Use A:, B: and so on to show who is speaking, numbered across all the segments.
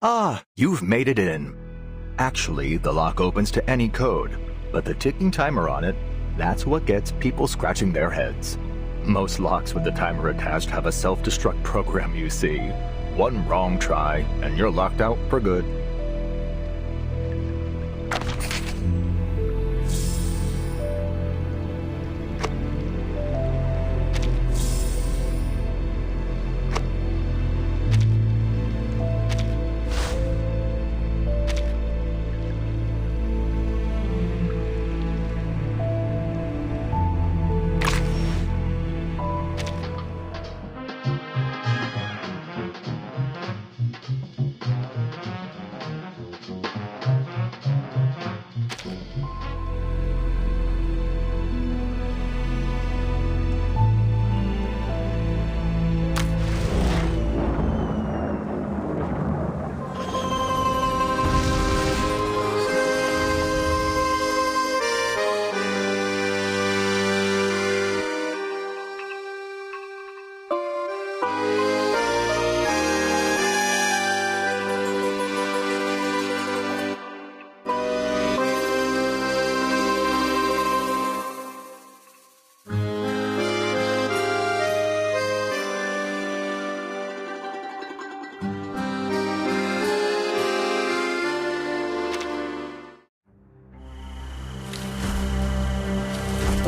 A: Ah, you've made it in. Actually, the lock opens to any code, but the ticking timer on it, that's what gets people scratching their heads. Most locks with the timer attached have a self-destruct program, you see. One wrong try, and you're locked out for good.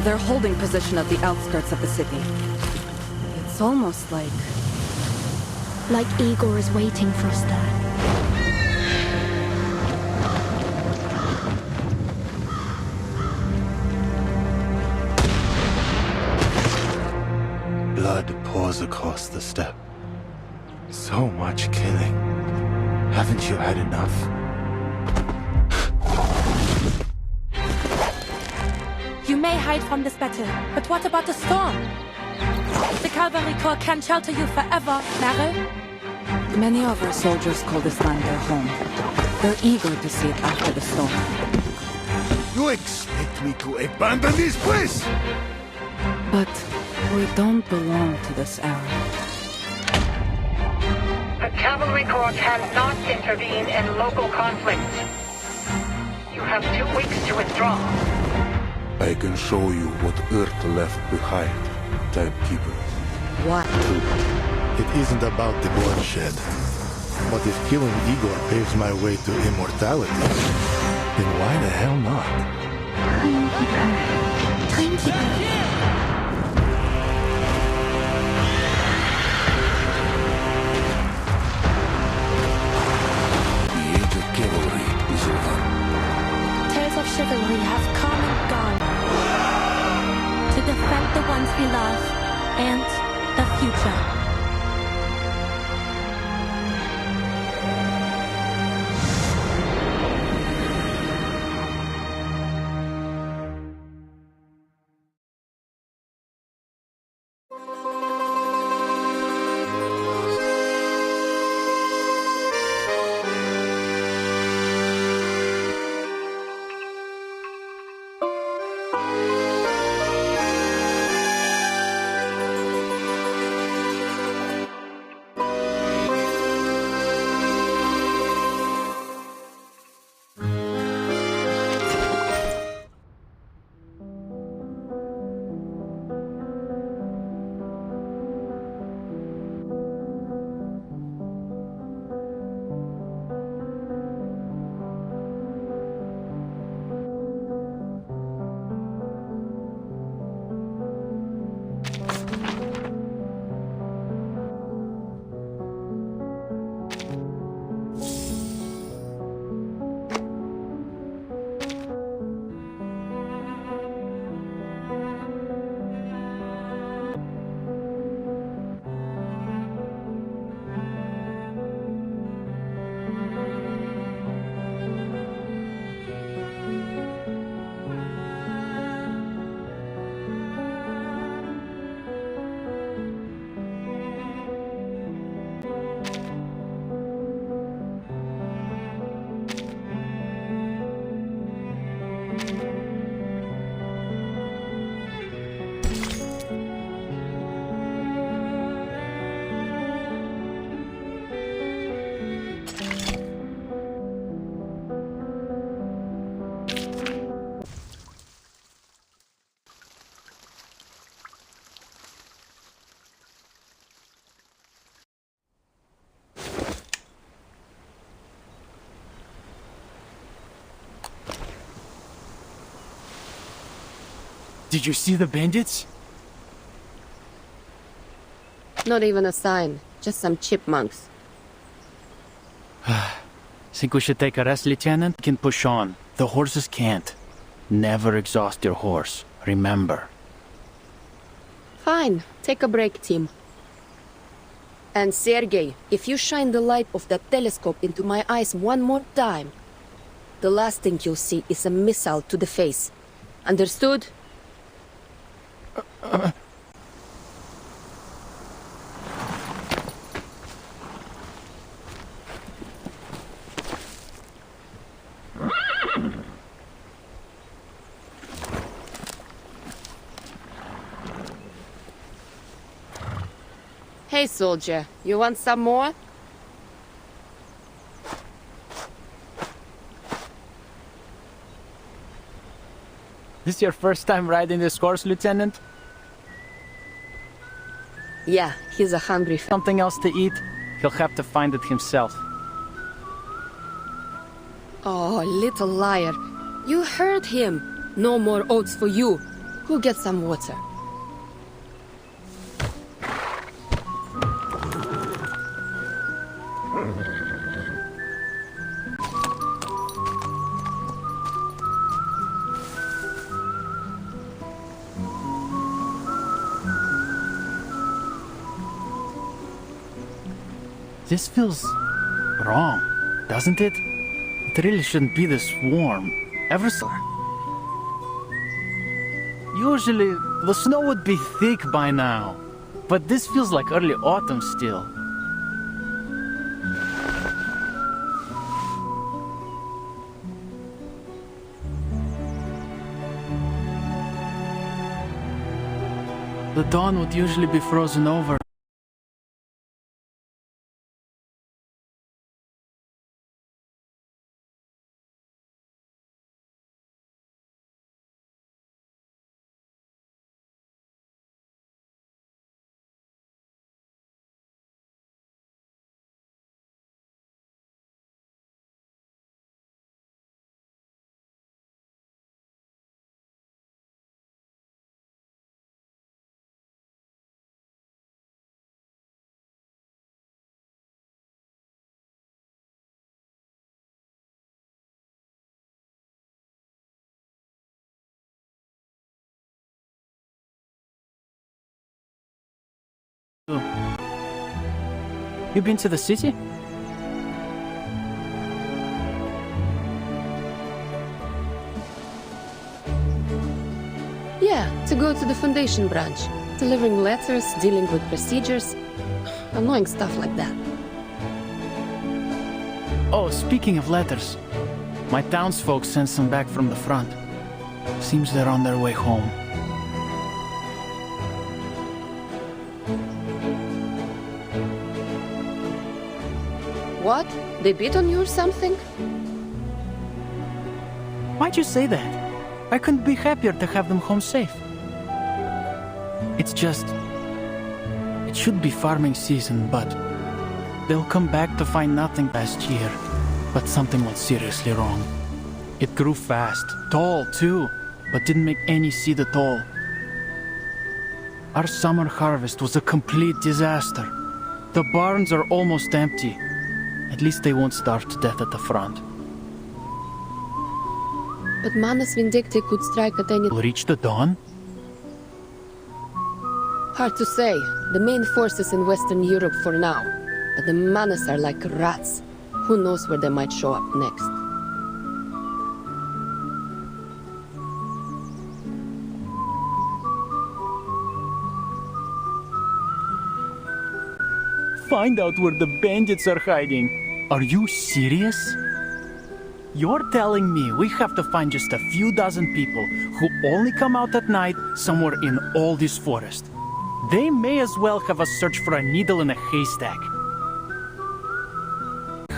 B: They're holding position at the outskirts of the city. It's almost like
C: Igor is waiting for us there.
D: Blood pours across the steppe. So much killing. Haven't you had enough?
E: You may hide from this battle, but what about the storm? The cavalry corps can't shelter you forever, Meryl.
B: many of our soldiers call this land their home. They're eager to see it after the storm.
F: You expect me to abandon this place?
B: But we don't belong to this era.
G: The cavalry corps cannot intervene in local conflicts. You have 2 weeks to withdraw.
F: I can show you what Earth left behind, Timekeeper.
B: What?
H: It isn't about the bloodshed. But if killing Igor paves my way to immortality, then why the hell not?
C: Timekeeper.
F: The age of cavalry is over.
E: Tales of chivalry have come and gone. To defend the ones we love and the future.
I: Did you see the bandits?
J: Not even a sign. Just some chipmunks.
I: Think we should take a rest, Lieutenant? We can push on. The horses can't. Never exhaust your horse. Remember.
J: Fine. Take a break, team. And Sergei, if you shine the light of that telescope into my eyes one more time, the last thing you'll see is a missile to the face. Understood? Hey, soldier, you want some more?
I: This your first time riding this horse, Lieutenant?
J: Yeah, he's a hungry
I: Something else to eat? He'll have to find it himself.
J: Oh, little liar. You heard him. No more oats for you. Go get some water.
I: This feels wrong, doesn't it? It really shouldn't be this warm. Ever so. Usually, the snow would be thick by now. But this feels like early autumn still. The dawn would usually be frozen over. You been to the city?
J: Yeah, to go to the Foundation branch. Delivering letters, dealing with procedures. Annoying stuff like that.
I: Oh, speaking of letters. My townsfolk sent some back from the front. Seems they're on their way home.
J: What? They beat on you or something?
I: Why'd you say that? I couldn't be happier to have them home safe. It's just... It should be farming season, but... They'll come back to find nothing last year. But something went seriously wrong. It grew fast, tall too, but didn't make any seed at all. Our summer harvest was a complete disaster. The barns are almost empty. At least they won't starve to death at the front.
J: But Manus Vindicti could strike at any...
I: We'll reach the dawn?
J: Hard to say. The main force is in Western Europe for now. But the Manus are like rats. Who knows where they might show up next.
I: Find out where the bandits are hiding. Are you serious? You're telling me we have to find just a few dozen people who only come out at night somewhere in all this forest. They may as well have us search for a needle in a haystack.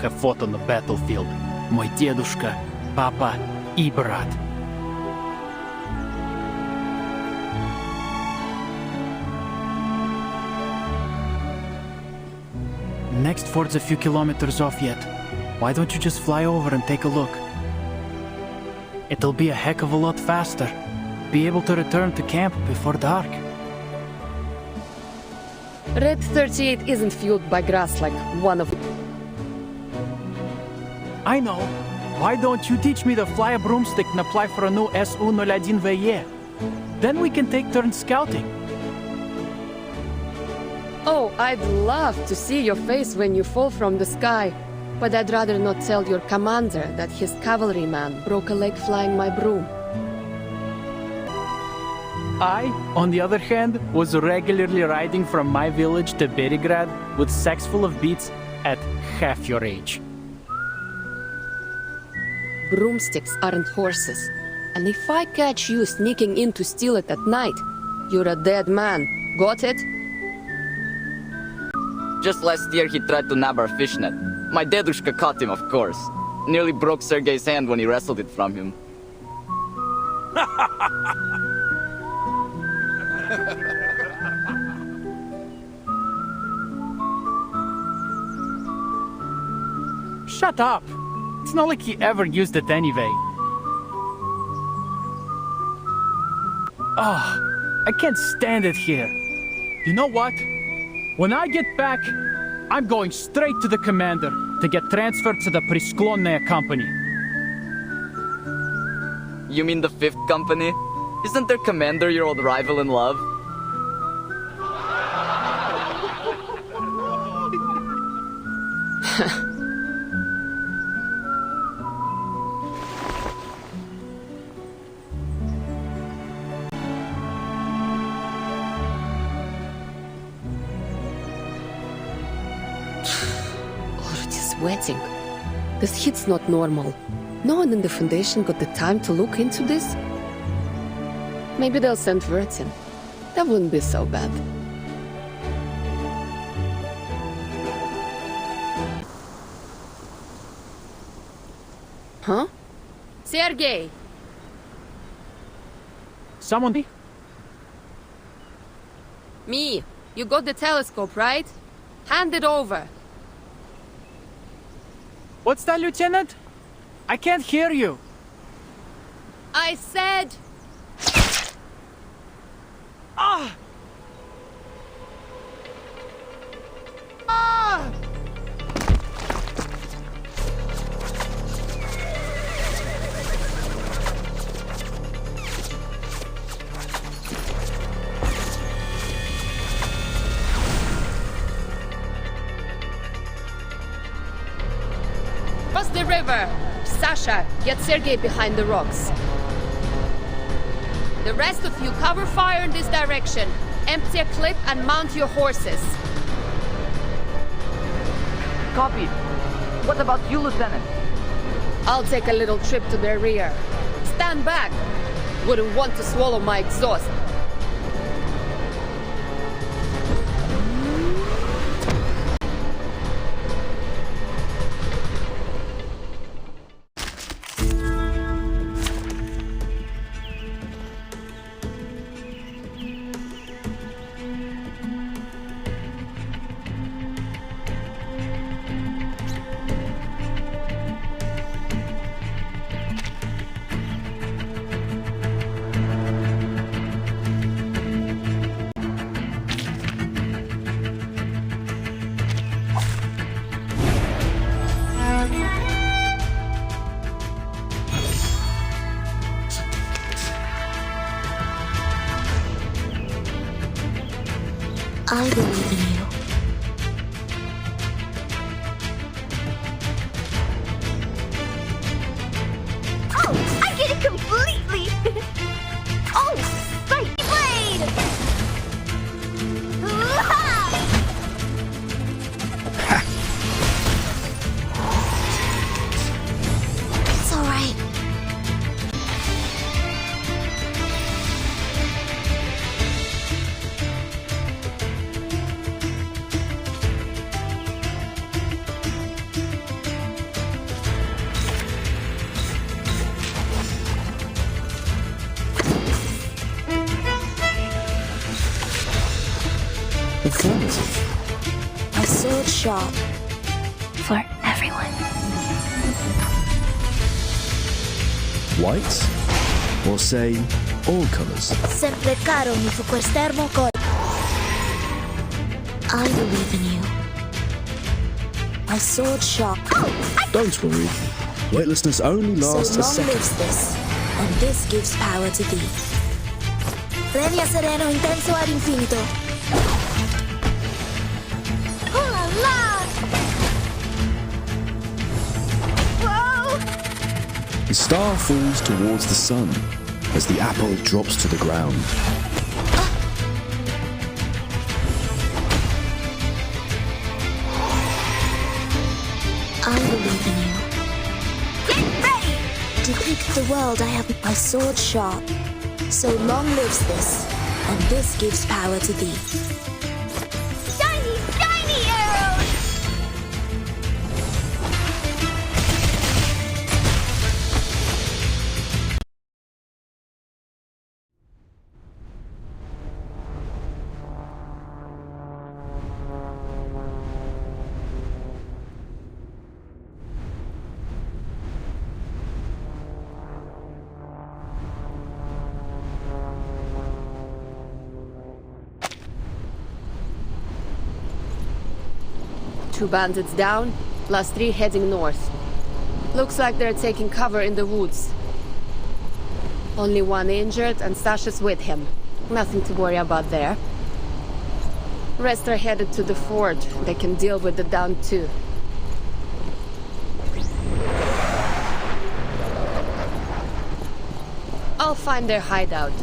I: Have fought on the battlefield. Мой дедушка, папа и брат. Next fort's a few kilometers off yet. Why don't you just fly over and take a look? It'll be a heck of a lot faster. be able to return to camp before dark.
J: Red 38 isn't fueled by grass like one of...
I: I know. Why don't you teach me to fly a broomstick and apply for a new S101 VE? Then we can take turns scouting.
J: Oh, I'd love to see your face when you fall from the sky. But I'd rather not tell your commander that his cavalryman broke a leg flying my broom.
I: I, on the other hand, was regularly riding from my village to Berigrad with sacks full of beets at half your age.
J: Broomsticks aren't horses. And if I catch you sneaking in to steal it at night, you're a dead man. Got it?
K: Just last year he tried to nab our fishnet. My dedushka caught him, of course. Nearly broke Sergei's hand when he wrestled it from him.
I: Shut up! It's not like he ever used it anyway. Oh, I can't stand it here. You know what? When I get back, I'm going straight to the commander to get transferred to the Prisklonная company.
K: You mean the 5th company? Isn't their commander your old rival in love?
J: Sweating. This heat's not normal. No one in the Foundation got the time to look into this? Maybe they'll send Wirtz in. That wouldn't be so bad. Huh? Sergei!
I: Someone?
J: Me. You got the telescope, right? Hand it over.
I: What's that, Lieutenant? I can't hear you.
J: I said...
I: Ah! Ah!
J: Cross the river! Sasha, get Sergei behind the rocks. The rest of you cover fire in this direction. Empty a clip and mount your horses.
K: Copy. What about you, Lieutenant?
J: I'll take a little trip to their rear. Stand back! Wouldn't want to swallow my exhaust.
C: I believe in you. Oh, I get it completely! Oh, sight blade! It's alright. A sword shop. For everyone.
L: White? Or say, all colors.
C: Sempre caro mi fu quest'ermo col. I believe in you. My sword sharp.
L: Don't worry. Weightlessness only lasts
C: So
L: a
C: long
L: second.
C: lives this, and this gives power to thee. Regna sereno intenso ad infinito. Oh la la! Whoa!
L: The star falls towards the sun as the apple drops to the ground.
C: I believe in you. Get ready! Depict the world I have my sword sharp. So long lives this, and this gives power to thee. Shiny, shiny arrows!
J: Two bandits down, last three heading north. Looks like they're taking cover in the woods. Only one injured and Stash is with him. Nothing to worry about there. Rest are headed to the fort. They can deal with the down two. I'll find their hideout.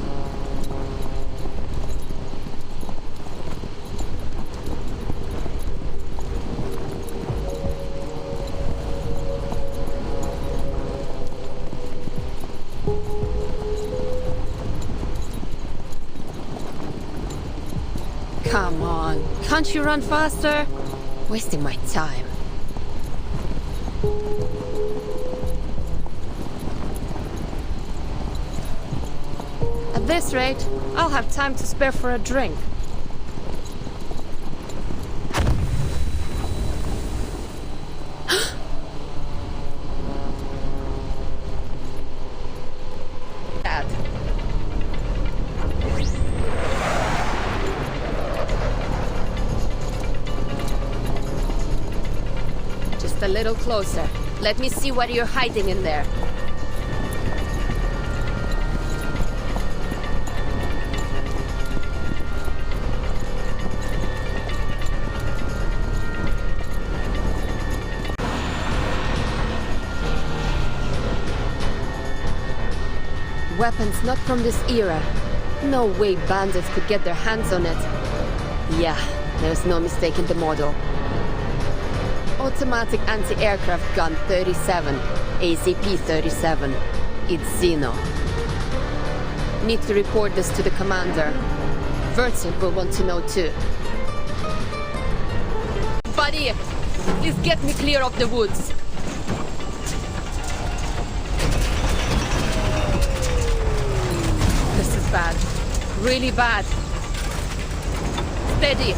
J: Come on, can't you run faster? Wasting my time. At this rate, I'll have time to spare for a drink. Dad. Just a little closer. Let me see what you're hiding in there. Weapons not from this era. No way bandits could get their hands on it. Yeah, there's no mistaking the model. Automatic anti-aircraft gun 37, ACP 37. It's Xeno. Need to report this to the commander. Vertin will want to know too. Buddy, please get me clear of the woods. This is bad. Really bad. Steady.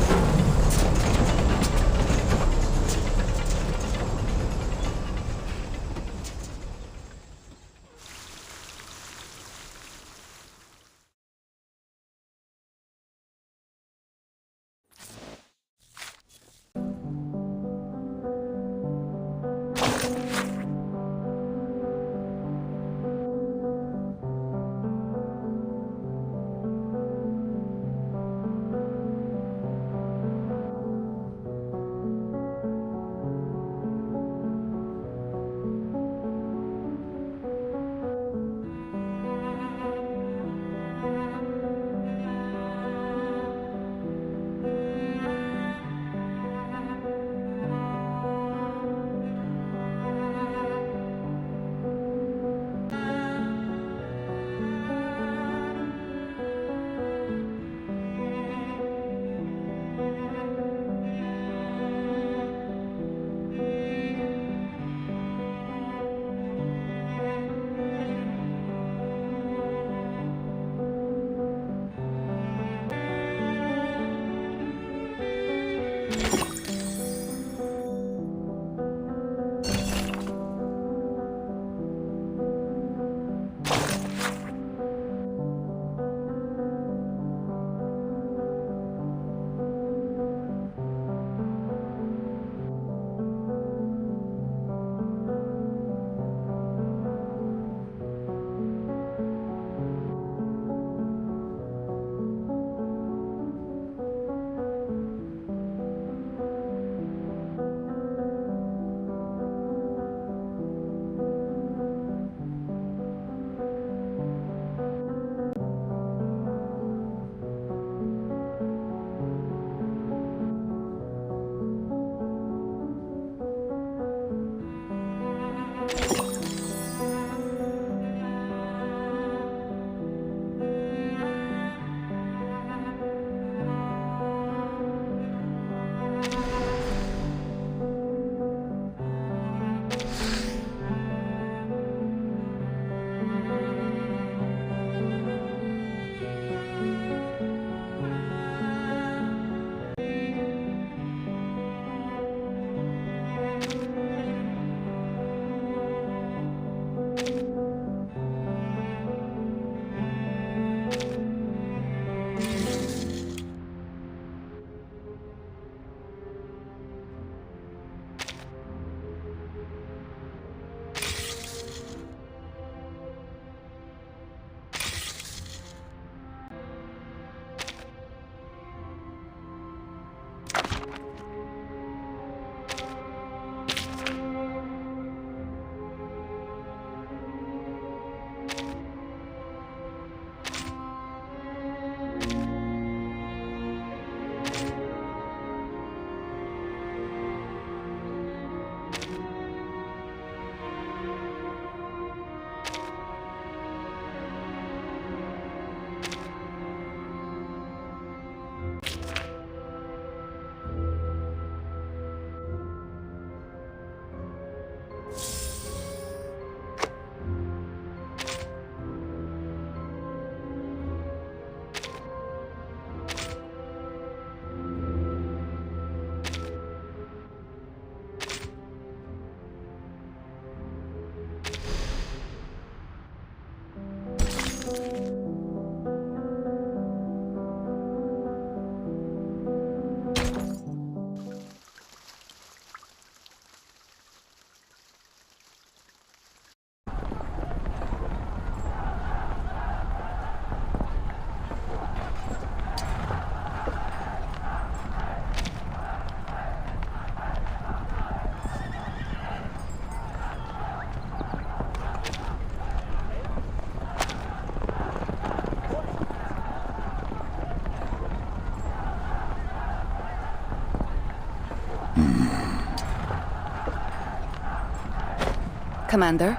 B: Commander.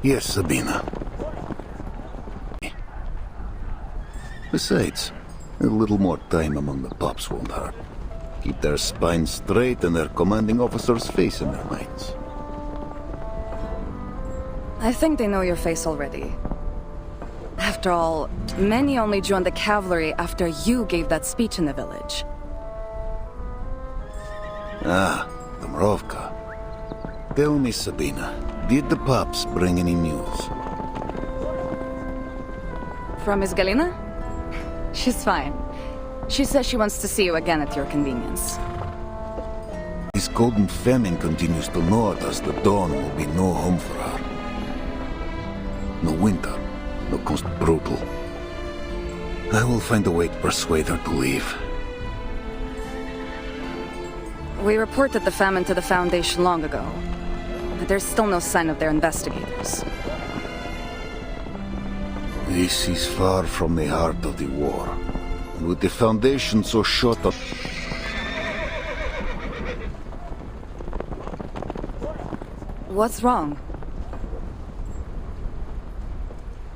F: Yes, Sabina. Besides, a little more time among the pups won't hurt. Keep their spines straight and their commanding officer's face in their minds.
B: I think they know your face already. After all, many only joined the cavalry after you gave that speech in the village.
F: Ah, Dmrovka. Tell me, Sabina, did the pups bring any news?
B: From Miss Galina? She's fine. She says she wants to see you again at your convenience.
F: This golden famine continues to gnaw at us. The dawn will be no home for her. No winter, no coast brutal. I will find a way to persuade her to leave.
B: We reported the famine to the Foundation long ago, but there's still no sign of their investigators.
F: This is far from the heart of the war. And with the Foundation so short of...
B: What's wrong?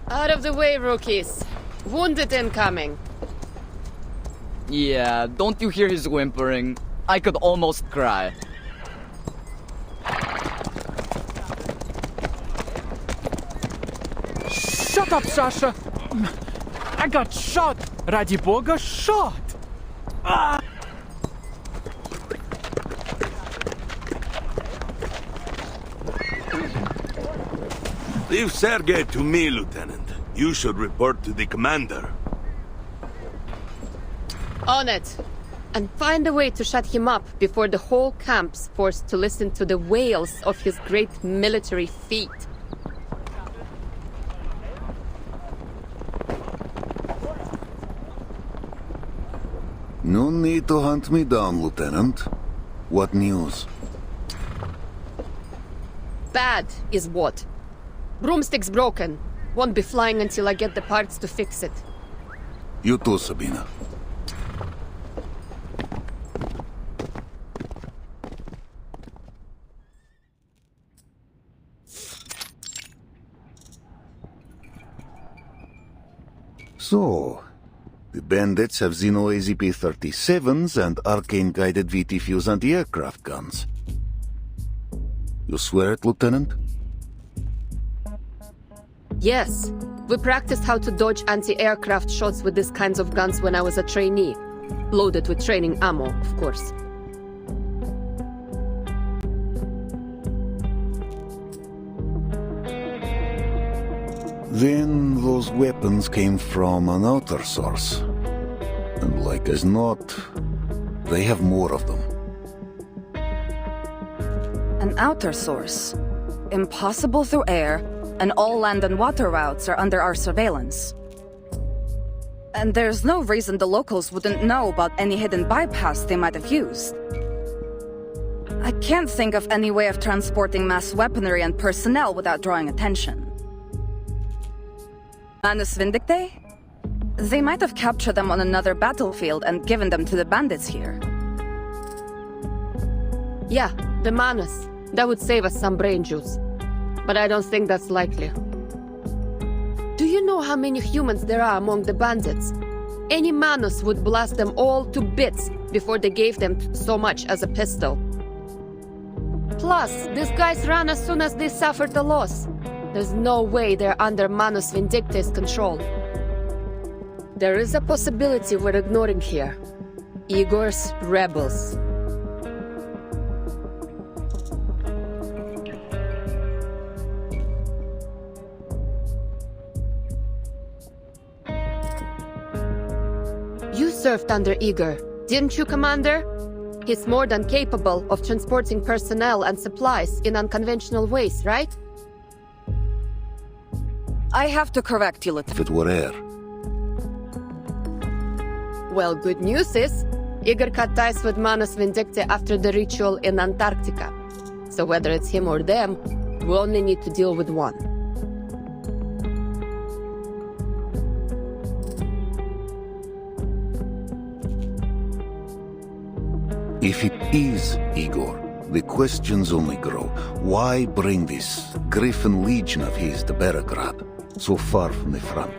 J: Out of the way, rookies. Wounded incoming.
K: Yeah, don't you hear his whimpering? I could almost cry.
I: Shut up, Sasha! I got shot! Ради Бога, shot! Ah!
M: Leave Sergei to me, Lieutenant. You should report to the commander.
J: On it. And find a way to shut him up before the whole camp's forced to listen to the wails of his great military feat.
F: No need to hunt me down, Lieutenant. What news?
J: Bad is what? Broomstick's broken. Won't be flying until I get the parts to fix it.
F: You too, Sabina. So, the bandits have Xeno AZP-37s and arcane-guided VT fuse anti-aircraft guns. You swear it, Lieutenant?
J: Yes. We practiced how to dodge anti-aircraft shots with these kinds of guns when I was a trainee. Loaded with training ammo, of course.
F: Then those weapons came from an outer source. And like as not, they have more of them.
B: An outer source. Impossible through air, and all land and water routes are under our surveillance. And there's no reason the locals wouldn't know about any hidden bypass they might have used. I can't think of any way of transporting mass weaponry and personnel without drawing attention. Manus Vindicte? They might have captured them on another battlefield and given them to the bandits here.
J: Yeah, the Manus. That would save us some brain juice. But I don't think that's likely. Do you know how many humans there are among the bandits? Any Manus would blast them all to bits before they gave them so much as a pistol. Plus, these guys ran as soon as they suffered a loss. There's no way they're under Manus Vindicte's control. There is a possibility we're ignoring here. Igor's rebels. You served under Igor, didn't you, Commander? He's more than capable of transporting personnel and supplies in unconventional ways, right?
B: I have to correct you, Lieutenant.
F: If it were air.
J: Well, good news is, Igor cut ties with Manus Vindicte after the ritual in Antarctica. So whether it's him or them, we only need to deal with one.
F: If it is Igor, the questions only grow. Why bring this Griffin Legion of his to Beregrad, so far from the front?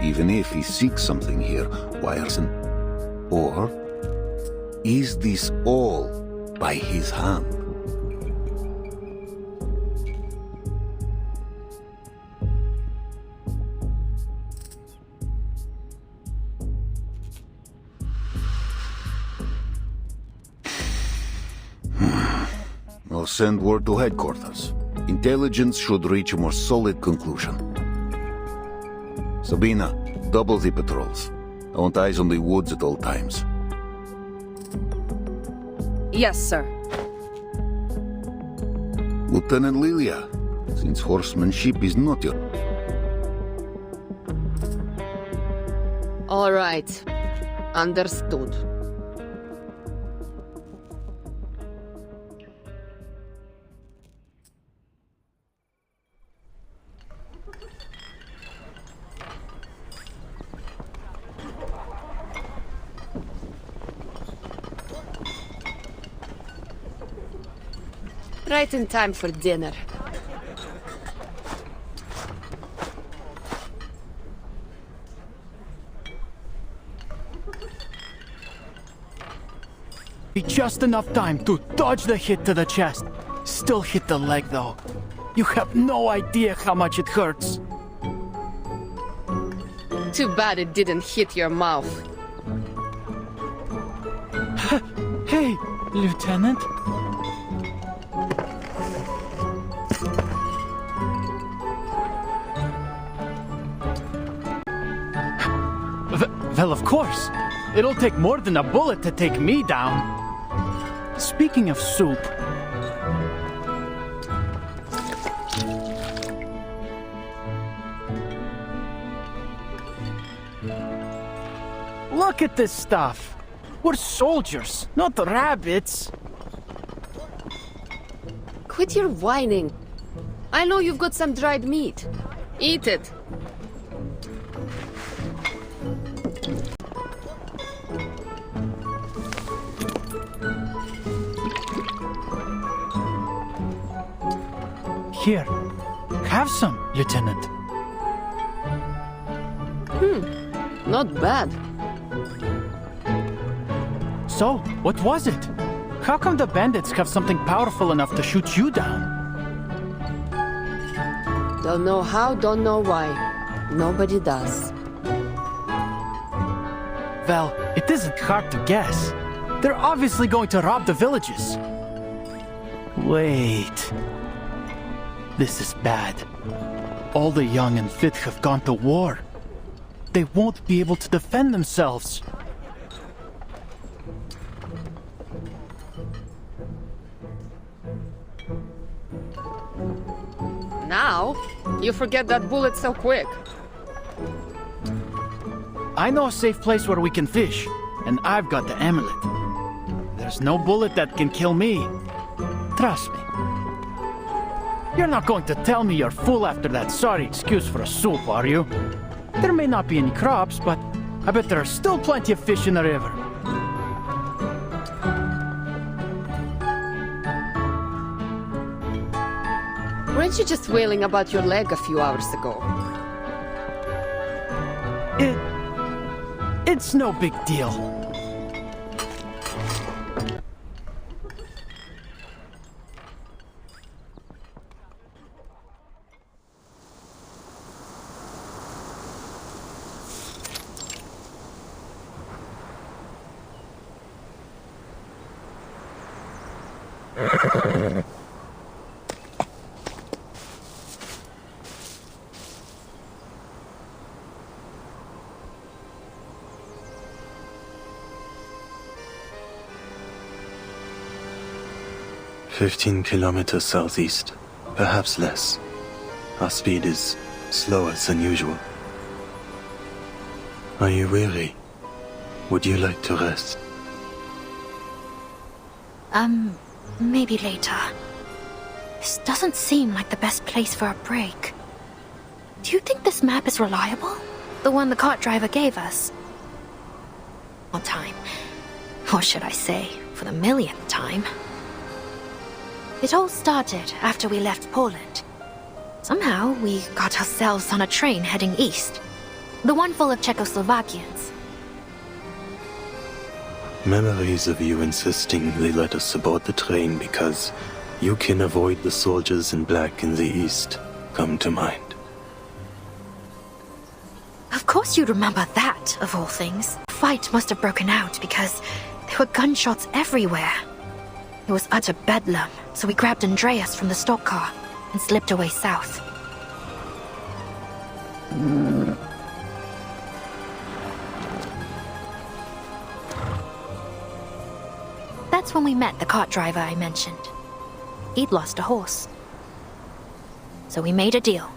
F: Even if he seeks something here, why isn't? Or is this all by his hand? I'll send word to headquarters. Intelligence should reach a more solid conclusion. Sabina, double the patrols. I want eyes on the woods at all times.
B: Yes, sir.
F: Lieutenant Lilia, since horsemanship is not your...
J: All right. Understood. Right in time for dinner.
I: Just enough time to dodge the hit to the chest. Still hit the leg though. You have no idea how much it hurts.
J: Too bad it didn't hit your mouth.
I: Hey, Lieutenant. Well, of course. It'll take more than a bullet to take me down. Speaking of soup... Look at this stuff. We're soldiers, not rabbits.
J: Quit your whining. I know you've got some dried meat. Eat it.
I: Here, have some, Lieutenant.
J: Not bad.
I: So, what was it? How come the bandits have something powerful enough to shoot you down?
J: Don't know how, don't know why. Nobody does.
I: Well, it isn't hard to guess. They're obviously going to rob the villages. Wait. This is bad. All the young and fit have gone to war. They won't be able to defend themselves.
J: Now, you forget that bullet so quick.
I: I know a safe place where we can fish, and I've got the amulet. There's no bullet that can kill me. Trust me. You're not going to tell me you're full after that sorry excuse for a soup, are you? There may not be any crops, but I bet there are still plenty of fish in the river.
J: Weren't you just wailing about your leg a few hours ago?
I: It's no big deal.
D: "15 kilometers southeast, perhaps less. Our speed is slower than usual. Are you weary? Would you like to rest?"
N: Maybe later. This doesn't seem like the best place for a break. Do you think this map is reliable? The one the cart driver gave us? More time. Or should I say, for the millionth time. It all started after we left Poland. Somehow, we got ourselves on a train heading east. The one full of Czechoslovakians.
D: Memories of you insisting they let us aboard the train because you can avoid the soldiers in black in the east come to mind.
N: Of course you'd remember that, of all things. The fight must have broken out because there were gunshots everywhere. It was utter bedlam, so we grabbed Andreas from the stock car and slipped away south. That's when we met the cart driver I mentioned. He'd lost a horse. So we made a deal.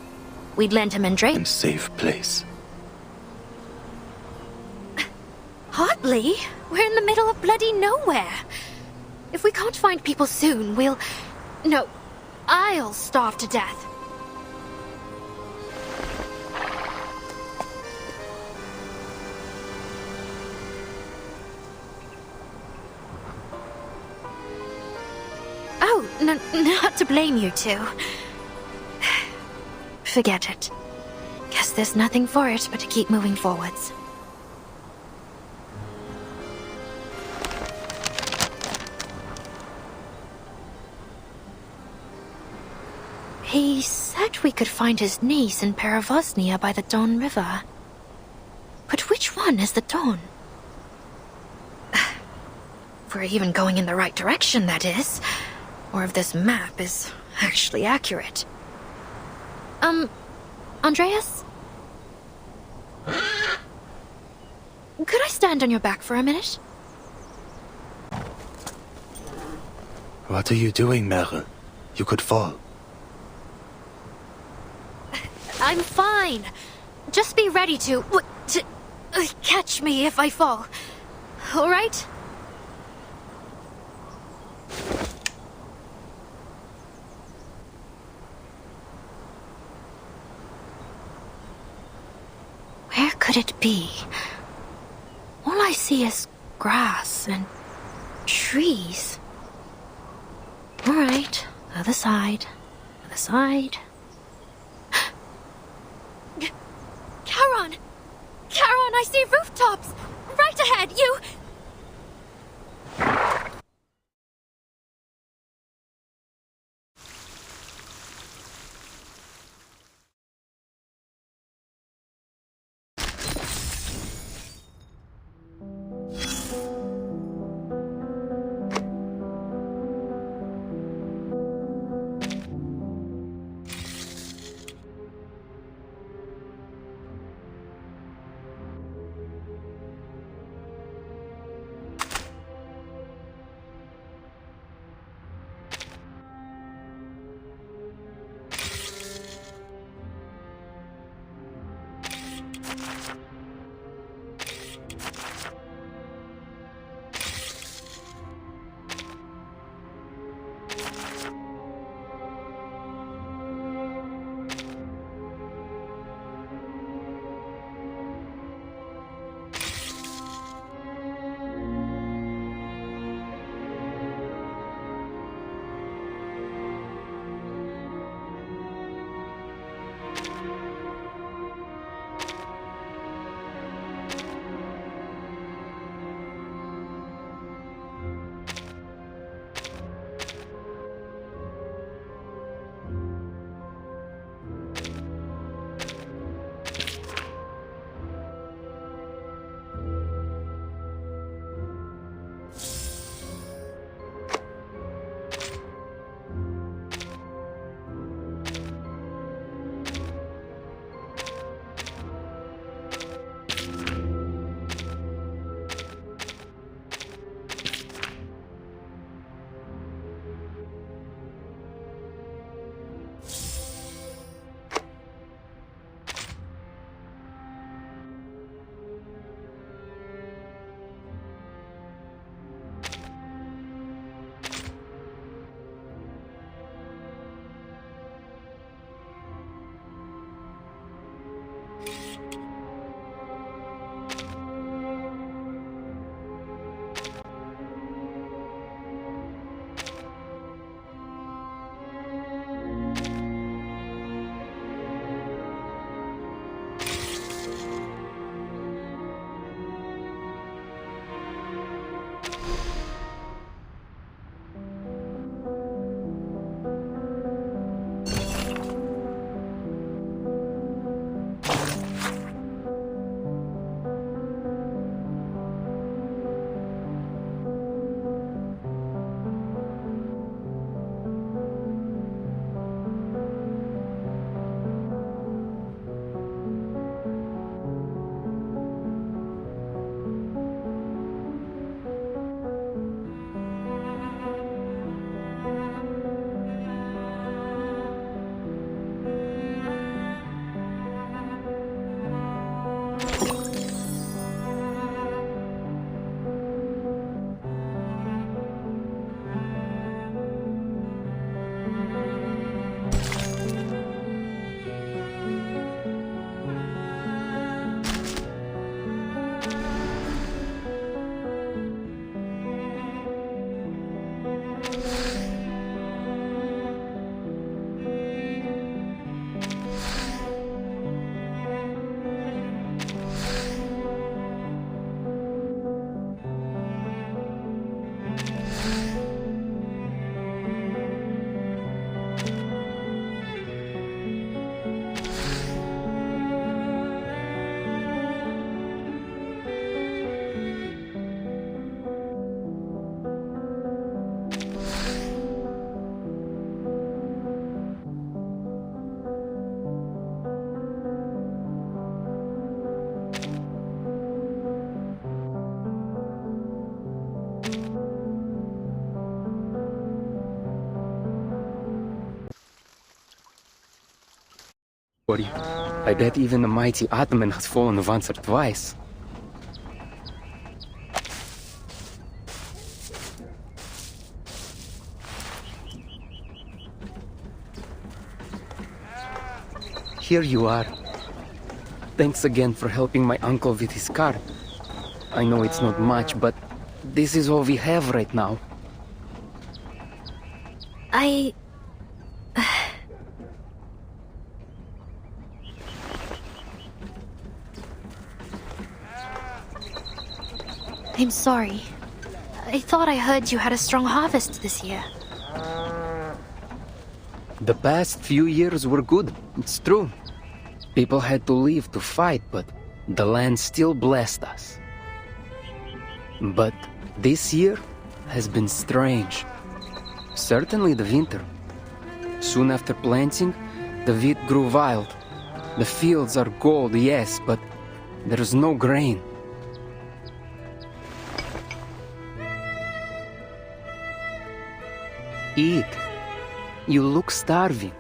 N: We'd lend him Andreas.
D: Safe place.
N: Hardly. We're in the middle of bloody nowhere. If we can't find people soon, I'll starve to death. Oh, no, not to blame you two. Forget it. Guess there's nothing for it but to keep moving forwards. He said we could find his niece in Peravosnia by the Don River. But which one is the Don? If we're even going in the right direction, that is. Or if this map is actually accurate. Andreas? Could I stand on your back for a minute?
D: What are you doing, Merle? You could fall.
N: I'm fine. Just be ready to catch me if I fall. All right? Where could it be? All I see is grass and trees. All right, other side, other side. Charon, I see rooftops! Right ahead, you...
O: I bet even the mighty Ottoman has fallen once or twice. Here you are. Thanks again for helping my uncle with his car. I know it's not much, but this is all we have right now.
N: I'm sorry. I thought I heard you had a strong harvest this year.
O: The past few years were good, it's true. People had to leave to fight, but the land still blessed us. But this year has been strange. Certainly the winter. Soon after planting, the wheat grew wild. The fields are gold, yes, but there's no grain. Eat. You look starving.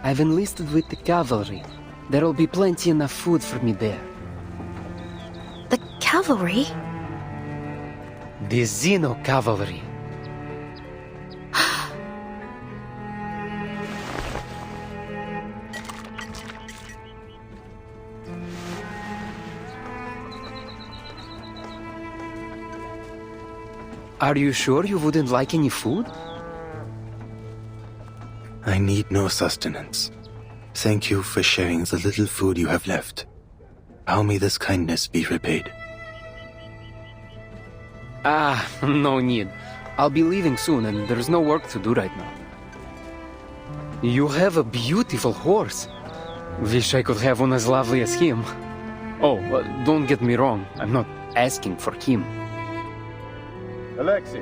O: I've enlisted with the cavalry. There'll be plenty enough food for me there.
N: The cavalry?
O: The Xeno cavalry. Are you sure you wouldn't like any food?
D: I need no sustenance. Thank you for sharing the little food you have left. How may this kindness be repaid?
O: No need. I'll be leaving soon and there's no work to do right now. You have a beautiful horse. Wish I could have one as lovely as him. Oh, don't get me wrong. I'm not asking for him.
P: Alexei.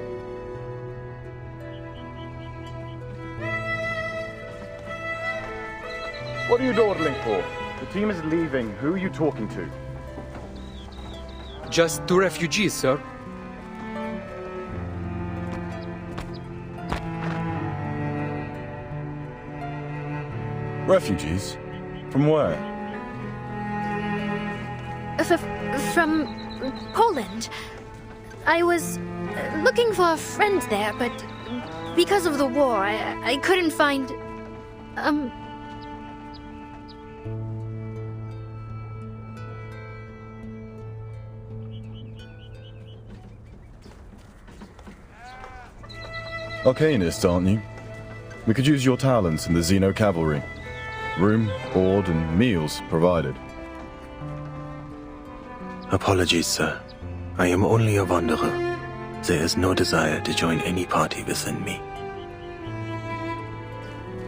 P: What are you dawdling for? The team is leaving. Who are you talking to?
O: Just 2 refugees, sir.
P: Refugees? From where?
N: From Poland. I was looking for a friend there, but because of the war, I couldn't find...
P: Arcanists, aren't you? We could use your talents in the Xeno cavalry. Room, board, and meals provided.
D: Apologies, sir. I am only a wanderer. There is no desire to join any party within me.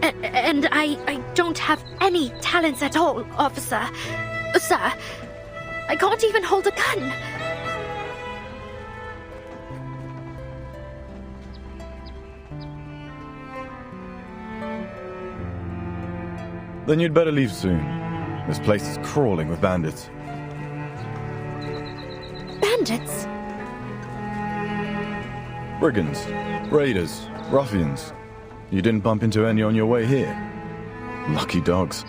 N: And I don't have any talents at all, officer. Sir, I can't even hold a gun.
P: Then you'd better leave soon. This place is crawling with bandits.
N: Bandits?
P: Brigands, raiders, ruffians. You didn't bump into any on your way here. Lucky dogs.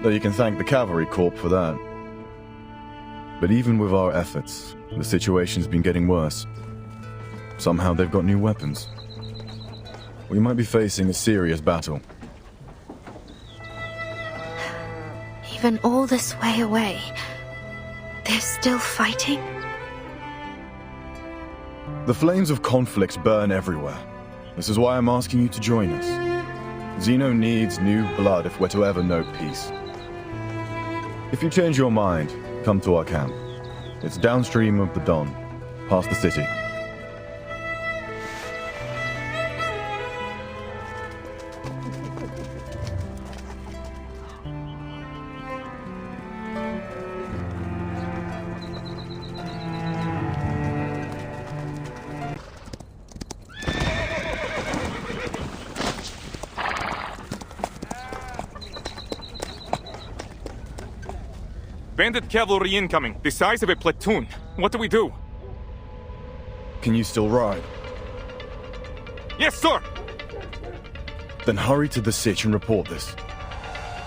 P: Though you can thank the cavalry corps for that. But even with our efforts, the situation's been getting worse. Somehow they've got new weapons. We might be facing a serious battle.
N: Even all this way away, they're still fighting?
P: The flames of conflict burn everywhere. This is why I'm asking you to join us. Xeno needs new blood if we're to ever know peace. If you change your mind, come to our camp. It's downstream of the Don, past the city.
Q: Bandit cavalry incoming, the size of a platoon. What do we do?
P: Can you still ride?
Q: Yes, sir!
P: Then hurry to the sitch and report this.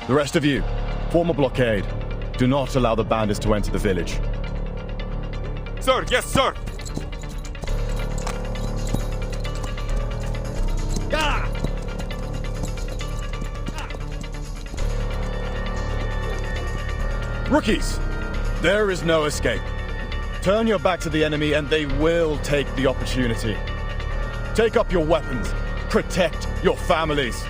P: The rest of you, form a blockade. Do not allow the bandits to enter the village.
Q: Sir, yes, sir!
P: Rookies, there is no escape. Turn your back to the enemy and they will take the opportunity. Take up your weapons. Protect your families.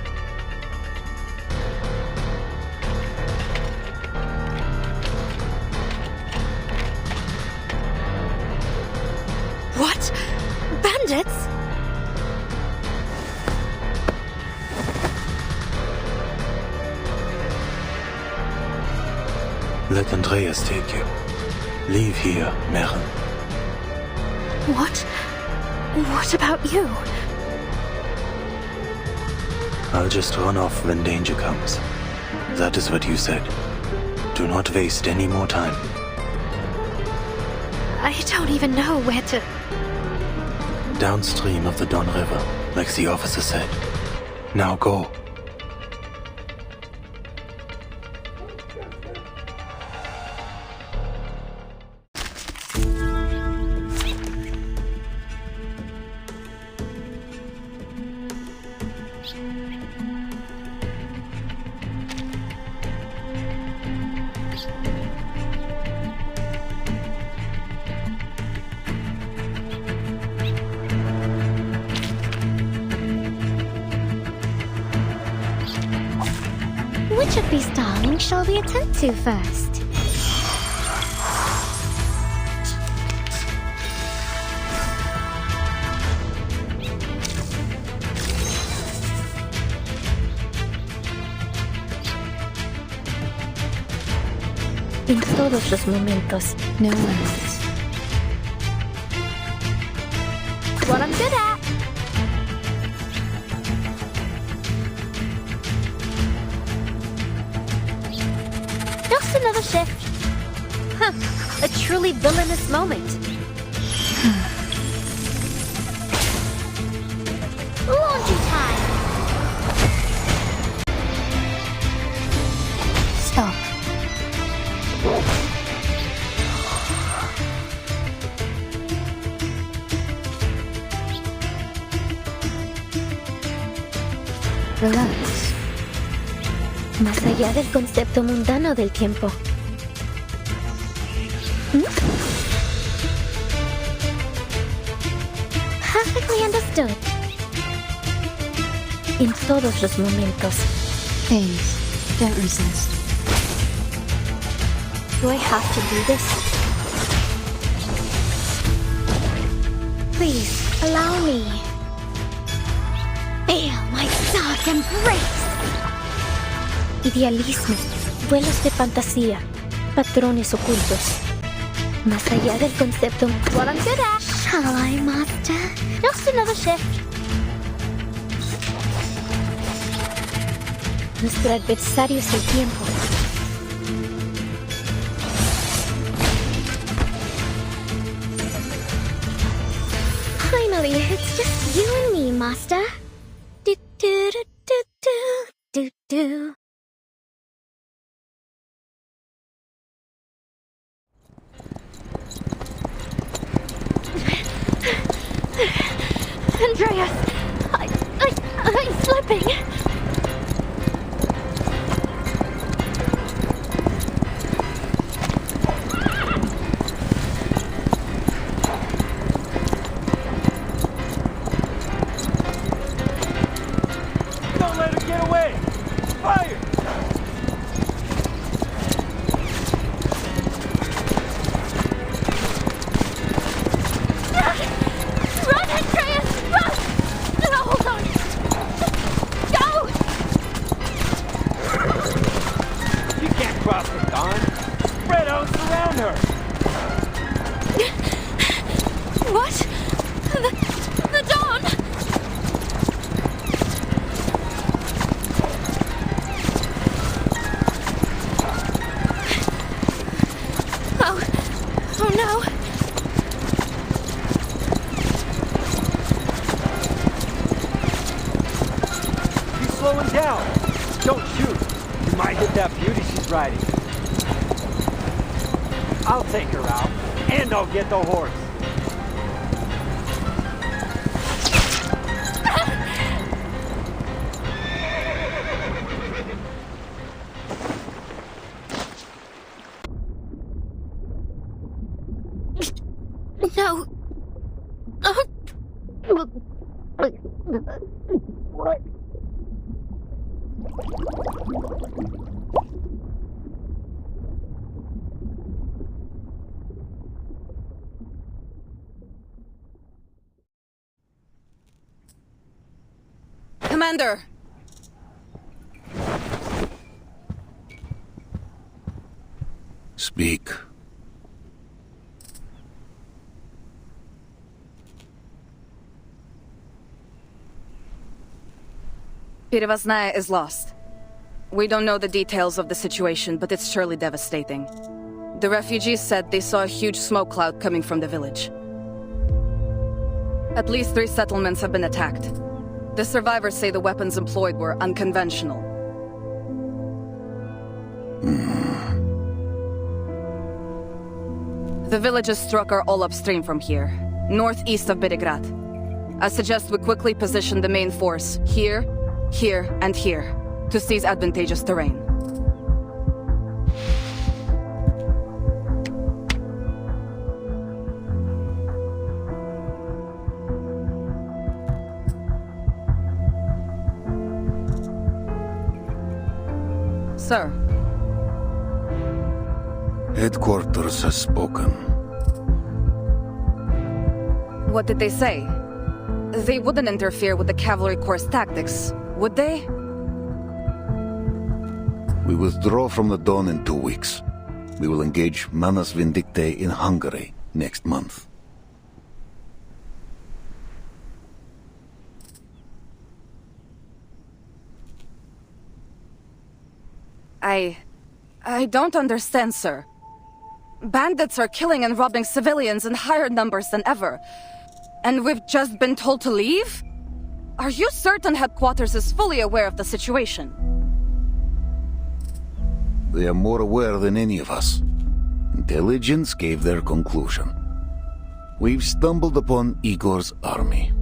N: What? Bandits?
D: Let Andreas take you. Leave here, Meren.
N: What? What about you?
D: I'll just run off when danger comes. That is what you said. Do not waste any more time.
N: I don't even know where to...
D: Downstream of the Don River, like the officer said. Now go.
R: Which of these darlings shall we attend to first?
C: En todos los momentos, no one else.
R: What I'm good at! Just another shift.
N: Huh. A truly villainous moment.
R: Laundry time!
C: Stop. Relax. Más allá del concepto mundano del tiempo.
R: Perfectly understood.
C: En todos los momentos.
R: Please, don't resist.
C: Do I have to do this?
R: Please, allow me. Feel my dark embrace.
C: Idealismo, vuelos de fantasía, patrones ocultos. Más allá del concepto.
R: What I'm good at. Shall I, master? Just another shift.
C: Nuestro adversario es el tiempo.
R: Finally, it's just you and me, master. Do do do do do do do.
N: Andreas! I'm slipping!
S: Don't let her get away! Fire!
N: Run, Andreas! Run! No, hold on! Go!
S: You can't cross the Dawn! Spread out, surround her!
N: What? The Dawn! Oh no!
S: He's slowing down! Don't shoot! You might I get that beauty she's riding. I'll take her out, and I'll get the horse.
N: No.
B: Commander!
F: Speak.
B: Перевозная is lost. We don't know the details of the situation, but it's surely devastating. The refugees said they saw a huge smoke cloud coming from the village. At least 3 settlements have been attacked. The survivors say the weapons employed were unconventional. The villages struck are all upstream from here, northeast of Berigrad. I suggest we quickly position the main force here, here, and here, to seize advantageous terrain. Sir.
F: Headquarters has spoken.
B: What did they say? They wouldn't interfere with the cavalry corps' tactics, would they?
F: We withdraw from the Dawn in 2 weeks. We will engage Manus Vindictae in Hungary next month.
B: I don't understand, sir. Bandits are killing and robbing civilians in higher numbers than ever. And we've just been told to leave? Are you certain headquarters is fully aware of the situation?
F: They are more aware than any of us. Intelligence gave their conclusion. We've stumbled upon Igor's army.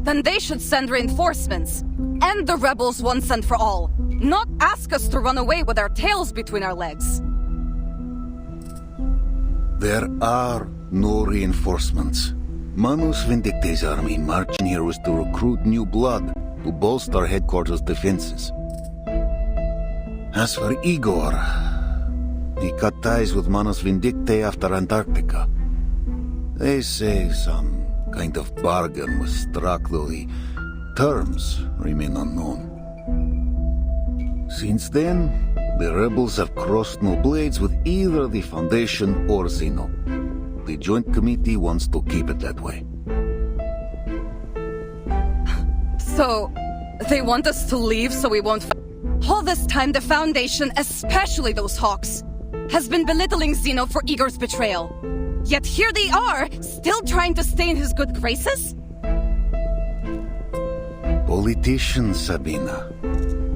B: Then they should send reinforcements. End the rebels once and for all. Not ask us to run away with our tails between our legs.
F: There are no reinforcements. Manus Vindictae's army marching here was to recruit new blood to bolster headquarters' defenses. As for Igor, he cut ties with Manus Vindictae after Antarctica. They say some kind of bargain was struck, though the terms remain unknown. Since then, the rebels have crossed no blades with either the Foundation or Zeno. The Joint Committee wants to keep it that way.
B: So, they want us to leave so we won't all this time the Foundation, especially those hawks, has been belittling Zeno for Igor's betrayal. Yet here they are, still trying to stay in his good graces?
F: Politicians, Sabina.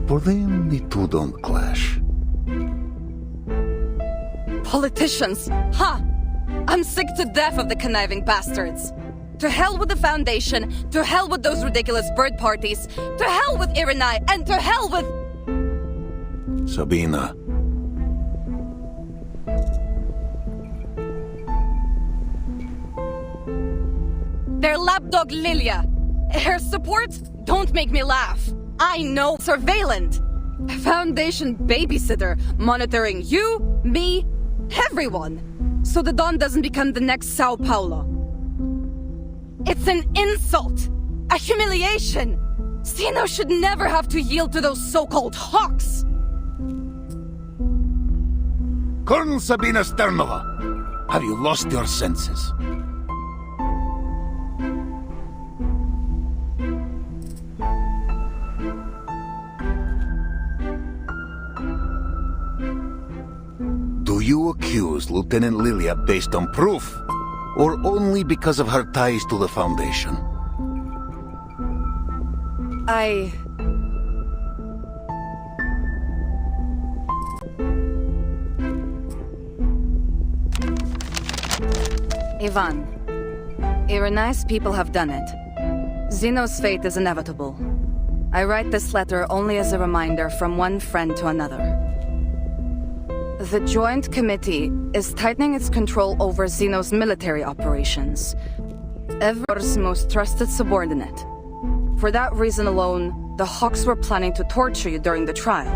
F: For them, the two don't clash.
B: Politicians? Ha! I'm sick to death of the conniving bastards. To hell with the Foundation, to hell with those ridiculous bird parties, to hell with Irenai, and to hell with...
F: Sabina.
B: Their lapdog Lilia. Her support? Don't make me laugh. I know surveillant. A Foundation babysitter monitoring you, me, everyone. So the Dawn doesn't become the next Sao Paulo. It's an insult. A humiliation. Zeno should never have to yield to those so-called hawks.
F: Colonel Sabina Sternova, have you lost your senses? Do you accuse Lieutenant Lilia based on proof, or only because of her ties to the Foundation?
B: Ivan, Irani's people have done it. Zeno's fate is inevitable. I write this letter only as a reminder from one friend to another. The Joint Committee is tightening its control over Zeno's military operations. Ever's most trusted subordinate. For that reason alone, the Hawks were planning to torture you during the trial.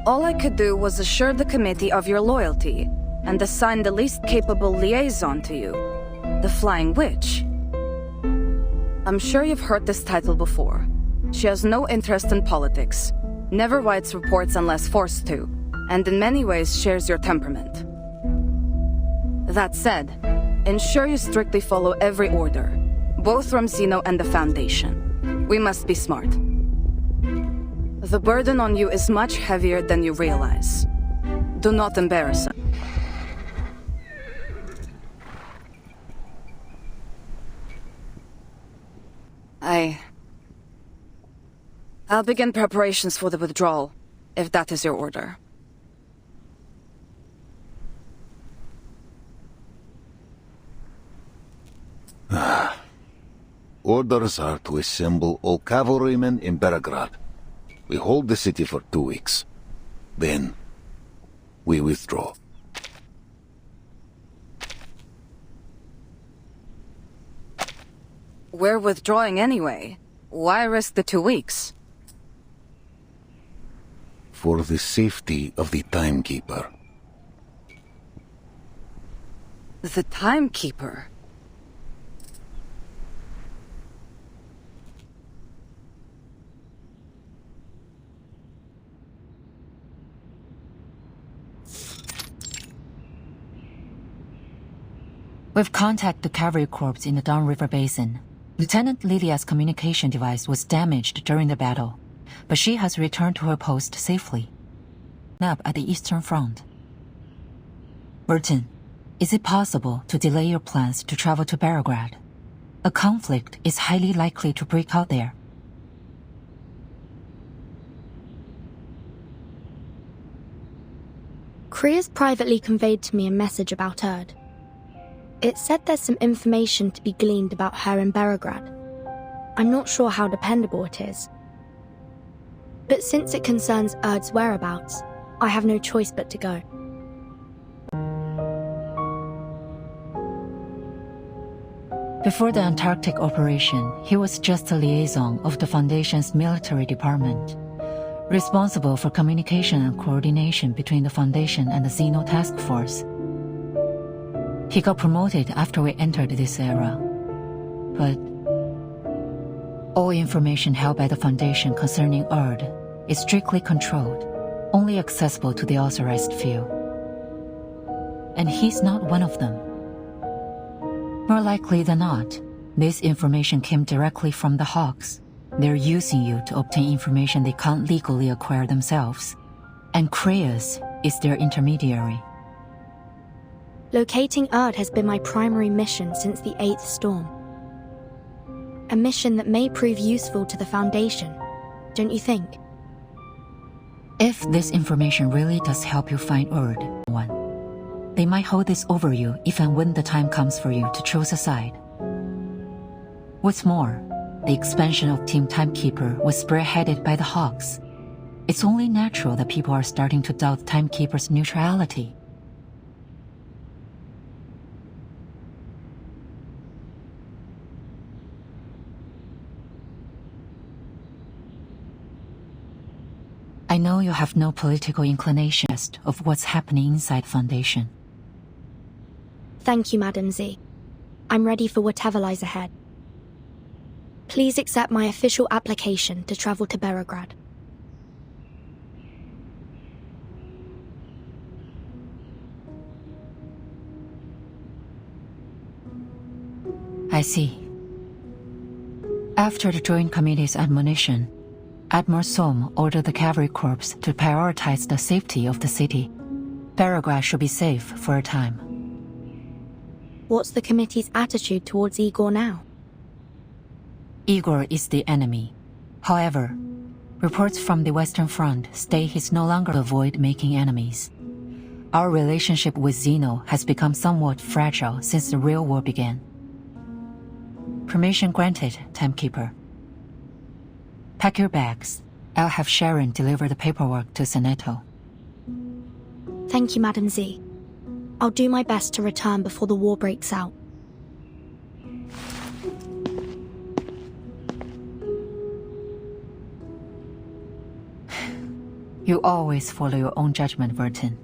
B: All I could do was assure the committee of your loyalty and assign the least capable liaison to you, the Flying Witch. I'm sure you've heard this title before. She has no interest in politics, never writes reports unless forced to, and in many ways shares your temperament. That said, ensure you strictly follow every order, both from Zeno and the Foundation. We must be smart. The burden on you is much heavier than you realize. Do not embarrass him. I'll begin preparations for the withdrawal, if that is your order.
F: Orders are to assemble all cavalrymen in Belgrade. We hold the city for 2 weeks. Then, we withdraw.
B: We're withdrawing anyway. Why risk the 2 weeks?
F: For the safety of the Timekeeper.
B: The Timekeeper?
T: We've contacted the cavalry corps in the Don River Basin. Lieutenant Lydia's communication device was damaged during the battle, but she has returned to her post safely. Up at the Eastern Front. Burton, is it possible to delay your plans to travel to Belgrade? A conflict is highly likely to break out there.
C: Kriya's privately conveyed to me a message about Erd. It said there's some information to be gleaned about her in Belgrade. I'm not sure how dependable it is. But since it concerns Erd's whereabouts, I have no choice but to go.
T: Before the Antarctic operation, he was just a liaison of the Foundation's military department, responsible for communication and coordination between the Foundation and the Xeno Task Force. He got promoted after we entered this era. But all information held by the Foundation concerning Erd is strictly controlled, only accessible to the authorized few. And he's not one of them. More likely than not, this information came directly from the Hawks. They're using you to obtain information they can't legally acquire themselves. And Kriya's is their intermediary.
C: Locating Erd has been my primary mission since the 8th storm. A mission that may prove useful to the Foundation, don't you think?
T: If this information really does help you find Erd, they might hold this over you if and when the time comes for you to choose a side. What's more, the expansion of Team Timekeeper was spearheaded by the Hawks. It's only natural that people are starting to doubt Timekeeper's neutrality. I know you have no political inclination of what's happening inside Foundation.
C: Thank you, Madam Z. I'm ready for whatever lies ahead. Please accept my official application to travel to Belgrade.
T: I see. After the Joint Committee's admonition, Admiral Sohm ordered the Cavalry Corps to prioritize the safety of the city. Belgrade should be safe for a time.
C: What's the committee's attitude towards Igor now?
T: Igor is the enemy. However, reports from the Western Front state he's no longer avoid making enemies. Our relationship with Zeno has become somewhat fragile since the real war began. Permission granted, Timekeeper. Pack your bags. I'll have Sharon deliver the paperwork to Seneto.
R: Thank you, Madam Z. I'll do my best to return before the war breaks out.
T: You always follow your own judgment, Vertin.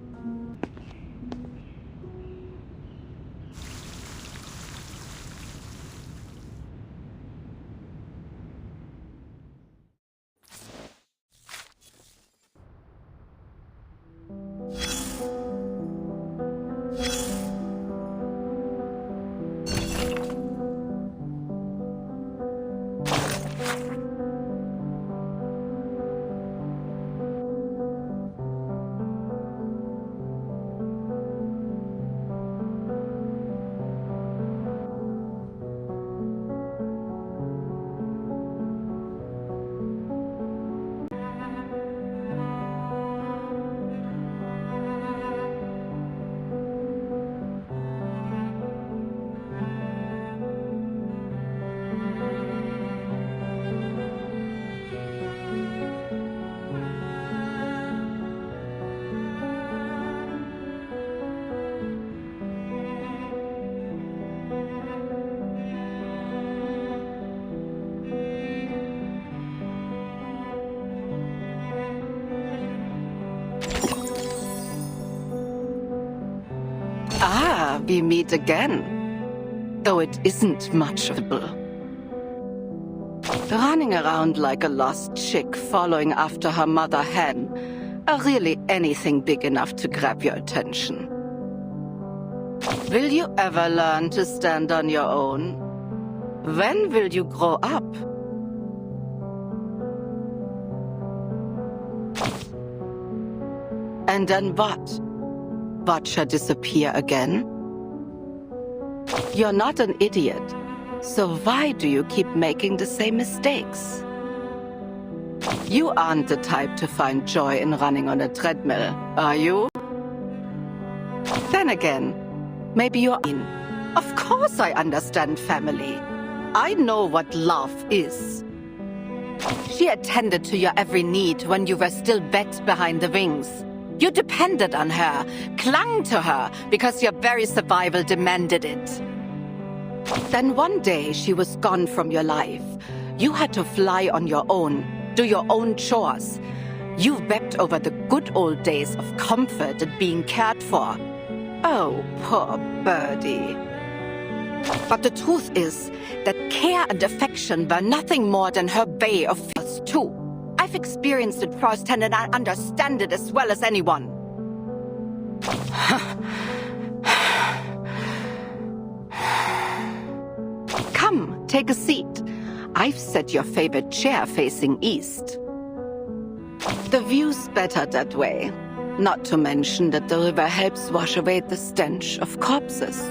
U: Ah, we meet again. Though it isn't much of a... Running around like a lost chick following after her mother hen are really anything big enough to grab your attention. Will you ever learn to stand on your own? When will you grow up? And then what? Watch her disappear again? You're not an idiot, so why do you keep making the same mistakes? You aren't the type to find joy in running on a treadmill, are you? Then again, maybe you're in. Of course I understand family. I know what love is. She attended to your every need when you were still wet behind the wings. You depended on her, clung to her, because your very survival demanded it. Then one day she was gone from your life. You had to fly on your own, do your own chores. You wept over the good old days of comfort and being cared for. Oh, poor birdie. But the truth is that care and affection were nothing more than her way of fears too. I've experienced it firsthand and I understand it as well as anyone. Come, take a seat. I've set your favorite chair facing east. The view's better that way. Not to mention that the river helps wash away the stench of corpses.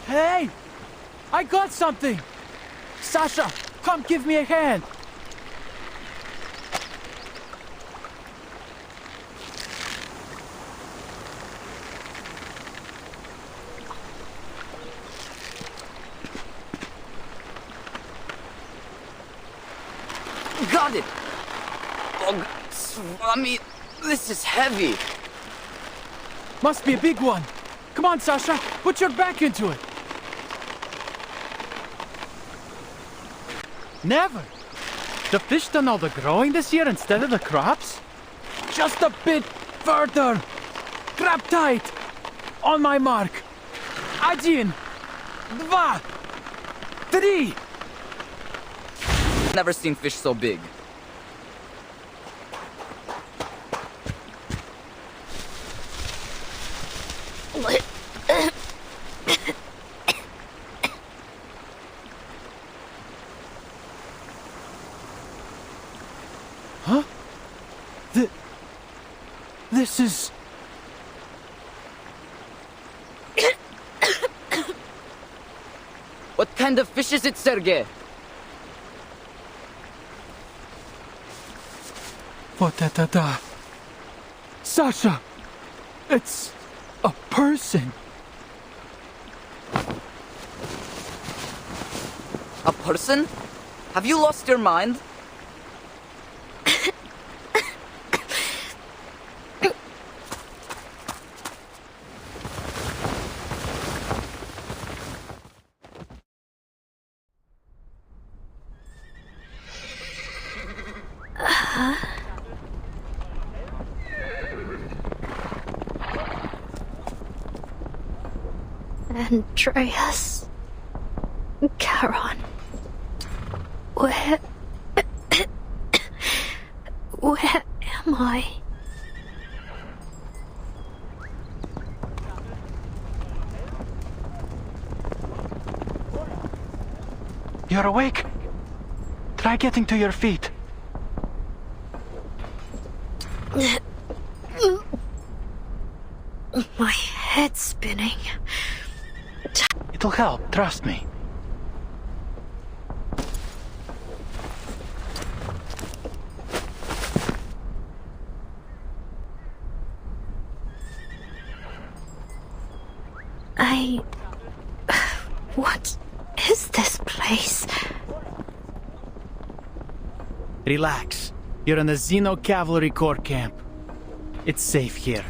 I: Hey! I got something! Sasha, come give me a hand!
K: Got it! Oh, Swami, this is heavy.
I: Must be a big one. Come on, Sasha, put your back into it. Never. The fish done all the growing this year instead of the crops? Just a bit further. Grab tight. On my mark. 1, 2, 3.
K: Never seen fish so big.
I: Huh? This is...
K: What kind of fish is it, Sergei?
I: What da. Sasha! It's a person.
K: A person? Have you lost your mind?
N: Andreas, Charon, where am I?
I: You're awake? Try getting to your feet.
N: My head's spinning.
I: It'll help, trust me.
N: What is this place?
I: Relax. You're in the Xeno Cavalry Corps camp. It's safe here.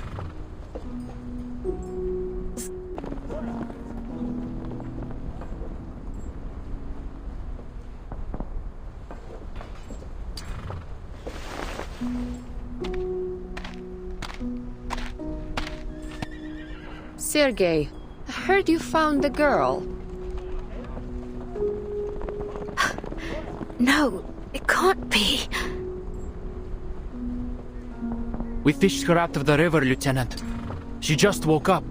J: Sergei, I heard you found the girl.
N: No, it can't be.
I: We fished her out of the river, Lieutenant. She just woke up.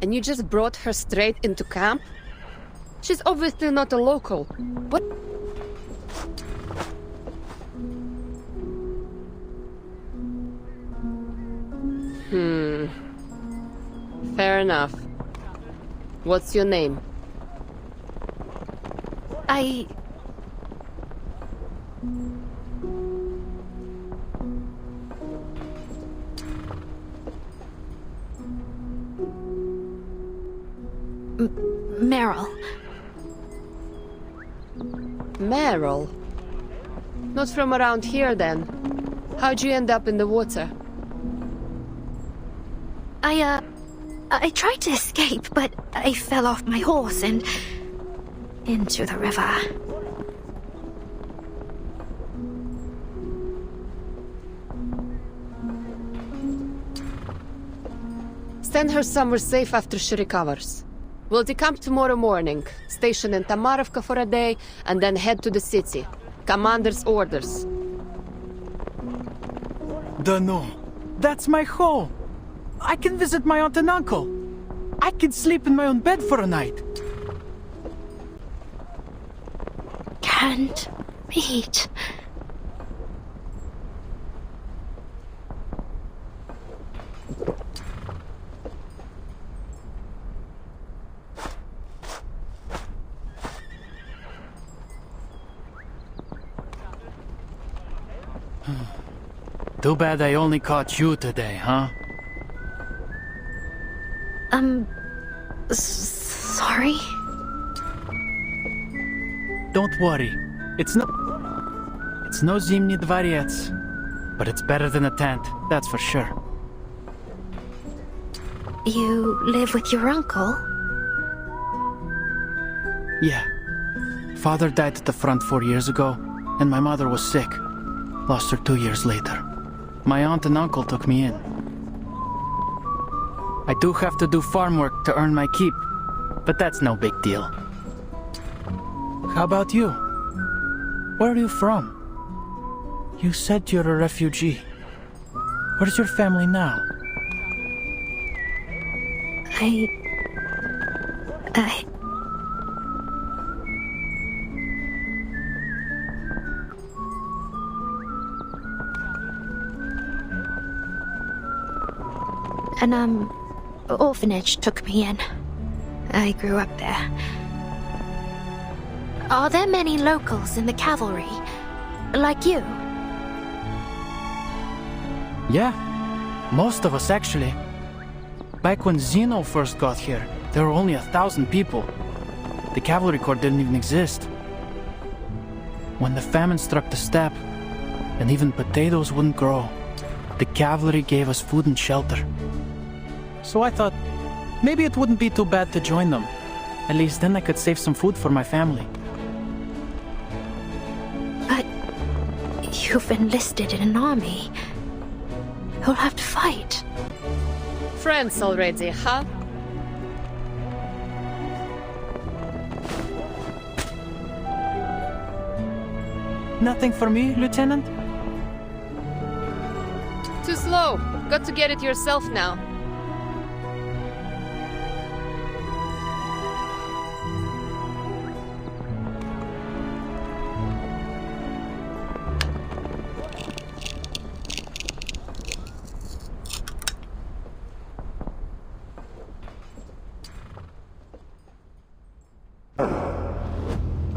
J: And you just brought her straight into camp? She's obviously not a local. What? Fair enough. What's your name?
N: Meryl.
J: Meryl? Not from around here, then. How'd you end up in the water?
N: I tried to escape, but I fell off my horse and into the river.
J: Send her somewhere safe after she recovers. We'll decamp tomorrow morning, station in Tamarovka for a day, and then head to the city. Commander's orders.
I: Dunno. That's my home. I can visit my aunt and uncle. I can sleep in my own bed for a night.
N: Can't meet.
I: Too bad I only caught you today, huh?
N: Sorry?
I: Don't worry. It's no Zimny Dvarets. But it's better than a tent, that's for sure.
N: You live with your uncle?
I: Yeah. Father died at the front 4 years ago, and my mother was sick. Lost her 2 years later. My aunt and uncle took me in. I do have to do farm work to earn my keep, but that's no big deal. How about you? Where are you from? You said you're a refugee. Where's your family now?
N: An orphanage took me in. I grew up there. Are there many locals in the cavalry? Like you?
I: Yeah, most of us actually. Back when Zeno first got here, there were only 1,000 people. The cavalry corps didn't even exist. When the famine struck the steppe, and even potatoes wouldn't grow, the cavalry gave us food and shelter. So I thought, maybe it wouldn't be too bad to join them. At least then I could save some food for my family.
N: But you've enlisted in an army. You'll have to fight.
J: Friends already, huh?
I: Nothing for me, Lieutenant?
J: Too slow. Got to get it yourself now.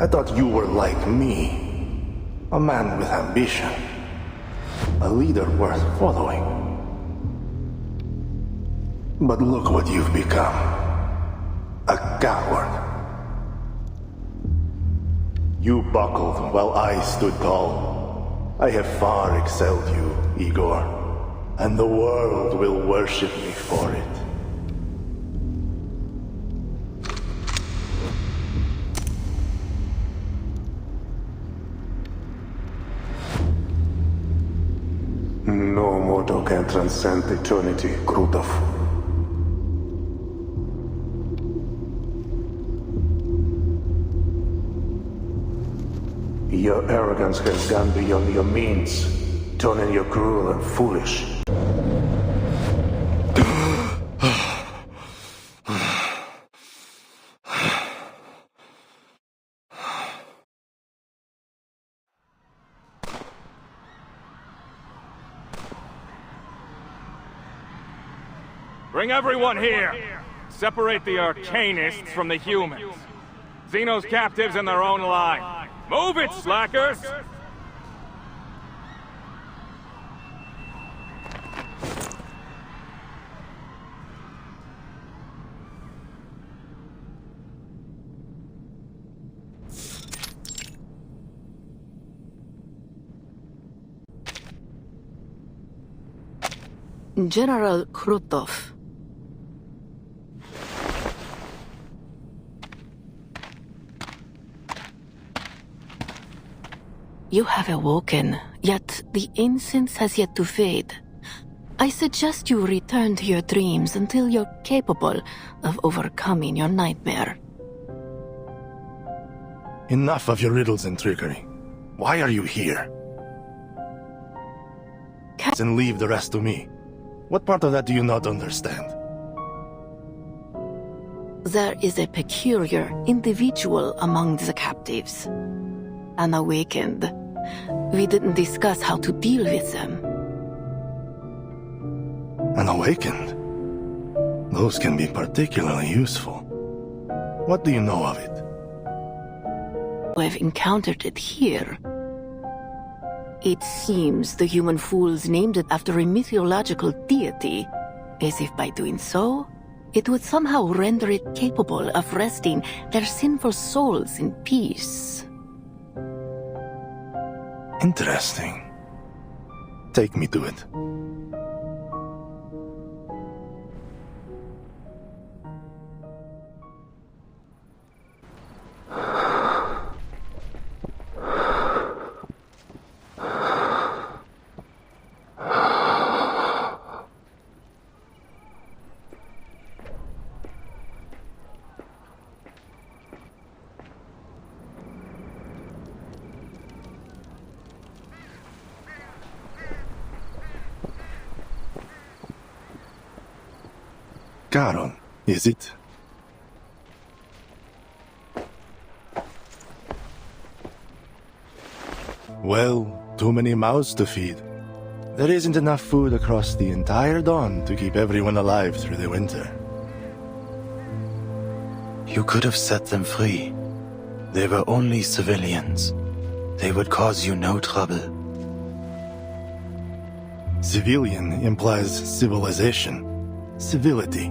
A: I thought you were like me. A man with ambition. A leader worth following. But look what you've become. A coward. You buckled while I stood tall. I have far excelled you, Igor. And the world will worship me for it. No mortal can transcend eternity, Krutov. Your arrogance has gone beyond your means, turning you cruel and foolish.
Q: Bring everyone here! Separate the arcanists from the humans. Xeno's captives in their own line. Move it, slackers!
U: General Krutov. You have awoken, yet the incense has yet to fade. I suggest you return to your dreams until you're capable of overcoming your nightmare.
A: Enough of your riddles and trickery. Why are you here? And leave the rest to me. What part of that do you not understand?
U: There is a peculiar individual among the captives. Unawakened. We didn't discuss how to deal with them.
A: Unawakened? Those can be particularly useful. What do you know of it?
U: I've encountered it here.
G: It seems the human fools named it after a mythological deity, as if by doing so, it would somehow render it capable of resting their sinful souls in peace.
H: Interesting. Take me to it. Garon, is it? Well, too many mouths to feed. There isn't enough food across the entire Dawn to keep everyone alive through the winter.
D: You could have set them free. They were only civilians. They would cause you no trouble.
H: Civilian implies civilization. Civility,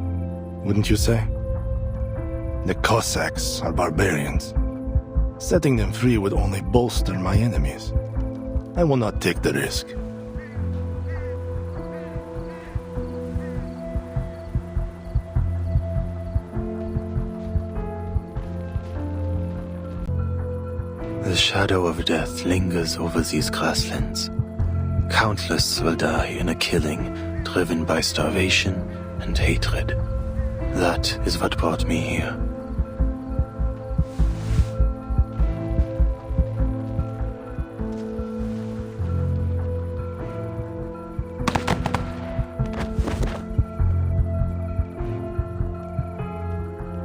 H: wouldn't you say? The Cossacks are barbarians. Setting them free would only bolster my enemies. I will not take the risk.
D: The shadow of death lingers over these grasslands. Countless will die in a killing driven by starvation and hatred. That is what brought me here.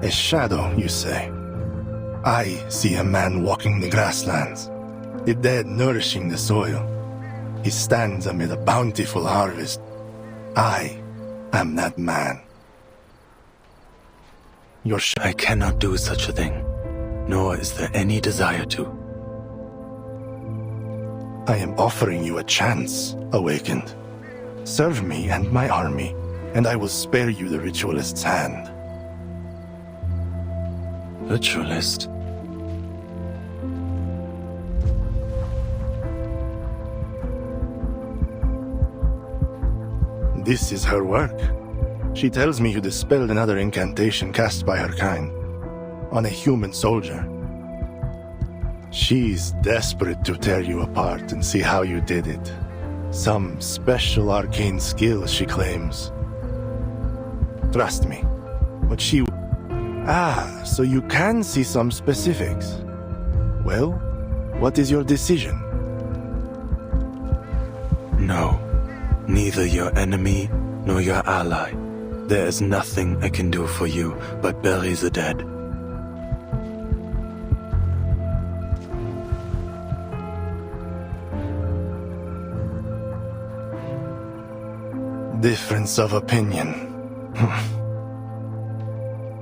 H: A shadow, you say? I see a man walking the grasslands, the dead nourishing the soil. He stands amid a bountiful harvest. I am that man.
D: I cannot do such a thing, nor is there any desire to.
H: I am offering you a chance, Awakened. Serve me and my army, and I will spare you the Ritualist's hand.
D: Ritualist?
H: This is her work. She tells me you dispelled another incantation cast by her kind, on a human soldier. She's desperate to tear you apart and see how you did it. Some special arcane skill, she claims. Trust me, what she... Ah, so you can see some specifics. Well, what is your decision?
D: No, neither your enemy nor your ally. There is nothing I can do for you but bury the dead.
H: Difference of opinion.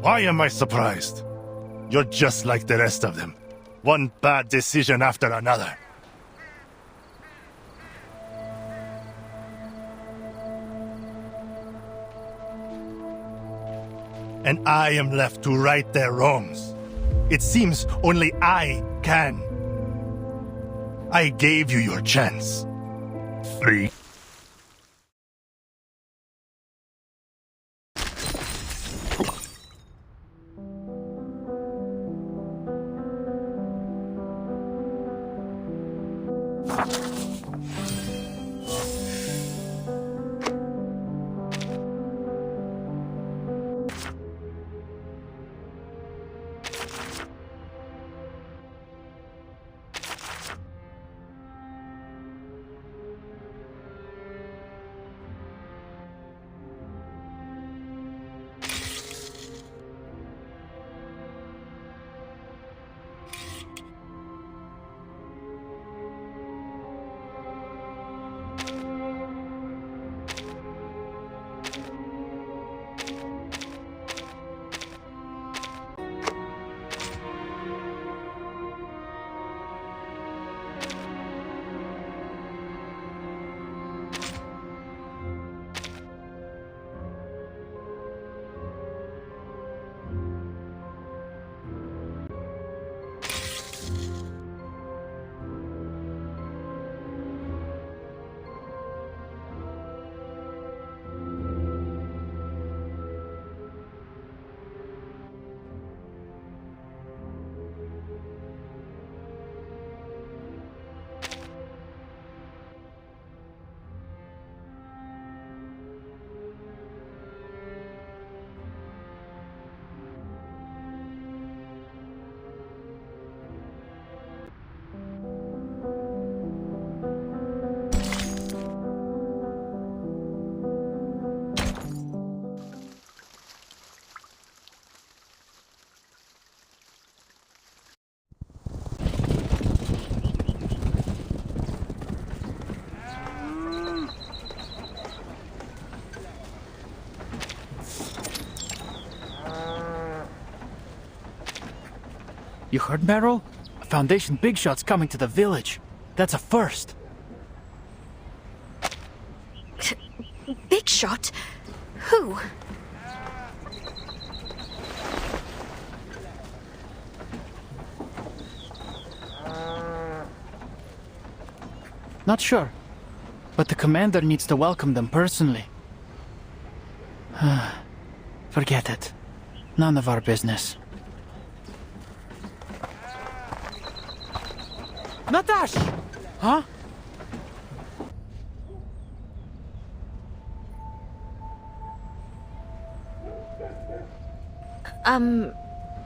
H: Why am I surprised? You're just like the rest of them. One bad decision after another. And I am left to right their wrongs. It seems only I can. I gave you your chance. Free.
I: You heard, Meryl? A Foundation big shot's coming to the village. That's a first.
N: Big shot? Who?
I: Not sure. But the commander needs to welcome them personally. Forget it. None of our business. Natash! Huh?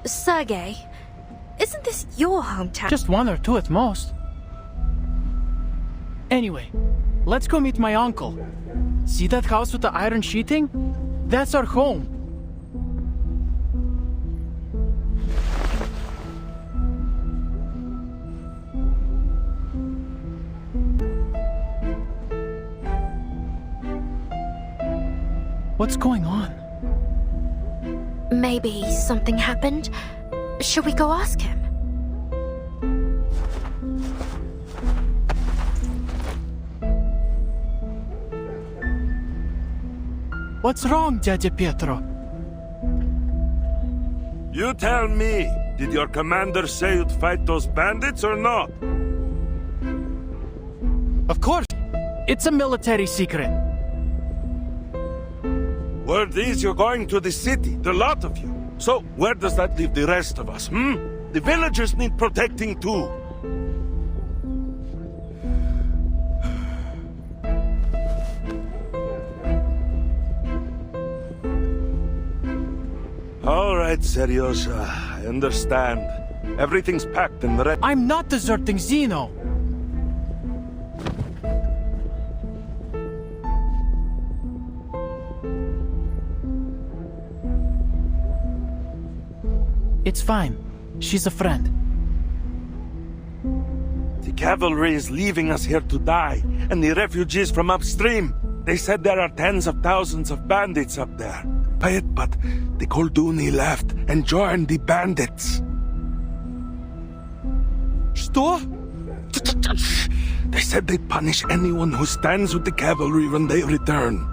N: Sergei, isn't this your hometown?
I: Just one or two at most. Anyway, let's go meet my uncle. See that house with the iron sheeting? That's our home. What's going on?
N: Maybe something happened. Shall we go ask him?
I: What's wrong, Dядя Pietro?
M: You tell me, did your commander say you'd fight those bandits or not?
I: Of course. It's a military secret.
M: Word is you're going to the city, the lot of you. So, where does that leave the rest of us, The villagers need protecting too. All right, Seryosa, I understand. Everything's packed and ready.
I: I'm not deserting Zeno. It's fine. She's a friend.
M: The cavalry is leaving us here to die, and the refugees from upstream. They said there are tens of thousands of bandits up there. But the Kolduni left and joined the bandits.
I: Что?
M: They said they'd punish anyone who stands with the cavalry when they return.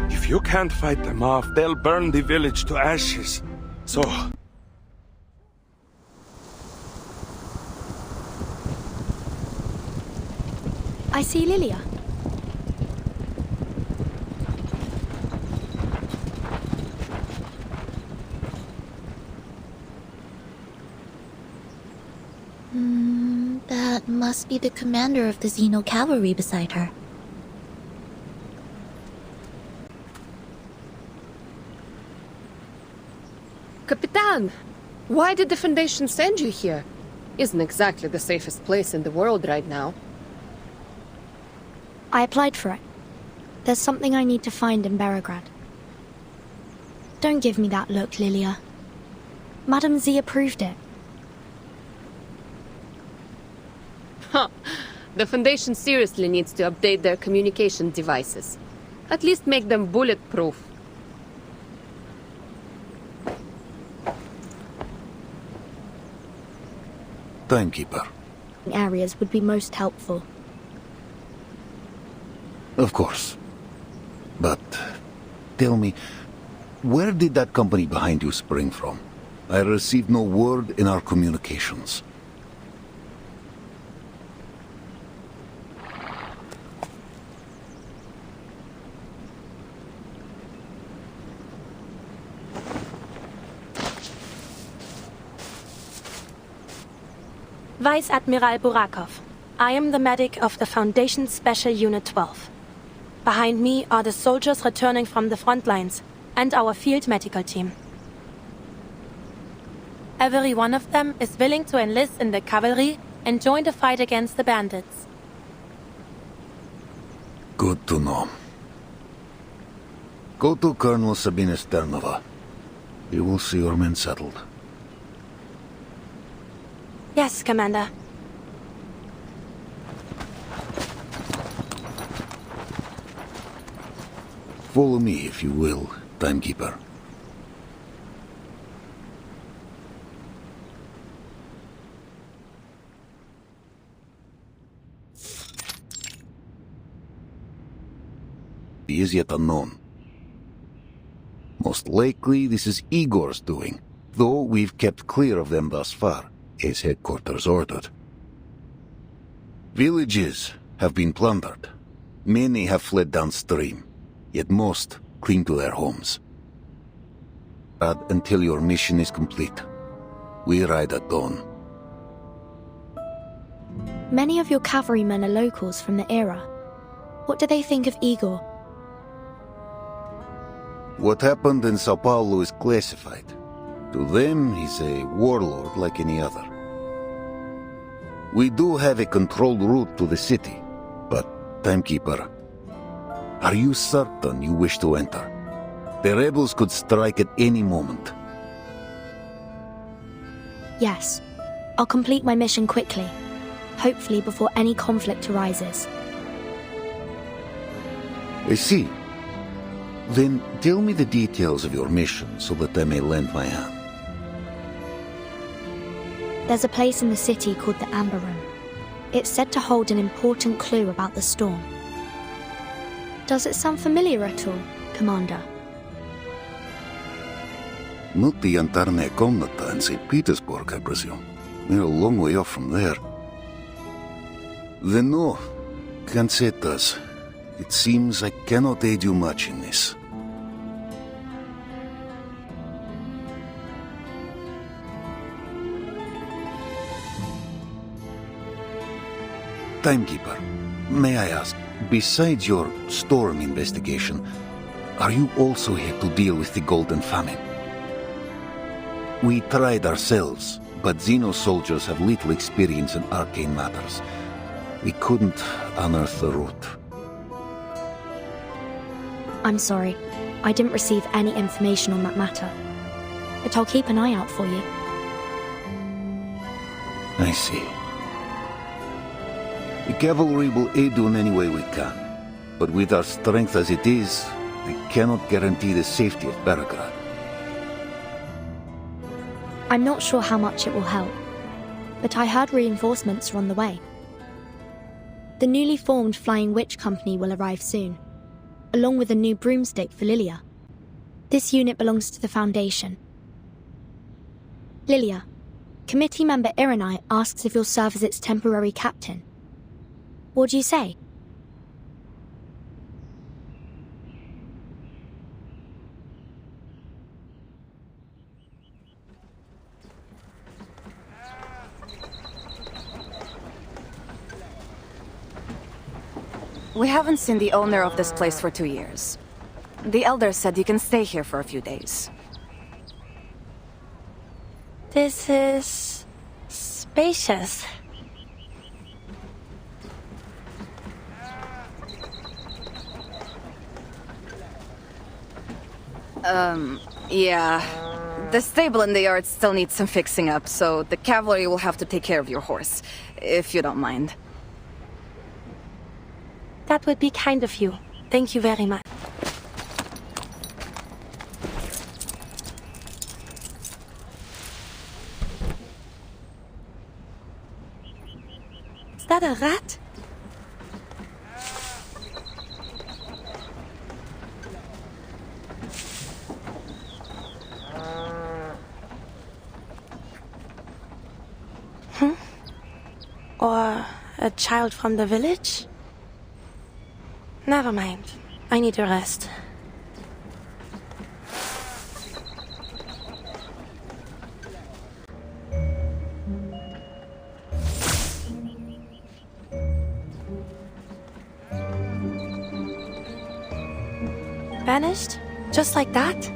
M: If you can't fight them off, they'll burn the village to ashes. So...
R: I see Lilia.
C: That must be the commander of the Xeno cavalry beside her.
J: Capitan! Why did the Foundation send you here? Isn't exactly the safest place in the world right now.
R: I applied for it. There's something I need to find in Belgrade. Don't give me that look, Lilia. Madame Z approved it.
J: Huh. The Foundation seriously needs to update their communication devices. At least make them bulletproof.
F: Timekeeper.
R: Areas would be most helpful.
F: Of course. But tell me, where did that company behind you spring from? I received no word in our communications.
R: Vice Admiral Burakov. I am the medic of the Foundation Special Unit 12. Behind me are the soldiers returning from the front lines and our field medical team. Every one of them is willing to enlist in the cavalry and join the fight against the bandits.
F: Good to know. Go to Colonel Sabina Sternova. You will see your men settled.
R: Yes, Commander.
F: Follow me, if you will, Timekeeper. He is yet unknown. Most likely this is Igor's doing, though we've kept clear of them thus far, as headquarters ordered. Villages have been plundered. Many have fled downstream, yet most cling to their homes. But until your mission is complete, we ride at dawn.
N: Many of your cavalrymen are locals from the era. What do they think of Igor?
F: What happened in Sao Paulo is classified. To them, he's a warlord like any other. We do have a controlled route to the city, but, Timekeeper, are you certain you wish to enter? The rebels could strike at any moment.
N: Yes. I'll complete my mission quickly, hopefully before any conflict arises.
F: I see. Then tell me the details of your mission so that I may lend my hand.
N: There's a place in the city called the Amber Room. It's said to hold an important clue about the storm. Does it sound familiar at all, Commander?
F: Not the Antarne Komnata in St. Petersburg, I presume. We're a long way off from there. Then no, can't say it does. It seems I cannot aid you much in this. Timekeeper, may I ask, besides your storm investigation, are you also here to deal with the Golden Famine? We tried ourselves, but Xeno soldiers have little experience in arcane matters. We couldn't unearth the root.
N: I'm sorry. I didn't receive any information on that matter. But I'll keep an eye out for you.
F: I see. The cavalry will aid you in any way we can. But with our strength as it is, we cannot guarantee the safety of Belgrade.
N: I'm not sure how much it will help, but I heard reinforcements are on the way. The newly formed Flying Witch Company will arrive soon, along with a new broomstick for Lilia. This unit belongs to the Foundation. Lilia, committee member Irenai asks if you'll serve as its temporary captain. What do you say?
B: We haven't seen the owner of this place for 2 years. The elder said you can stay here for a few days.
R: This is spacious.
B: Yeah. The stable in the yard still needs some fixing up, so the cavalry will have to take care of your horse, if you don't mind.
R: That would be kind of you. Thank you very much. Is that a rat? Or a child from the village? Never mind. I need a rest. Vanished? Just like that?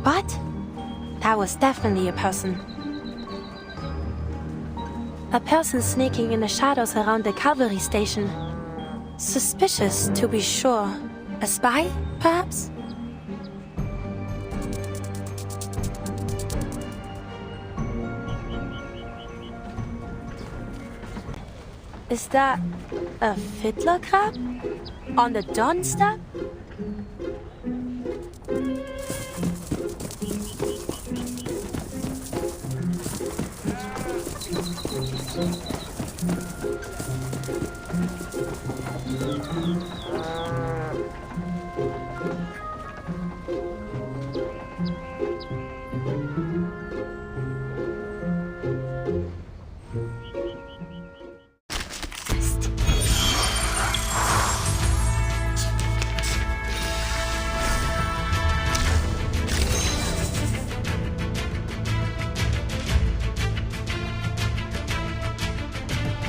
R: What? That was definitely a person. A person sneaking in the shadows around the cavalry station. Suspicious, to be sure. A spy, perhaps? Is that a fiddler crab? On the dawn step?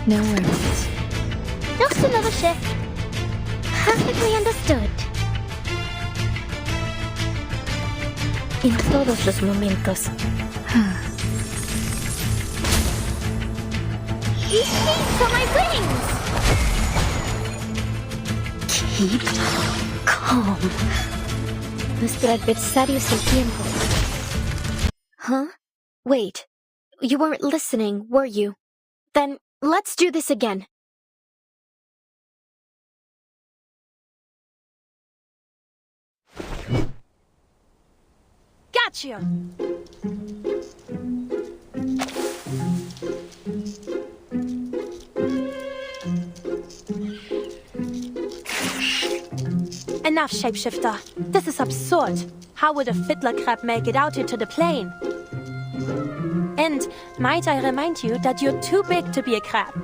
T: No worries.
N: Just another shift. Perfectly understood. En todos los momentos. These are my wings! Keep calm. Nuestro adversario es el tiempo. Huh? Wait. You weren't listening, were you? Then let's do this again.
R: Gotcha! Enough, shapeshifter. This is absurd. How would a fiddler crab make it out into the plane? And might I remind you that you're too big to be a crab.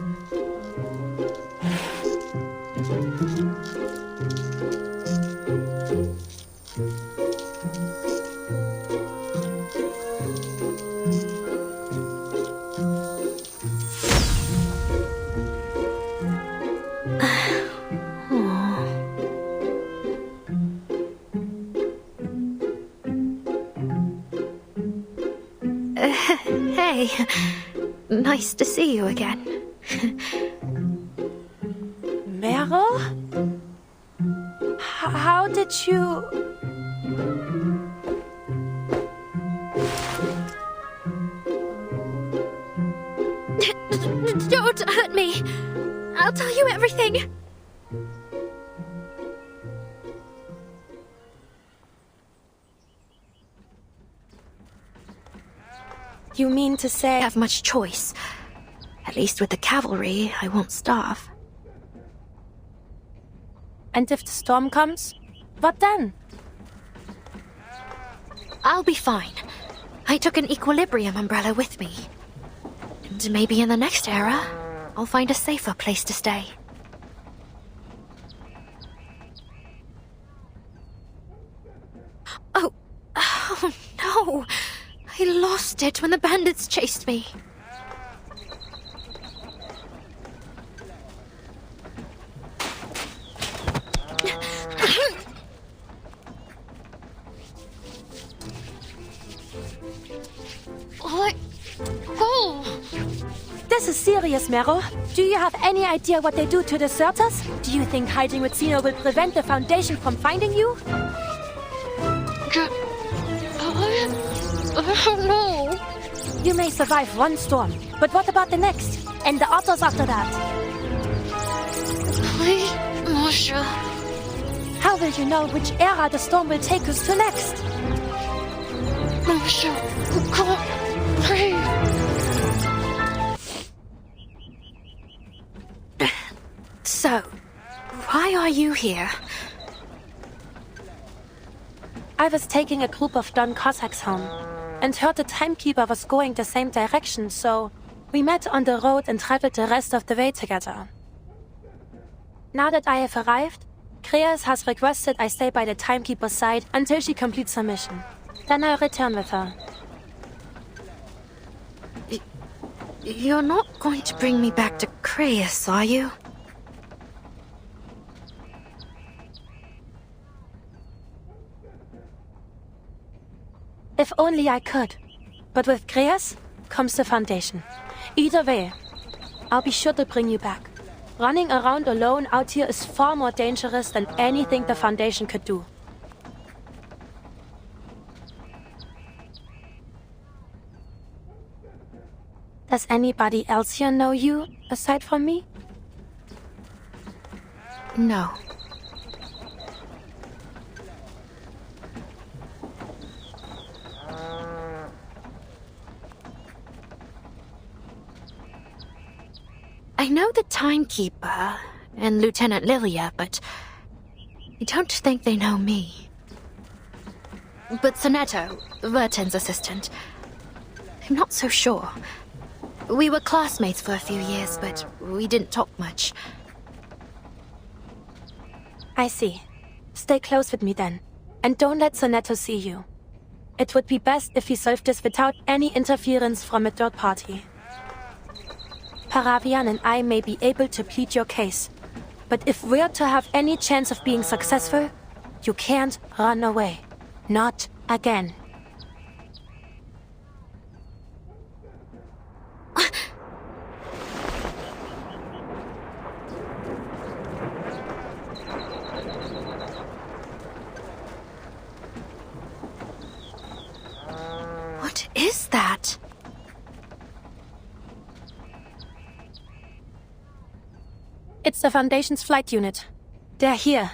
N: Hey, nice to see you again.
R: Meryl? How did you...
N: Don't hurt me. I'll tell you everything.
R: You mean to say...
N: I have much choice. At least with the cavalry, I won't starve.
R: And if the storm comes, what then?
N: I'll be fine. I took an equilibrium umbrella with me. And maybe in the next era, I'll find a safer place to stay. Oh no! I lost it when the bandits chased me. Let go!
R: This is serious, Meryl. Do you have any idea what they do to deserters? Do you think hiding with Zeno will prevent the Foundation from finding you?
N: I don't know.
R: You may survive one storm, but what about the next? And the others after that?
N: Please, Masha.
R: How will you know which era the storm will take us to next?
N: Masha, I can't breathe. So, why are you here?
R: I was taking a group of Don Cossacks home, and heard the timekeeper was going the same direction, so we met on the road and traveled the rest of the way together. Now that I have arrived, Kreas has requested I stay by the timekeeper's side until she completes her mission. Then I'll return with her.
N: You're not going to bring me back to Kreas, are you?
R: If only I could. But with Kreas comes the Foundation. Either way, I'll be sure to bring you back. Running around alone out here is far more dangerous than anything the Foundation could do. Does anybody else here know you, aside from me?
N: No. I know the Timekeeper and Lieutenant Lilia, but I don't think they know me. But Sonetto, Verton's assistant, I'm not so sure. We were classmates for a few years, but we didn't talk much.
R: I see. Stay close with me then, and don't let Sonetto see you. It would be best if we solve this without any interference from a third party. Paravian and I may be able to plead your case, but if we're to have any chance of being successful, you can't run away. Not again.
N: What is that?
R: It's the Foundation's flight unit. They're here.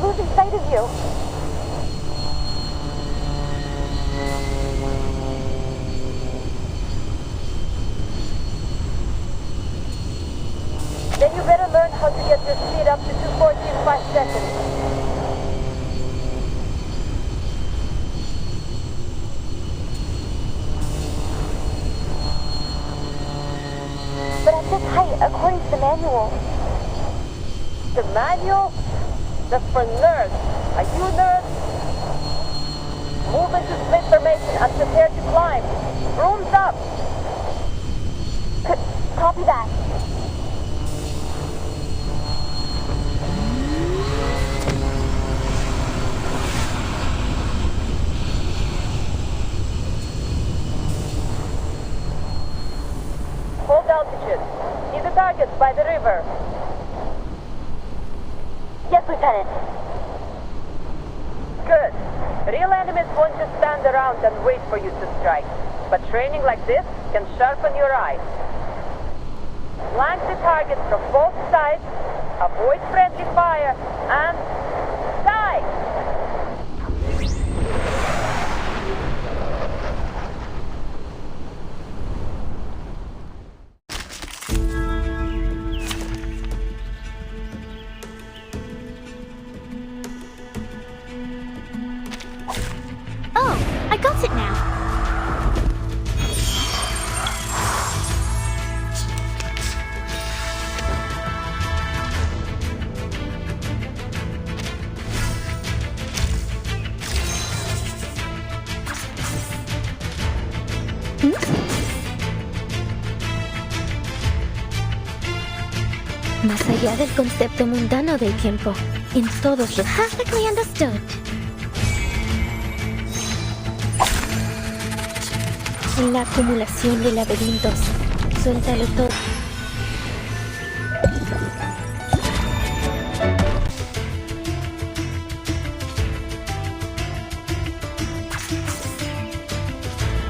E: We're losing sight of you. Then you better learn how to get your speed up to 240 in 5 seconds. But at this height, according to the manual... The manual? That's for nerds. Are you nerds? Move into split formation and prepare to climb. Rooms up! Copy that. Hold altitude. See the targets by the river. Yes, Lieutenant. Good. Real enemies won't just stand around and wait for you to strike. But training like this can sharpen your eyes. Flank the targets from both sides, avoid friendly fire, and... die!
N: Oh, I got it now.
C: Más allá del concepto mundano del tiempo, en todos los... Perfectly understood. En la acumulación de laberintos, suéltalo todo.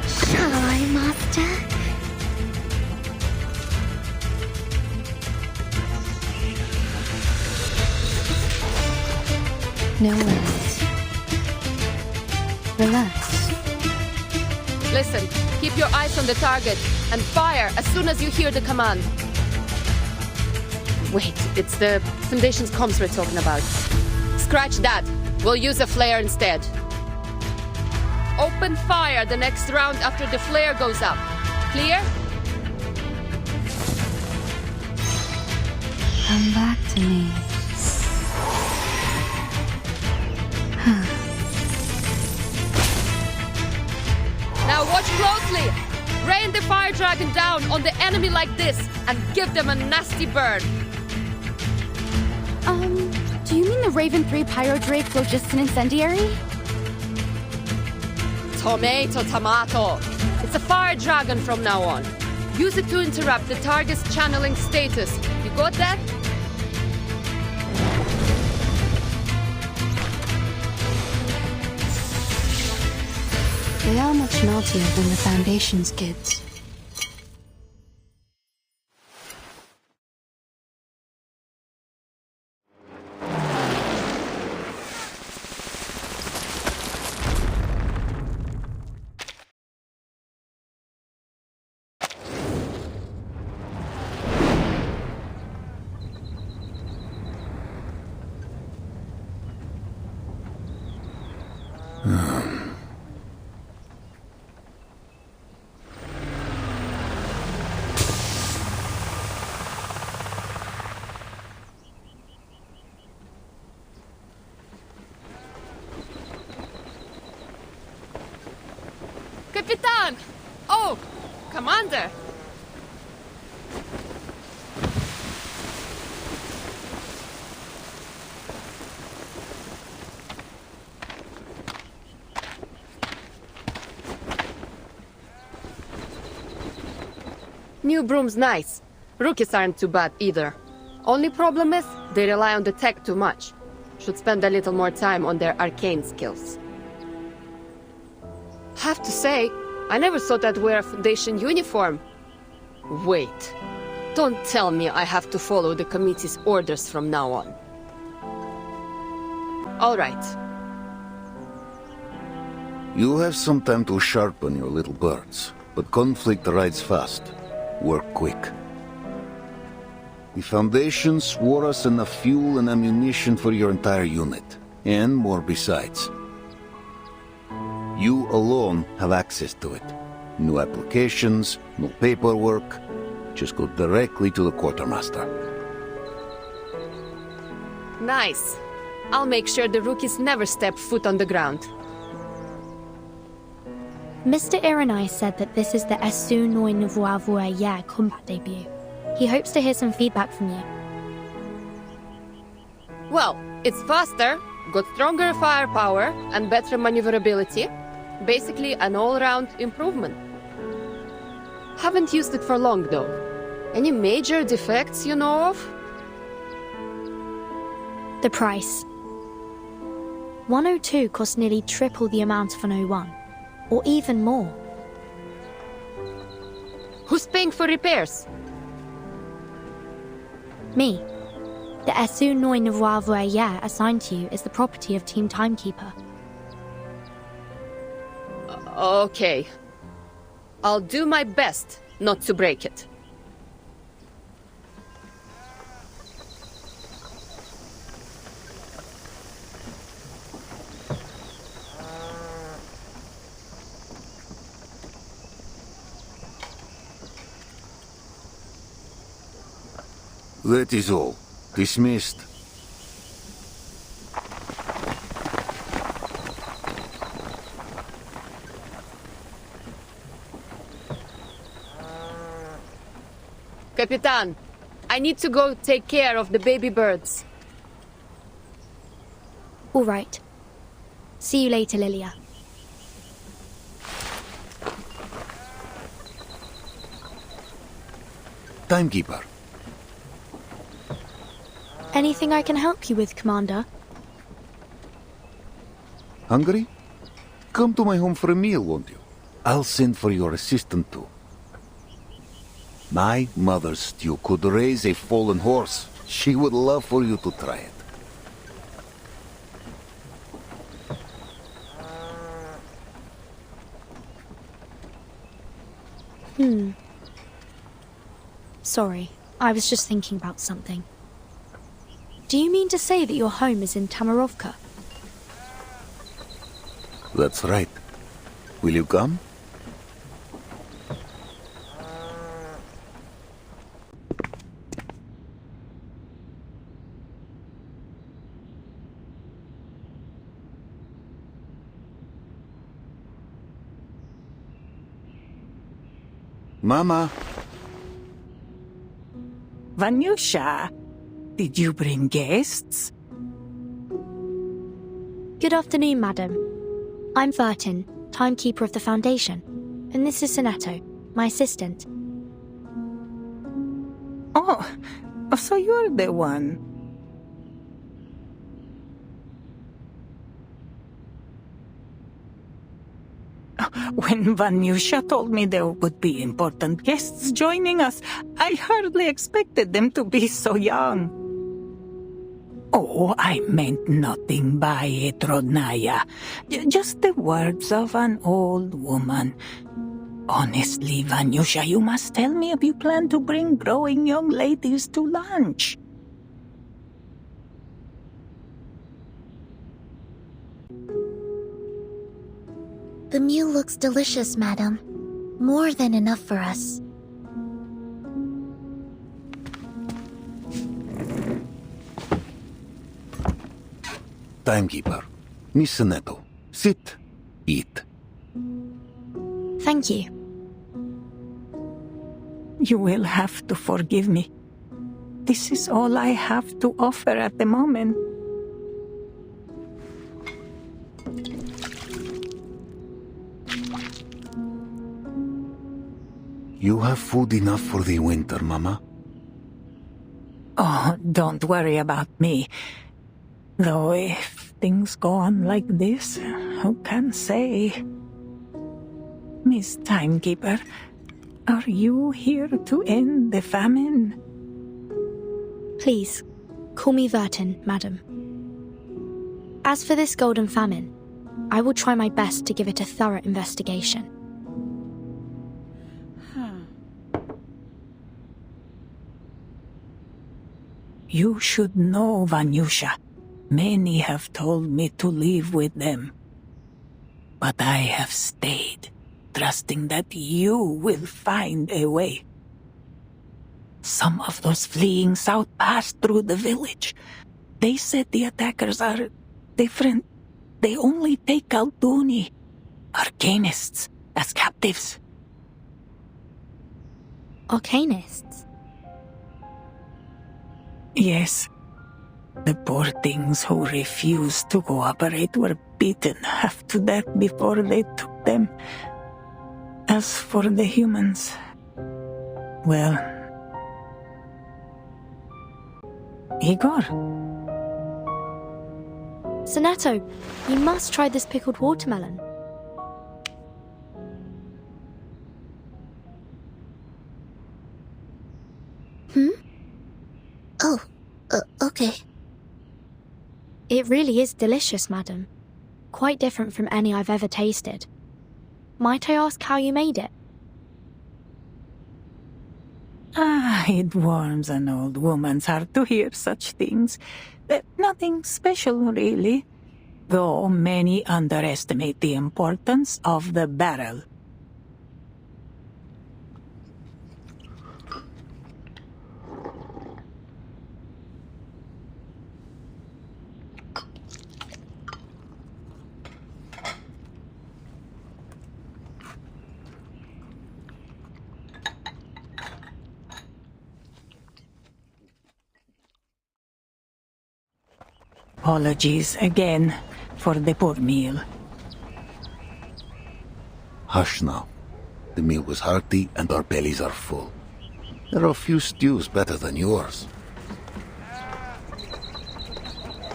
C: Shall I, Master?
B: No worries. Relax.
J: Listen, keep your eyes on the target and fire as soon as you hear the command. Wait, it's the Foundation's comms we're talking about. Scratch that. We'll use a flare instead. Open fire the next round after the flare goes up. Clear?
B: Come back to me.
J: Now watch closely! Rain the fire dragon down on the enemy like this and give them a nasty burn.
V: Do you mean the Raven 3 Pyro Drake Phlogiston Incendiary?
J: Tomato. It's a fire dragon from now on. Use it to interrupt the target's channeling status. You got that?
V: They are much naughtier than the Foundation's kids.
J: Capitan! Oh, Commander! New broom's nice. Rookies aren't too bad either. Only problem is, they rely on the tech too much. Should spend a little more time on their arcane skills. Have to say, I never thought I'd wear a Foundation uniform. Wait. Don't tell me I have to follow the committee's orders from now on. All right.
F: You have some time to sharpen your little birds, but conflict rides fast. Work quick. The Foundation swore us enough fuel and ammunition for your entire unit, and more besides. You alone have access to it. No applications, no paperwork. Just go directly to the quartermaster.
J: Nice. I'll make sure the rookies never step foot on the ground.
V: Mr. Iranai said that this is the Esu Noi Nvuavuaya combat debut. He hopes to hear some feedback from you.
J: Well, it's faster, got stronger firepower, and better maneuverability. Basically, an all-round improvement. Haven't used it for long, though. Any major defects you know of?
V: The price. 102 costs nearly triple the amount of an 01, or even more.
J: Who's paying for repairs?
V: Me. The Esu Noi Nvuavuaya assigned to you is the property of Team Timekeeper.
J: Okay. I'll do my best not to break it.
F: That is all. Dismissed.
J: Capitan, I need to go take care of the baby birds.
V: All right. See you later, Lilia.
F: Timekeeper.
V: Anything I can help you with, Commander?
F: Hungry? Come to my home for a meal, won't you? I'll send for your assistant too. My mother's stew could raise a fallen horse. She would love for you to try it.
V: Sorry, I was just thinking about something. Do you mean to say that your home is in Tamarovka?
F: That's right. Will you come? Mama.
L: Vanyusha, did you bring guests?
V: Good afternoon, madam. I'm Vertin, Timekeeper of the Foundation, and this is Sonato, my assistant.
L: Oh, so you're the one. When Vanyusha told me there would be important guests joining us, I hardly expected them to be so young. Oh, I meant nothing by it, Rodnaya. Just the words of an old woman. Honestly, Vanyusha, you must tell me if you plan to bring growing young ladies to lunch.
C: The meal looks delicious, madam. More than enough for us.
F: Timekeeper. Miss Sonato. Sit. Eat.
V: Thank you.
L: You will have to forgive me. This is all I have to offer at the moment.
F: You have food enough for the winter, Mama?
L: Oh, don't worry about me. Though if things go on like this, who can say? Miss Timekeeper, are you here to end the famine?
V: Please, call me Vertin, madam. As for this golden famine, I will try my best to give it a thorough investigation.
L: You should know, Vanyusha. Many have told me to leave with them. But I have stayed, trusting that you will find a way. Some of those fleeing south passed through the village. They said the attackers are different. They only take Alduni, arcanists, as captives.
V: Arcanists?
L: Yes. The poor things who refused to cooperate were beaten half to death before they took them. As for the humans, well... Igor?
V: Sonato, you must try this pickled watermelon.
C: Oh, okay.
V: It really is delicious, madam. Quite different from any I've ever tasted. Might I ask how you made it?
L: It warms an old woman's heart to hear such things. Nothing special, really. Though many underestimate the importance of the barrel. Apologies again for the poor meal.
F: Hush now. The meal was hearty and our bellies are full. There are a few stews better than yours.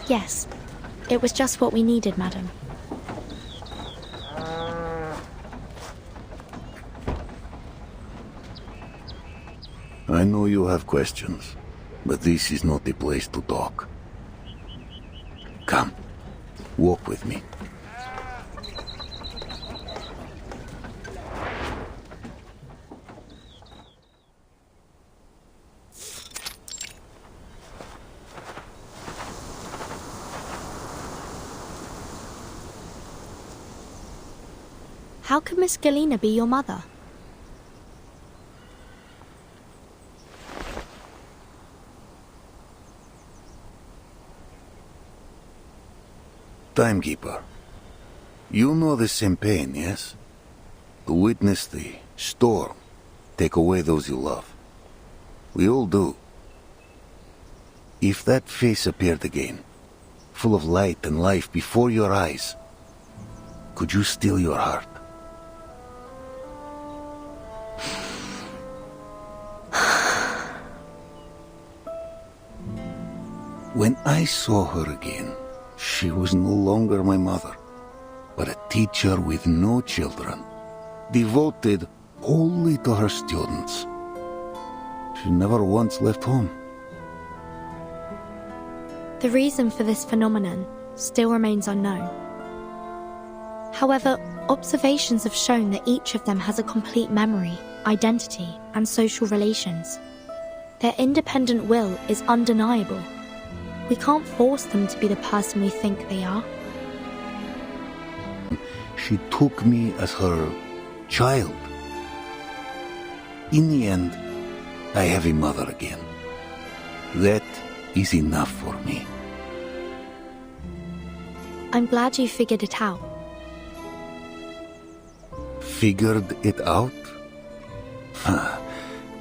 V: Yes. It was just what we needed, madam.
F: I know you have questions, but this is not the place to talk. Come, walk with me.
V: How could Miss Galena be your mother?
F: Timekeeper, you know the same pain, yes? To witness the storm take away those you love. We all do. If that face appeared again, full of light and life before your eyes, could you still your heart? When I saw her again, she was no longer my mother, but a teacher with no children, devoted wholly to her students. She never once left home.
V: The reason for this phenomenon still remains unknown. However, observations have shown that each of them has a complete memory, identity, and social relations. Their independent will is undeniable. We can't force them to be the person we think they are.
F: She took me as her child. In the end, I have a mother again. That is enough for me.
V: I'm glad you figured it out.
F: Figured it out?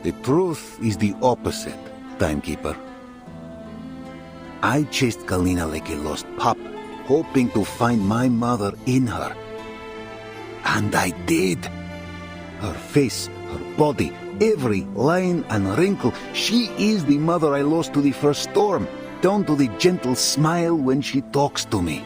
F: The truth is the opposite, Timekeeper. I chased Galena like a lost pup, hoping to find my mother in her. And I did. Her face, her body, every line and wrinkle. She is the mother I lost to the first storm, down to the gentle smile when she talks to me.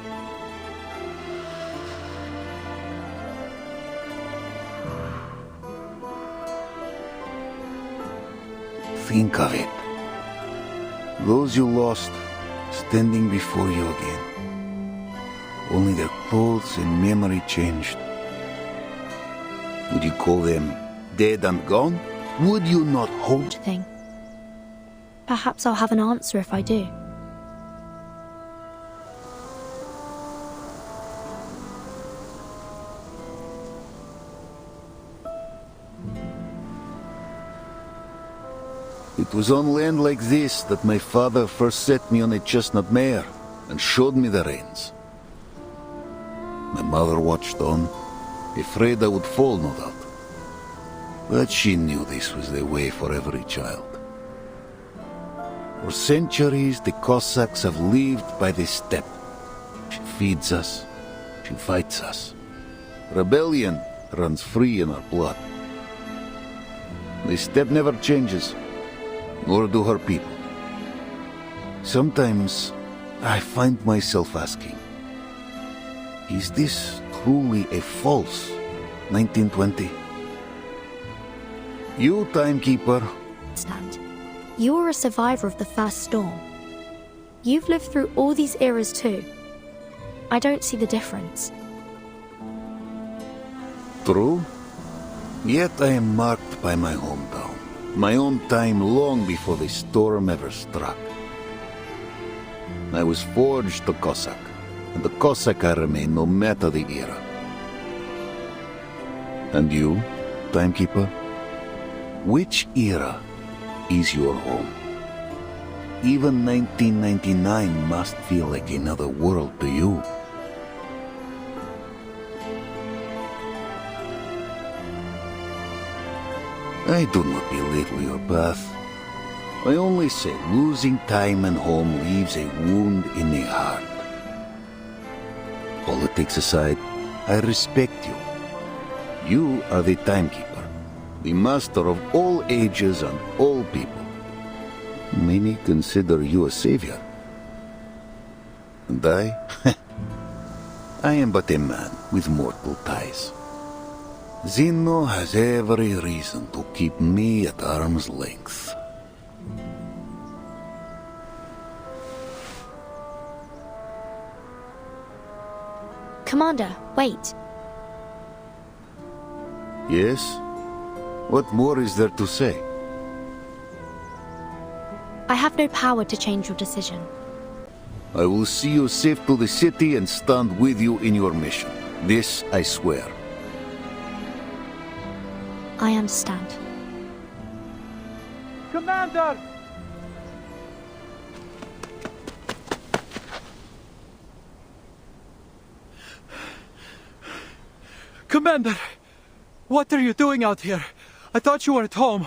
F: Think of it. Those you lost, standing before you again. Only their clothes and memory changed. Would you call them dead and gone? Would you not hope?
V: Thing. Perhaps I'll have an answer if I do.
F: It was on land like this that my father first set me on a chestnut mare and showed me the reins. My mother watched on, afraid I would fall, no doubt. But she knew this was the way for every child. For centuries, the Cossacks have lived by this steppe. She feeds us, she fights us. Rebellion runs free in our blood. The steppe never changes, nor do her people. Sometimes I find myself asking, is this truly a false 1920? You, timekeeper.
V: Stand. You were a survivor of the first storm. You've lived through all these eras too. I don't see the difference.
F: True. Yet I am marked by my hometown. My own time long before the storm ever struck. I was forged a Cossack, and the Cossack I remain no matter the era. And you, timekeeper? Which era is your home? Even 1999 must feel like another world to you. I do not belittle your path. I only say losing time and home leaves a wound in the heart. Politics aside, I respect you. You are the timekeeper, the master of all ages and all people. Many consider you a savior. And I? I am but a man with mortal ties. Zeno has every reason to keep me at arm's length.
V: Commander, wait.
F: Yes? What more is there to say?
V: I have no power to change your decision.
F: I will see you safe to the city and stand with you in your mission. This I swear.
V: I understand.
S: Commander!
I: Commander! What are you doing out here? I thought you were at home.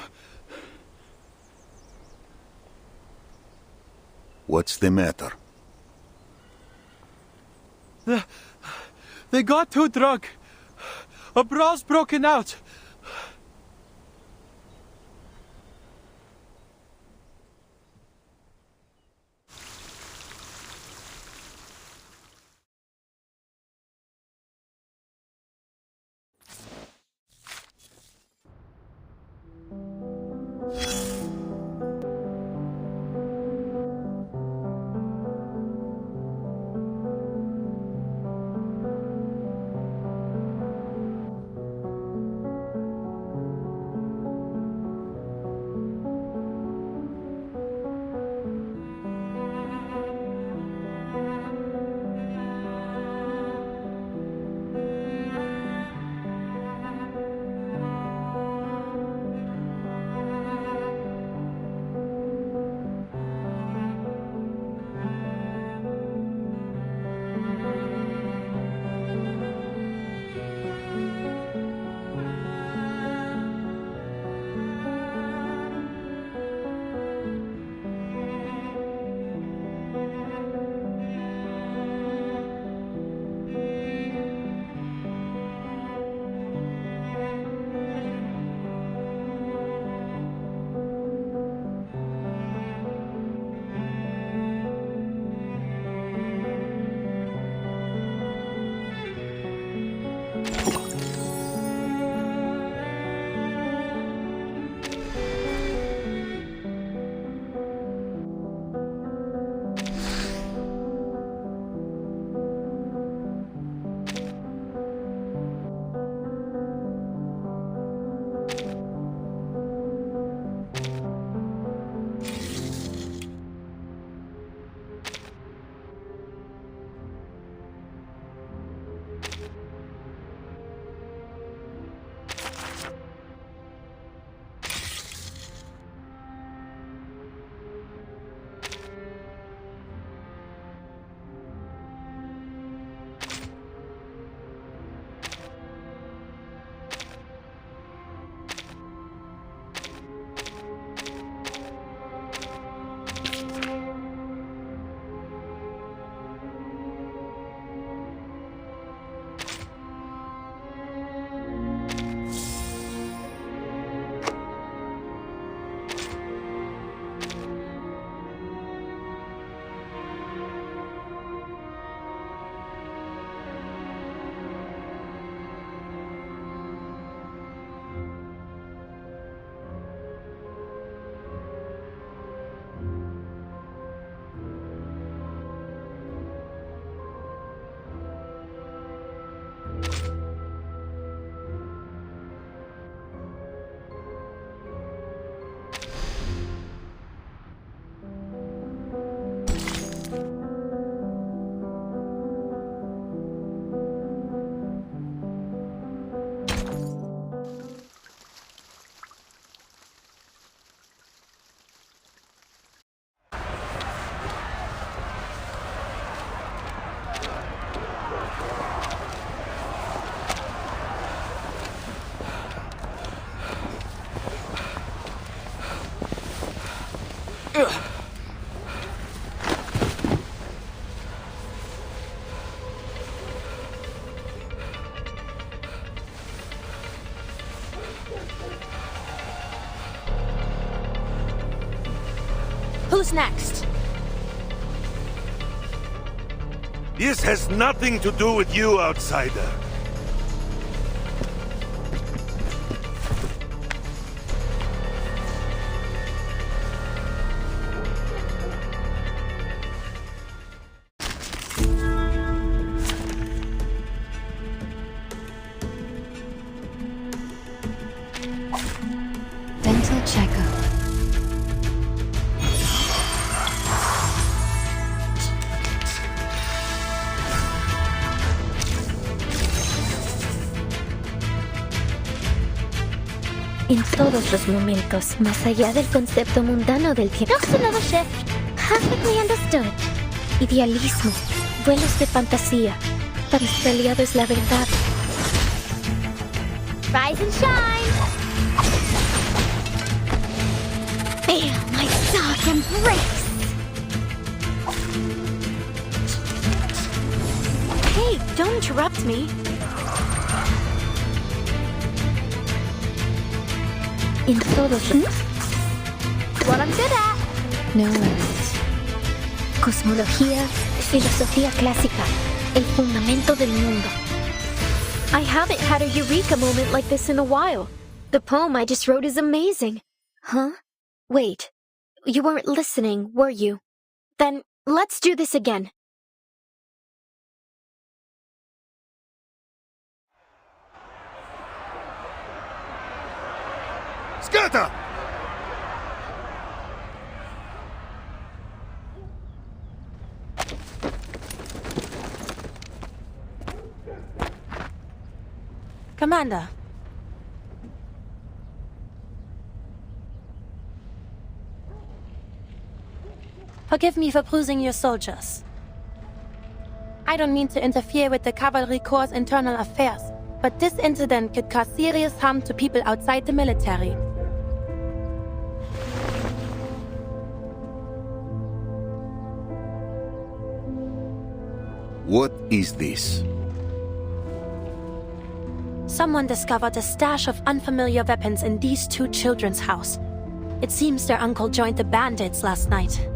F: What's the matter?
I: They got too drunk. A brawl's broken out.
R: Who's next?
M: This has nothing to do with you, outsider.
N: Dental checkup.
C: En todos los momentos, más allá del concepto mundano del tiempo. Nuevo chef. Perfectly understood. Idealismo. Vuelos de fantasía. Tan estrellado es la verdad. Rise and shine! Feel my dark embrace!
V: Hey, don't interrupt me.
C: En todos los... What I'm good at.
N: No worries.
C: Cosmología, filosofía clásica, el fundamento del mundo.
V: I haven't had a eureka moment like this in a while. The poem I just wrote is amazing. Huh? Wait. You weren't listening, were you? Then, let's do this again.
F: Scatter!
R: Commander. Forgive me for bruising your soldiers. I don't mean to interfere with the Cavalry Corps' internal affairs, but this incident could cause serious harm to people outside the military.
F: What is this?
R: Someone discovered a stash of unfamiliar weapons in these two children's house. It seems their uncle joined the bandits last night.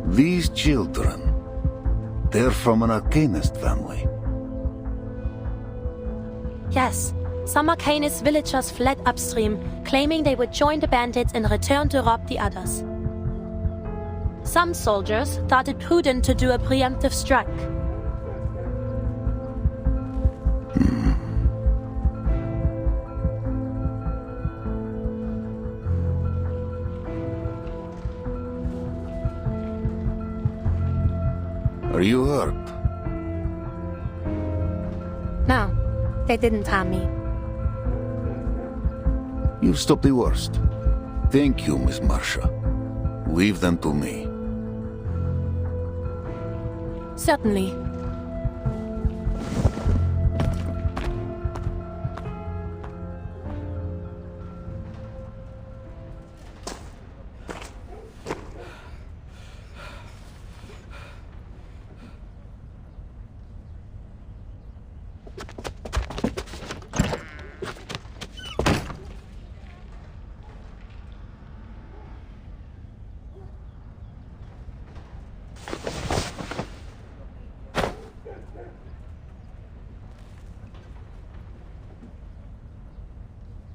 F: These children, they're from an Arcanist family.
R: Yes, some Arcanist villagers fled upstream, claiming they would join the bandits and return to rob the others. Some soldiers thought it prudent to do a preemptive strike.
F: Are you hurt?
R: No, they didn't harm me.
F: You've stopped the worst. Thank you, Miss Marsha. Leave them to me.
R: Certainly.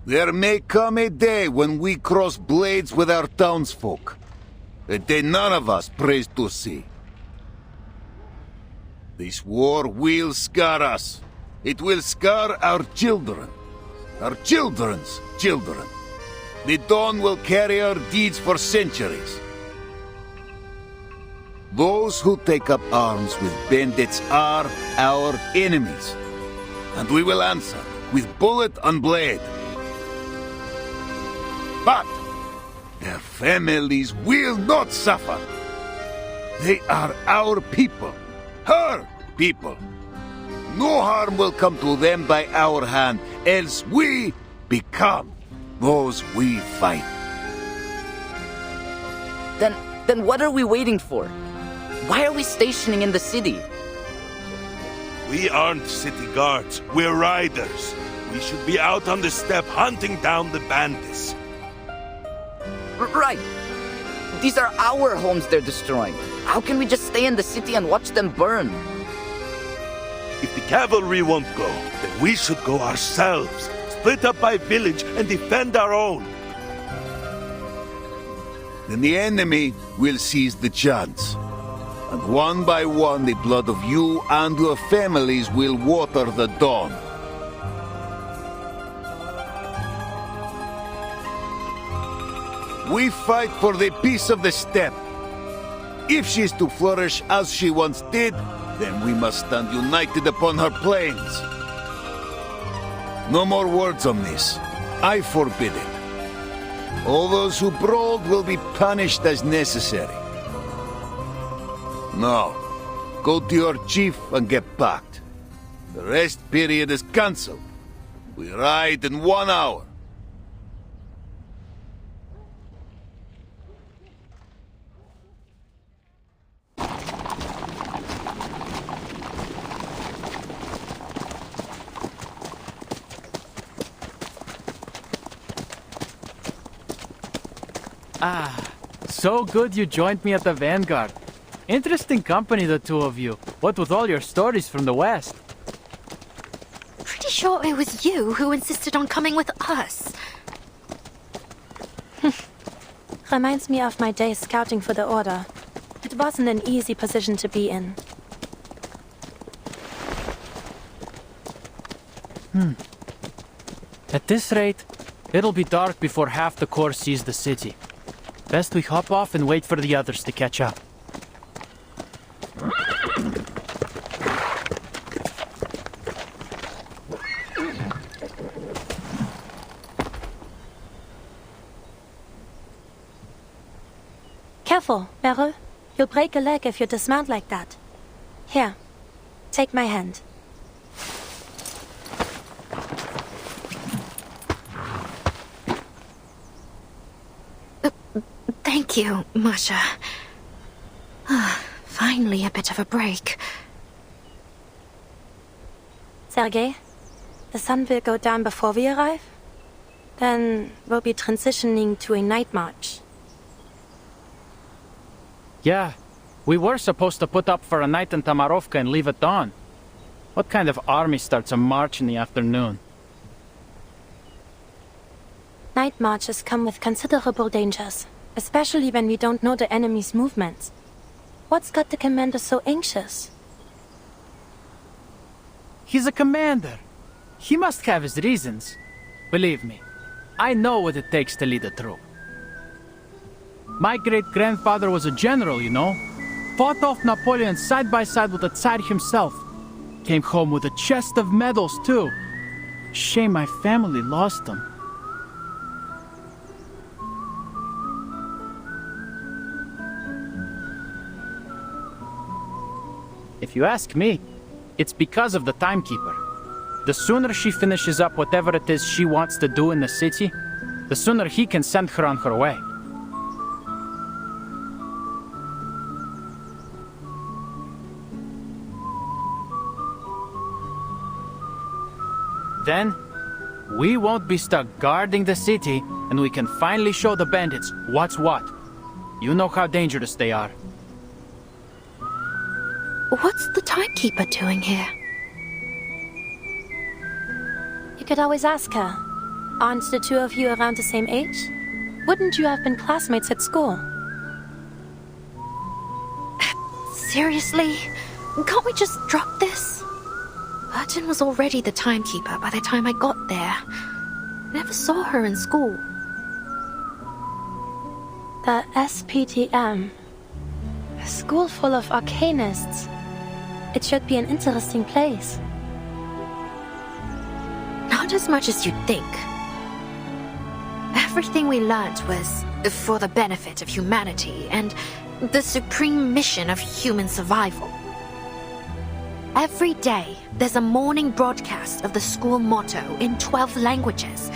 F: There may come a day when we cross blades with our townsfolk. A day none of us prays to see. This war will scar us. It will scar our children. Our children's children. The Dawn will carry our deeds for centuries. Those who take up arms with bandits are our enemies. And we will answer with bullet and blade. But their families will not suffer. They are our people, her people. No harm will come to them by our hand, else we become those we fight.
K: Then what are we waiting for? Why are we stationing in the city?
M: We aren't city guards, we're riders. We should be out on the steppe hunting down the bandits.
K: Right. These are our homes they're destroying. How can we just stay in the city and watch them burn?
M: If the cavalry won't go, then we should go ourselves. Split up by village and defend our own.
F: Then the enemy will seize the chance. And one by one, the blood of you and your families will water the dawn. We fight for the peace of the steppe. If she is to flourish as she once did, then we must stand united upon her plains. No more words on this. I forbid it. All those who brawled will be punished as necessary. Now, go to your chief and get packed. The rest period is cancelled. We ride in 1 hour.
I: Ah, so good you joined me at the Vanguard. Interesting company, the two of you. What with all your stories from the West.
N: Pretty sure it was you who insisted on coming with us.
R: Reminds me of my days scouting for the Order. It wasn't an easy position to be in.
I: At this rate, it'll be dark before half the Corps sees the city. Best we hop off and wait for the others to catch up.
R: Careful, Beryl. You'll break a leg if you dismount like that. Here, take my hand.
N: Thank you, Masha. Finally a bit of a break.
R: Sergei, the sun will go down before we arrive. Then we'll be transitioning to a night march.
I: Yeah, we were supposed to put up for a night in Tamarovka and leave at dawn. What kind of army starts a march in the afternoon?
R: Night marches come with considerable dangers, especially when we don't know the enemy's movements. What's got the commander so anxious?
I: He's a commander. He must have his reasons. Believe me, I know what it takes to lead a troop. My great-grandfather was a general, you know. Fought off Napoleon side by side with the Tsar himself. Came home with a chest of medals, too. Shame my family lost them. If you ask me, it's because of the timekeeper. The sooner she finishes up whatever it is she wants to do in the city, the sooner he can send her on her way. Then, we won't be stuck guarding the city, and we can finally show the bandits what's what. You know how dangerous they are.
N: What's the timekeeper doing here?
R: You could always ask her. Aren't the two of you around the same age? Wouldn't you have been classmates at school?
N: Seriously? Can't we just drop this? Burton was already the timekeeper by the time I got there. Never saw her in school.
R: The SPTM. A school full of arcanists. It should be an interesting place.
N: Not as much as you'd think. Everything we learned was for the benefit of humanity and the supreme mission of human survival. Every day, there's a morning broadcast of the school motto in 12 languages,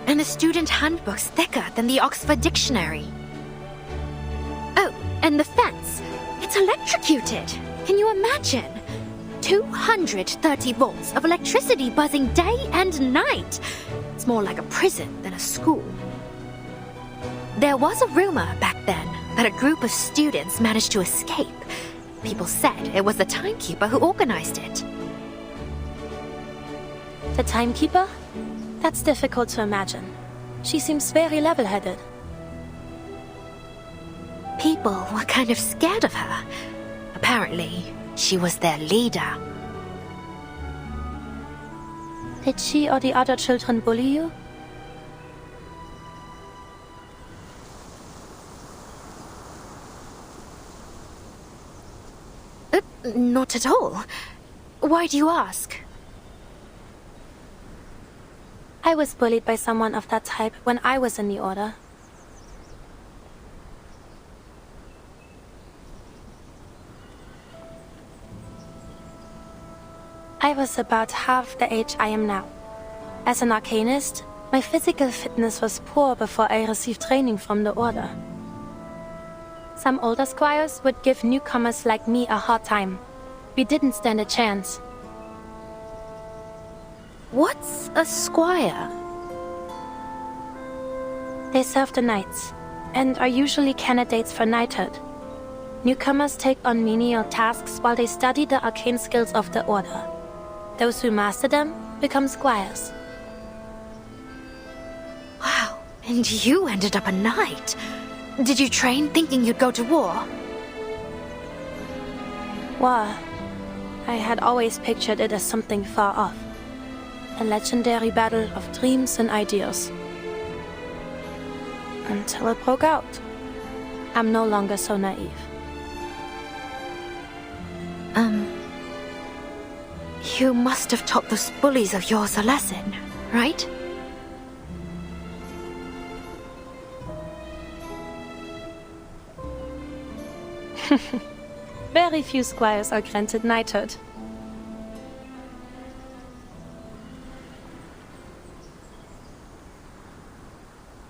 N: and the student handbook's thicker than the Oxford Dictionary. Oh, and the fence. It's electrocuted. Can you imagine? 230 volts of electricity buzzing day and night. It's more like a prison than a school. There was a rumor back then that a group of students managed to escape. People said it was the timekeeper who organized it.
R: The timekeeper? That's difficult to imagine. She seems very level-headed.
N: People were kind of scared of her. Apparently, she was their leader.
R: Did she or the other children bully you?
N: Not at all. Why do you ask?
R: I was bullied by someone of that type when I was in the Order. I was about half the age I am now. As an arcanist, my physical fitness was poor before I received training from the Order. Some older squires would give newcomers like me a hard time. We didn't stand a chance.
N: What's a squire?
R: They serve the knights, and are usually candidates for knighthood. Newcomers take on menial tasks while they study the arcane skills of the Order. Those who master them become squires.
N: Wow, and you ended up a knight. Did you train thinking you'd go to war?
R: War. I had always pictured it as something far off. A legendary battle of dreams and ideas. Until it broke out. I'm no longer so naive.
N: You must have taught those bullies of yours a lesson, right?
R: Very few squires are granted knighthood.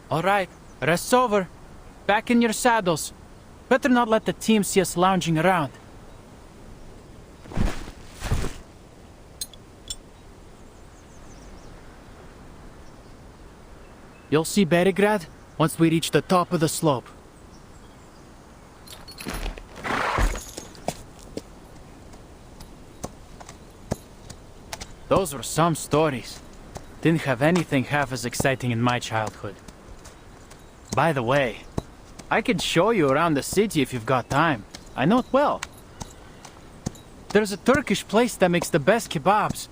I: All right, rest's over. Back in your saddles. Better not let the team see us lounging around. You'll see Berigrad once we reach the top of the slope. Those were some stories. Didn't have anything half as exciting in my childhood. By the way, I could show you around the city if you've got time. I know it well. There's a Turkish place that makes the best kebabs.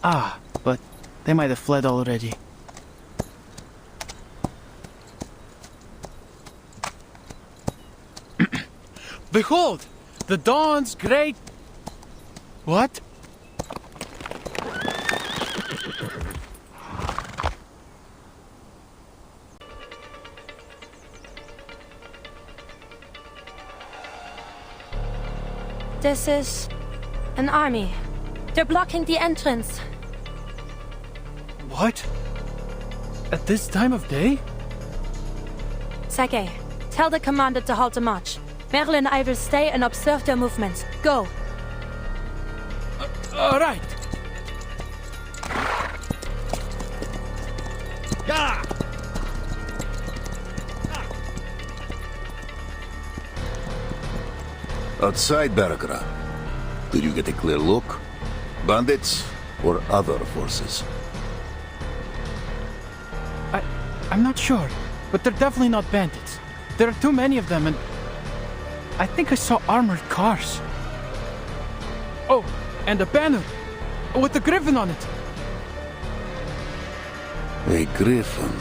I: Ah, but they might have fled already. Behold! The dawn's great... What?
R: This is... an army. They're blocking the entrance.
I: What? At this time of day?
R: Sergei, tell the commander to halt the march. Merle and I will stay and observe their movements. Go!
I: All right.
M: Yeah!
F: Outside Baragra, did you get a clear look? Bandits or other forces?
I: I'm not sure, but they're definitely not bandits. There are too many of them, and I think I saw armored cars. Oh, and a banner with a griffin on it.
F: A griffin.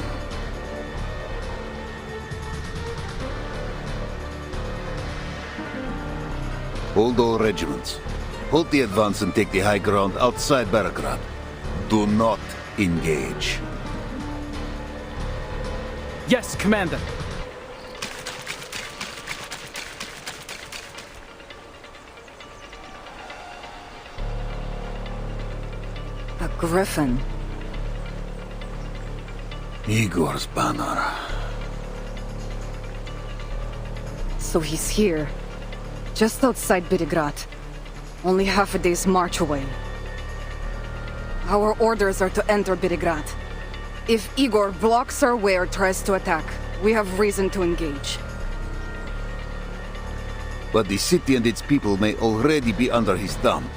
F: Hold all regiments. Hold the advance and take the high ground outside Baragrad. Do not engage.
I: Yes, Commander.
B: A griffin.
F: Igor's banner.
B: So he's here. Just outside Berigrad. Only half a day's march away. Our orders are to enter Berigrad. If Igor blocks our way or tries to attack, we have reason to engage.
F: But the city and its people may already be under his thumb.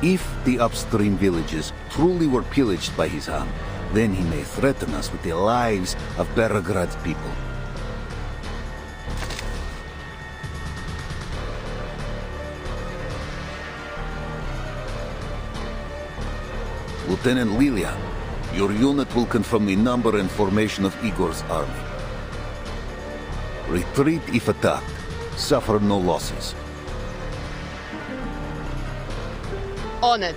F: If the upstream villages truly were pillaged by his hand, then he may threaten us with the lives of Berograd's people. Lieutenant Lilia, your unit will confirm the number and formation of Igor's army. Retreat if attacked. Suffer no losses.
J: On it.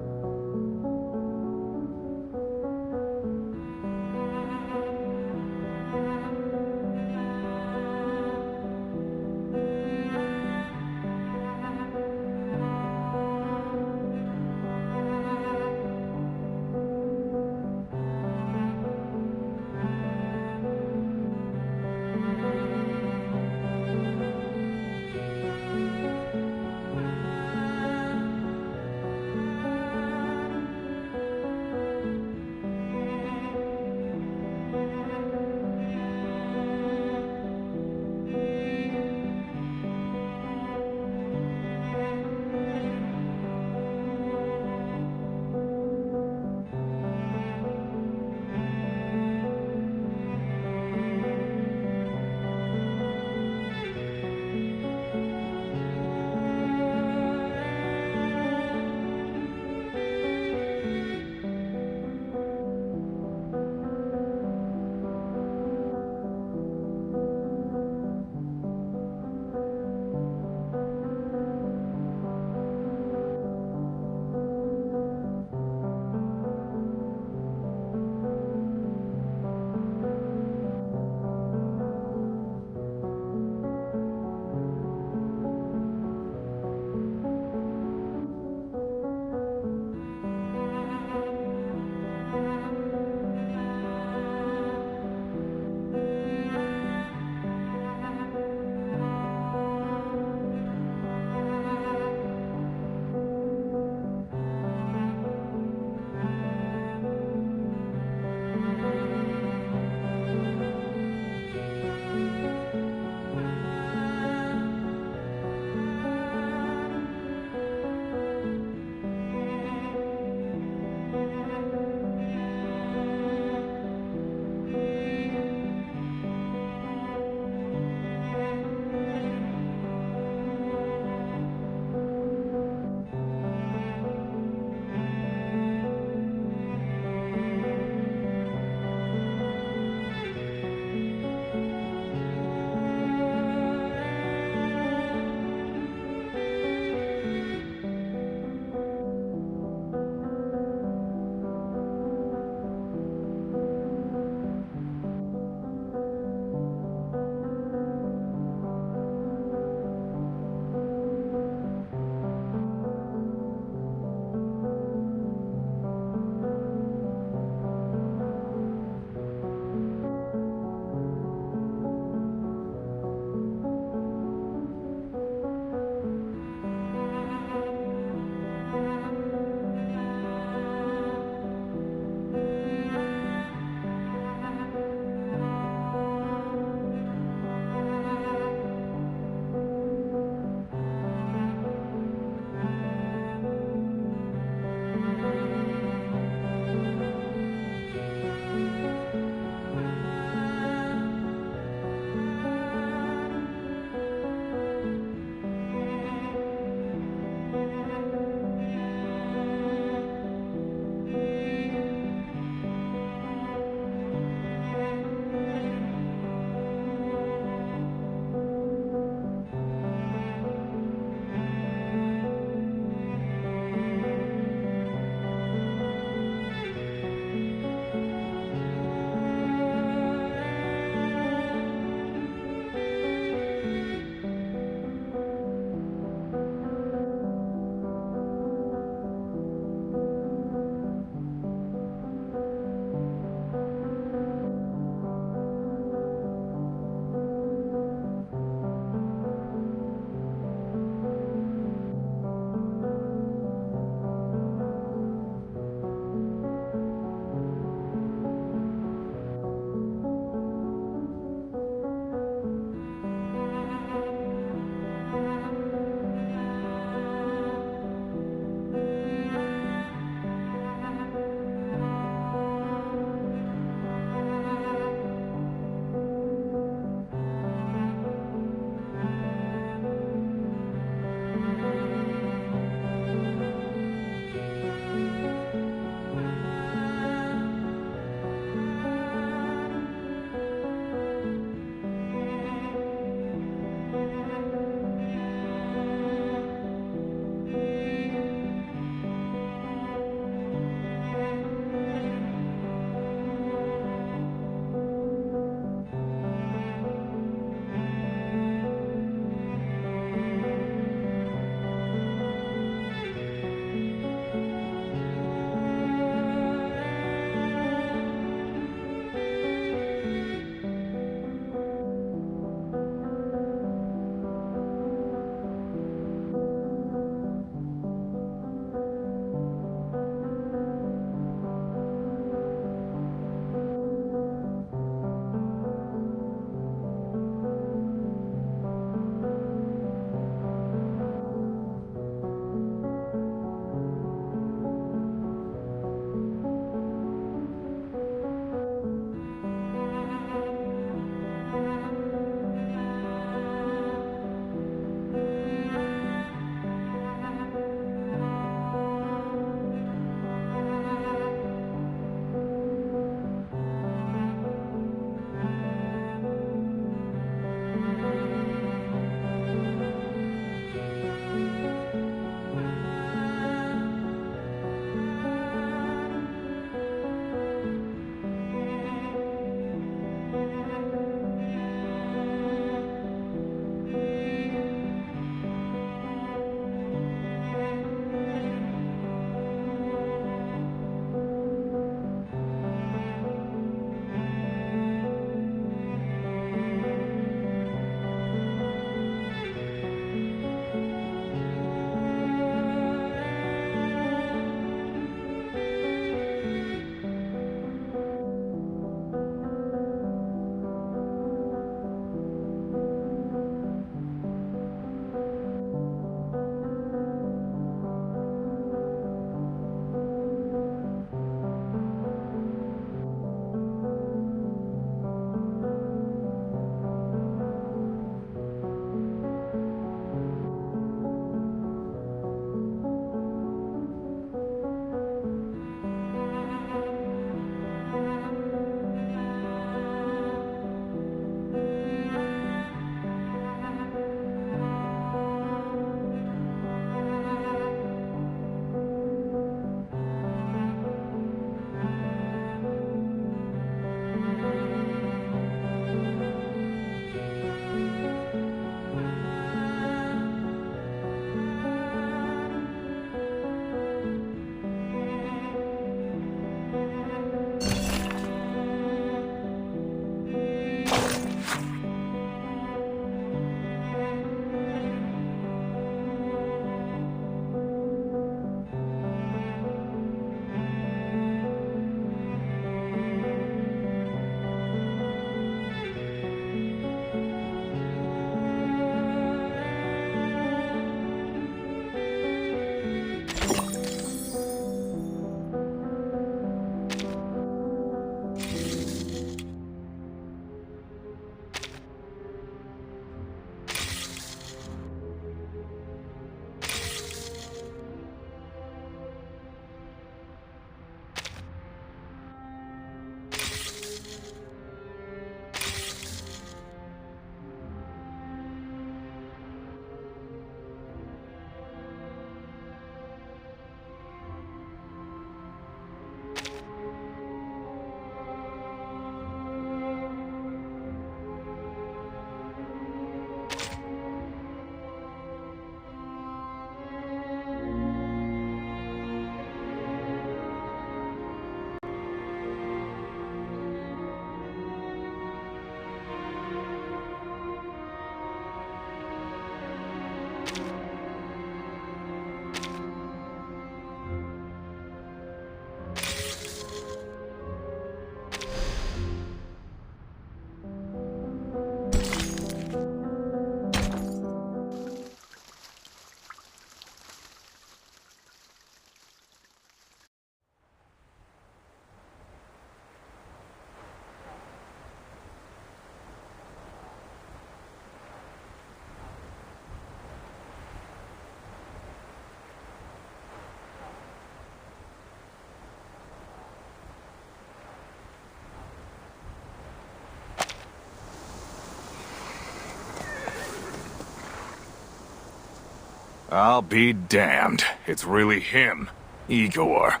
Q: I'll be damned. It's really him, Igor.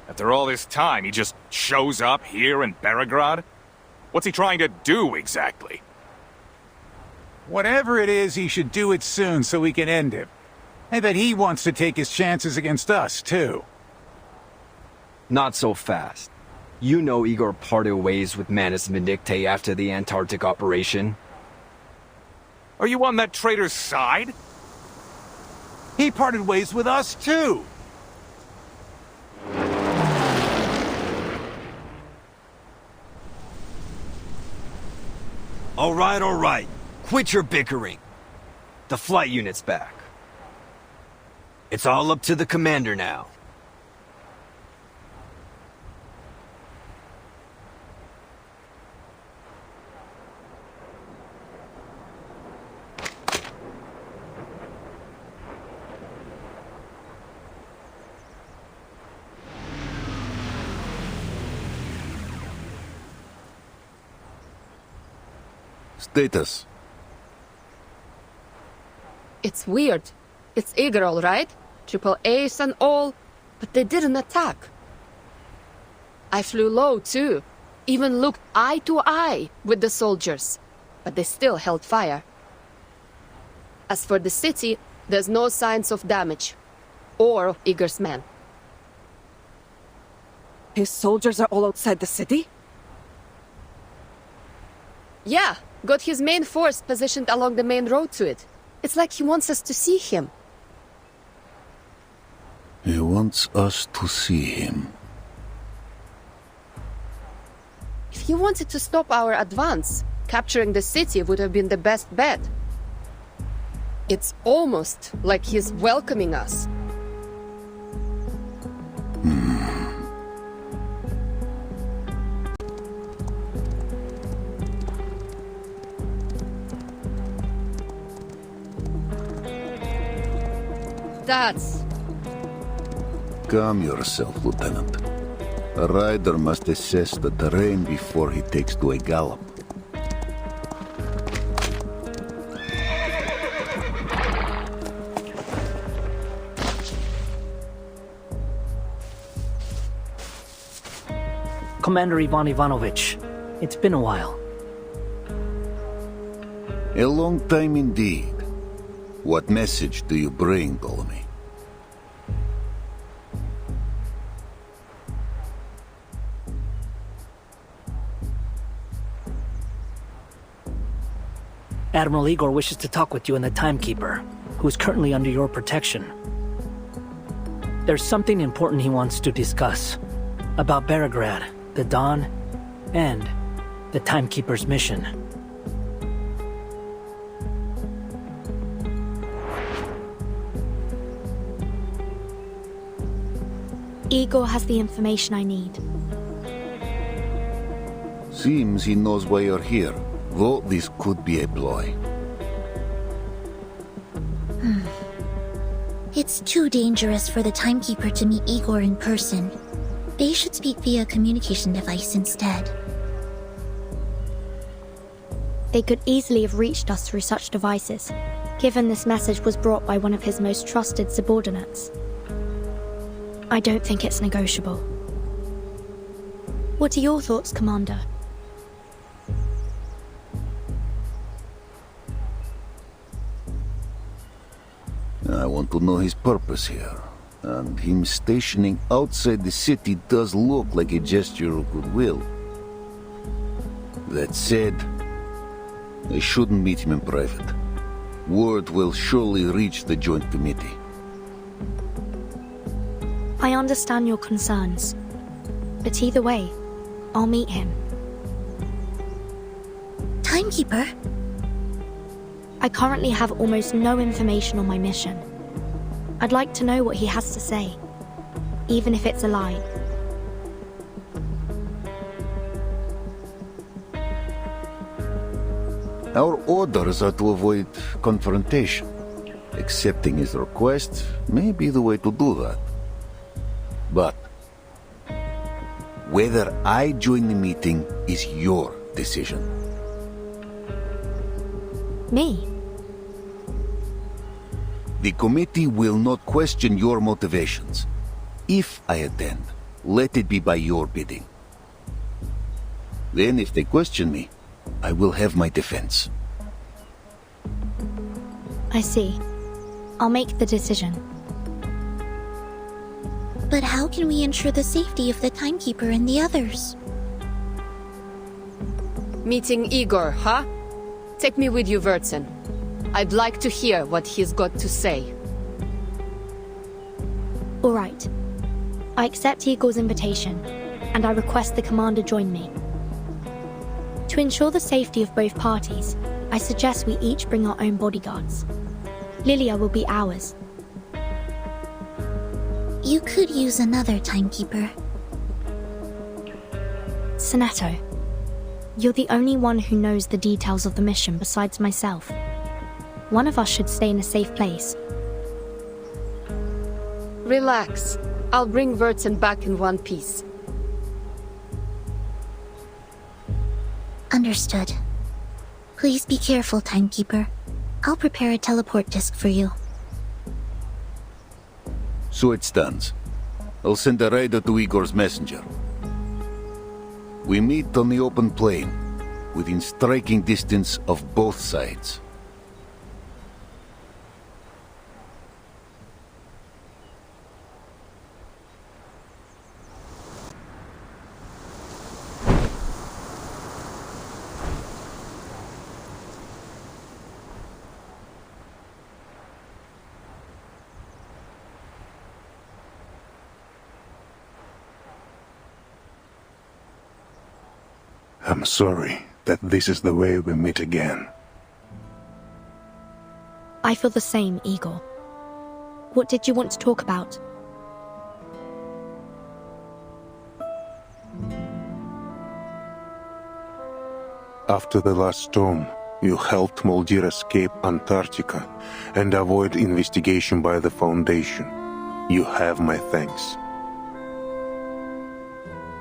Q: After all this time, he just shows up here in Belgrade? What's he trying to do, exactly?
O: Whatever it is, he should do it soon so we can end him. I bet he wants to take his chances against us, too.
P: Not so fast. You know Igor parted ways with Manus Vindictae after the Antarctic operation.
Q: Are you on that traitor's side?
O: He parted ways with us, too!
P: All right. Quit your bickering. The flight unit's back. It's all up to the commander now.
F: Status.
J: It's weird. It's Igor, all right? Triple Ace and all, but they didn't attack. I flew low, too. Even looked eye to eye with the soldiers, but they still held fire. As for the city, there's no signs of damage, or of Igor's men.
B: His soldiers are all outside the city?
J: Yeah, got his main force positioned along the main road to it. It's like he wants us to see him.
F: He wants us to see him.
J: If he wanted to stop our advance, capturing the city would have been the best bet. It's almost like he's welcoming us. That's...
F: Calm yourself, Lieutenant. A rider must assess the terrain before he takes to a gallop.
W: Commander Ivan Ivanovich, it's been a while.
F: A long time indeed. What message do you bring, Ptolemy?
W: Admiral Igor wishes to talk with you and the Timekeeper, who is currently under your protection. There's something important he wants to discuss. About Belgrade, the Dawn, and the Timekeeper's mission.
V: Igor has the information I need.
F: Seems he knows why you're here, though this could be a ploy.
C: It's too dangerous for the Timekeeper to meet Igor in person. They should speak via communication device instead.
V: They could easily have reached us through such devices, given this message was brought by one of his most trusted subordinates. I don't think it's negotiable. What are your thoughts, Commander?
F: I want to know his purpose here, and him stationing outside the city does look like a gesture of goodwill. That said, I shouldn't meet him in private. Word will surely reach the Joint Committee.
V: I understand your concerns, but either way, I'll meet him.
C: Timekeeper?
V: I currently have almost no information on my mission. I'd like to know what he has to say, even if it's a lie.
F: Our orders are to avoid confrontation. Accepting his request may be the way to do that. But whether I join the meeting is your decision.
V: Me?
F: The committee will not question your motivations. If I attend, let it be by your bidding. Then if they question me, I will have my defense.
V: I see. I'll make the decision.
C: But how can we ensure the safety of the timekeeper and the others?
J: Meeting Igor, huh? Take me with you, Wurtzen. I'd like to hear what he's got to say.
V: All right. I accept Igor's invitation, and I request the commander join me. To ensure the safety of both parties, I suggest we each bring our own bodyguards. Lilia will be ours.
C: You could use another timekeeper.
V: Sonetto, you're the only one who knows the details of the mission besides myself. One of us should stay in a safe place.
J: Relax. I'll bring Wurtzen back in one piece.
C: Understood. Please be careful, timekeeper. I'll prepare a teleport disk for you.
F: So it stands. I'll send a rider to Igor's messenger. We meet on the open plain, within striking distance of both sides.
H: I'm sorry that this is the way we meet again.
V: I feel the same, Igor. What did you want to talk about?
H: After the last storm, you helped Moldir escape Antarctica and avoid investigation by the Foundation. You have my thanks.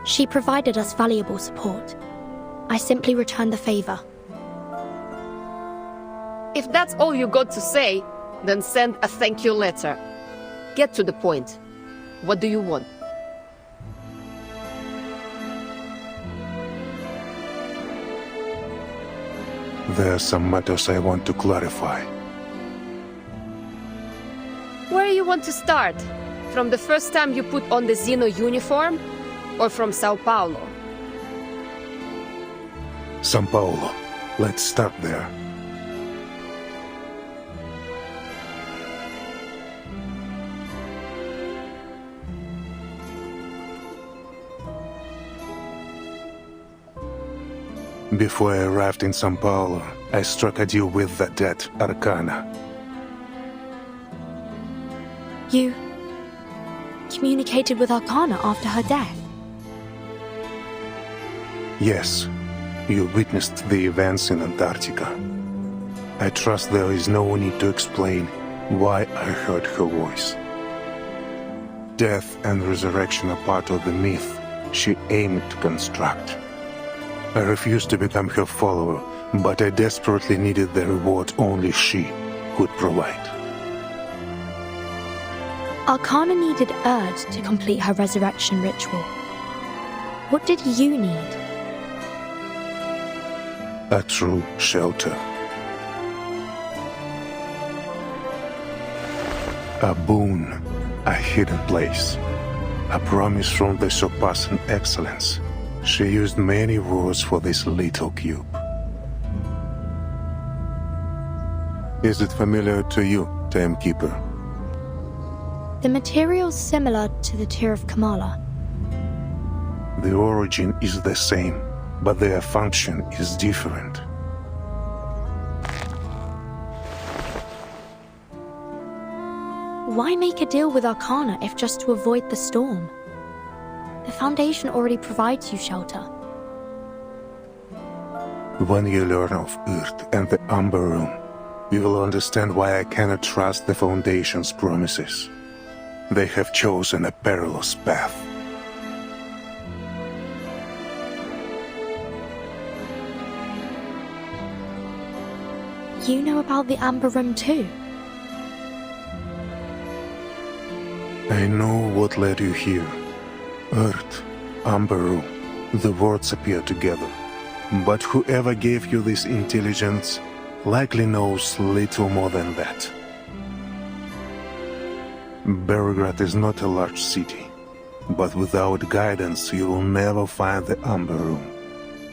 V: She provided us valuable support. I simply returned the favor.
J: If that's all you got to say, then send a thank you letter. Get to the point. What do you want?
H: There are some matters I want to clarify.
J: Where you want to start? From the first time you put on the Xeno uniform? Or from Sao Paulo?
H: São Paulo. Let's start there. Before I arrived in São Paulo, I struck a deal with the dead Arcana.
V: You communicated with Arcana after her death?
H: Yes, you witnessed the events in Antarctica. I trust there is no need to explain why I heard her voice. Death and resurrection are part of the myth she aimed to construct. I refused to become her follower, but I desperately needed the reward only she could provide.
V: Arcana needed Erd to complete her resurrection ritual. What did you need?
H: A true shelter. A boon, a hidden place. A promise from the surpassing excellence. She used many words for this little cube. Is it familiar to you, Timekeeper?
V: The material's similar to the Tear of Kamala.
H: The origin is the same, but their function is different.
V: Why make a deal with Arcana if just to avoid the storm? The Foundation already provides you shelter.
H: When you learn of Earth and the Amber Room, you will understand why I cannot trust the Foundation's promises. They have chosen a perilous path.
V: You know about the Amber Room too?
H: I know what led you here. Earth, Amberu, the words appear together. But whoever gave you this intelligence likely knows little more than that. Belgrade is not a large city, but without guidance you will never find the Amberu,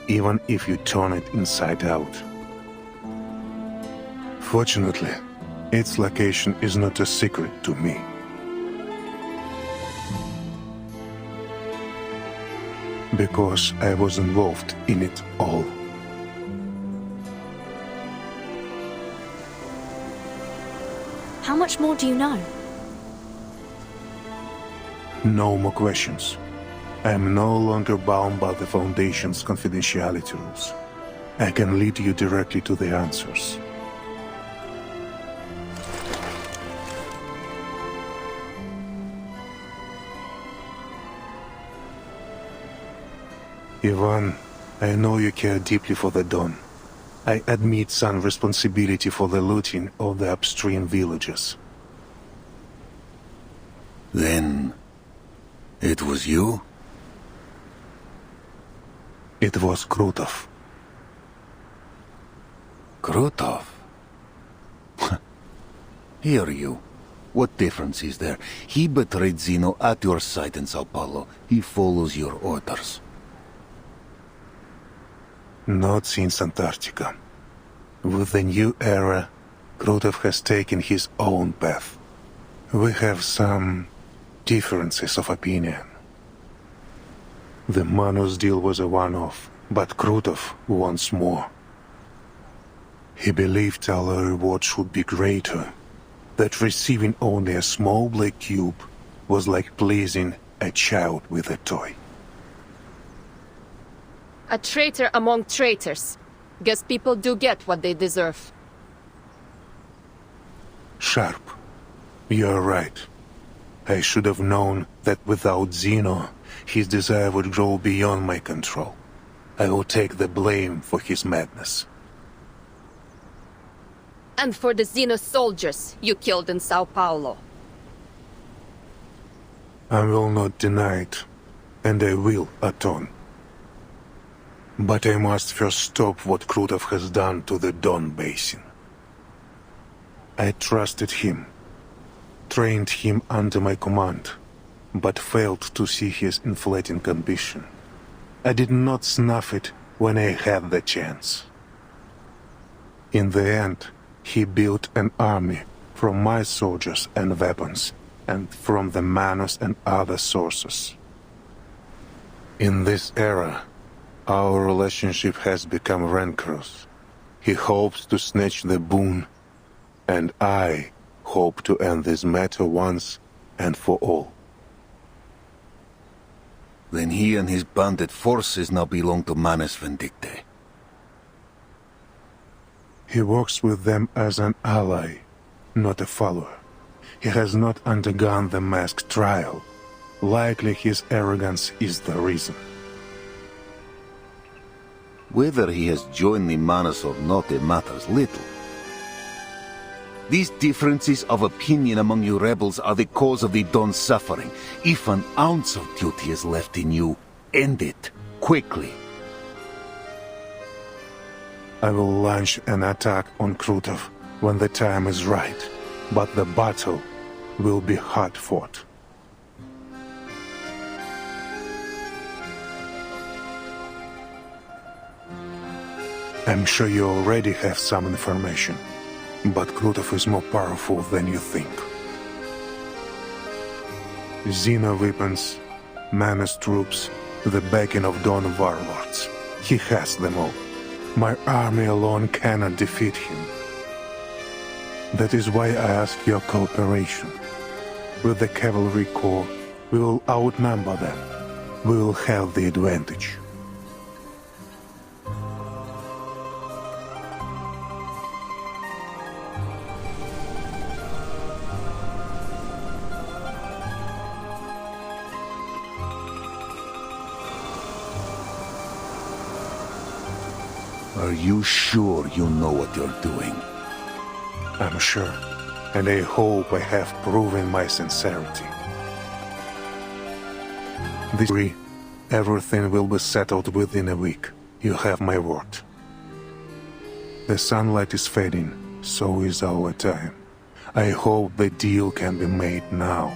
H: even if you turn it inside out. Fortunately, its location is not a secret to me. Because I was involved in it all.
V: How much more do you know?
H: No more questions. I am no longer bound by the Foundation's confidentiality rules. I can lead you directly to the answers. Ivan, I know you care deeply for the Dawn. I admit some responsibility for the looting of the upstream villages.
F: Then, it was you?
H: It was Krutov.
F: Krutov? Hear you. What difference is there? He betrayed Zeno at your site in Sao Paulo. He follows your orders.
H: Not since Antarctica. With the new era, Krutov has taken his own path. We have some differences of opinion. The Manus deal was a one-off, but Krutov wants more. He believed our reward should be greater, that receiving only a small black cube was like pleasing a child with a toy.
J: A traitor among traitors. Guess people do get what they deserve.
H: Sharp. You're right. I should have known that without Zeno, his desire would grow beyond my control. I will take the blame for his madness.
J: And for the Xeno soldiers you killed in Sao Paulo.
H: I will not deny it, and I will atone. But I must first stop what Krutov has done to the Don Basin. I trusted him, trained him under my command, but failed to see his inflating ambition. I did not snuff it when I had the chance. In the end, he built an army from my soldiers and weapons, and from the Manus and other sources. In this era, our relationship has become rancorous. He hopes to snatch the boon, and I hope to end this matter once and for all.
F: Then he and his bandit forces now belong to Manus Vindicte.
H: He works with them as an ally, not a follower. He has not undergone the masked trial. Likely his arrogance is the reason.
F: Whether he has joined the Manus or not, it matters little. These differences of opinion among you rebels are the cause of the Don's suffering. If an ounce of duty is left in you, end it, quickly.
H: I will launch an attack on Krutov when the time is right, but the battle will be hard fought. I'm sure you already have some information, but Krutov is more powerful than you think. Xeno weapons, Manus troops, the backing of Dawn warlords. He has them all. My army alone cannot defeat him. That is why I ask your cooperation. With the cavalry corps, we will outnumber them. We will have the advantage.
F: Are you sure you know what you're doing?
H: I'm sure, and I hope I have proven my sincerity. Everything will be settled within a week. You have my word. The sunlight is fading, so is our time. I hope the deal can be made now.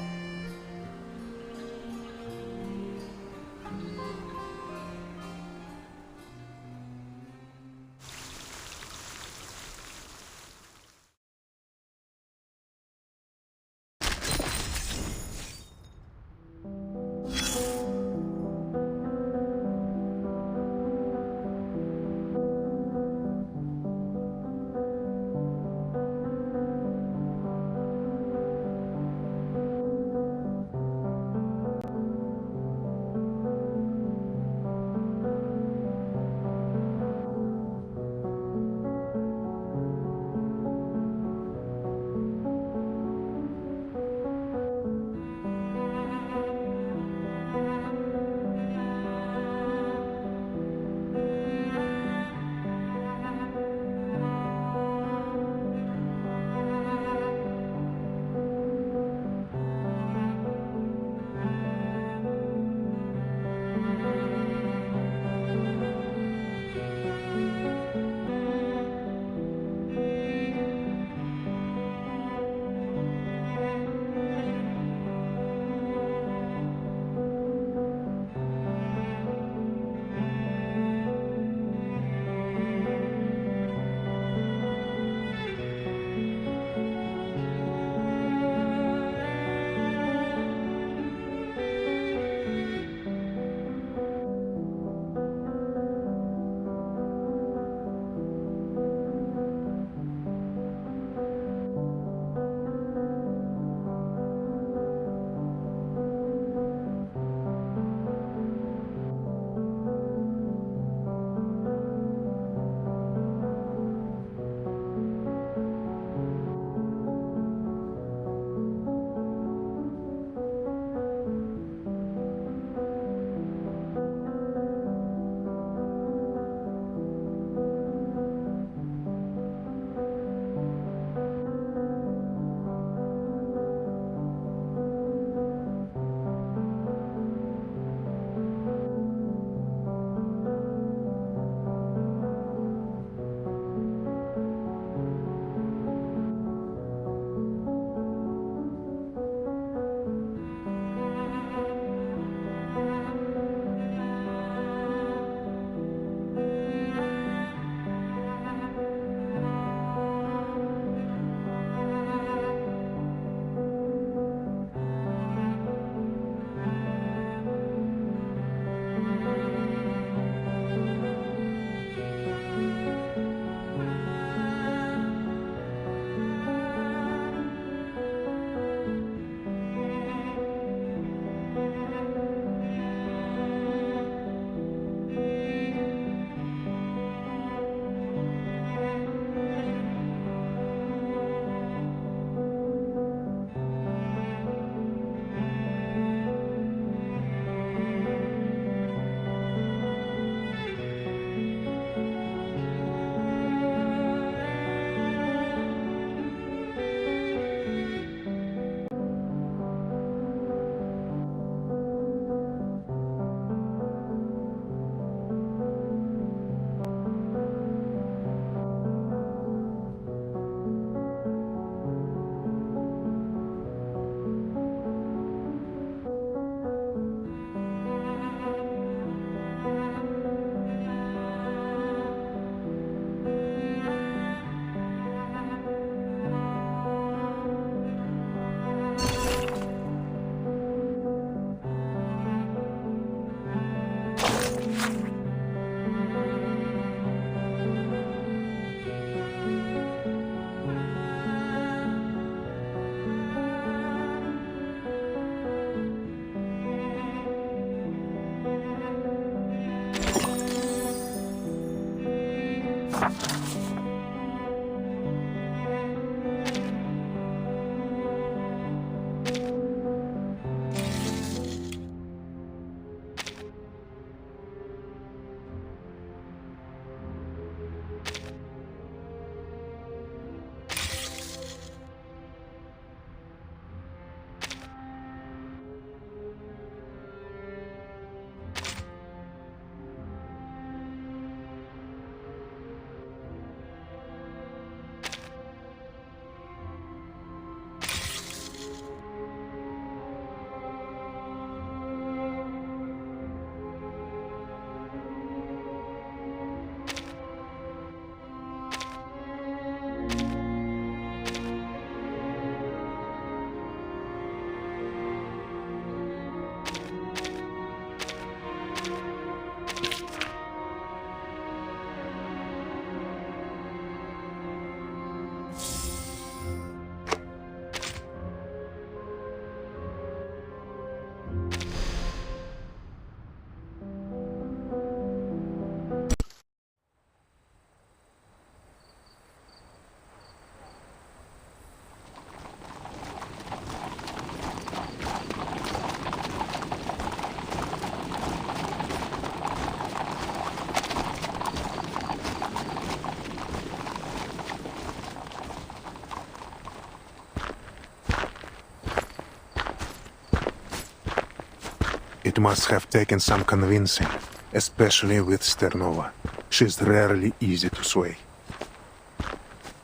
H: It must have taken some convincing, especially with Sternova. She's rarely easy to sway.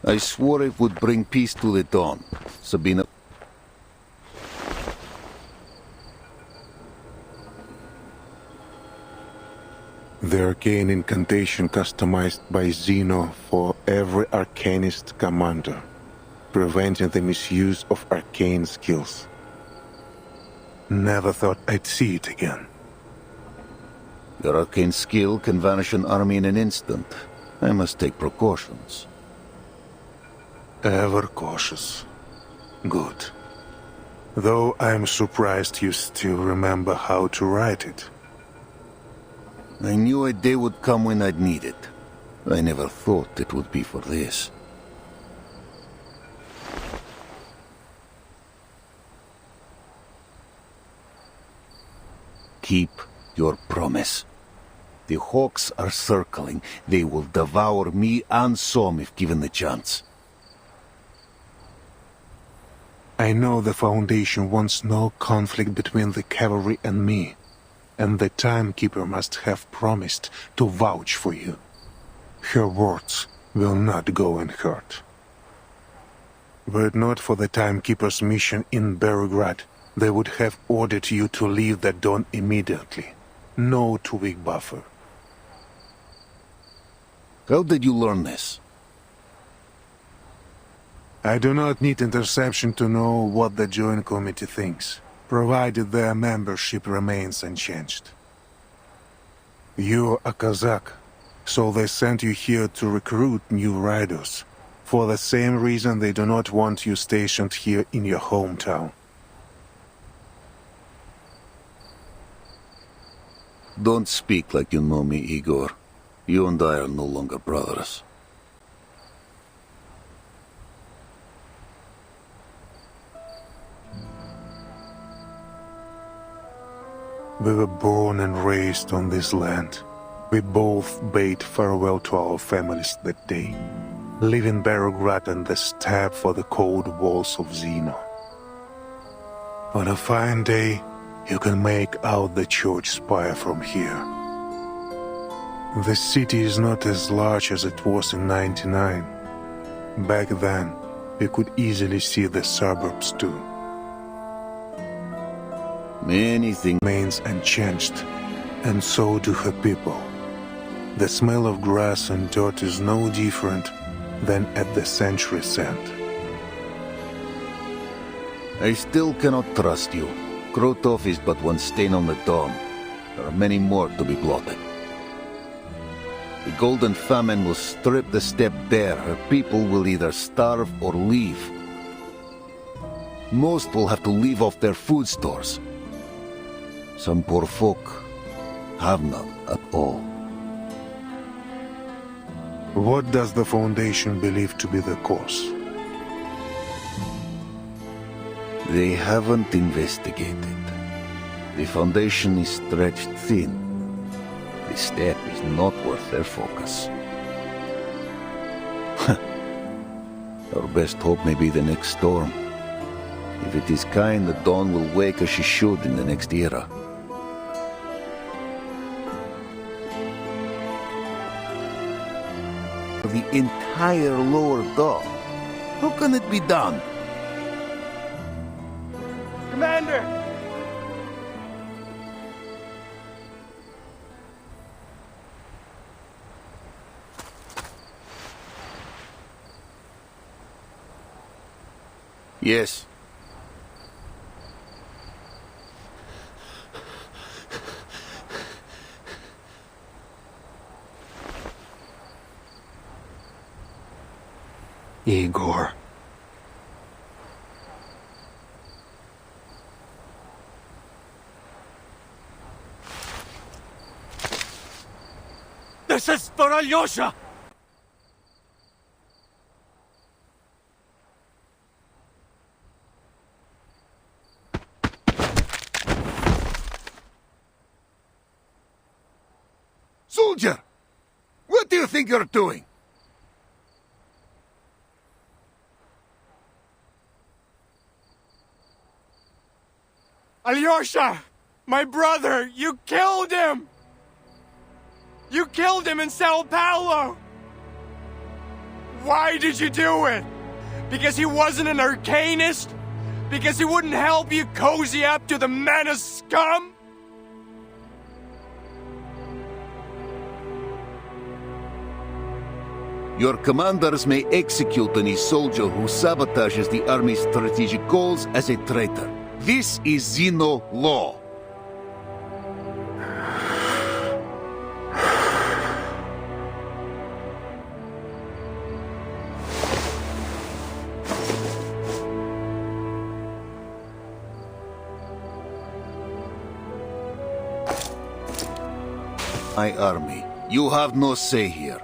F: I swore it would bring peace to the Dawn. Sabina...
H: The arcane incantation customized by Zeno for every arcanist commander, preventing the misuse of arcane skills. Never thought I'd see it again.
F: Your arcane skill can vanish an army in an instant. I must take precautions.
H: Ever cautious. Good. Though I'm surprised you still remember how to write it.
F: I knew a day would come when I'd need it. I never thought it would be for this. Keep your promise. The hawks are circling. They will devour me and Som if given the chance.
H: I know the Foundation wants no conflict between the cavalry and me, and the Timekeeper must have promised to vouch for you. Her words will not go unheard. Were it not for the Timekeeper's mission in Belgrade, they would have ordered you to leave the Dawn immediately. No 2-week buffer.
F: How did you learn this?
H: I do not need interception to know what the Joint Committee thinks, provided their membership remains unchanged. You're a Kazakh, so they sent you here to recruit new riders, for the same reason they do not want you stationed here in your hometown.
F: Don't speak like you know me, Igor. You and I are no longer brothers.
H: We were born and raised on this land. We both bade farewell to our families that day, leaving Belgrade and the steppe for the cold walls of Zeno. On a fine day, you can make out the church spire from here. The city is not as large as it was in '99. Back then, we could easily see the suburbs too.
F: Many things
H: remains unchanged, and so do her people. The smell of grass and dirt is no different than at the century's end.
F: I still cannot trust you. Krotov is but one stain on the Dawn. There are many more to be blotted. The Golden Famine will strip the steppe bare. Her people will either starve or leave. Most will have to leave off their food stores. Some poor folk have none at all.
H: What does the Foundation believe to be the cause?
F: They haven't investigated. The Foundation is stretched thin. The steppe is not worth their focus. Our best hope may be the next storm. If it is kind, the Dawn will wake as she should in the next era. The entire lower Dawn. How can it be done?
S: Commander!
F: Yes.
H: Igor.
S: This is for Alyosha!
F: Soldier! What do you think you're doing?
S: Alyosha!
A: My brother! You killed him! You killed him in Sao Paulo! Why did you do it? Because he wasn't an arcanist? Because he wouldn't help you cozy up to the menace scum?
F: Your commanders may execute any soldier who sabotages the army's strategic goals as a traitor. This is Xeno law. My army. You have no say here.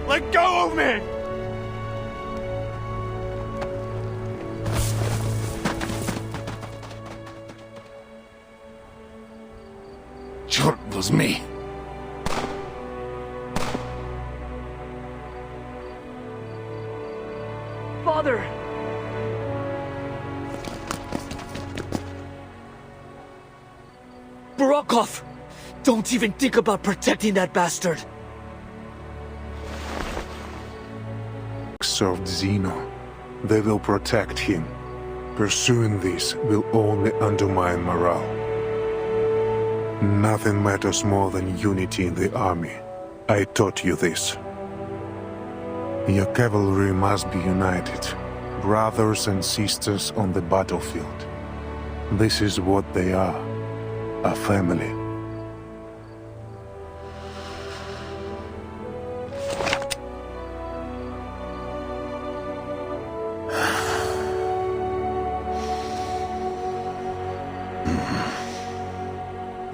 A: Let go of me!
F: Sure, it was me.
W: Father! Barokov! Don't even think about protecting that bastard!
H: Served Xeno. They will protect him. Pursuing this will only undermine morale. Nothing matters more than unity in the army. I taught you this. Your cavalry must be united, brothers and sisters on the battlefield. This is what they are, a family.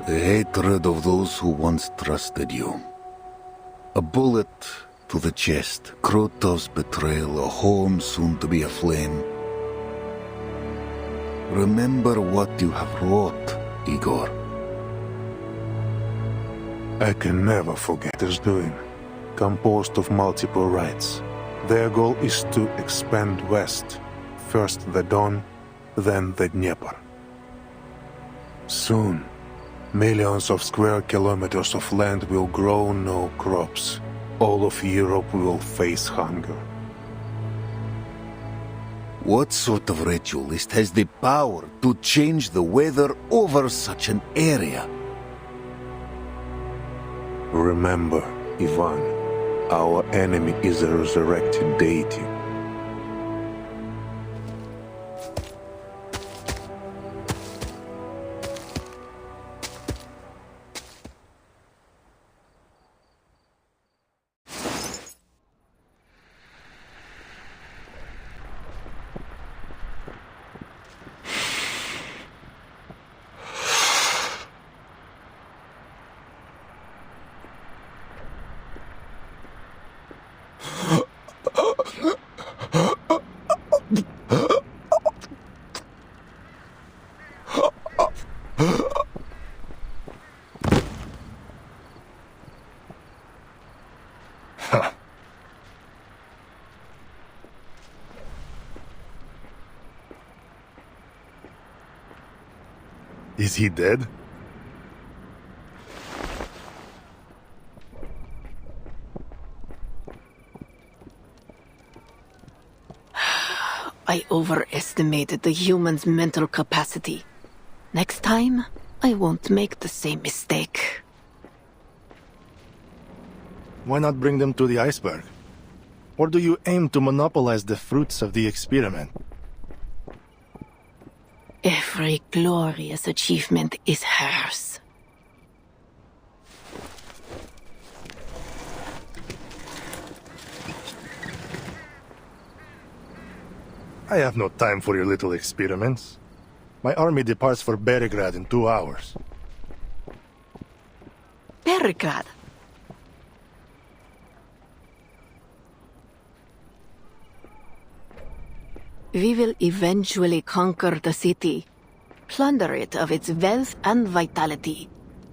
F: The hatred of those who once trusted you. A bullet to the chest, Krotov's betrayal, a home soon to be aflame. Remember what you have wrought, Igor.
H: I can never forget this doing, composed of multiple rites. Their goal is to expand west, first the Don, then the Dnieper. Soon, millions of square kilometers of land will grow no crops. All of Europe will face hunger.
F: What sort of ritualist has the power to change the weather over such an area?
H: Remember, Ivan, our enemy is a resurrected deity. Is he dead?
L: I overestimated the human's mental capacity. Next time, I won't make the same mistake.
H: Why not bring them to the iceberg? Or do you aim to monopolize the fruits of the experiment?
L: Every glorious achievement is hers.
H: I have no time for your little experiments. My army departs for Belgrade in 2 hours.
L: Belgrade? We will eventually conquer the city, plunder it of its wealth and vitality.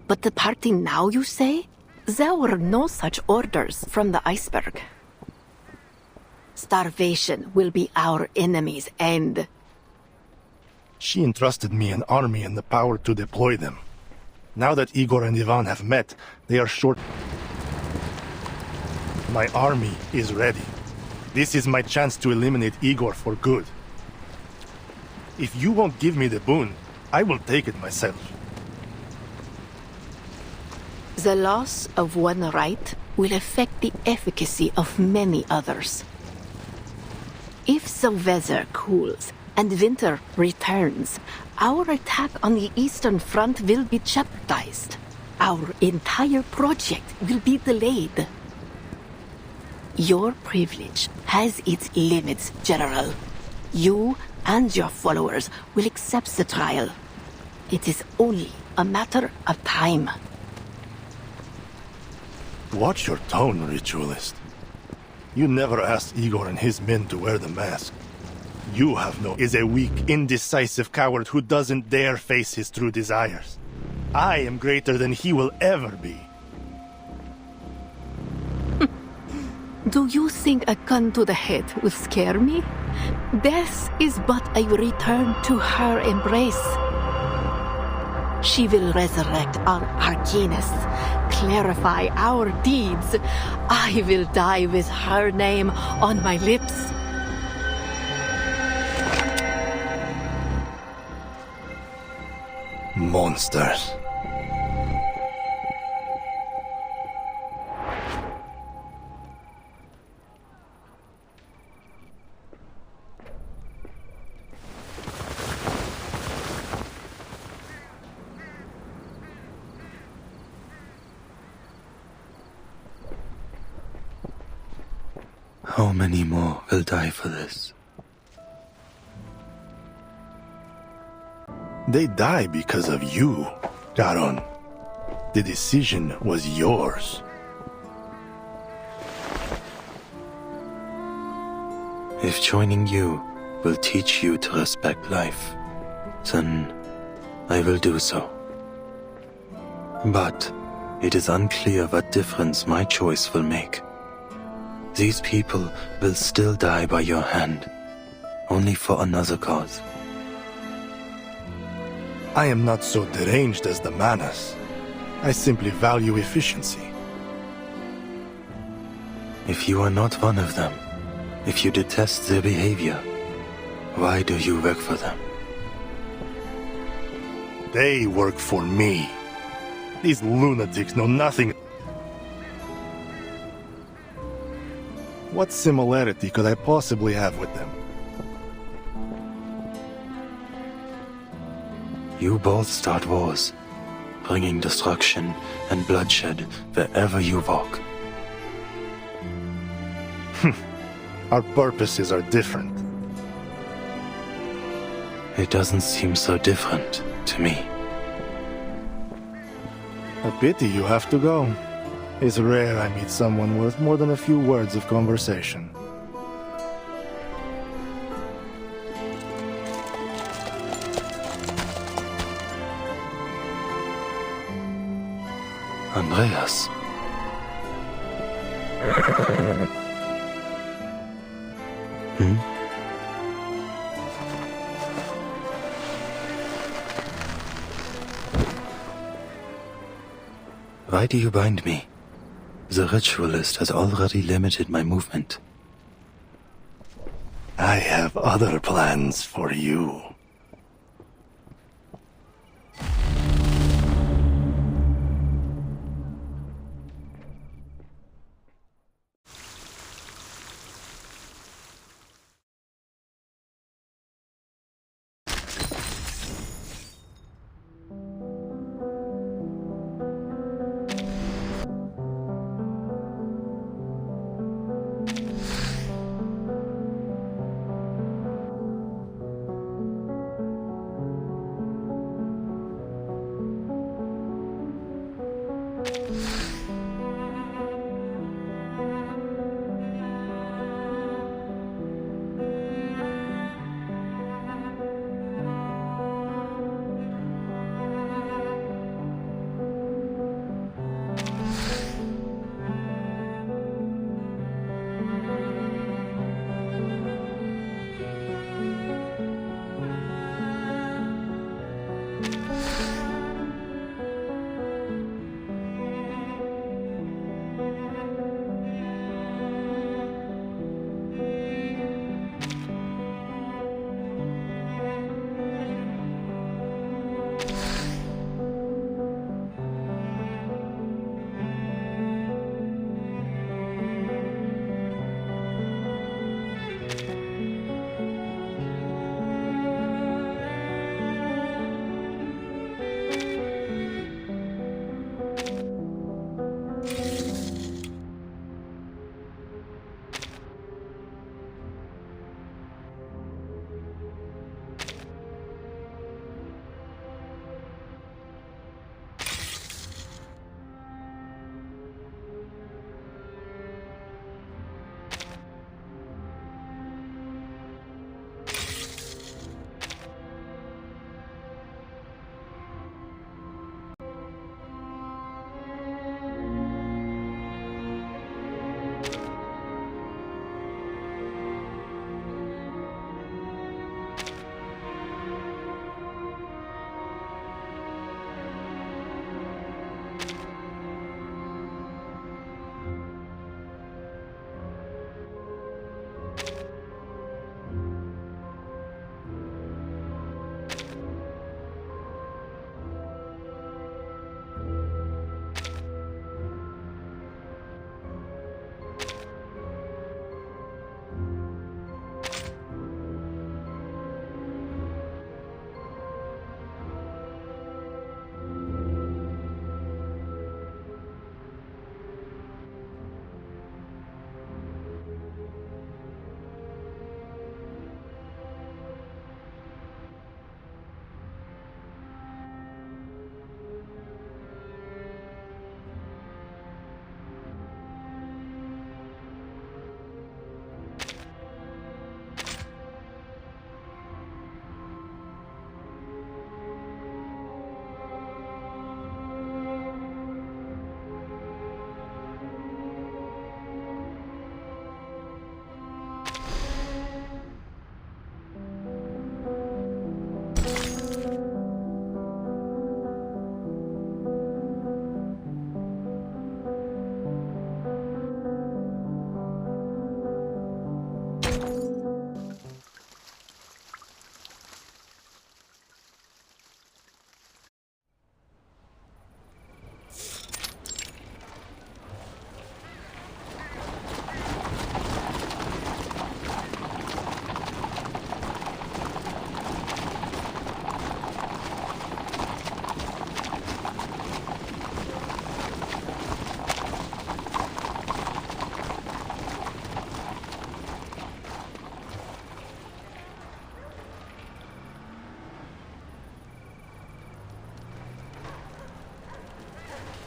L: But departing now, you say? There were no such orders from the iceberg.
D: Starvation will be our enemy's end.
H: She entrusted me an army and the power to deploy them. Now that Igor and Ivan have met, they are short. My army is ready. This is my chance to eliminate Igor for good. If you won't give me the boon, I will take it myself.
D: The loss of one right will affect the efficacy of many others. If the weather cools and winter returns, our attack on the Eastern Front will be jeopardized. Our entire project will be delayed. Your privilege has its limits, General. You and your followers will accept the trial. It is only a matter of time.
H: Watch your tone, ritualist. You never asked Igor and his men to wear the mask. You have no... is a weak, indecisive coward who doesn't dare face his true desires. I am greater than he will ever be.
D: Do you think a gun to the head will scare me? Death is but a return to her embrace. She will resurrect our arcanists, clarify our deeds. I will die with her name on my lips.
H: Monsters.
G: How many more will die for this?
H: They die because of you, Garon. The decision was yours.
G: If joining you will teach you to respect life, then I will do so. But it is unclear what difference my choice will make. These people will still die by your hand, only for another cause.
H: I am not so deranged as the Manas. I simply value efficiency.
G: If you are not one of them, if you detest their behavior, why do you work for them?
H: They work for me. These lunatics know nothing. What similarity could I possibly have with them?
G: You both start wars, bringing destruction and bloodshed wherever you walk.
H: Our purposes are different.
G: It doesn't seem so different to me.
H: A pity you have to go. It's rare I meet someone worth more than a few words of conversation.
G: Andreas. Why do you bind me? The ritualist has already limited my movement.
H: I have other plans for you.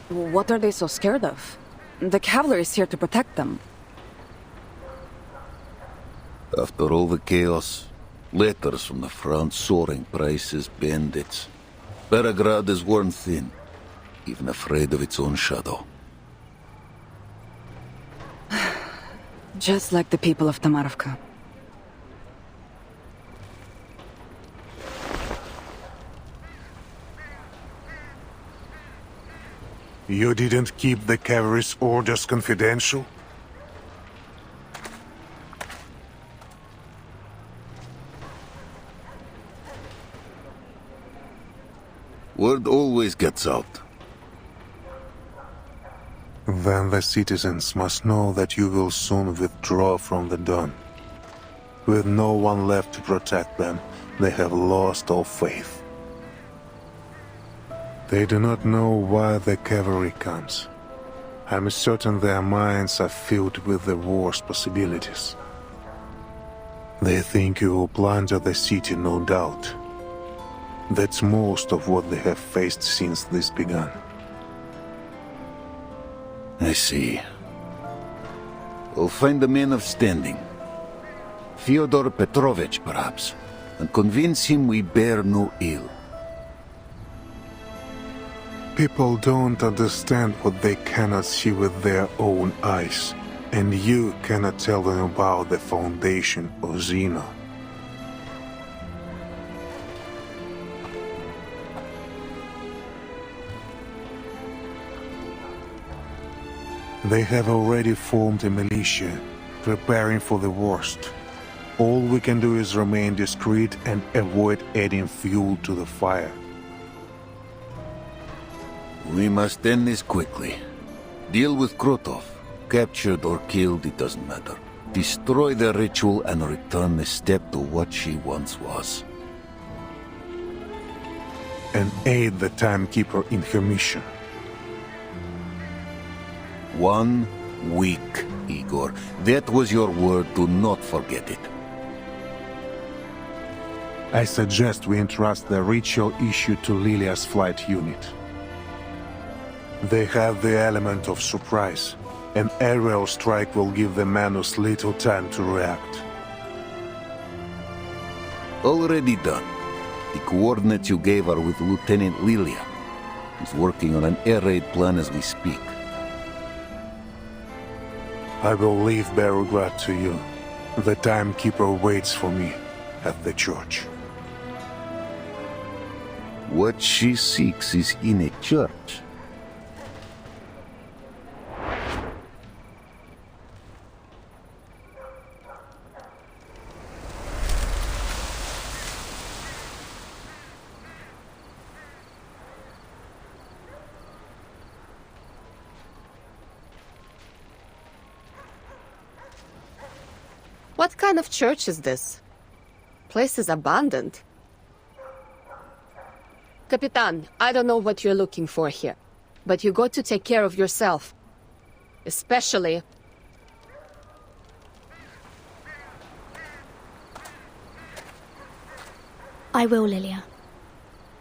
B: What are they so scared of? The cavalry is here to protect them.
F: After all the chaos, letters from the front, soaring prices, bandits. Beregrad is worn thin, even afraid of its own shadow.
B: Just like the people of Tamarovka.
H: You didn't keep the cavalry's orders confidential?
F: Word always gets out.
H: Then the citizens must know that you will soon withdraw from the Don. With no one left to protect them, they have lost all faith. They do not know why the cavalry comes. I'm certain their minds are filled with the war's possibilities. They think you will plunder the city, no doubt. That's most of what they have faced since this began.
F: I see. We'll find a man of standing. Fyodor Petrovich, perhaps, and convince him we bear no ill.
H: People don't understand what they cannot see with their own eyes, and you cannot tell them about the foundation of Xena. They have already formed a militia, preparing for the worst. All we can do is remain discreet and avoid adding fuel to the fire.
F: We must end this quickly. Deal with Krotov. Captured or killed, it doesn't matter. Destroy the ritual and return the step to what she once was.
H: And aid the timekeeper in her mission.
F: 1 week, Igor. That was your word. Do not forget it.
H: I suggest we entrust the ritual issue to Lilia's flight unit. They have the element of surprise. An aerial strike will give the Manus little time to react.
F: Already done. The coordinates you gave are with Lieutenant Lilia. He's working on an air raid plan as we speak.
H: I will leave Beregrad to you. The timekeeper waits for me at the church.
F: What she seeks is in a church.
J: What kind of church is this? Place is abandoned. Capitan, I don't know what you're looking for here, but you got to take care of yourself. Especially...
V: I will, Lilia.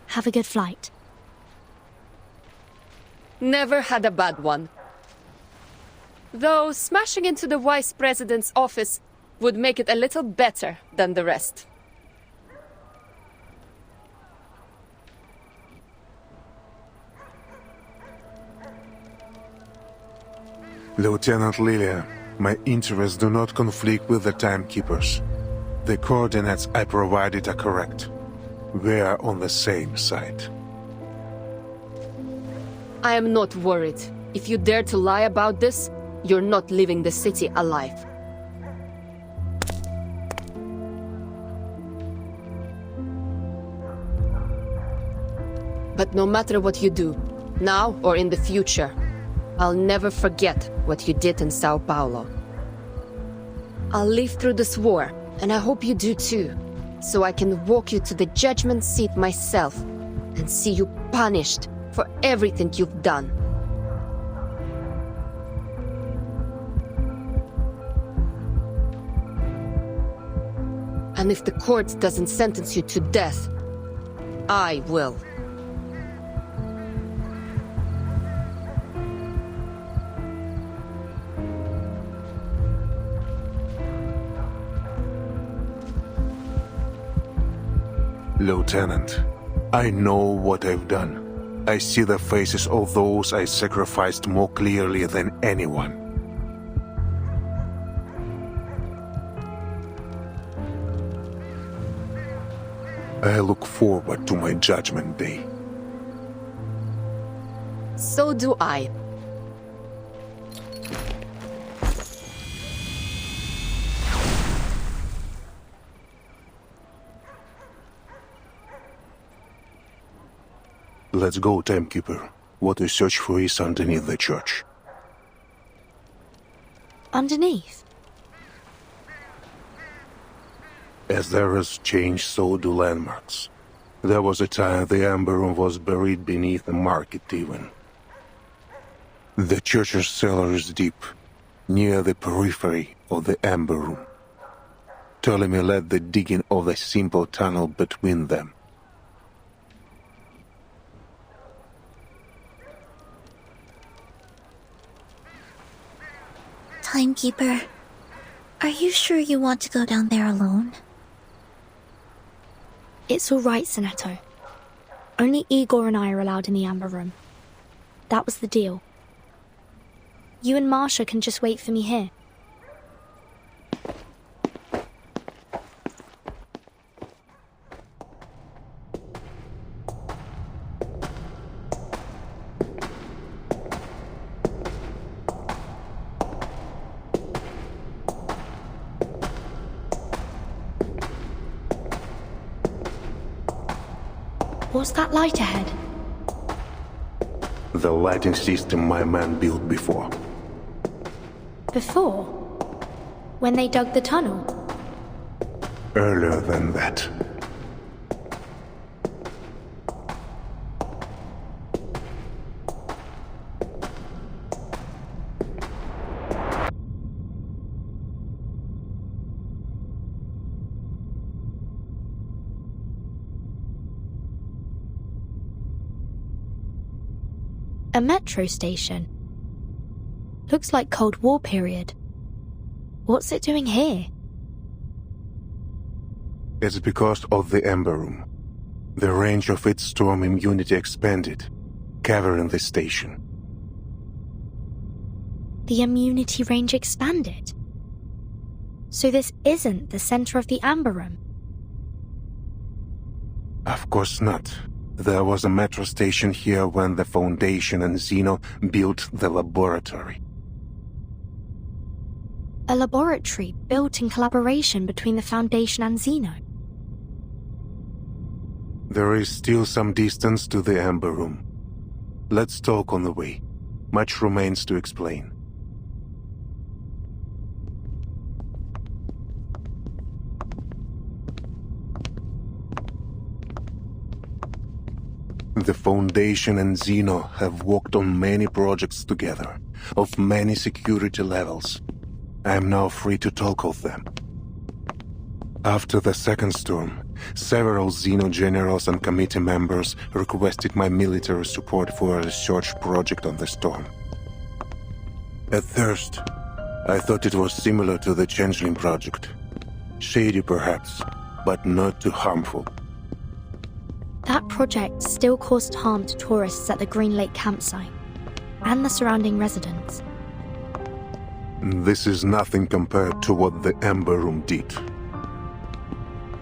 V: Have a good flight.
J: Never had a bad one. Though smashing into the Vice President's office would make it a little better than the rest.
H: Lieutenant Lilia, my interests do not conflict with the timekeepers. The coordinates I provided are correct. We are on the same side.
J: I am not worried. If you dare to lie about this, you're not leaving the city alive. But no matter what you do, now or in the future, I'll never forget what you did in Sao Paulo. I'll live through this war, and I hope you do too, so I can walk you to the judgment seat myself and see you punished for everything you've done. And if the court doesn't sentence you to death, I will.
F: Lieutenant, I know what I've done. I see the faces of those I sacrificed more clearly than anyone. I look forward to my judgment day.
J: So do I.
F: Let's go, Timekeeper. What we search for is underneath the church.
V: Underneath?
F: As the eras change, so do landmarks. There was a time the Amber Room was buried beneath the market even. The church's cellar is deep, near the periphery of the Amber Room. Ptolemy led the digging of the simple tunnel between them.
C: Timekeeper, are you sure you want to go down there alone?
V: It's all right, Sonetto. Only Igor and I are allowed in the Amber Room. That was the deal. You and Marsha can just wait for me here. What's that light ahead?
F: The lighting system my man built before.
V: Before? When they dug the tunnel?
F: Earlier than that.
V: A metro station. Looks like Cold War period. What's it doing here?
F: It's because of the Amber Room. The range of its storm immunity expanded, covering the station.
V: The immunity range expanded? So this isn't the center of the Amber Room?
F: Of course not. There was a metro station here when the Foundation and Zeno built the laboratory.
V: A laboratory built in collaboration between the Foundation and Zeno?
F: There is still some distance to the Amber Room. Let's talk on the way. Much remains to explain. The Foundation and Zeno have worked on many projects together, of many security levels. I am now free to talk of them. After the second storm, several Zeno generals and committee members requested my military support for a research project on the storm. At first, I thought it was similar to the Changeling project. Shady perhaps, but not too harmful.
V: That project still caused harm to tourists at the Green Lake campsite and the surrounding residents.
F: This is nothing compared to what the Amber Room did.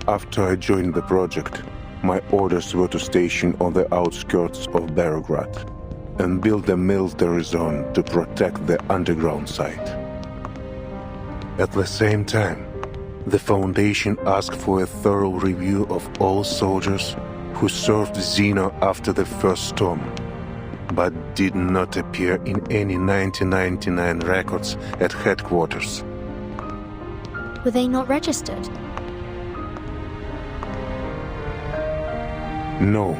F: After I joined the project, my orders were to station on the outskirts of Belgrade and build a military zone to protect the underground site. At the same time, the Foundation asked for a thorough review of all soldiers who served Zeno after the first storm, but did not appear in any 1999 records at headquarters.
V: Were they not registered?
F: No,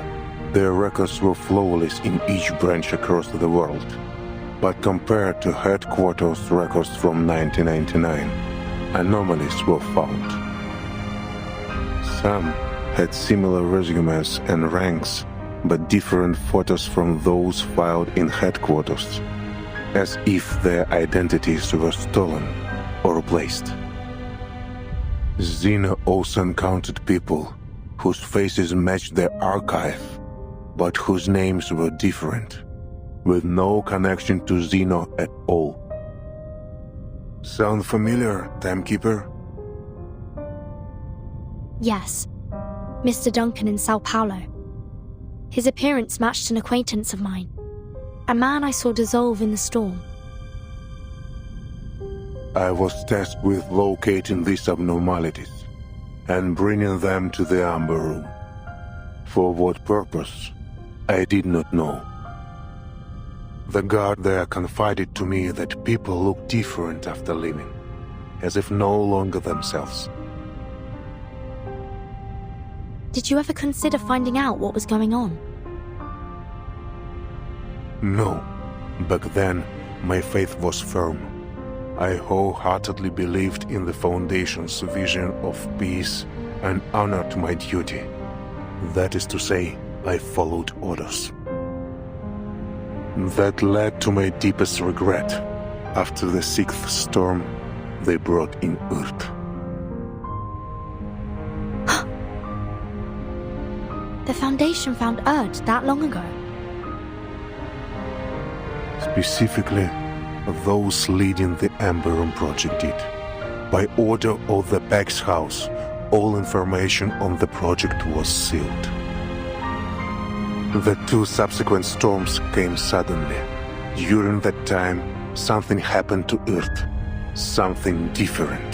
F: their records were flawless in each branch across the world, but compared to headquarters records from 1999, anomalies were found. Some had similar resumes and ranks, but different photos from those filed in headquarters, as if their identities were stolen or replaced. Zeno also encountered people whose faces matched their archive, but whose names were different, with no connection to Zeno at all. Sound familiar, Timekeeper?
V: Yes. Mr. Duncan in Sao Paulo. His appearance matched an acquaintance of mine. A man I saw dissolve in the storm.
F: I was tasked with locating these abnormalities and bringing them to the Amber Room. For what purpose, I did not know. The guard there confided to me that people look different after leaving, as if no longer themselves.
V: Did you ever consider finding out what was going on?
F: No. Back then, my faith was firm. I wholeheartedly believed in the Foundation's vision of peace and honored my duty. That is to say, I followed orders. That led to my deepest regret after the 6th storm they brought in Earth.
V: The Foundation found Earth that long ago.
F: Specifically, those leading the Amber Room project did. By order of the Pax House, all information on the project was sealed. The 2 subsequent storms came suddenly. During that time, something happened to Earth. Something different.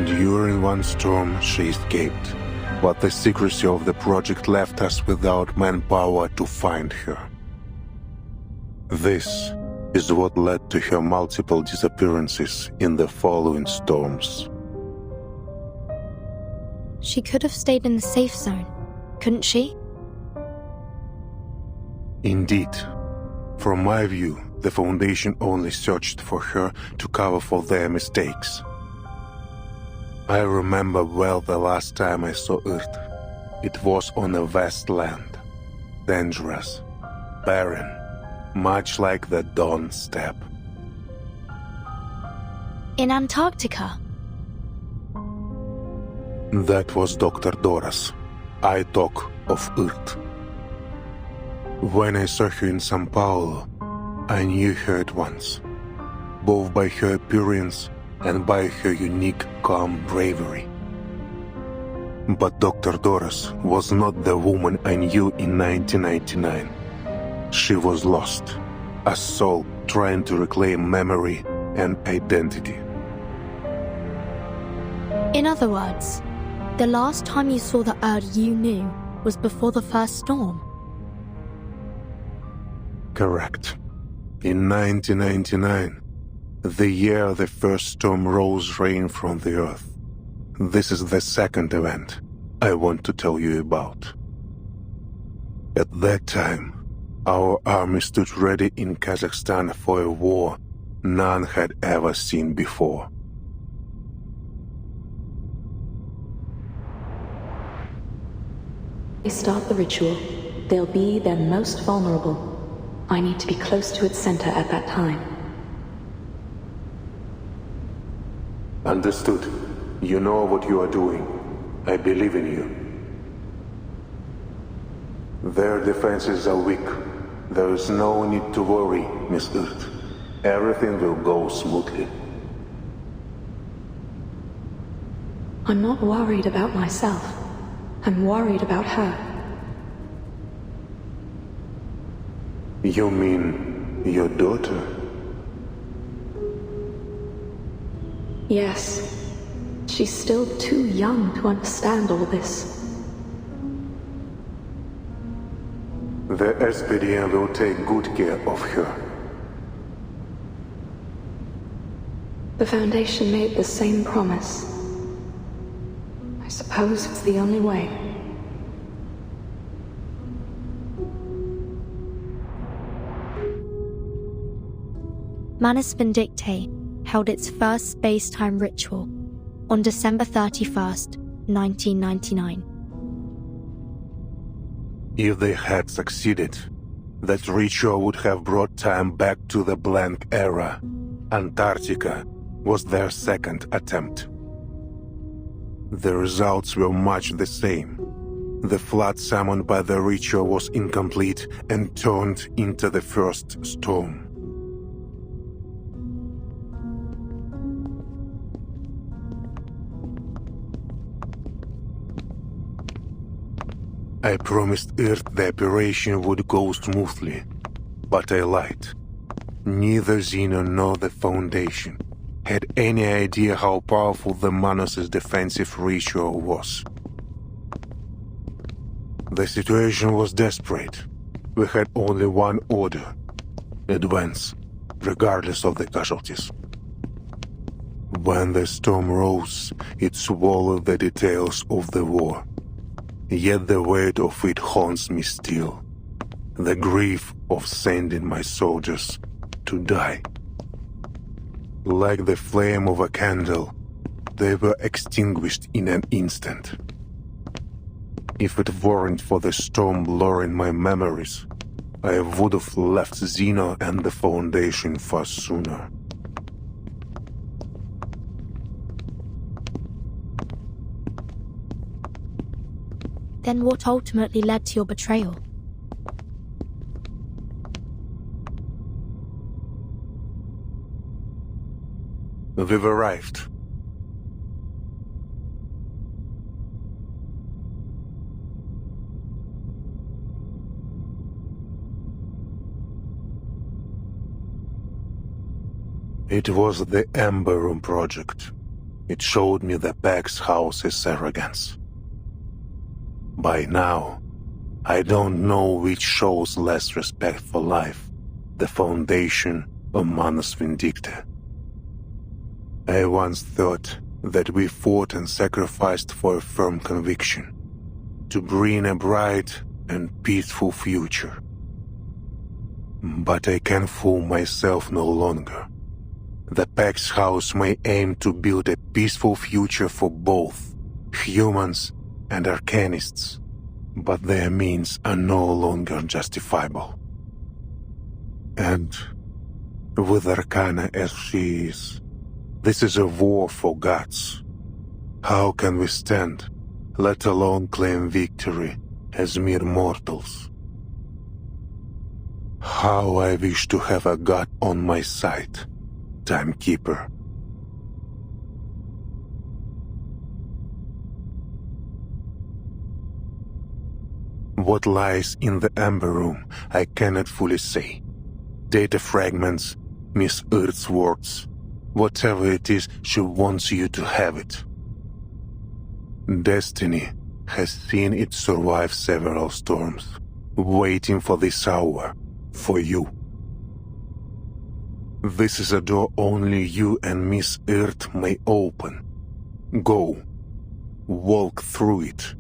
F: During one storm, she escaped, but the secrecy of the project left us without manpower to find her. This is what led to her multiple disappearances in the following storms.
V: She could have stayed in the safe zone, couldn't she?
F: Indeed. From my view, the Foundation only searched for her to cover for their mistakes. I remember well the last time I saw Earth. It was on a vast land. Dangerous. Barren. Much like the Dawn Steppe.
V: In Antarctica?
F: That was Dr. Dora's. I talk of Earth. When I saw her in Sao Paulo, I knew her at once, both by her appearance and by her unique, calm bravery. But Dr. Doris was not the woman I knew in 1999. She was lost, a soul trying to reclaim memory and identity.
V: In other words, the last time you saw the Earth you knew was before the first storm.
F: Correct. In 1999, the year the first storm rose rain from the Earth. This is the second event I want to tell you about. At that time, our army stood ready in Kazakhstan for a war none had ever seen before.
E: They start the ritual. They'll be their most vulnerable. I need to be close to its center at that time.
F: Understood. You know what you are doing. I believe in you. Their defenses are weak. There is no need to worry, Miss Earth. Everything will go smoothly.
E: I'm not worried about myself. I'm worried about her.
F: You mean your daughter?
E: Yes. She's still too young to understand all this.
F: The SPDM will take good care of her.
E: The Foundation made the same promise. I suppose it's the only way.
V: Manus Vindictae held its first space-time ritual on December 31st, 1999.
F: If they had succeeded, that ritual would have brought time back to the blank era. Antarctica was their second attempt.
H: The results were much the same. The flood summoned by the ritual was incomplete and turned into the first storm. I promised Earth the operation would go smoothly, but I lied. Neither Zeno nor the Foundation had any idea how powerful the Manos' defensive ritual was. The situation was desperate. We had only one order: advance, regardless of the casualties. When the storm rose, it swallowed the details of the war. Yet the weight of it haunts me still. The grief of sending my soldiers to die. Like the flame of a candle, they were extinguished in an instant. If it weren't for the storm blurring my memories, I would have left Zeno and the Foundation far sooner.
V: Then what ultimately led to your betrayal?
H: We've arrived. It was the Ember Room project. It showed me the Pax House's arrogance. By now, I don't know which shows less respect for life, the Foundation or Manus Vindicta. I once thought that we fought and sacrificed for a firm conviction, to bring a bright and peaceful future. But I can fool myself no longer. The Pax House may aim to build a peaceful future for both humans and Arcanists, but their means are no longer justifiable. And with Arcana as she is, this is a war for gods. How can we stand, let alone claim victory, as mere mortals? How I wish to have a god on my side, Timekeeper. What lies in the Ember Room, I cannot fully say. Data fragments, Miss Earth's words. Whatever it is, she wants you to have it. Destiny has seen it survive several storms, waiting for this hour, for you. This is a door only you and Miss Earth may open. Go. Walk through it.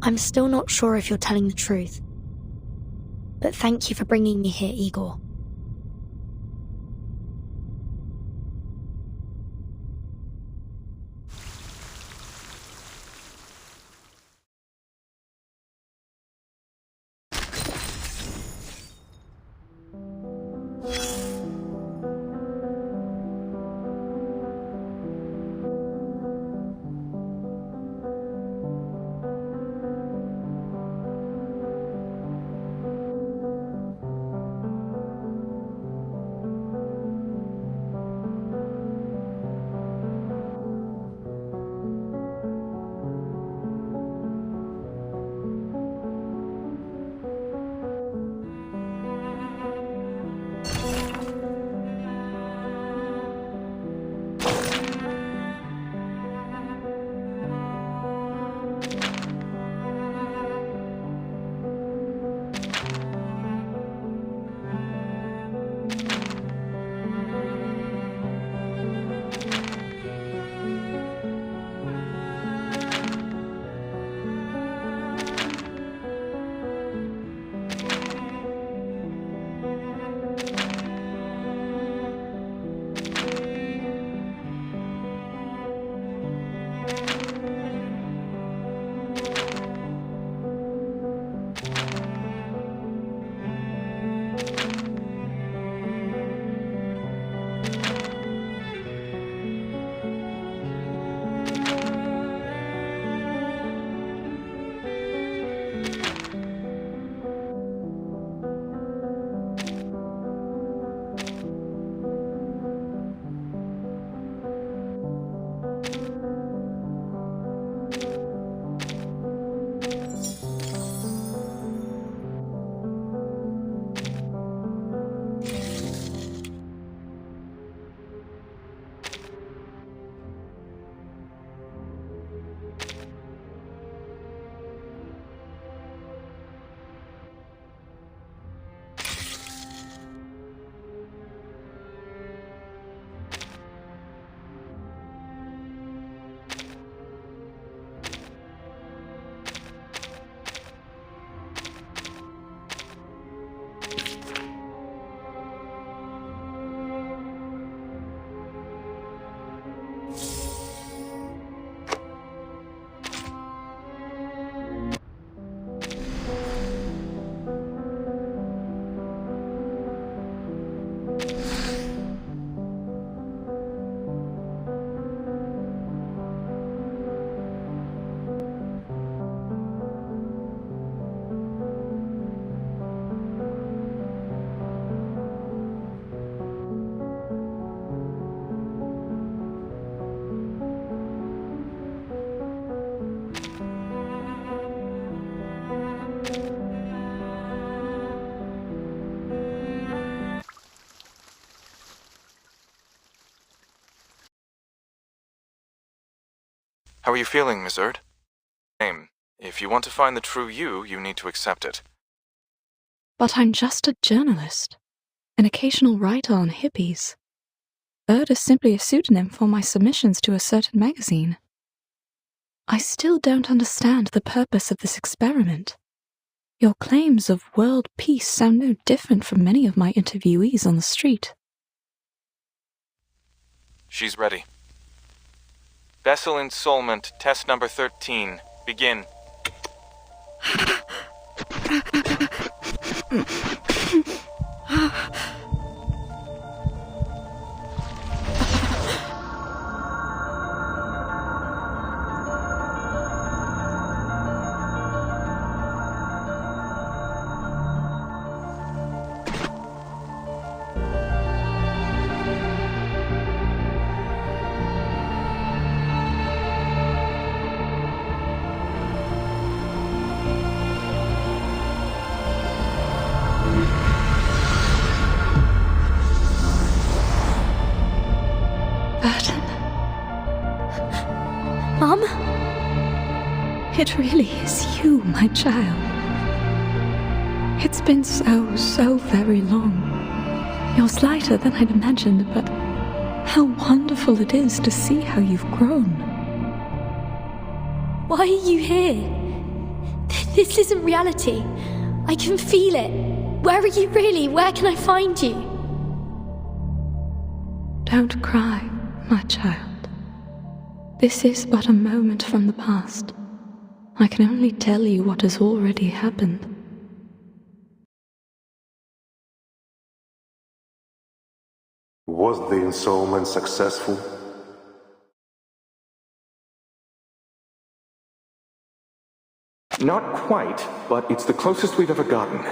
V: I'm still not sure if you're telling the truth. But thank you for bringing me here, Igor.
Q: How are you feeling, Miss Erd? If you want to find the true you, you need to accept it.
K: But I'm just a journalist, an occasional writer on hippies. Erd is simply a pseudonym for my submissions to a certain magazine. I still don't understand the purpose of this experiment. Your claims of world peace sound no different from many of my interviewees on the street.
Q: She's ready. Vessel ensoulment, test number 13. Begin.
K: Mom? It really is you, my child. It's been so very long. You're slighter than I'd imagined, but how wonderful it is to see how you've grown.
C: Why are you here? This isn't reality. I can feel it. Where are you really? Where can I find you?
K: Don't cry, my child. This is but a moment from the past. I can only tell you what has already happened.
H: Was the ensoulment successful?
T: Not quite, but it's the closest we've ever gotten.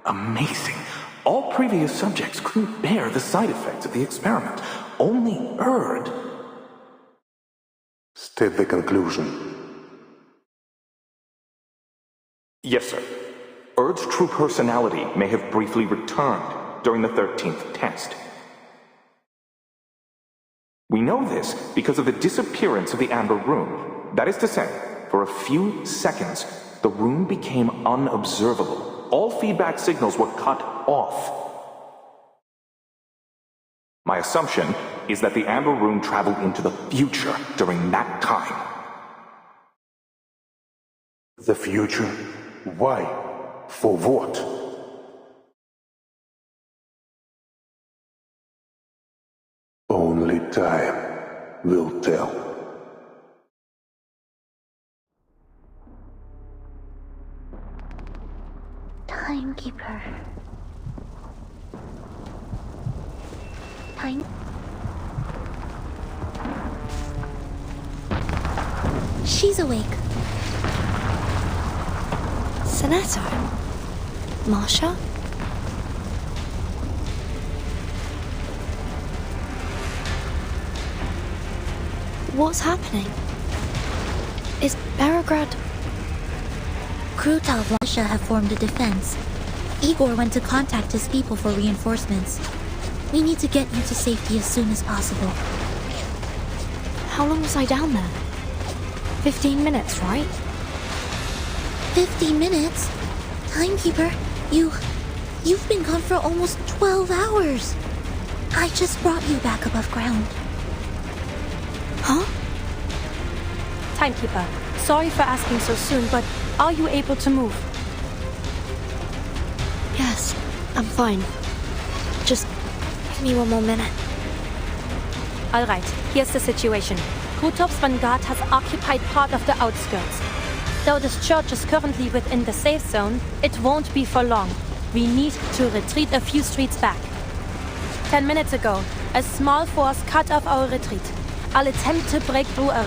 T: Amazing. All previous subjects couldn't bear the side effects of the experiment. Only Erd.
H: State the conclusion.
T: Yes, sir. Erd's true personality may have briefly returned during the 13th test. We know this because of the disappearance of the Amber Room. That is to say, for a few seconds, the room became unobservable. All feedback signals were cut off. My assumption is that the Amber Room traveled into the future during that time.
H: The future? Why? For what? Only time will tell.
C: Timekeeper. Time. She's awake.
V: Sonato? Marsha? What's happening? Is Berigrad...
C: Crew tell Marsha have formed a defense. Igor went to contact his people for reinforcements. We need to get you to safety as soon as possible.
V: How long was I down there? 15 minutes, right?
C: 15 minutes? Timekeeper, you've been gone for almost 12 hours. I just brought you back above ground.
V: Huh?
R: Timekeeper, sorry for asking so soon, but are you able to move?
V: Yes, I'm fine. Just give me one more minute.
R: Alright, here's the situation. Krutov's vanguard has occupied part of the outskirts. Though this church is currently within the safe zone, it won't be for long. We need to retreat a few streets back. 10 minutes ago, a small force cut off our retreat. I'll attempt to break through a...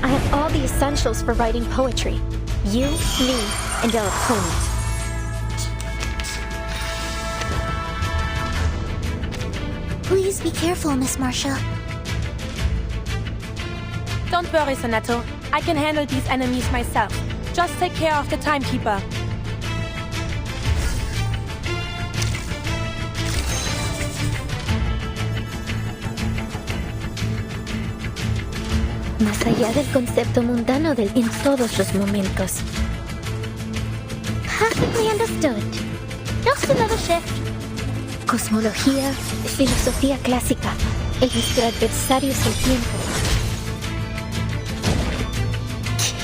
V: I have all the essentials for writing poetry. You, me, and our opponent.
C: Please be careful, Miss Marsha.
R: Don't worry, Sonato. I can handle these enemies myself. Just take care of the timekeeper.
V: Más allá del concepto mundano en todos los momentos. Perfectly understood. Just another shift. Cosmología, filosofía clásica. Nuestro adversario es el tiempo.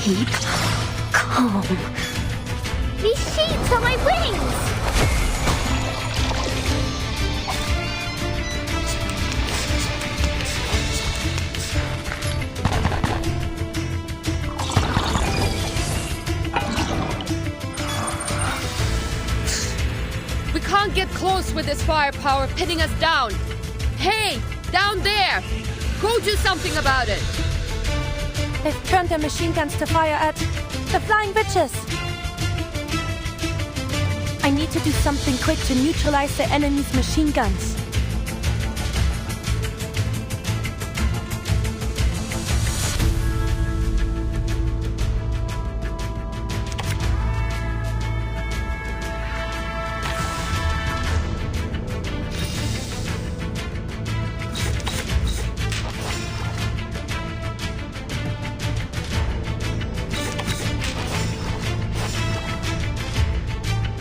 V: Keep calm. These sheets are my wings!
J: We can't get close with this firepower pinning us down. Hey, down there! Go do something about it!
R: They've turned their machine guns to fire at the flying witches. I need to do something quick to neutralize the enemy's machine guns.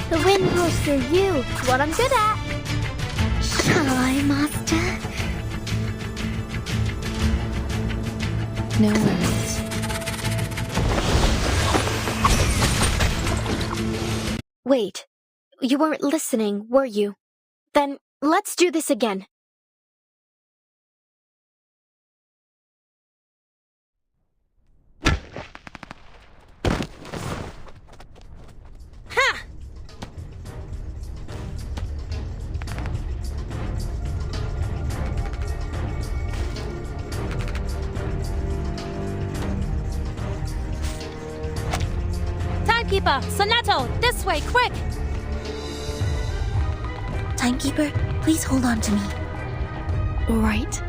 V: The wind blows through you. It's what I'm good at. Shall I, Master?
K: No worries.
V: Wait. You weren't listening, were you? Then let's do this again.
R: Timekeeper, Sonato, this way, quick!
V: Timekeeper, please hold on to me.
K: All right.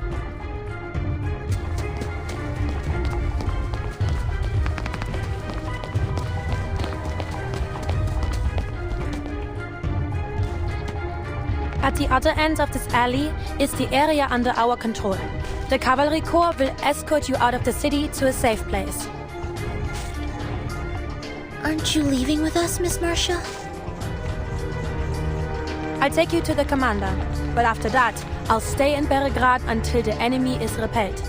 R: At the other end of this alley is the area under our control. The Cavalry Corps will escort you out of the city to a safe place.
V: Aren't you leaving with us, Miss Marcia?
R: I'll take you to the commander, but after that, I'll stay in Belgrade until the enemy is repelled.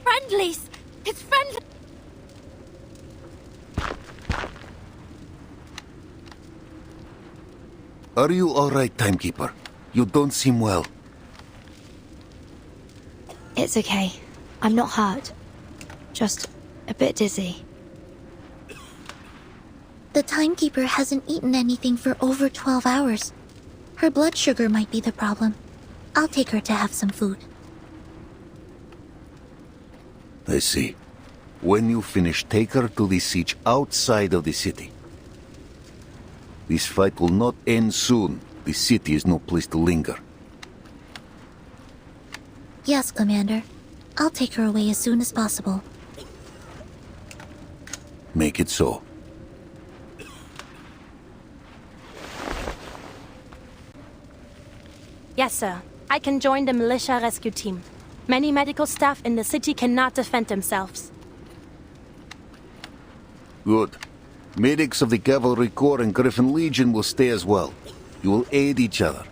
V: Friendlies! It's friendly!
F: Are you all right, Timekeeper? You don't seem well.
V: It's okay. I'm not hurt. Just a bit dizzy. The Timekeeper hasn't eaten anything for over 12 hours. Her blood sugar might be the problem. I'll take her to have some food.
F: I see. When you finish, take her to the siege outside of the city. This fight will not end soon. The city is no place to linger.
V: Yes, Commander. I'll take her away as soon as possible.
F: Make it so.
R: Yes, sir. I can join the militia rescue team. Many medical staff in the city cannot defend themselves.
F: Good. Medics of the Cavalry Corps and Griffin Legion will stay as well. You will aid each other.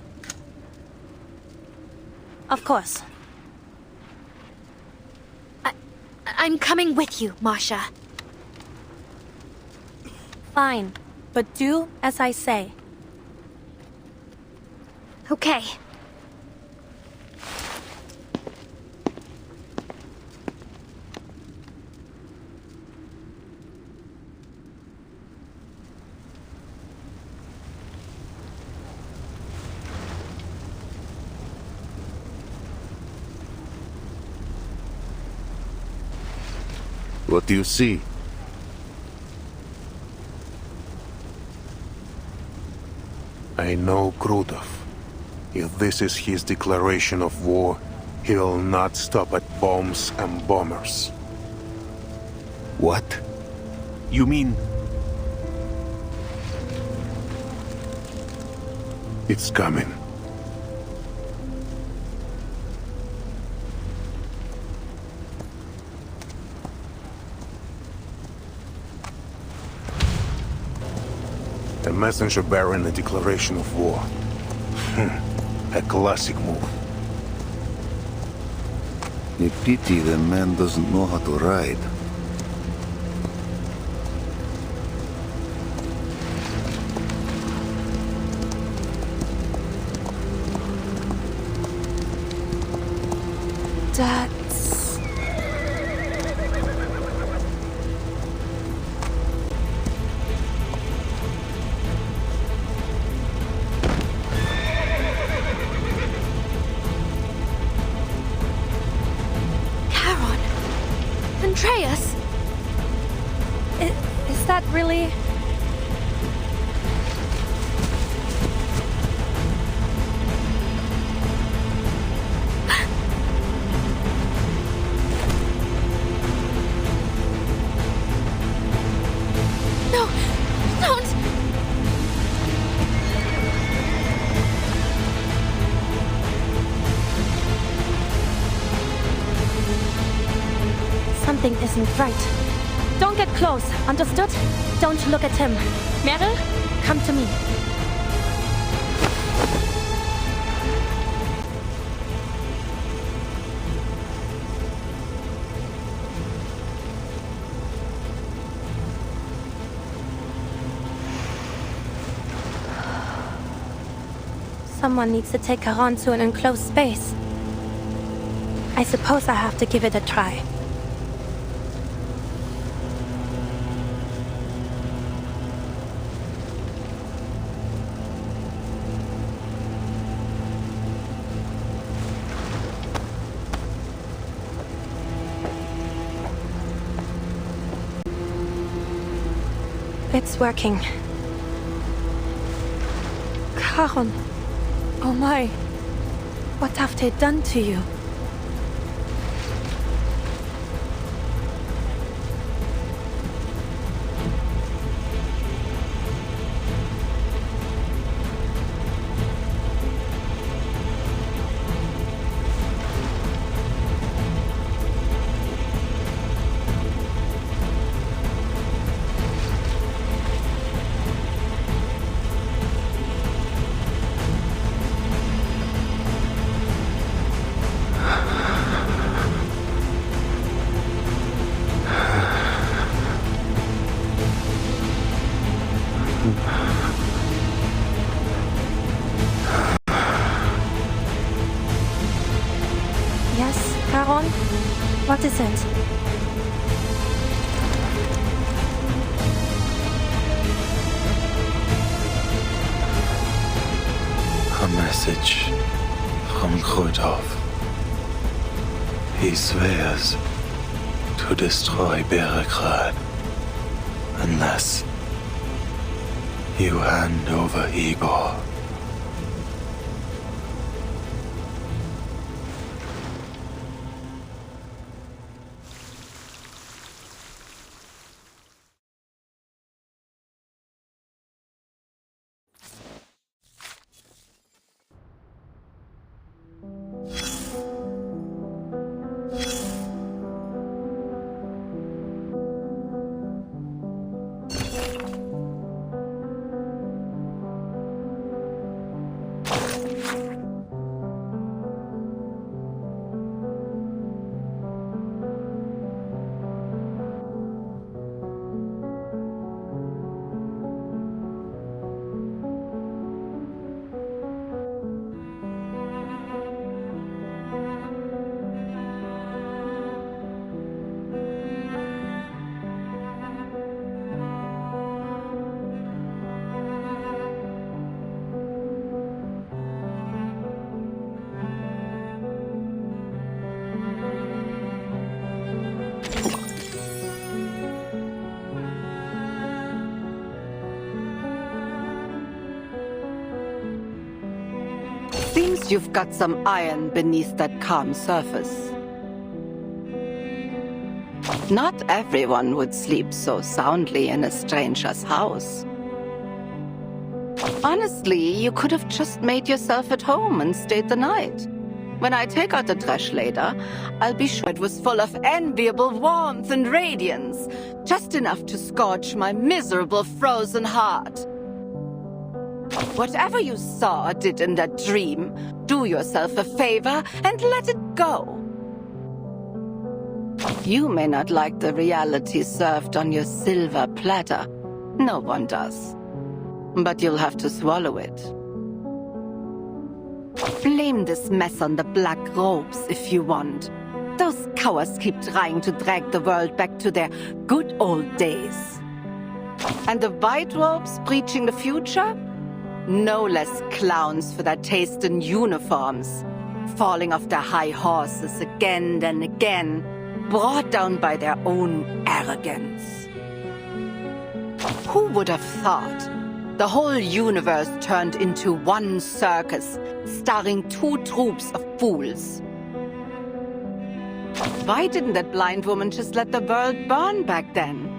R: Of course.
V: I'm coming with you, Marcia.
R: Fine, but do as I say.
V: Okay.
F: What do you see?
H: I know Krudov. If this is his declaration of war, he will not stop at bombs and bombers.
F: What? You mean...
H: It's coming. A messenger bearing a declaration of war. A classic move.
F: A pity the man doesn't know how to ride.
R: That's... Charon! Andreas! Is that really... No! Don't! Something isn't right. Don't get close, understood? Don't look at him. Meryl, come to me. Someone needs to take her on to an enclosed space. I suppose I have to give it a try. It's working. Charon. Oh my. What have they done to you? Yes, Charon? What is it?
G: A message from Krudov. He swears to destroy Beregrad unless you hand over Igor.
M: Seems you've got some iron beneath that calm surface. Not everyone would sleep so soundly in a stranger's house. Honestly, you could have just made yourself at home and stayed the night. When I take out the trash later, I'll be sure it was full of enviable warmth and radiance, just enough to scorch my miserable frozen heart. Whatever you saw or did in that dream, do yourself a favor and let it go. You may not like the reality served on your silver platter. No one does. But you'll have to swallow it. Blame this mess on the black robes if you want. Those cowards keep trying to drag the world back to their good old days. And the white robes preaching the future? No less clowns for their taste in uniforms, falling off their high horses again and again, brought down by their own arrogance. Who would have thought the whole universe turned into one circus, starring two troops of fools? Why didn't that blind woman just let the world burn back then?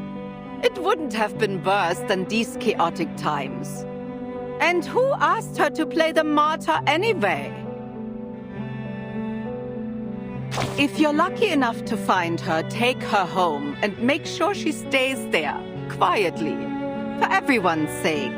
M: It wouldn't have been worse than these chaotic times. And who asked her to play the martyr anyway? If you're lucky enough to find her, take her home and make sure she stays there, quietly, for everyone's sake.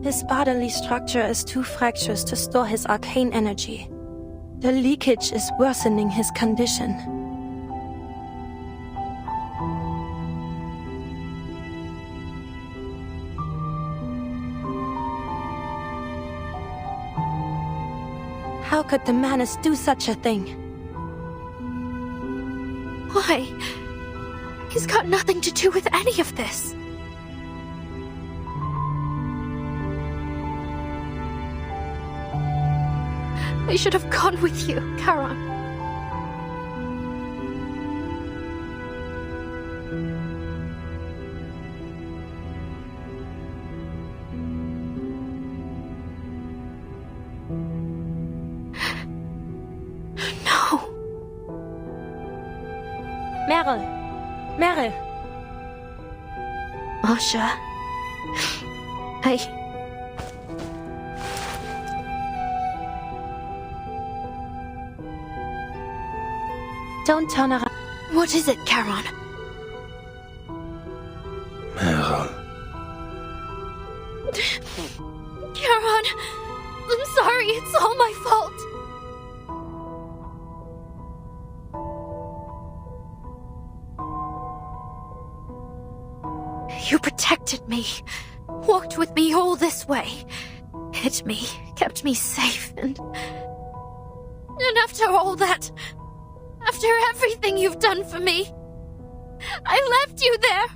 R: His bodily structure is too fractious to store his arcane energy. The leakage is worsening his condition. How could the Manus do such a thing?
V: Why? He's got nothing to do with any of this. I should have gone with you, Charon. No.
R: Meryl.
V: Masha.
R: Don't turn around.
V: What is it, Charon?
G: Meryl.
V: Charon, I'm sorry, it's all my fault. You protected me, walked with me all this way, hid me, kept me safe, and after all that, after everything you've done for me, I left you there,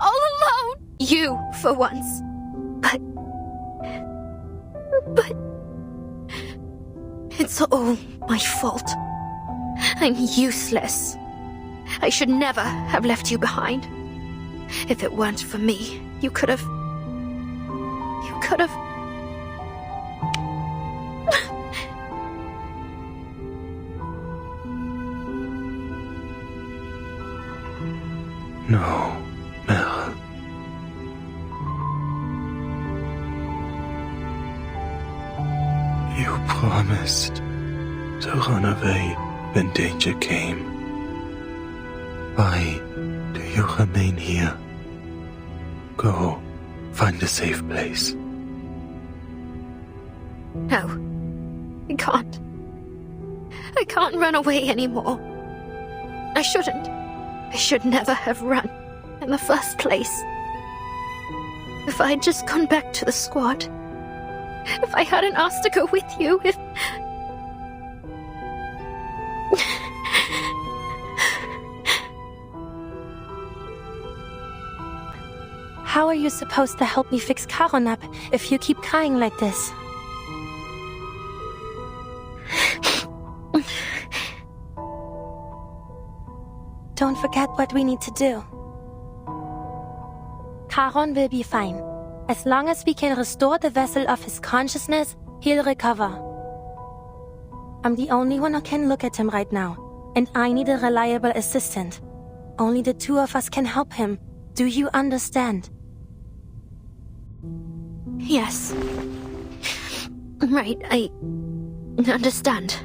V: all alone. You, for once. But it's all my fault. I'm useless. I should never have left you behind. If it weren't for me, you could have...
G: No, Meryl. You promised to run away when danger came. Why do you remain here? Go, find a safe place.
V: No, I can't. I can't run away anymore. I shouldn't. I should never have run in the first place. If I had just gone back to the squad. If I hadn't asked to go with you, if...
R: How are you supposed to help me fix Karonap if you keep crying like this? Don't forget what we need to do. Charon will be fine. As long as we can restore the vessel of his consciousness, he'll recover. I'm the only one who can look at him right now, and I need a reliable assistant. Only the two of us can help him. Do you understand?
V: Yes. Right, I understand.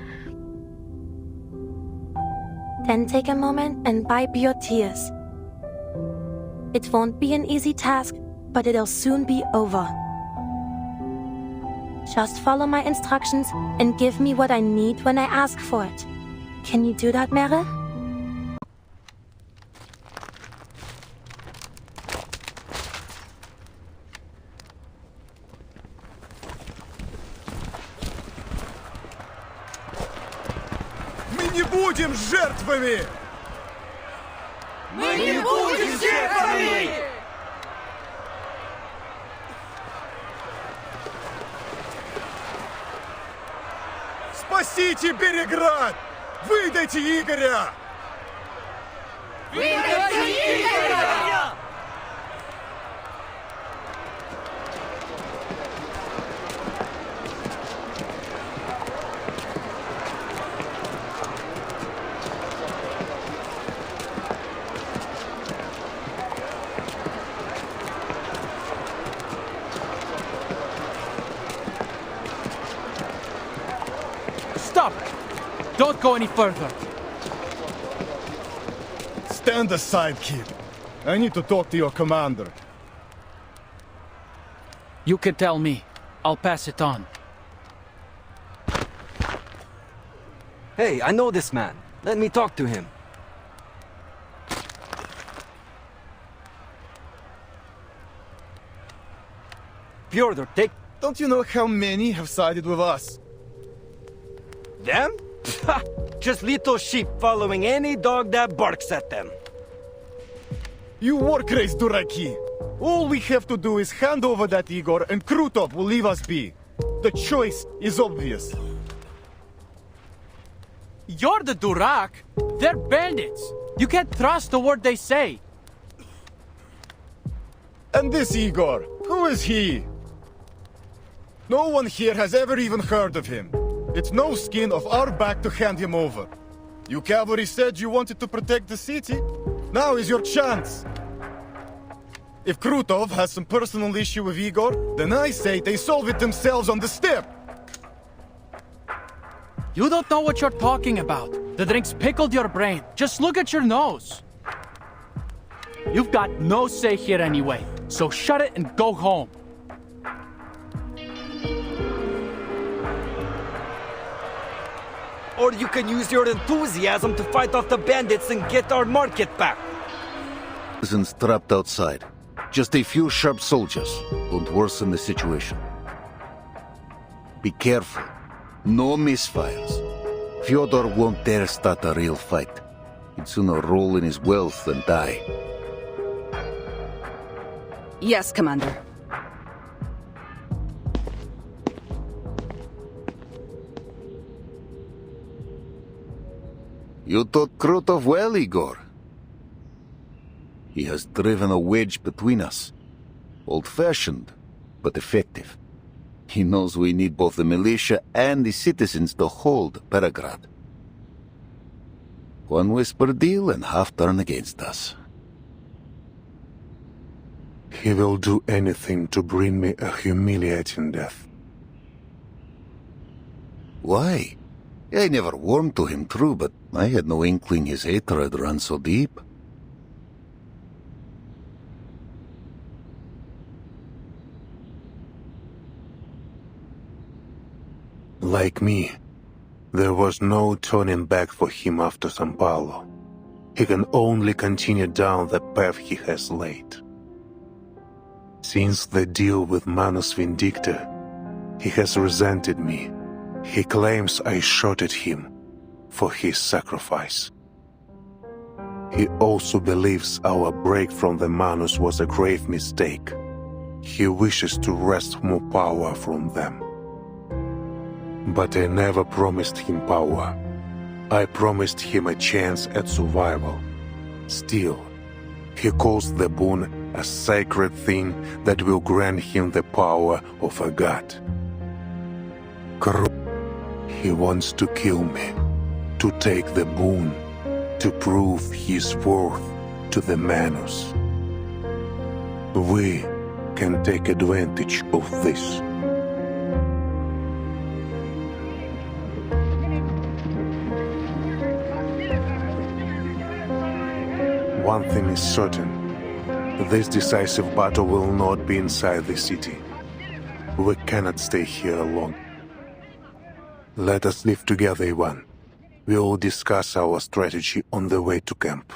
R: Then take a moment and wipe your tears. It won't be an easy task, but it'll soon be over. Just follow my instructions and give me what I need when I ask for it. Can you do that, Meryl?
A: Мы не будем жертвами!
S: Мы не будем жертвами!
A: Спасите Береград! Выдайте Игоря!
S: Выдайте Игоря!
I: Stop! Don't go any further.
H: Stand aside, kid. I need to talk to your commander.
I: You can tell me. I'll pass it on.
P: Hey, I know this man. Let me talk to him. Fyodor, take...
H: Don't you know how many have sided with us?
P: Them? Just little sheep following any dog that barks at them.
H: You work race, Duraki. All we have to do is hand over that Igor and Krutov will leave us be. The choice is obvious.
I: You're the Durak. They're bandits. You can't trust the word they say.
H: And this Igor, who is he? No one here has ever even heard of him. It's no skin of our back to hand him over. You cavalry said you wanted to protect the city. Now is your chance. If Krutov has some personal issue with Igor, then I say they solve it themselves on the step.
I: You don't know what you're talking about. The drinks pickled your brain. Just look at your nose. You've got no say here anyway, so shut it and go home.
P: Or you can use your enthusiasm to fight off the bandits and get our market back.
F: Citizens trapped outside. Just a few sharp soldiers won't worsen the situation. Be careful. No misfires. Fyodor won't dare start a real fight. He'd sooner roll in his wealth than die.
B: Yes, Commander.
F: You taught Krotov well, Igor. He has driven a wedge between us. Old-fashioned, but effective. He knows we need both the militia and the citizens to hold Peregrad. One whisper deal and half turn against us.
H: He will do anything to bring me a humiliating death.
F: Why? I never warmed to him, true, but I had no inkling his hatred ran so deep.
H: Like me, there was no turning back for him after San Paulo. He can only continue down the path he has laid. Since the deal with Manus Vindicta, he has resented me. He claims I shot at him for his sacrifice. He also believes our break from the Manus was a grave mistake. He wishes to wrest more power from them. But I never promised him power. I promised him a chance at survival. Still, he calls the boon a sacred thing that will grant him the power of a god. He wants to kill me, to take the boon, to prove his worth to the Manus. We can take advantage of this. One thing is certain. This decisive battle will not be inside the city. We cannot stay here alone. Let us live together, Ivan. We will discuss our strategy on the way to camp.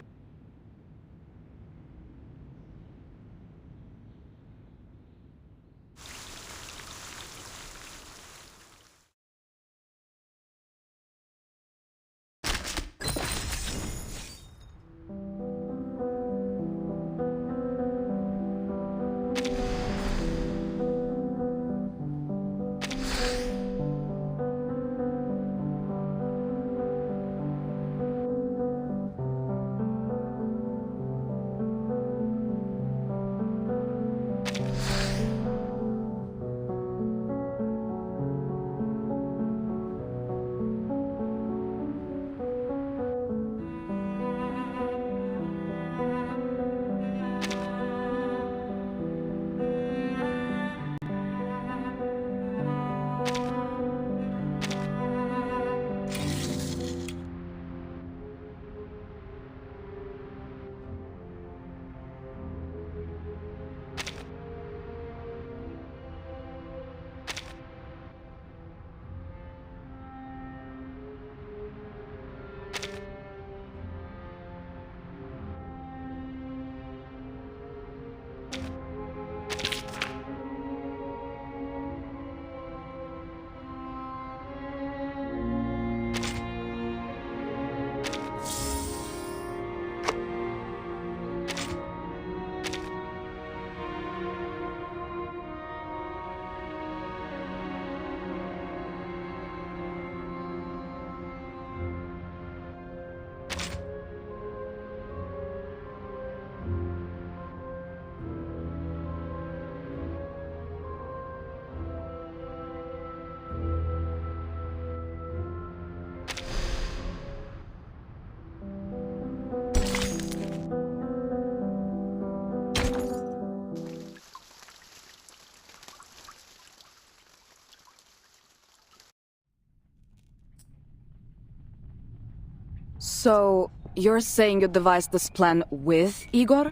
B: So, you're saying you devised this plan with Igor?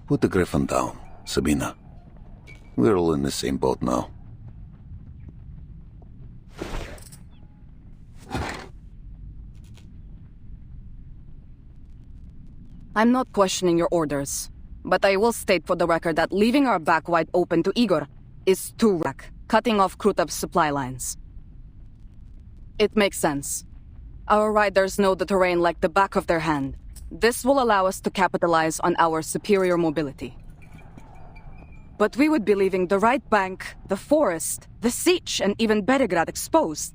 F: Put the Griffin down, Sabina. We're all in the same boat now.
B: I'm not questioning your orders. But I will state for the record that leaving our back wide open to Igor is too rack, cutting off Krutov's supply lines. It makes sense. Our riders know the terrain like the back of their hand. This will allow us to capitalize on our superior mobility. But we would be leaving the right bank, the forest, the siege, and even Belgrade exposed.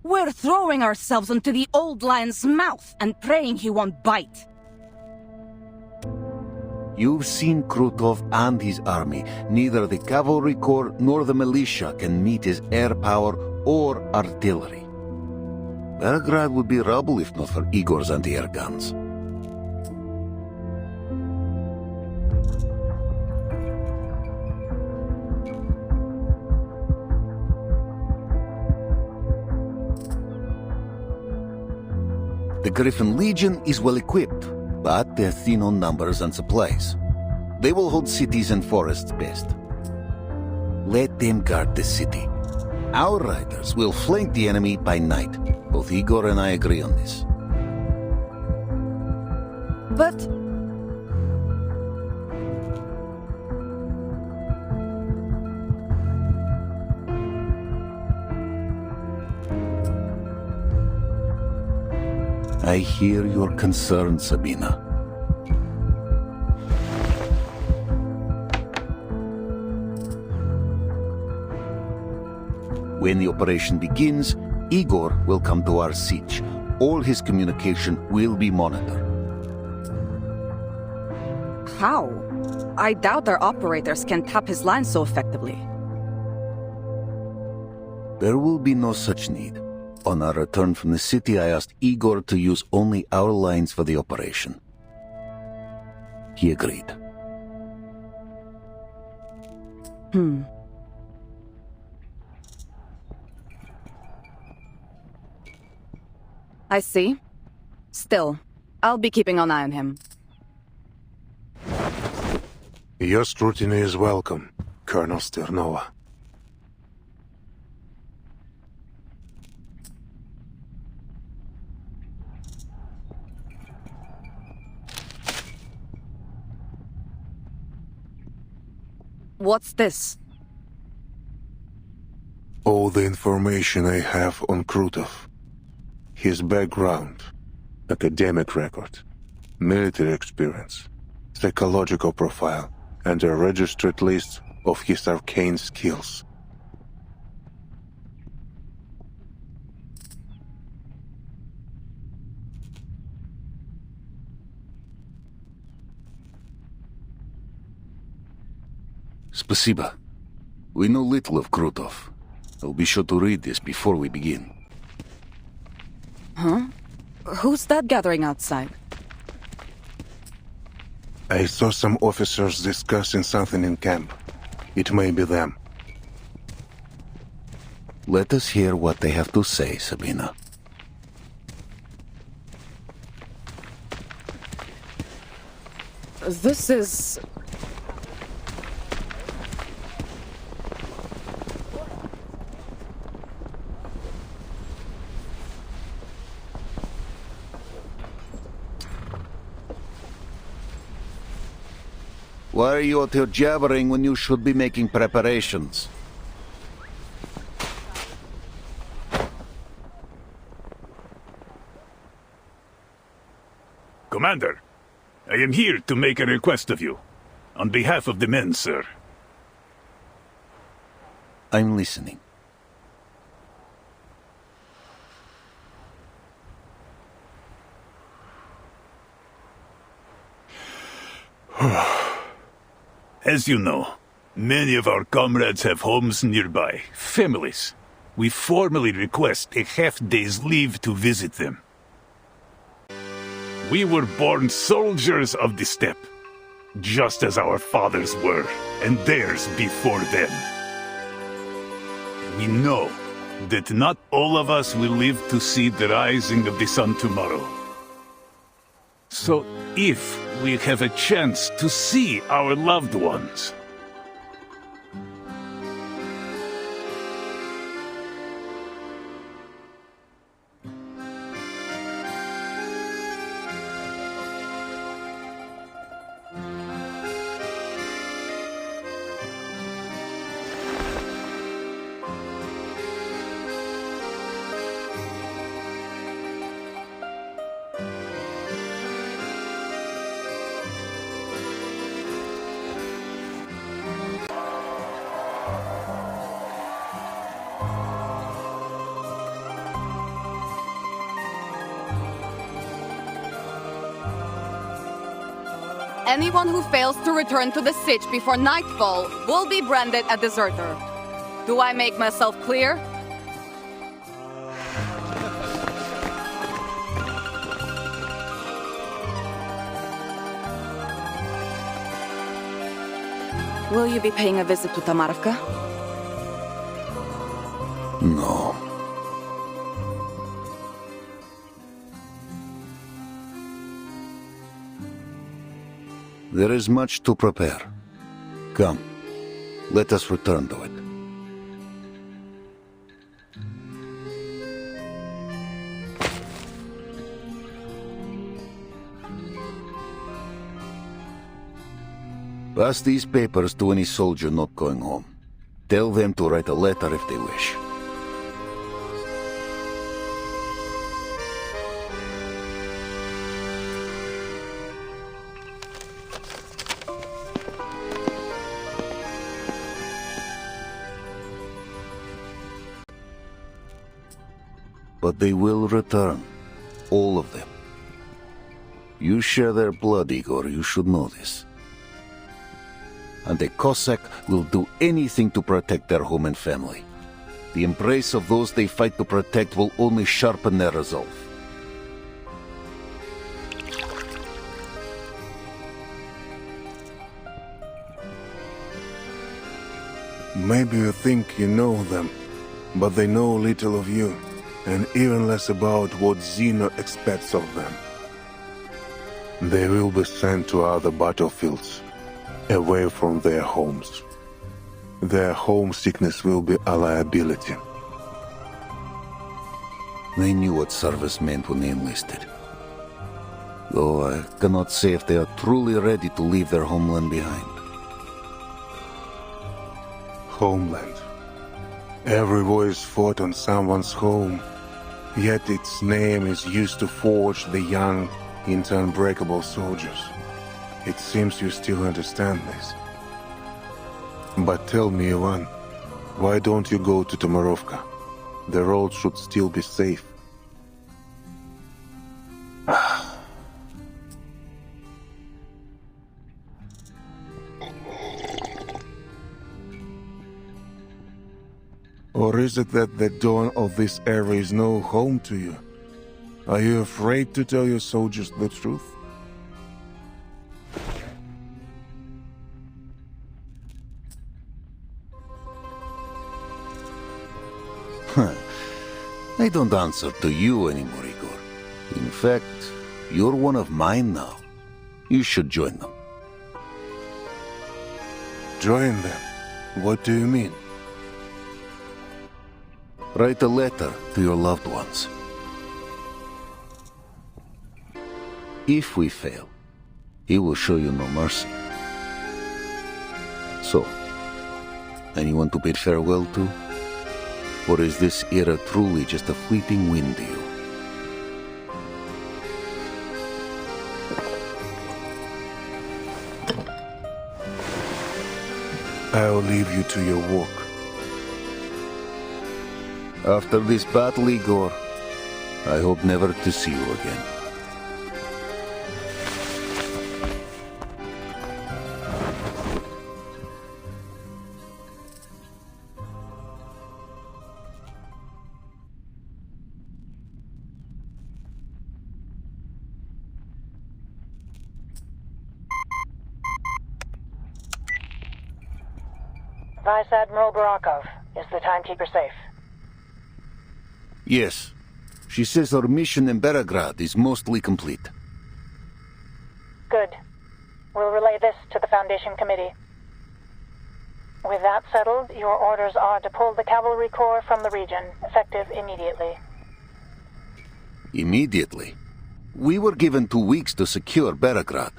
B: We're throwing ourselves into the old lion's mouth and praying he won't bite.
F: You've seen Krutov and his army. Neither the cavalry corps nor the militia can meet his air power or artillery. Belgrade would be rubble if not for Igor's anti-air guns. The Griffin Legion is well equipped, but they're thin on numbers and supplies. They will hold cities and forests best. Let them guard the city. Our riders will flank the enemy by night. Both Igor and I agree on this.
B: But...
F: I hear your concern, Sabina. When the operation begins, Igor will come to our siege. All his communication will be monitored.
B: how? I doubt our operators can tap his line so effectively.
F: There will be no such need. On our return from the city, I asked Igor to use only our lines for the operation. He agreed.
B: I see. Still, I'll be keeping an eye on him.
H: Your scrutiny is welcome, Colonel Sternova.
B: What's this?
H: All the information I have on Krutov. His background, academic record, military experience, psychological profile, and a registered list of his arcane skills.
F: Spasiba. We know little of Krutov. I'll be sure to read this before we begin.
B: Huh? Who's that gathering outside?
H: I saw some officers discussing something in camp. It may be them.
F: Let us hear what they have to say, Sabina.
B: This is...
F: Why are you out here jabbering when you should be making preparations?
N: Commander, I am here to make a request of you. On behalf of the men, sir.
F: I'm listening.
N: As you know, many of our comrades have homes nearby, families. We formally request a half-day's leave to visit them. We were born soldiers of the steppe, just as our fathers were, and theirs before them. We know that not all of us will live to see the rising of the sun tomorrow. So if we have a chance to see our loved ones,
B: Anyone who fails to return to the sitch before nightfall will be branded a deserter. Do I make myself clear? Will you be paying a visit to Tamarivka?
F: No. There is much to prepare. Come, let us return to it. Pass these papers to any soldier not going home. Tell them to write a letter if they wish. But they will return. All of them. You share their blood, Igor, you should know this. And a Cossack will do anything to protect their home and family. The embrace of those they fight to protect will only sharpen their resolve.
H: Maybe you think you know them, but they know little of you, and even less about what Zeno expects of them. They will be sent to other battlefields, away from their homes. Their homesickness will be a liability.
F: They knew what service meant when they enlisted. Though I cannot say if they are truly ready to leave their homeland behind.
H: Homeland. Every war is fought on someone's home, yet its name is used to forge the young into unbreakable soldiers. It seems you still understand this. But tell me, Ivan, why don't you go to Tomarovka? The road should still be safe. Or is it that the dawn of this era is no home to you? Are you afraid to tell your soldiers the truth?
F: I don't answer to you anymore, Igor. In fact, you're one of mine now. You should join them.
H: Join them? What do you mean?
F: Write a letter to your loved ones. If we fail, he will show you no mercy. So, anyone to bid farewell to? Or is this era truly just a fleeting wind to you?
H: I'll leave you to your work.
F: After this battle, Igor, I hope never to see you again.
O: Vice Admiral Barakov, is the timekeeper safe?
F: Yes. She says our mission in Belgrade is mostly complete.
O: Good. We'll relay this to the Foundation Committee. With that settled, your orders are to pull the Cavalry Corps from the region, effective immediately.
F: Immediately? We were given 2 weeks to secure Belgrade.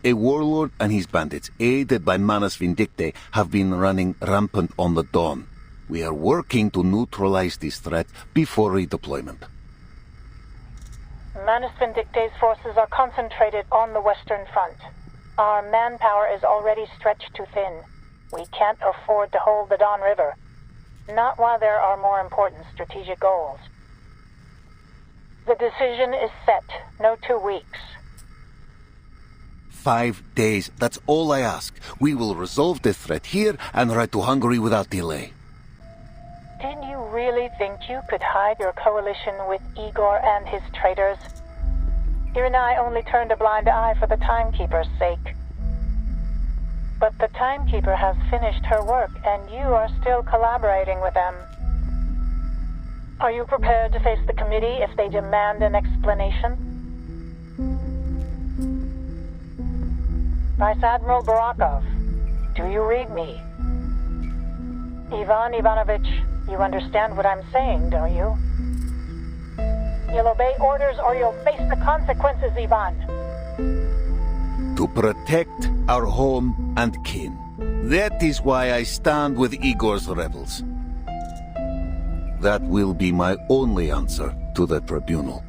F: A warlord and his bandits, aided by Manus Vindictae, have been running rampant on the Dawn. We are working to neutralize this threat before redeployment.
O: Manus Vindictae's forces are concentrated on the Western Front. Our manpower is already stretched too thin. We can't afford to hold the Don River. Not while there are more important strategic goals. The decision is set. No 2 weeks.
F: 5 days. That's all I ask. We will resolve the threat here and ride to Hungary without delay.
O: Did you really think you could hide your coalition with Igor and his traitors? You and I only turned a blind eye for the Timekeeper's sake. But the Timekeeper has finished her work, and you are still collaborating with them. Are you prepared to face the committee if they demand an explanation? Vice Admiral Barakov, do you read me? Ivan Ivanovich, you understand what I'm saying, don't you? You'll obey orders or you'll face the consequences, Ivan.
F: To protect our home and kin. That is why I stand with Igor's rebels. That will be my only answer to the tribunal.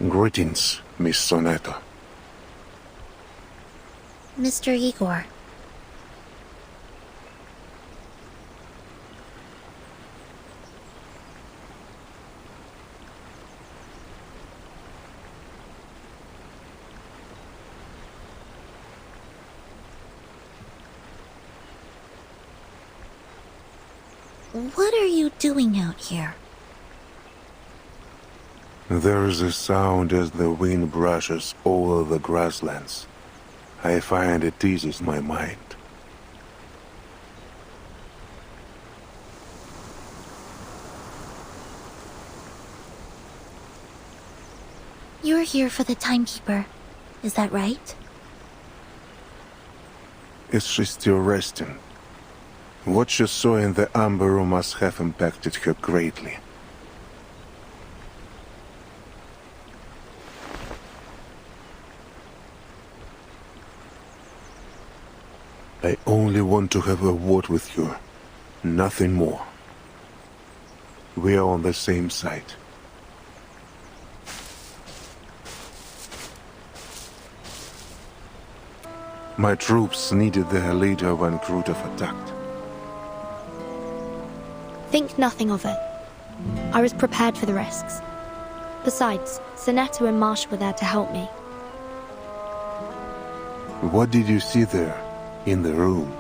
H: Greetings, Miss Sonata.
V: Mr. Igor. What are you doing out here?
H: There's a sound as the wind brushes over the grasslands. I find it eases my mind.
V: You're here for the Timekeeper, is that right?
H: Is she still resting? What you saw in the Amber Room must have impacted her greatly.
F: I only want to have a word with you. Nothing more. We are on the same side. My troops needed their leader when Krutov attacked.
V: Think nothing of it. I was prepared for the risks. Besides, Sonetto and Marsh were there to help me.
F: What did you see there, in the room?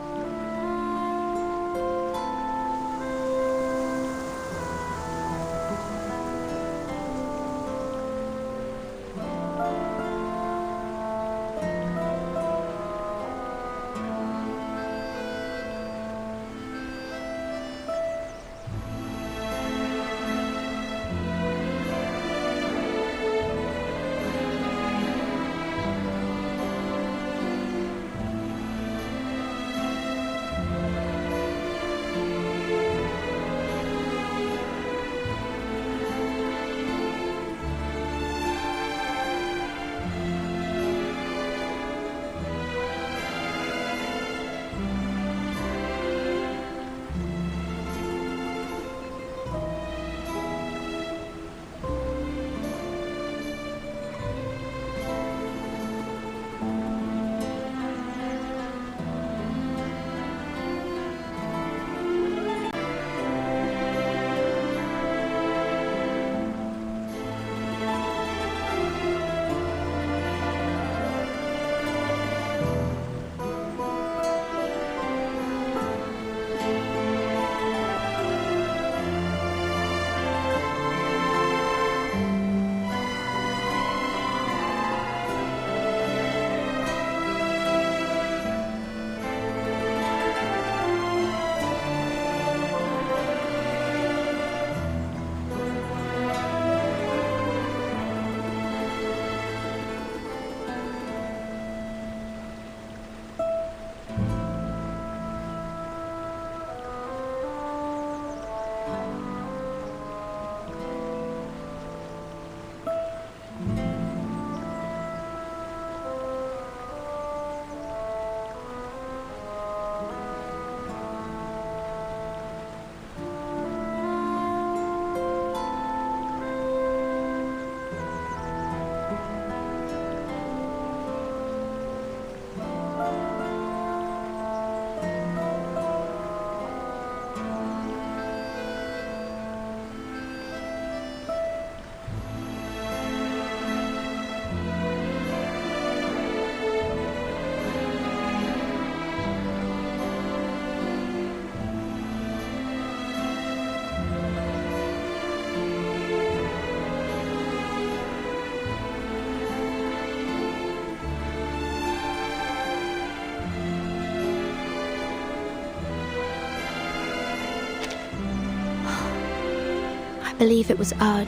V: I believe it was Erd.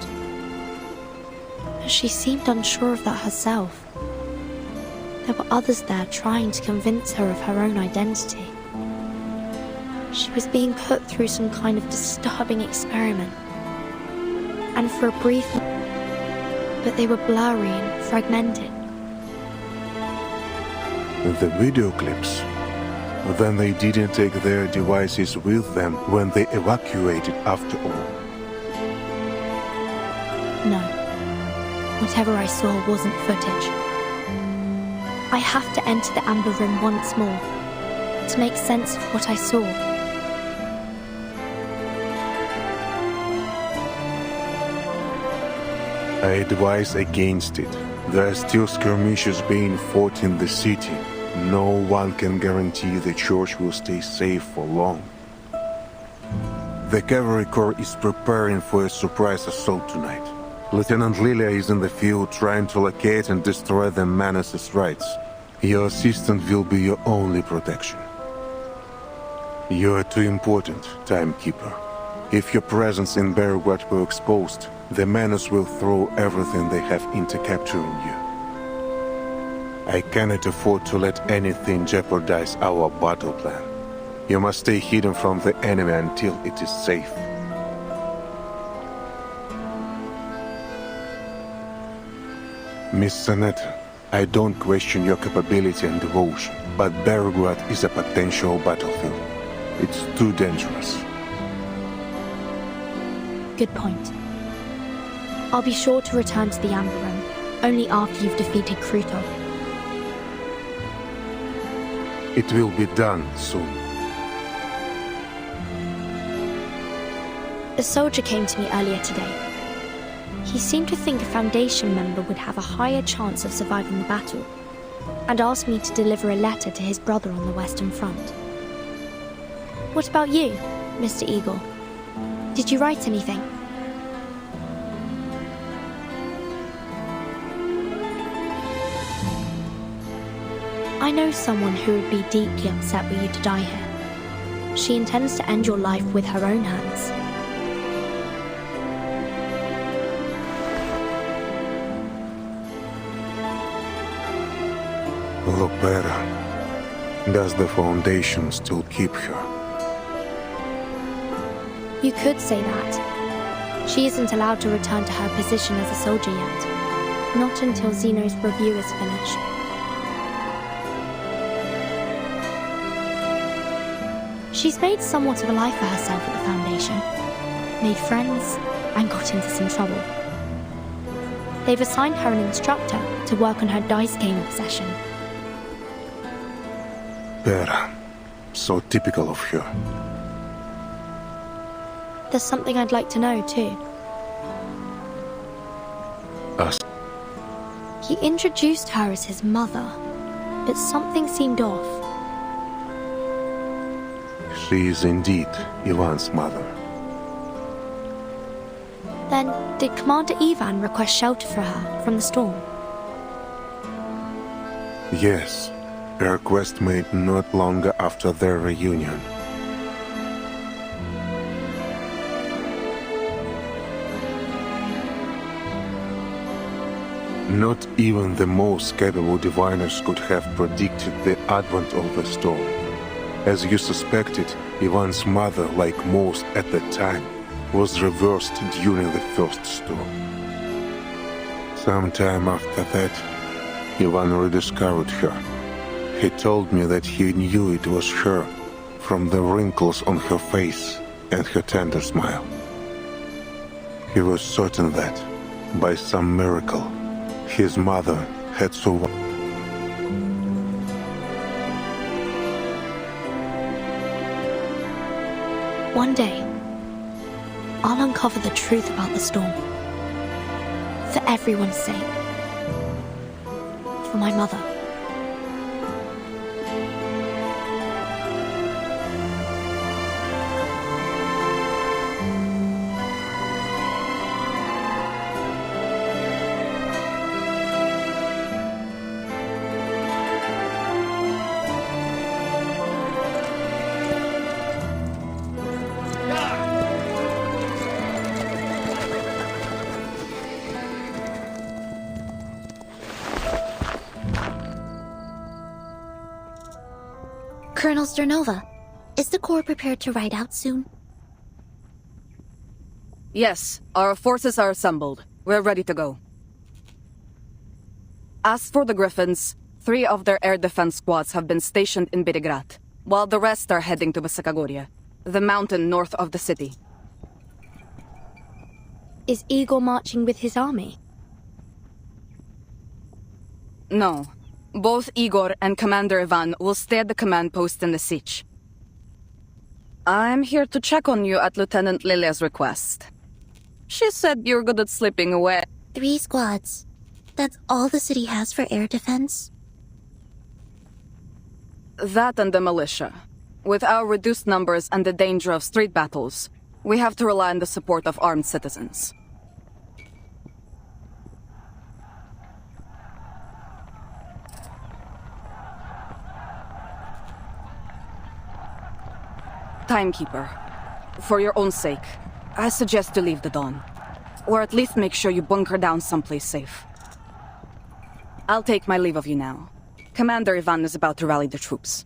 V: But she seemed unsure of that herself. There were others there trying to convince her of her own identity. She was being put through some kind of disturbing experiment. And for a brief moment, but they were blurry and fragmented.
F: The video clips. Then they didn't take their devices with them when they evacuated after all.
V: No. Whatever I saw wasn't footage. I have to enter the Amber Room once more to make sense of what I saw.
F: I advise against it. There are still skirmishes being fought in the city. No one can guarantee the church will stay safe for long. The cavalry corps is preparing for a surprise assault tonight. Lieutenant Lilia is in the field trying to locate and destroy the Manus' rights. Your assistant will be your only protection. You are too important, Timekeeper. If your presence in Belgrade were exposed, the Manus will throw everything they have into capturing you. I cannot afford to let anything jeopardize our battle plan. You must stay hidden from the enemy until it is safe.
H: Miss Sonetto,
F: I don't question your capability and devotion, but Belgrade is a potential battlefield. It's too dangerous.
V: Good point. I'll be sure to return to the Amber Room, only after you've defeated Krutov.
F: It will be done soon.
V: A soldier came to me earlier today. He seemed to think a Foundation member would have a higher chance of surviving the battle, and asked me to deliver a letter to his brother on the Western Front. What about you, Mr. Eagle? Did you write anything? I know someone who would be deeply upset were you to die here. She intends to end your life with her own hands.
F: Look better. Does the Foundation still keep her?
V: You could say that. She isn't allowed to return to her position as a soldier yet. Not until Zeno's review is finished. She's made somewhat of a life for herself at the Foundation. Made friends, and got into some trouble. They've assigned her an instructor to work on her dice game obsession.
F: Vera. So typical of her.
V: There's something I'd like to know, too.
F: Us.
V: He introduced her as his mother, but something seemed off.
F: She is indeed Ivan's mother.
V: Then, did Commander Ivan request shelter for her from the storm?
F: Yes, a request made not long after their reunion. Not even the most capable diviners could have predicted the advent of the storm. As you suspected, Ivan's mother, like most at the time, was reversed during the first storm. Sometime after that, Ivan rediscovered her. He told me that he knew it was her from the wrinkles on her face and her tender smile. He was certain that, by some miracle, his mother had survived.
V: One day, I'll uncover the truth about the storm. For everyone's sake. For my mother.
C: Colonel Sternova, is the Corps prepared to ride out soon?
B: Yes, our forces are assembled. We're ready to go. As for the Griffins, 3 of their air defense squads have been stationed in Belgrade, while the rest are heading to Vysokogorye, the mountain north of the city.
V: Is Igor marching with his army?
B: No. Both Igor and Commander Ivan will stay at the command post in the siege. I'm here to check on you at Lieutenant Lilia's request. She said you're good at slipping away.
C: 3 squads. That's all the city has for air defense?
B: That and the militia. With our reduced numbers and the danger of street battles, we have to rely on the support of armed citizens. Timekeeper, for your own sake, I suggest you leave the dawn. Or at least make sure you bunker down someplace safe. I'll take my leave of you now. Commander Ivan is about to rally the troops.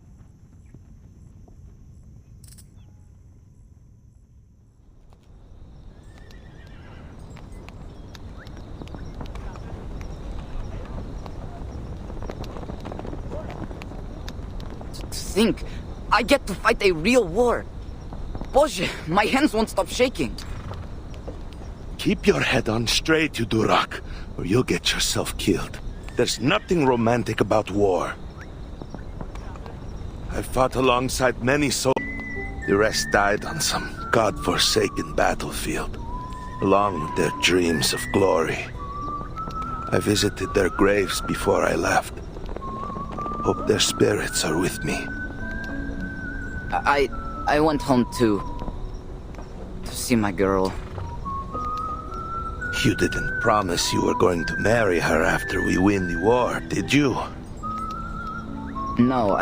L: think? I get to fight a real war. Boże, my hands won't stop shaking.
H: Keep your head on straight, you Durak, or you'll get yourself killed. There's nothing romantic about war. I've fought alongside many soldiers. The rest died on some godforsaken battlefield, along with their dreams of glory. I visited their graves before I left. Hope their spirits are with me.
L: I went home to see my girl.
H: You didn't promise you were going to marry her after we win the war, did you?
L: No,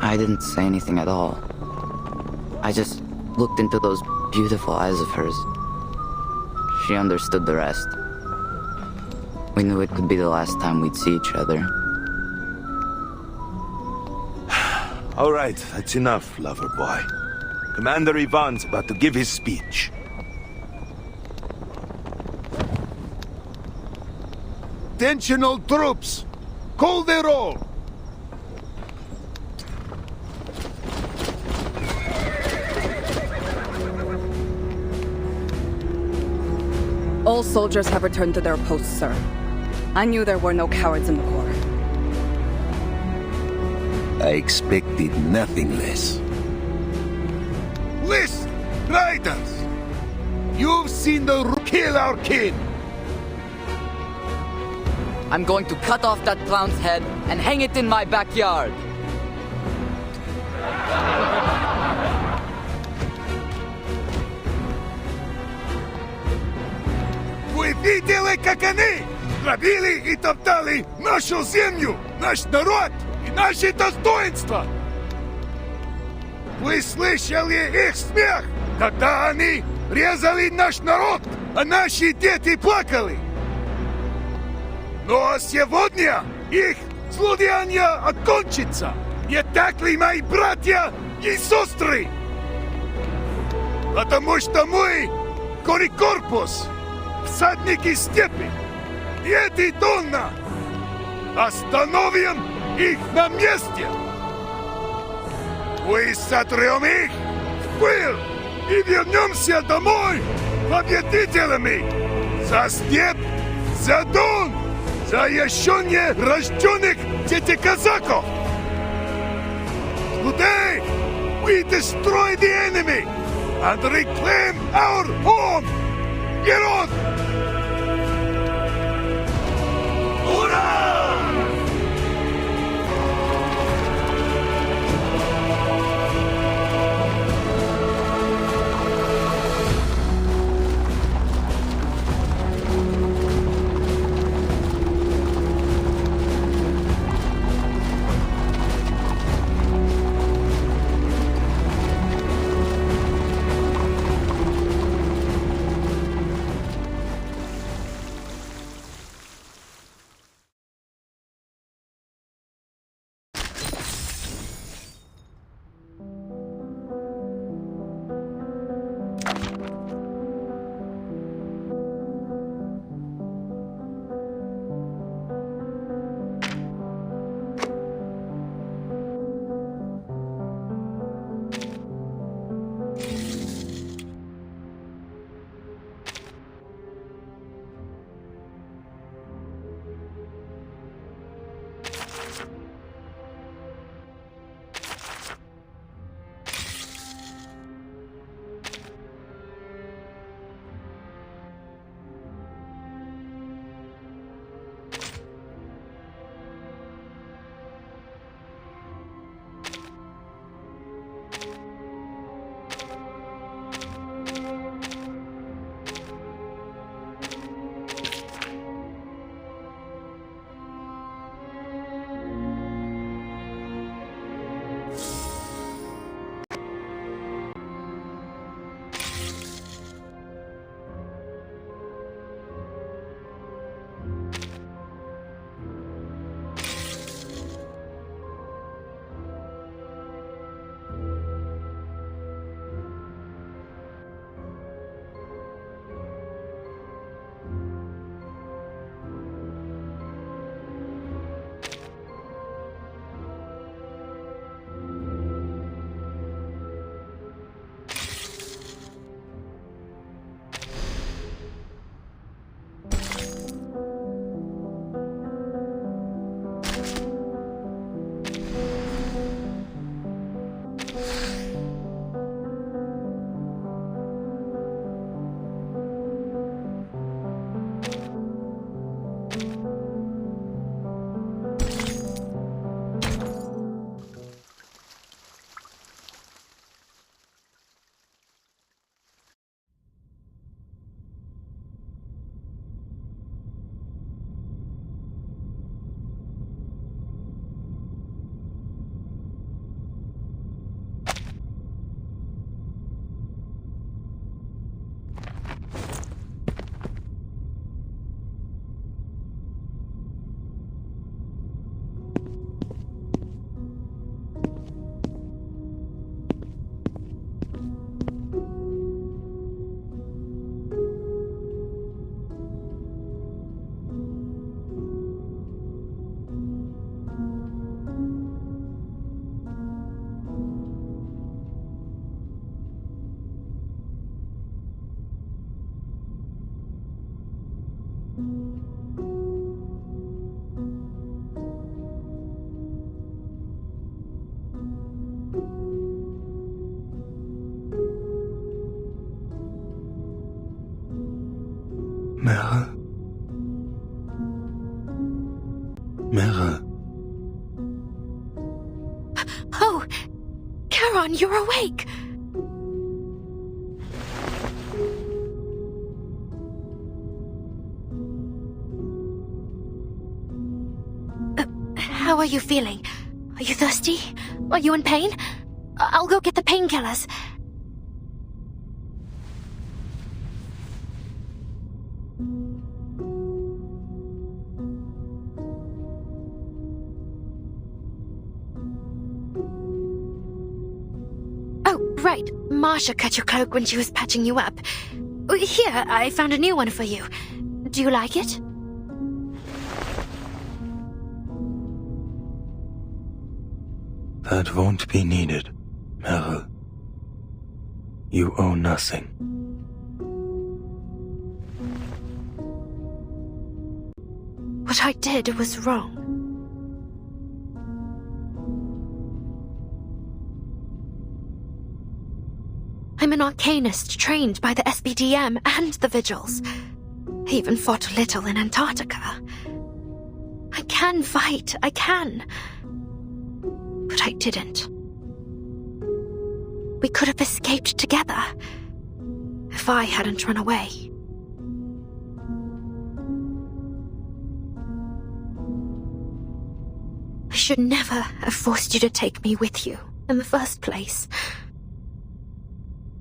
L: I didn't say anything at all. I just looked into those beautiful eyes of hers. She understood the rest. We knew it could be the last time we'd see each other.
H: All right, that's enough, lover boy. Commander Ivan's about to give his speech.
U: Attention all troops! Call the roll!
B: All soldiers have returned to their posts, sir. I knew there were no cowards in the Corps.
F: I expected nothing less.
U: Listen, riders! You've seen the kill our king!
L: I'm going to cut off that clown's head and hang it in my backyard.
U: Вы видели, как они грабили и топтали нашу землю, наш народ и наши достоинства? Вы слышали их смех, когда они резали наш народ, а наши дети плакали? Но сегодня их злодеяние окончится. Не так ли, мои братья и сестры? Потому что мы, корпус, всадники степи, и эти Донна, остановим их на месте. Мы сотрем их в пыль и вернемся домой победителями. За степь, за Дон, за еще не рожденных детей казаков. Today, we destroy the enemy and reclaim our home. Get on! Hurrah!
G: Merrill? Merrill?
V: Oh! Charon, you're awake! How are you feeling? Are you thirsty? Are you in pain? I'll go get the painkillers. Oh, right. Marsha cut your cloak when she was patching you up. Here, I found a new one for you. Do you like it?
G: That won't be needed, Merrill. You owe nothing.
V: What I did was wrong. I'm an arcanist trained by the SBDM and the Vigils. I even fought a little in Antarctica. I can fight, I can. But I didn't. We could have escaped together if I hadn't run away. I should never have forced you to take me with you in the first place.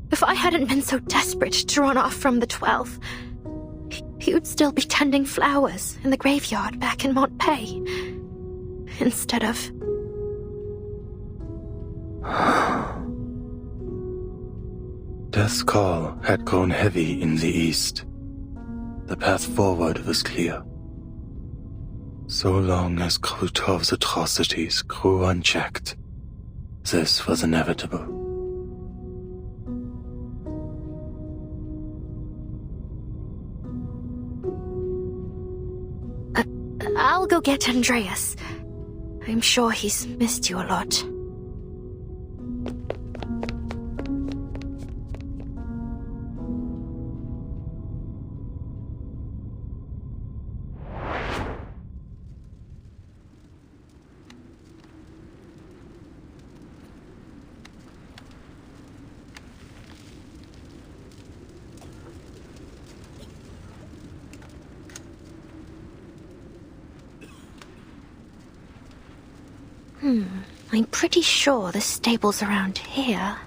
V: If I hadn't been so desperate to run off from the 12, you'd still be tending flowers in the graveyard back in Montpay, instead of...
G: Death's call had grown heavy in the east. The path forward was clear. So long as Krutov's atrocities grew unchecked, this was inevitable.
V: I'll go get Andreas. I'm sure he's missed you a lot. I'm pretty sure the stable's around here.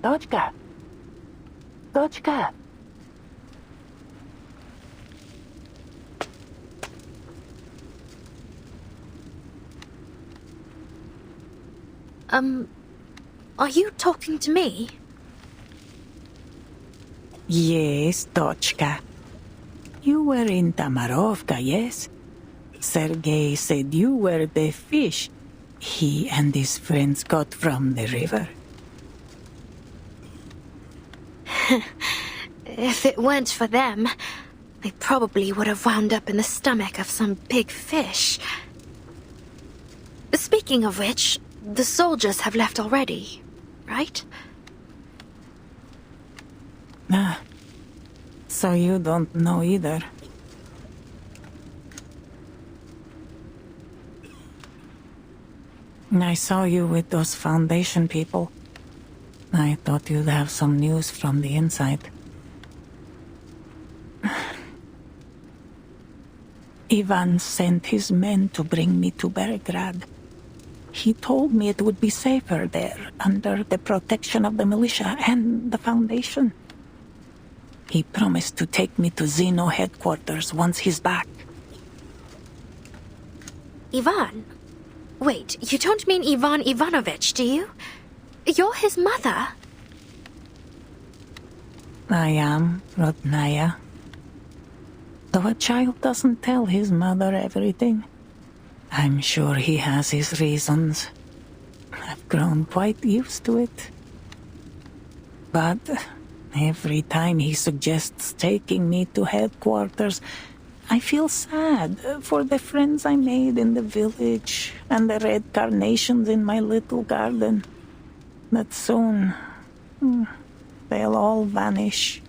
D: Dodgka! Dodgka!
V: Are you talking to me?
D: Yes, Dodgka. You were in Tamarovka, yes? Sergei said you were the fish he and his friends got from the river.
V: If it weren't for them, I probably would have wound up in the stomach of some big fish. Speaking of which, the soldiers have left already, right?
D: Ah, so you don't know either. I saw you with those Foundation people. I thought you'd have some news from the inside. Ivan sent his men to bring me to Belgrade. He told me it would be safer there, under the protection of the militia and the Foundation. He promised to take me to Zeno headquarters once he's back.
V: Ivan? Wait, you don't mean Ivan Ivanovich, do you? You're his mother.
D: I am, Rodnaya. Though a child doesn't tell his mother everything, I'm sure he has his reasons. I've grown quite used to it. But Every time he suggests taking me to headquarters, I feel sad for the friends I made in the village and the red carnations in my little garden. But soon, they'll all vanish.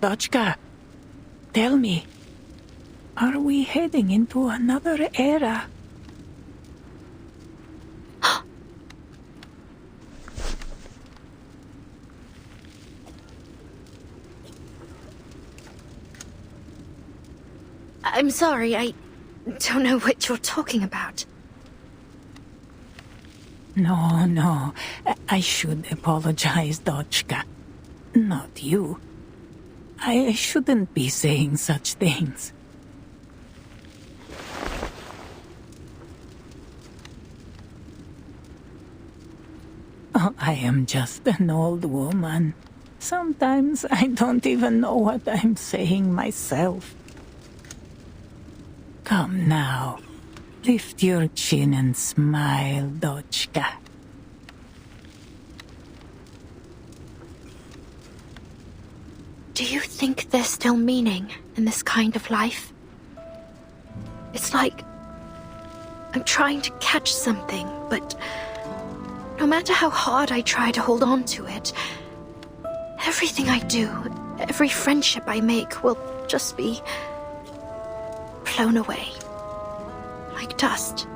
D: Dochka, tell me, are we heading into another era?
V: I'm sorry, I don't know what you're talking about.
D: No, I should apologize, Dochka. Not you. I shouldn't be saying such things. Oh, I am just an old woman. Sometimes I don't even know what I'm saying myself. Come now, lift your chin and smile, Dochka.
V: Do you think there's still meaning in this kind of life? It's like I'm trying to catch something, but no matter how hard I try to hold on to it, everything I do, every friendship I make will just be blown away, like dust.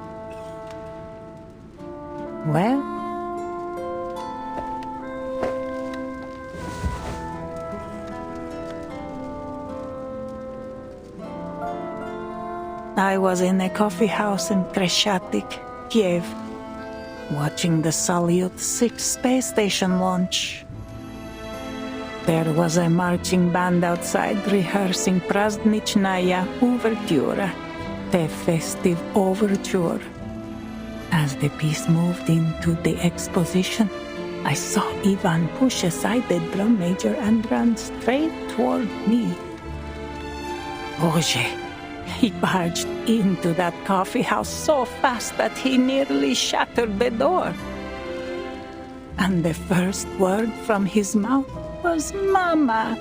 D: Well, I was in a coffee house in Kreshatik, Kiev, watching the Salyut 6 space station launch. There was a marching band outside rehearsing Prazdnichnaya Ouverture, the festive overture. As the piece moved into the exposition, I saw Ivan push aside the drum major and run straight toward me. Boże, he barged into that coffee house so fast that he nearly shattered the door. And the first word from his mouth was Mama.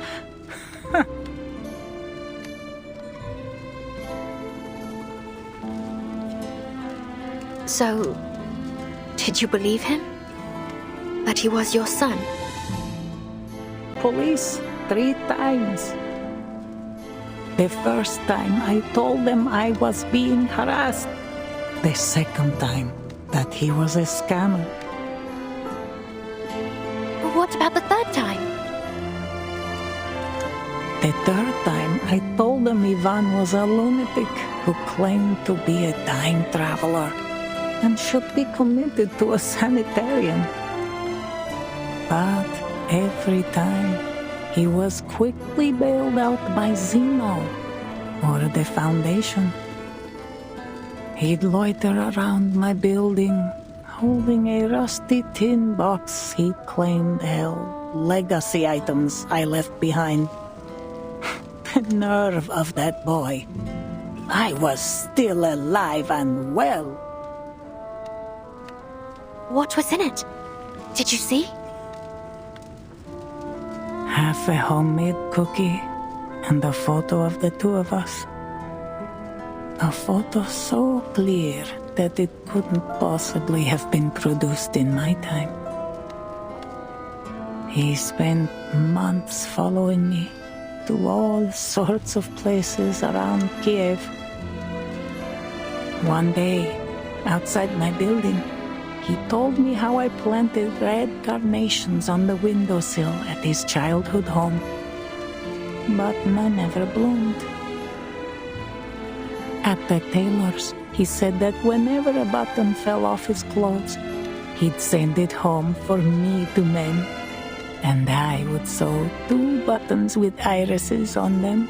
V: So, did you believe him? That he was your son?
D: Police 3 times. The first time I told them I was being harassed. The second time that he was a scammer.
V: What about the third time?
D: The third time I told them Ivan was a lunatic who claimed to be a time traveler and should be committed to a sanitarium. But every time he was quickly bailed out by Zeno or the Foundation. He'd loiter around my building, holding a rusty tin box he claimed held legacy items I left behind. The nerve of that boy. I was still alive and well.
V: What was in it? Did you see?
D: Half a homemade cookie and a photo of the two of us. A photo so clear that it couldn't possibly have been produced in my time. He spent months following me to all sorts of places around Kiev. One day, outside my building, he told me how I planted red carnations on the windowsill at his childhood home. But none ever bloomed. At the tailor's, he said that whenever a button fell off his clothes, he'd send it home for me to mend, and I would sew 2 buttons with irises on them.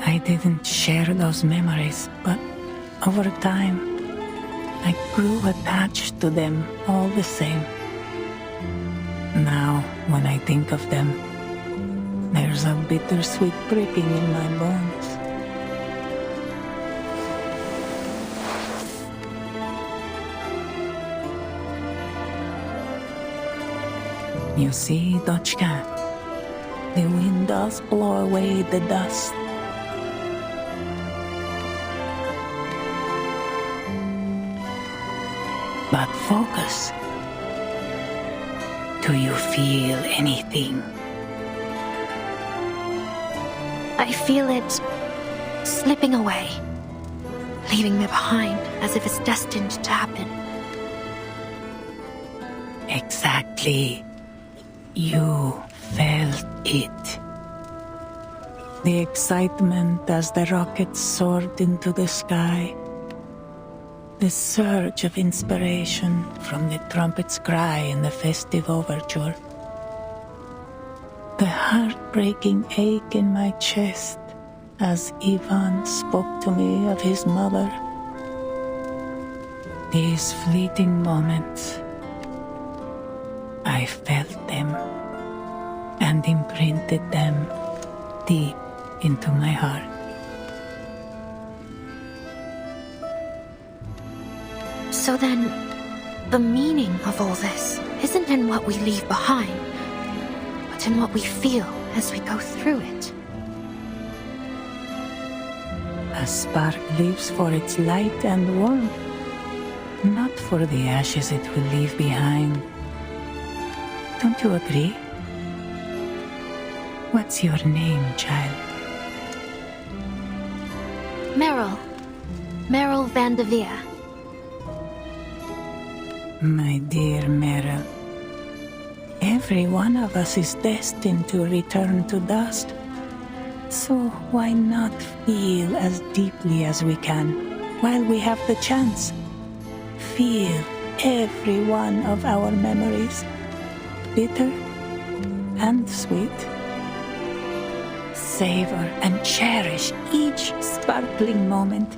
D: I didn't share those memories, but over time, I grew attached to them all the same. Now, When I think of them, there's a bittersweet pricking in my bones. You see, Dochka, the wind does blow away the dust. But focus. Do you feel anything?
V: I feel it slipping away, leaving me behind as if it's destined to happen.
D: Exactly. You felt it. The excitement as the rockets soared into the sky. The surge of inspiration from the trumpet's cry in the festive overture. The heartbreaking ache in my chest as Ivan spoke to me of his mother. These fleeting moments, I felt them and imprinted them deep into my heart.
V: So then, the meaning of all this isn't in what we leave behind, but in what we feel as we go through it.
D: A spark lives for its light and warmth, not for the ashes it will leave behind. Don't you agree? What's your name, child?
V: Meryl. Meryl van der Veer.
D: My dear Meryl, every one of us is destined to return to dust. So why not feel as deeply as we can while we have the chance? Feel every one of our memories, bitter and sweet. Savor and cherish each sparkling moment,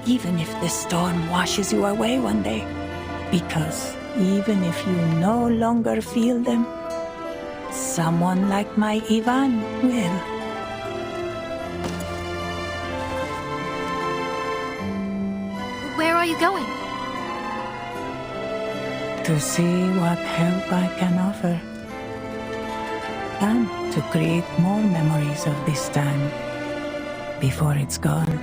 D: even if the storm washes you away one day. Because even if you no longer feel them, someone like my Ivan will.
V: Where are you going?
D: To see what help I can offer. And to create more memories of this time before it's gone.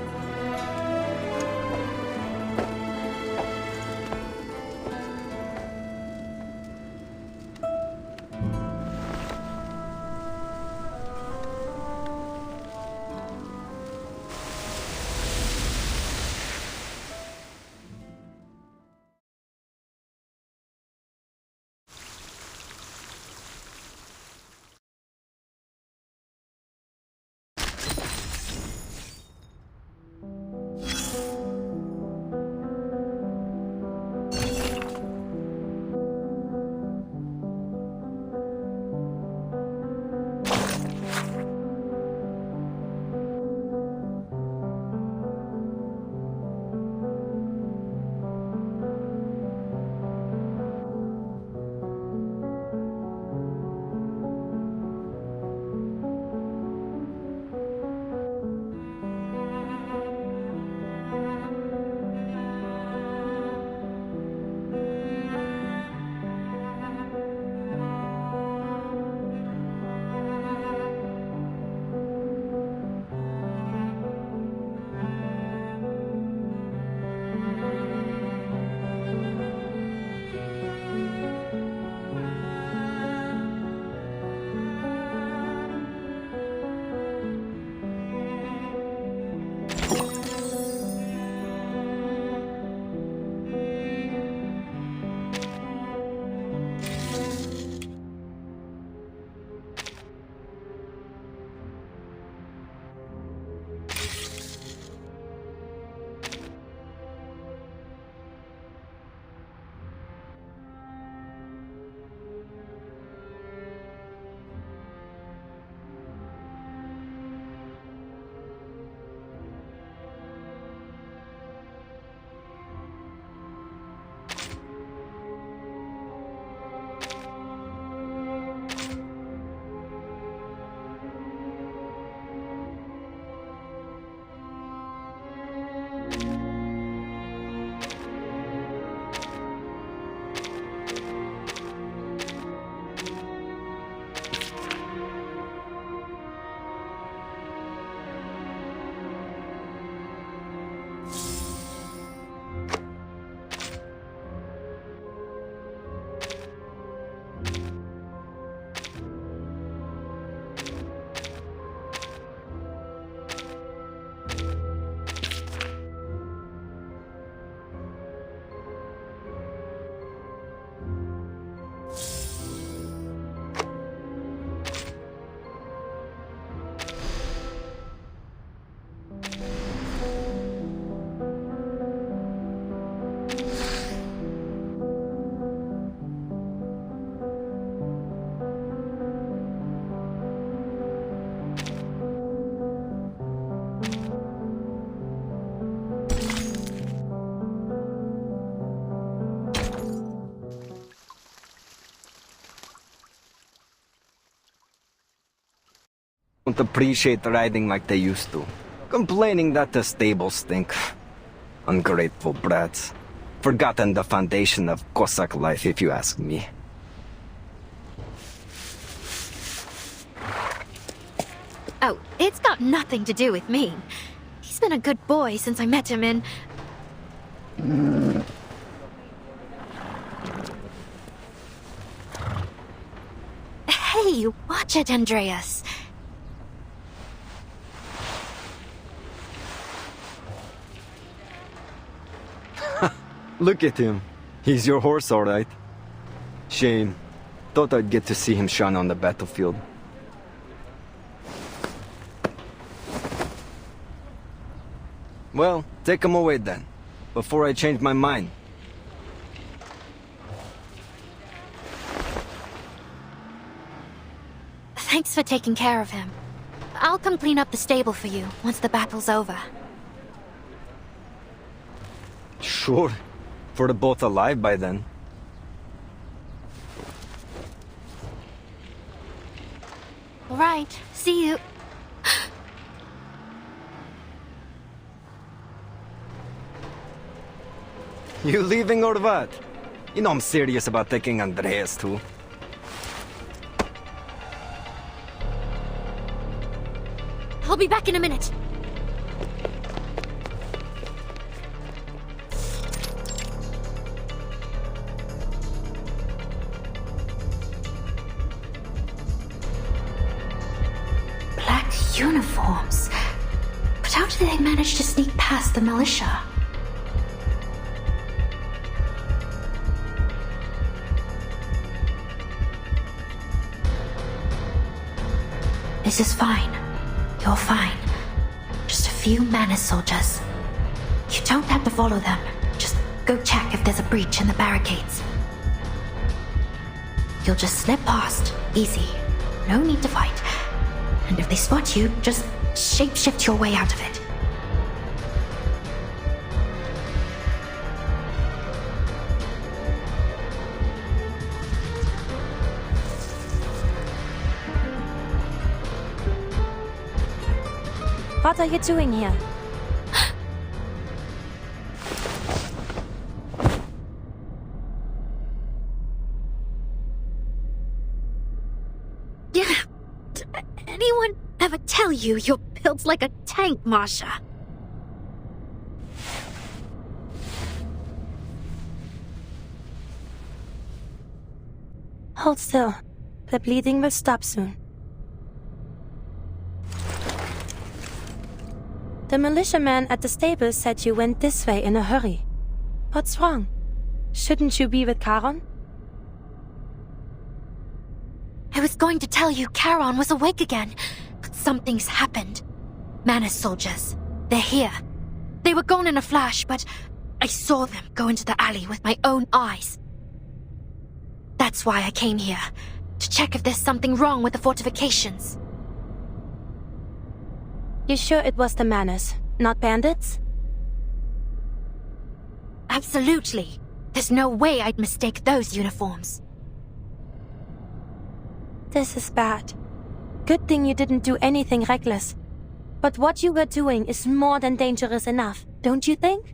P: Don't appreciate riding like they used to. Complaining that the stables stink. Ungrateful brats. Forgotten the foundation of Cossack life, if you ask me.
V: Oh, it's got nothing to do with me. He's been a good boy since I met him in... Hey, watch it, Andreas.
P: Look at him. He's your horse, all right. Shame. Thought I'd get to see him shine on the battlefield. Well, take him away then, before I change my mind.
V: Thanks for taking care of him. I'll come clean up the stable for you once the battle's over.
P: Sure. If we're both alive by then.
V: All right, see you.
P: You leaving or what? You know I'm serious about taking Andreas too.
V: I'll be back in a minute. Black uniforms. But how did they manage to sneak past the militia? This is fine. You're fine. Just a few Manus soldiers. You don't have to follow them. Just go check if there's a breach in the barricades. You'll just slip past. Easy. No need to fight. And if they spot you, just shapeshift your way out of it.
R: What are you doing here?
V: Yeah. Did anyone ever tell you you're built like a tank, Masha?
R: Hold still. The bleeding will stop soon. The militiaman at the stable said you went this way in a hurry. What's wrong? Shouldn't you be with Charon?
V: I was going to tell you Charon was awake again, but something's happened. Manus soldiers. They're here. They were gone in a flash, but I saw them go into the alley with my own eyes. That's why I came here, to check if there's something wrong with the fortifications.
R: You sure it was the Manus, not bandits?
V: Absolutely. There's no way I'd mistake those uniforms.
R: This is bad. Good thing you didn't do anything reckless. But what you were doing is more than dangerous enough, don't you think?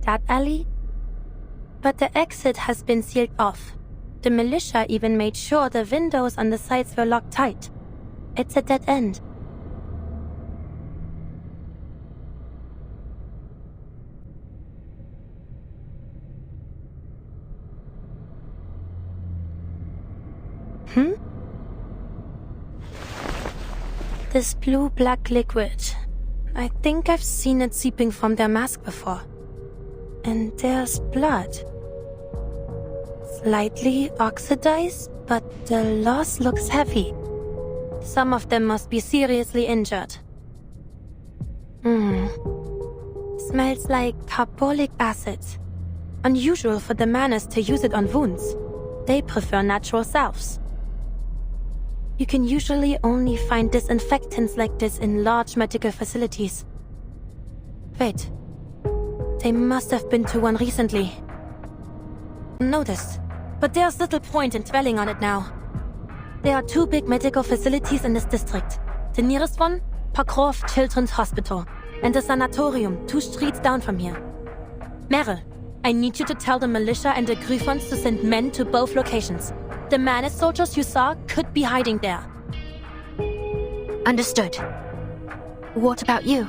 R: That alley? But the exit has been sealed off. The militia even made sure the windows on the sides were locked tight. It's a dead end. This blue-black liquid. I think I've seen it seeping from their mask before. And there's blood. Slightly oxidized, but the loss looks heavy. Some of them must be seriously injured. Smells like carbolic acid. Unusual for the Manus to use it on wounds. They prefer natural salves. You can usually only find disinfectants like this in large medical facilities. Wait. They must have been to one recently. Noticed. But there's little point in dwelling on it now. There are 2 big medical facilities in this district. The nearest one, Pokrov Children's Hospital, and the sanatorium 2 streets down from here. Meryl, I need you to tell the militia and the Griffons to send men to both locations. The Manus soldiers you saw could be hiding there.
V: Understood. What about you?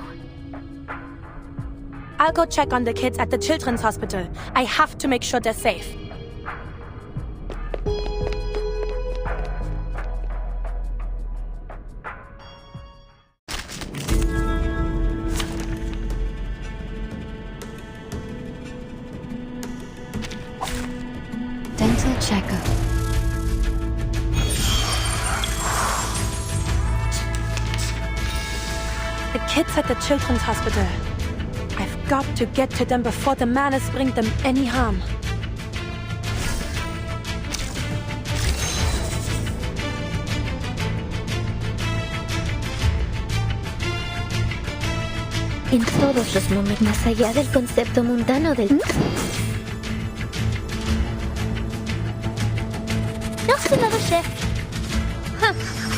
R: I'll go check on the kids at the Children's Hospital. I have to make sure they're safe.
V: Dental checkup.
R: The kids at the Children's Hospital. I've got to get to them before the Manus bring them any harm.
C: En todos los momentos más allá del concepto mundano del... Just another shift. Huh.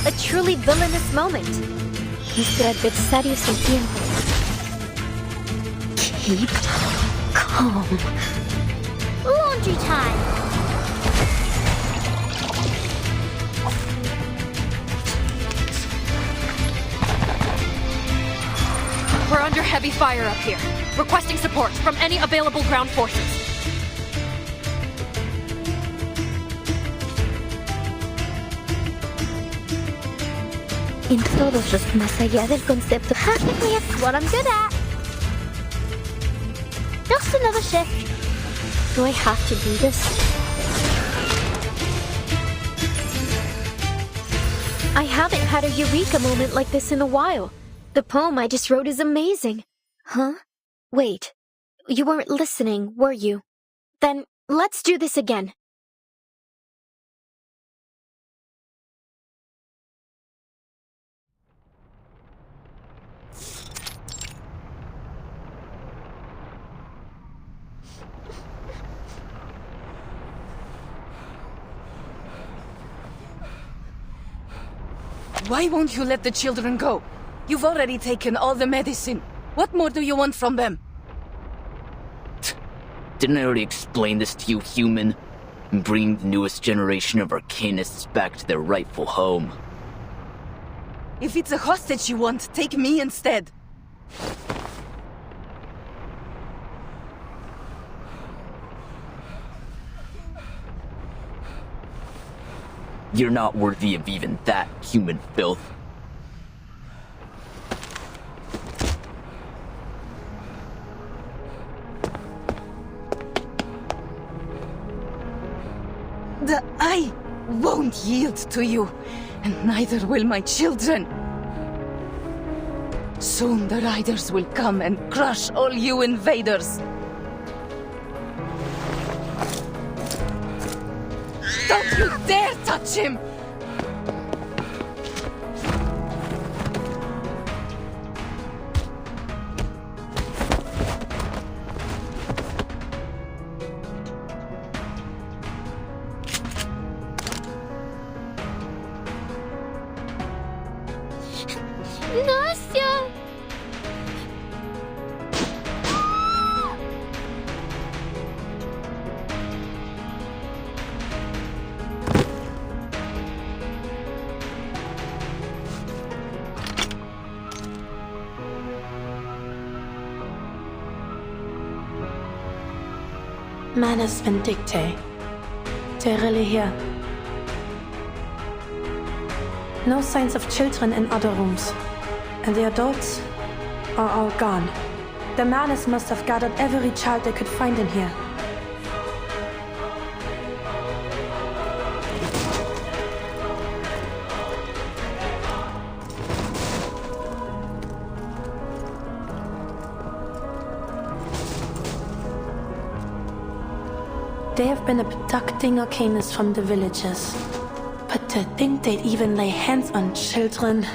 C: A truly villainous moment. Nuestro adversario es el tiempo. Keep calm. Laundry time.
E: We're under heavy fire up here. Requesting support from any available ground forces.
C: En todos los más allá del concepto. Practically it's what I'm good at. Just another shift. Do I have to do this? I haven't had a eureka moment like this in a while. The poem I just wrote is amazing. Huh? Wait. You weren't listening, were you? Then let's do this again.
Q: Why won't you let the children go? You've already taken all the medicine. What more do you want from them?
W: Didn't I already explain this to you, human? I'm bringing the newest generation of arcanists back to their rightful home.
Q: If it's a hostage you want, take me instead.
W: You're not worthy of even that, human filth.
Q: I won't yield to you, and neither will my children. Soon the riders will come and crush all you invaders. Don't you dare touch him!
C: Настя!
R: Manus Vindictae. They're really here. No signs of children in other rooms. And the adults are all gone. The Manus must have gathered every child they could find in here. They have been abducting arcanists from the villages. But to think they'd even lay hands on children...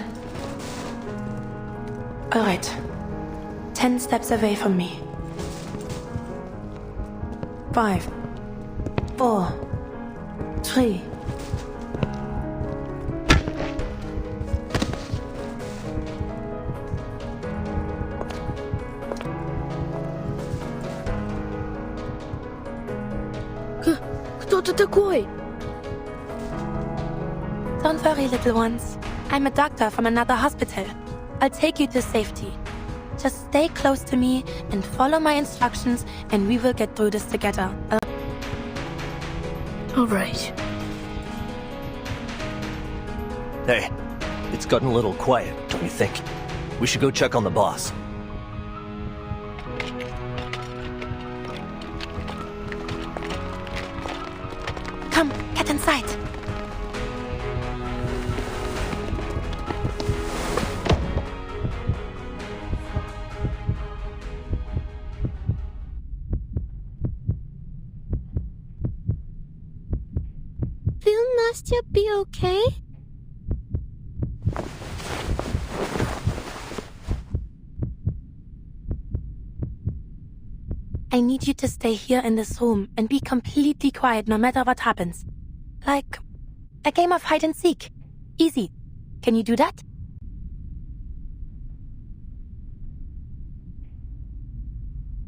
R: Alright. 10 steps away from me. 5, 4, 3.
V: Кто ты такой?
R: Don't worry, little ones. I'm a doctor from another hospital. I'll take you to safety. Just stay close to me and follow my instructions, and we will get through this together.
V: All right.
J: Hey, it's gotten a little quiet, don't you think? We should go check on the boss.
R: Come, get inside.
V: Will Nastya be okay?
R: I need you to stay here in this room and be completely quiet no matter what happens. Like a game of hide and seek. Easy. Can you do that?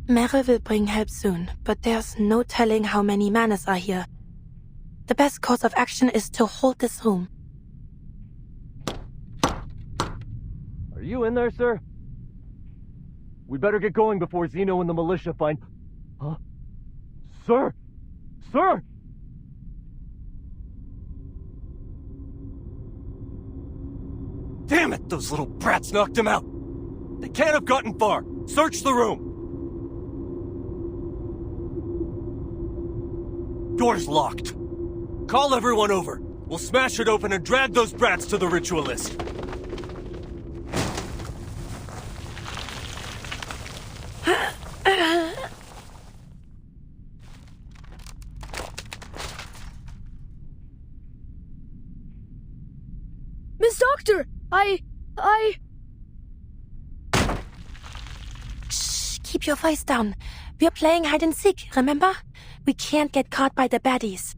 R: Meryl will bring help soon, but there's no telling how many manas are here. The best course of action is to hold this room.
J: Are you in there, sir? We better get going before Zeno and the militia find... Huh? Sir! Sir!
U: Damn it, those little brats knocked him out! They can't have gotten far! Search the room! Door's locked. Call everyone over. We'll smash it open and drag those brats to the ritualist.
V: Miss Doctor,
R: Shh, keep your voice down. We're playing hide and seek, remember? We can't get caught by the baddies.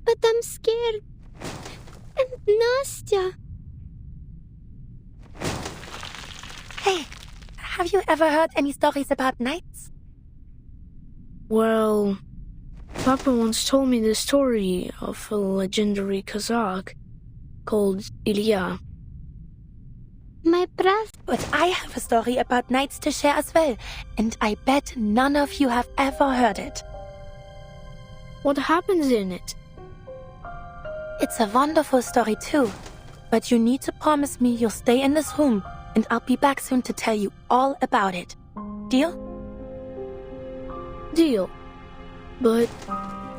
V: But I'm scared. And Nastya.
R: Hey, have you ever heard any stories about knights?
V: Well, Papa once told me the story of a legendary Kazakh called Ilya.
R: My breath. But I have a story about knights to share as well, and I bet none of you have ever heard it.
V: What happens in it?
R: It's a wonderful story too, but you need to promise me you'll stay in this room, and I'll be back soon to tell you all about it. Deal?
V: Deal. But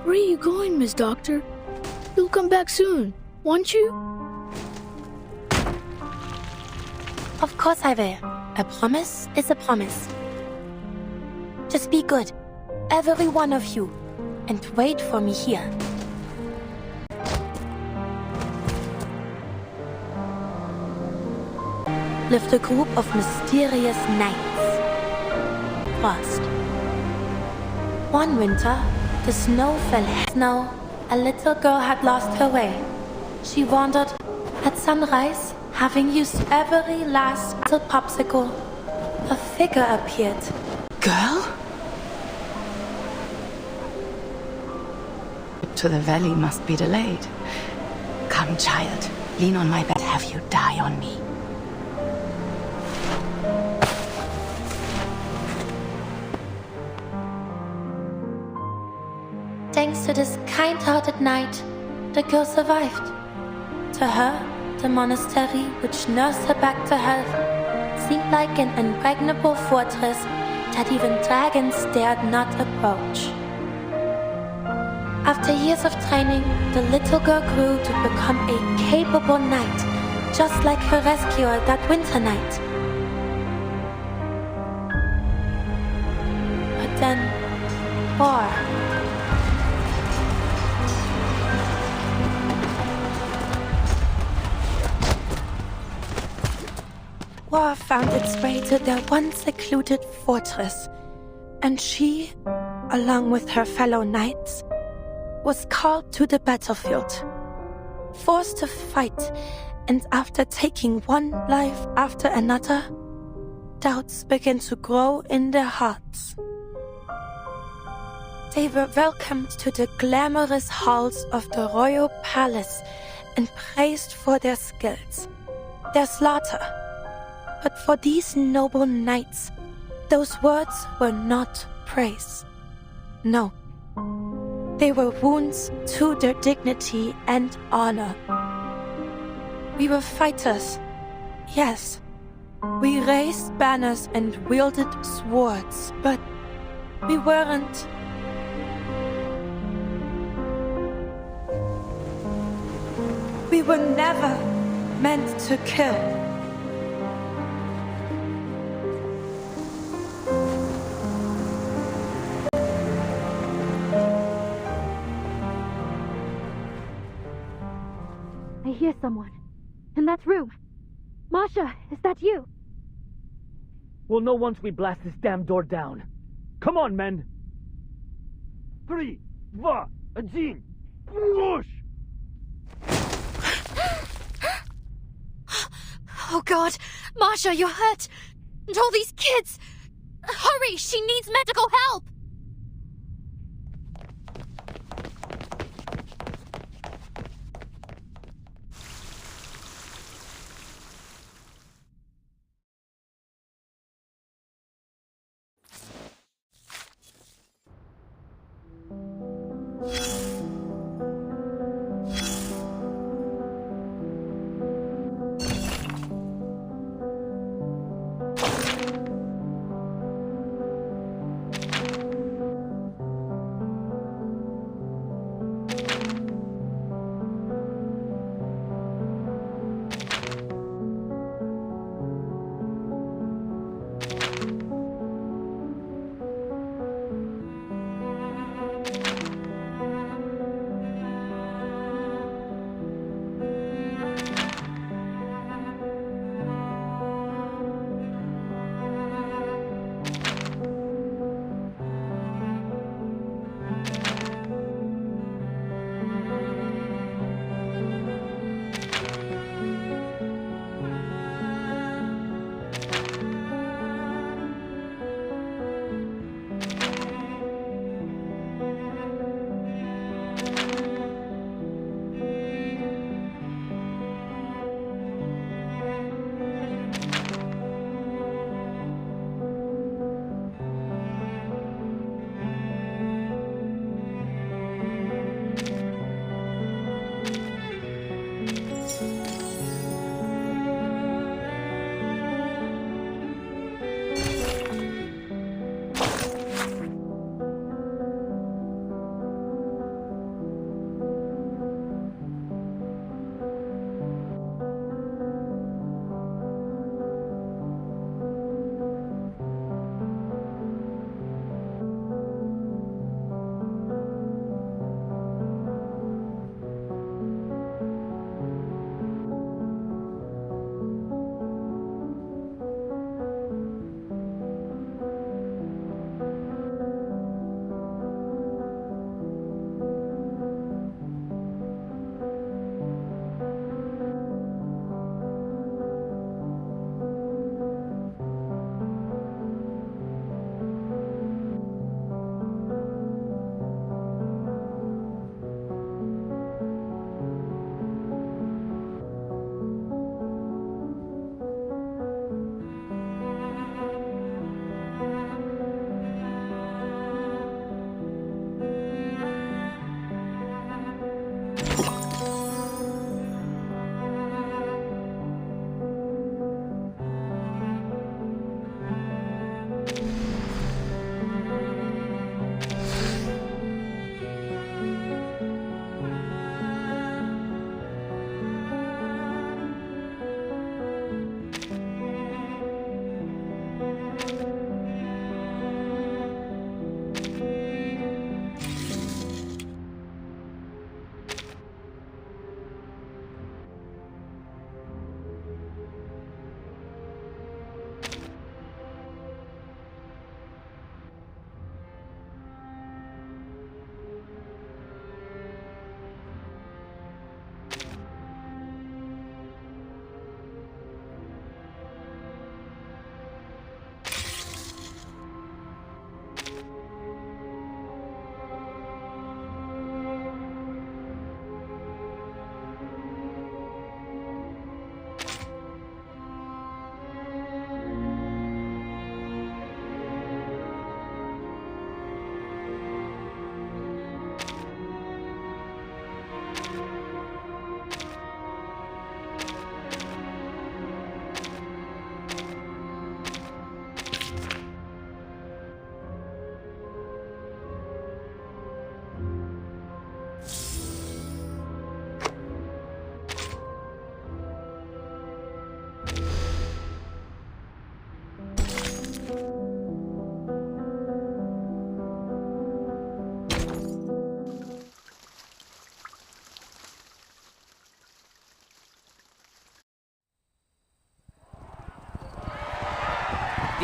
V: where are you going, Miss Doctor? You'll come back soon, won't you?
R: Of course I will. A promise is a promise. Just be good, every one of you, and wait for me here. Lived a group of mysterious knights. First, one winter, the snow fell snow. A little girl had lost her way. She wandered at sunrise, having used every last little popsicle. A figure appeared.
Q: Girl? To the valley must be delayed. Come, child. Lean on my bed, have you die on me.
R: Thanks to this kind-hearted knight, the girl survived. To her, the monastery which nursed her back to health seemed like an impregnable fortress that even dragons dared not approach. After years of training, the little girl grew to become a capable knight, just like her rescuer that winter night. But then, war. War found its way to their once secluded fortress. And she, along with her fellow knights, was called to the battlefield, forced to fight, and after taking one life after another, doubts began to grow in their hearts. They were welcomed to the glamorous halls of the royal palace and praised for their skills, their slaughter. But for these noble knights, those words were not praise. No. They were wounds to their dignity and honor. We were fighters, yes. We raised banners and wielded swords, but we weren't. We were never meant to kill.
K: I hear someone. In that room. Masha, is that you?
J: We'll know once we blast this damn door down. Come on, men! 3, 2, 1, push!
E: Oh god! Masha, you're hurt! And all these kids! Hurry! She needs medical help!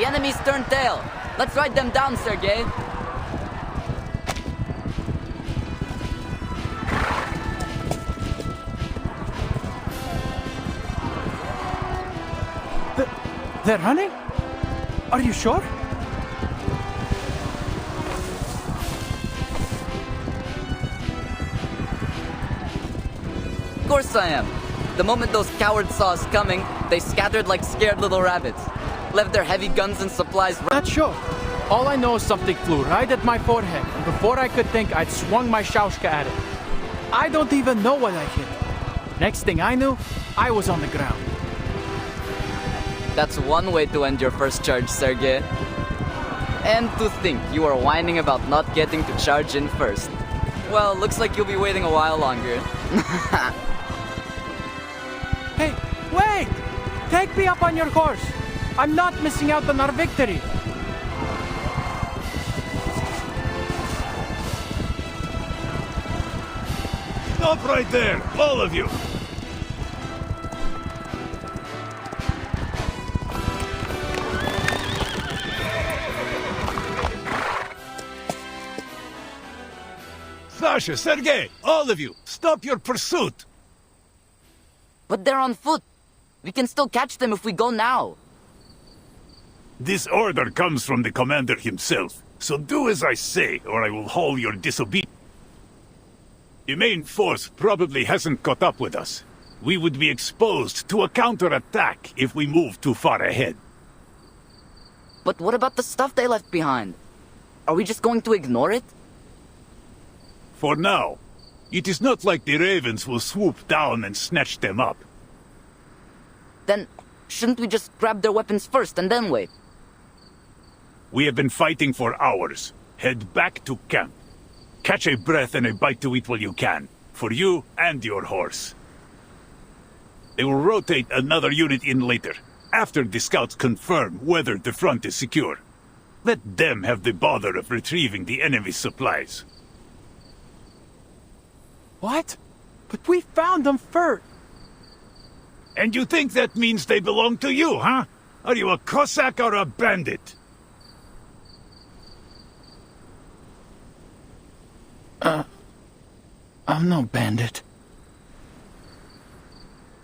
L: The enemy's turned tail. Let's ride them down, Sergei.
I: They're running? Are you sure?
L: Of course I am. The moment those cowards saw us coming, they scattered like scared little rabbits. Left their heavy guns and supplies.
I: Not sure. All I know is something flew right at my forehead, and before I could think, I'd swung my shaushka at it. I don't even know what I hit. Next thing I knew, I was on the ground.
L: That's one way to end your first charge, Sergei. And to think you are whining about not getting to charge in first. Well, looks like you'll be waiting a while longer.
I: Hey, wait! Take me up on your horse. I'm not missing out on our victory.
N: Stop right there, all of you! Sasha, Sergei, all of you, stop your pursuit!
L: But they're on foot. We can still catch them if we go now.
N: This order comes from the commander himself, so do as I say, or I will haul your disobedience. The main force probably hasn't caught up with us. We would be exposed to a counterattack if we move too far ahead.
L: But what about the stuff they left behind? Are we just going to ignore it?
N: For now, it is not like the ravens will swoop down and snatch them up.
L: Then, shouldn't we just grab their weapons first and then wait?
N: We have been fighting for hours. Head back to camp. Catch a breath and a bite to eat while you can, for you and your horse. They will rotate another unit in later, after the scouts confirm whether the front is secure. Let them have the bother of retrieving the enemy's supplies.
I: What? But we found them first.
N: And you think that means they belong to you, huh? Are you a Cossack or a bandit?
I: I'm no bandit.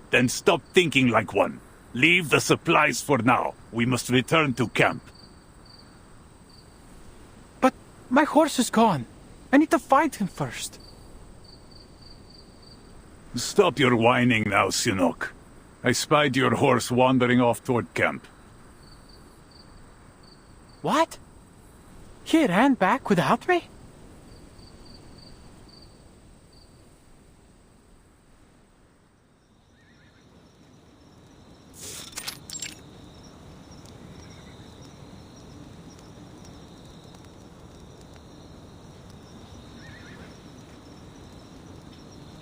N: Then stop thinking like one. Leave the supplies for now. We must return to camp.
I: But my horse is gone. I need to find him first.
N: Stop your whining now, Sinok. I spied your horse wandering off toward camp.
I: What? He ran back without me?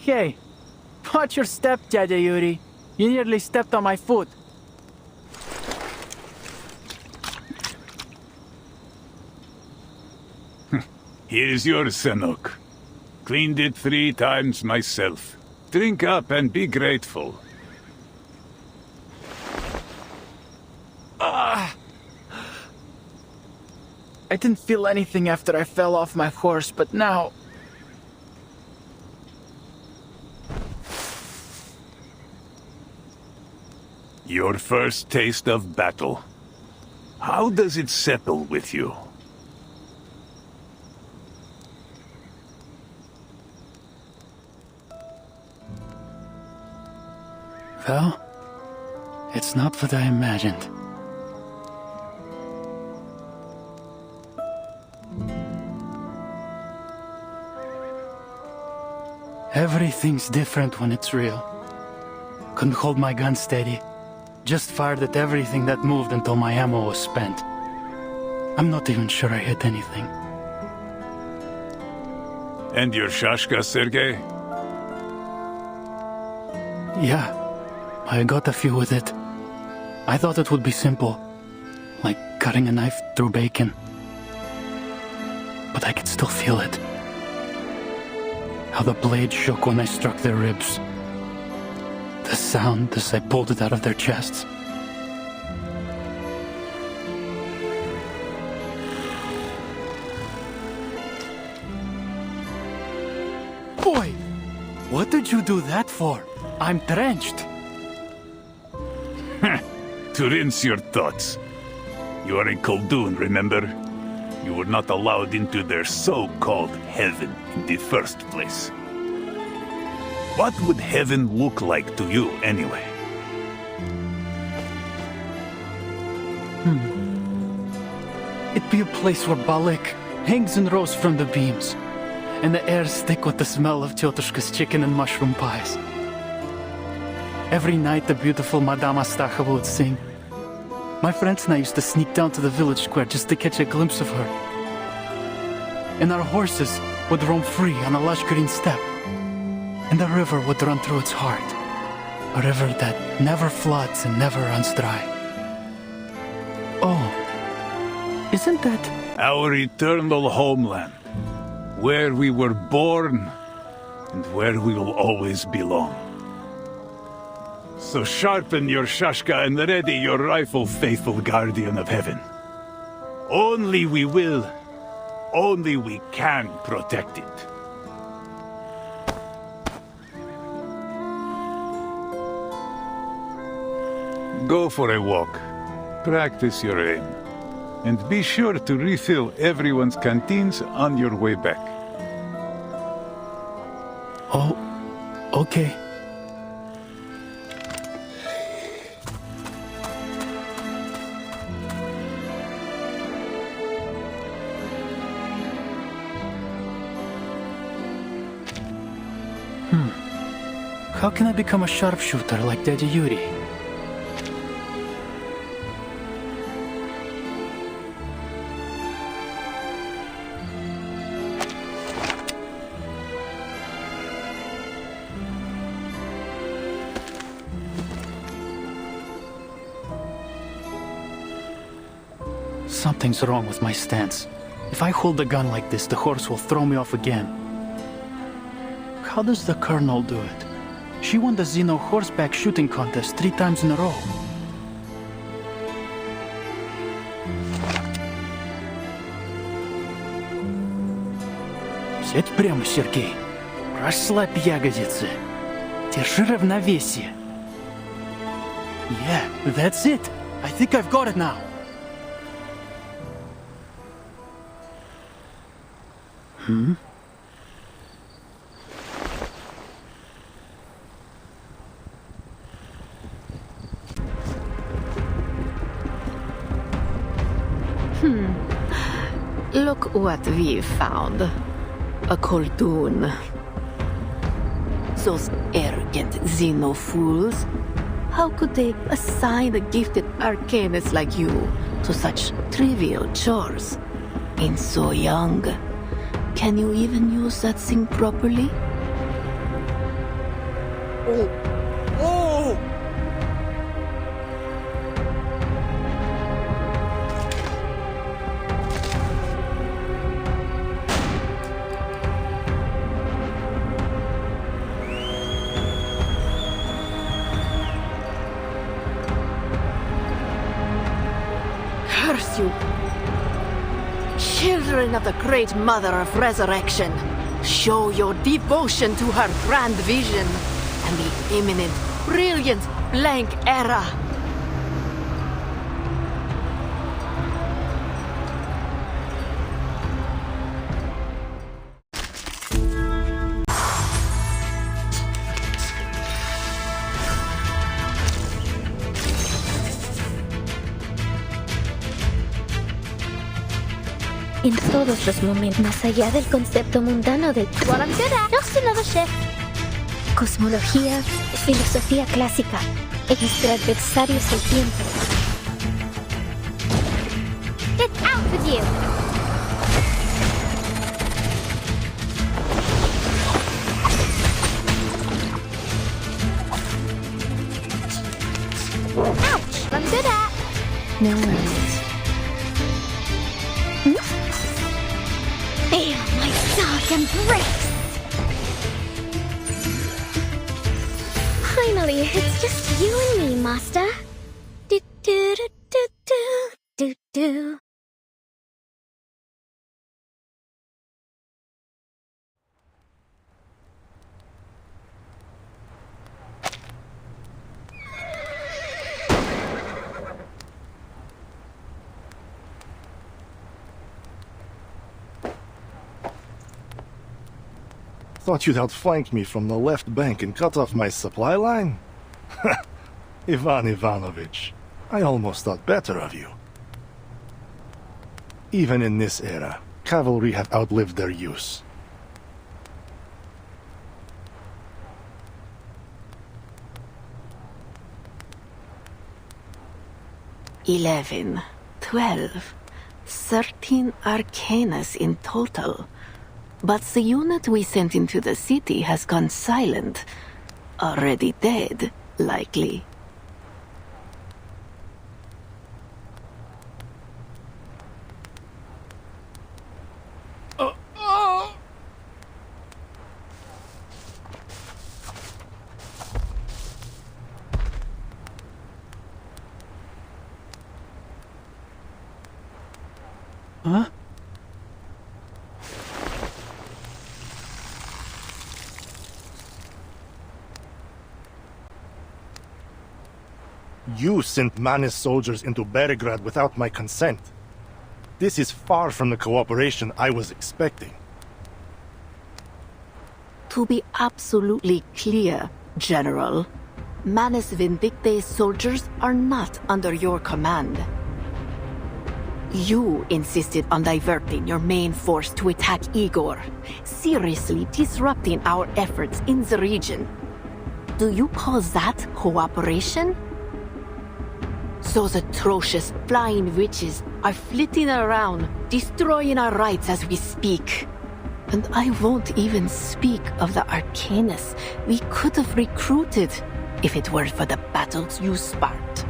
I: Hey, watch your step, Dada Yuri. You nearly stepped on my foot.
N: Here's your Senok. Cleaned it 3 times myself. Drink up and be grateful.
I: I didn't feel anything after I fell off my horse, but now...
N: Your first taste of battle. How does it settle with you?
I: Well, it's not what I imagined. Everything's different when it's real. Couldn't hold my gun steady. Just fired at everything that moved until my ammo was spent. I'm not even sure I hit anything.
N: And your shashka, Sergei?
I: Yeah, I got a few with it. I thought it would be simple, like cutting a knife through bacon. But I could still feel it. How the blade shook when I struck their ribs. The sound as I pulled it out of their chests. What did you do that for? I'm drenched.
N: To rinse your thoughts. You are in Khaldun, remember? You were not allowed into their so-called heaven in the first place. What would heaven look like to you, anyway?
I: It'd be a place where Balik hangs and rows from the beams, and the air's thick with the smell of Tyotushka's chicken and mushroom pies. Every night the beautiful Madame Astacheva would sing. My friends and I used to sneak down to the village square just to catch a glimpse of her. And our horses would roam free on a lush green steppe. And the river would run through its heart. A river that never floods and never runs dry. Oh, isn't that
N: our eternal homeland? Where we were born and where we will always belong. So sharpen your shashka and ready your rifle, faithful guardian of heaven. Only we will, only we can protect it. Go for a walk. Practice your aim. And be sure to refill everyone's canteens on your way back.
I: Oh, okay. How can I become a sharpshooter like Daddy Yuri? Something's wrong with my stance. If I hold the gun like this, the horse will throw me off again. How does the Colonel do it? She won the Xeno horseback shooting contest 3 times in a row. Сядь прямо, Сергей. Расслабь ягодицы. Держи равновесие. Yeah, that's it. I think I've got it now.
A: Look what we found. A Khaldun. Those arrogant Xeno fools. How could they assign a gifted arcanist like you to such trivial chores? And so young. Can you even use that thing properly? Curse you! Children of the Great Mother of Resurrection, show your devotion to her grand vision and the imminent, brilliant, blank era.
C: En todos los momentos, más allá del concepto mundano de
K: Just another shift.
C: cosmología, filosofía clásica, en nuestro adversario es el tiempo.
K: Get out with you! Ouch! I'm good at.
C: No worries.
K: Feel my dark embrace! Finally, it's just you and me, Master. Do do do do do do do.
H: Thought you'd outflank me from the left bank and cut off my supply line? Ivan Ivanovich, I almost thought better of you. Even in this era, cavalry have outlived their use.
A: 11, 12, 13 Arcanus in total. But the unit we sent into the city has gone silent. Already dead, likely.
I: Huh?
H: You sent Manus soldiers into Belgrade without my consent. This is far from the cooperation I was expecting.
A: To be absolutely clear, General, Manus Vindictae's soldiers are not under your command. You insisted on diverting your main force to attack Igor, seriously disrupting our efforts in the region. Do you call that cooperation? Those atrocious flying witches are flitting around, destroying our rights as we speak. And I won't even speak of the Arcanus we could have recruited if it weren't for the battles you sparked.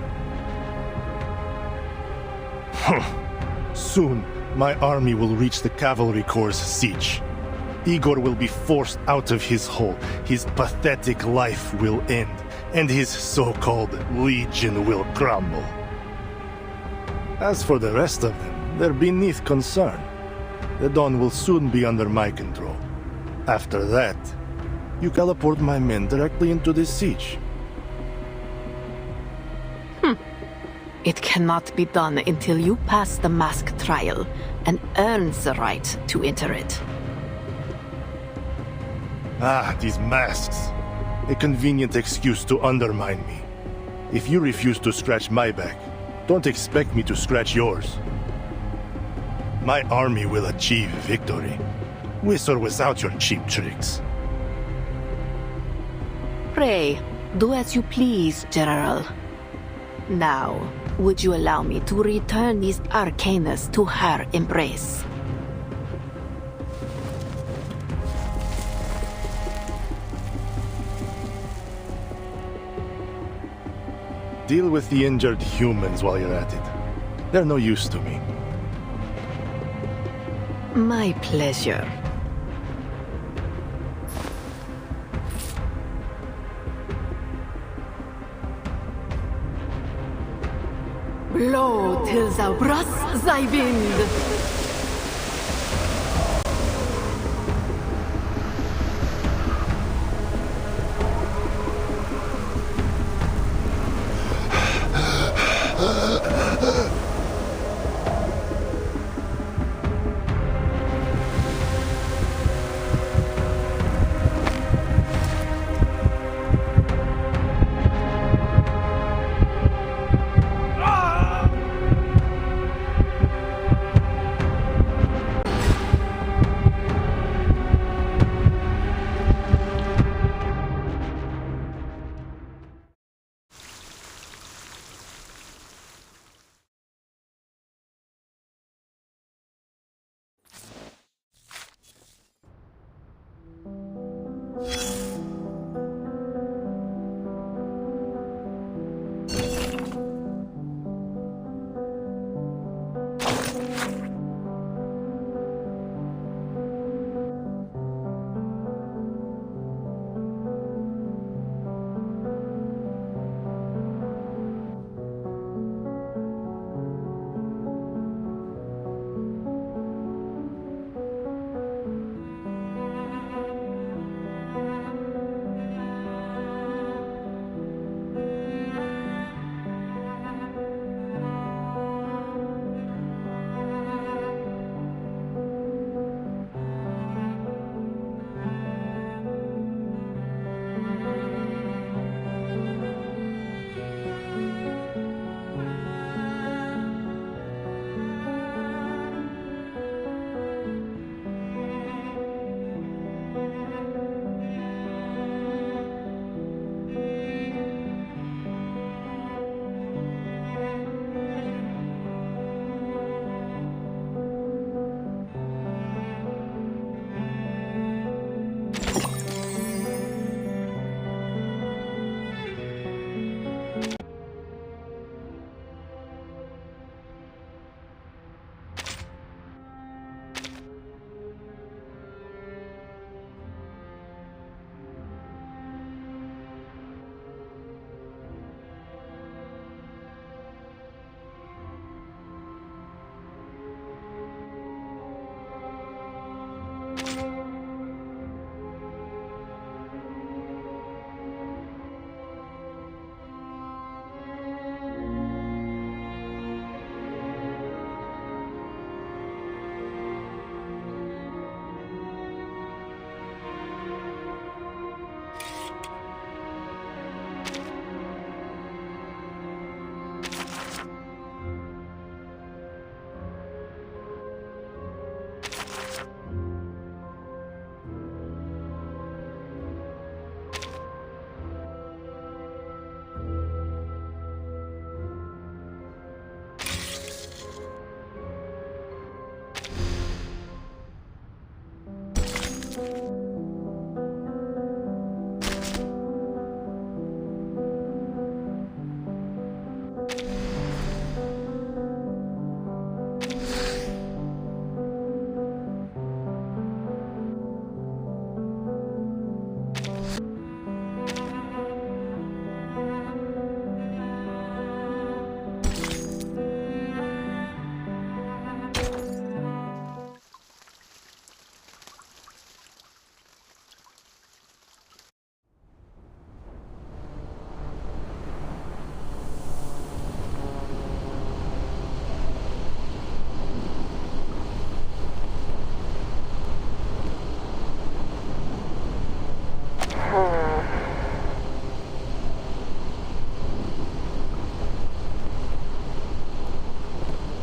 H: Soon, my army will reach the cavalry corps' siege. Igor will be forced out of his hole, his pathetic life will end, and his so-called legion will crumble. As for the rest of them, they're beneath concern. The Dawn will soon be under my control. After that, you teleport my men directly into the siege.
A: It cannot be done until you pass the mask trial and earn the right to enter it.
H: Ah, these masks. A convenient excuse to undermine me. If you refuse to scratch my back, don't expect me to scratch yours. My army will achieve victory, with or without your cheap tricks.
A: Pray, do as you please, General. Now, would you allow me to return these Arcanus to her embrace?
H: Deal with the injured humans while you're at it. They're no use to me.
A: My pleasure. Blow till thou brast thy wind.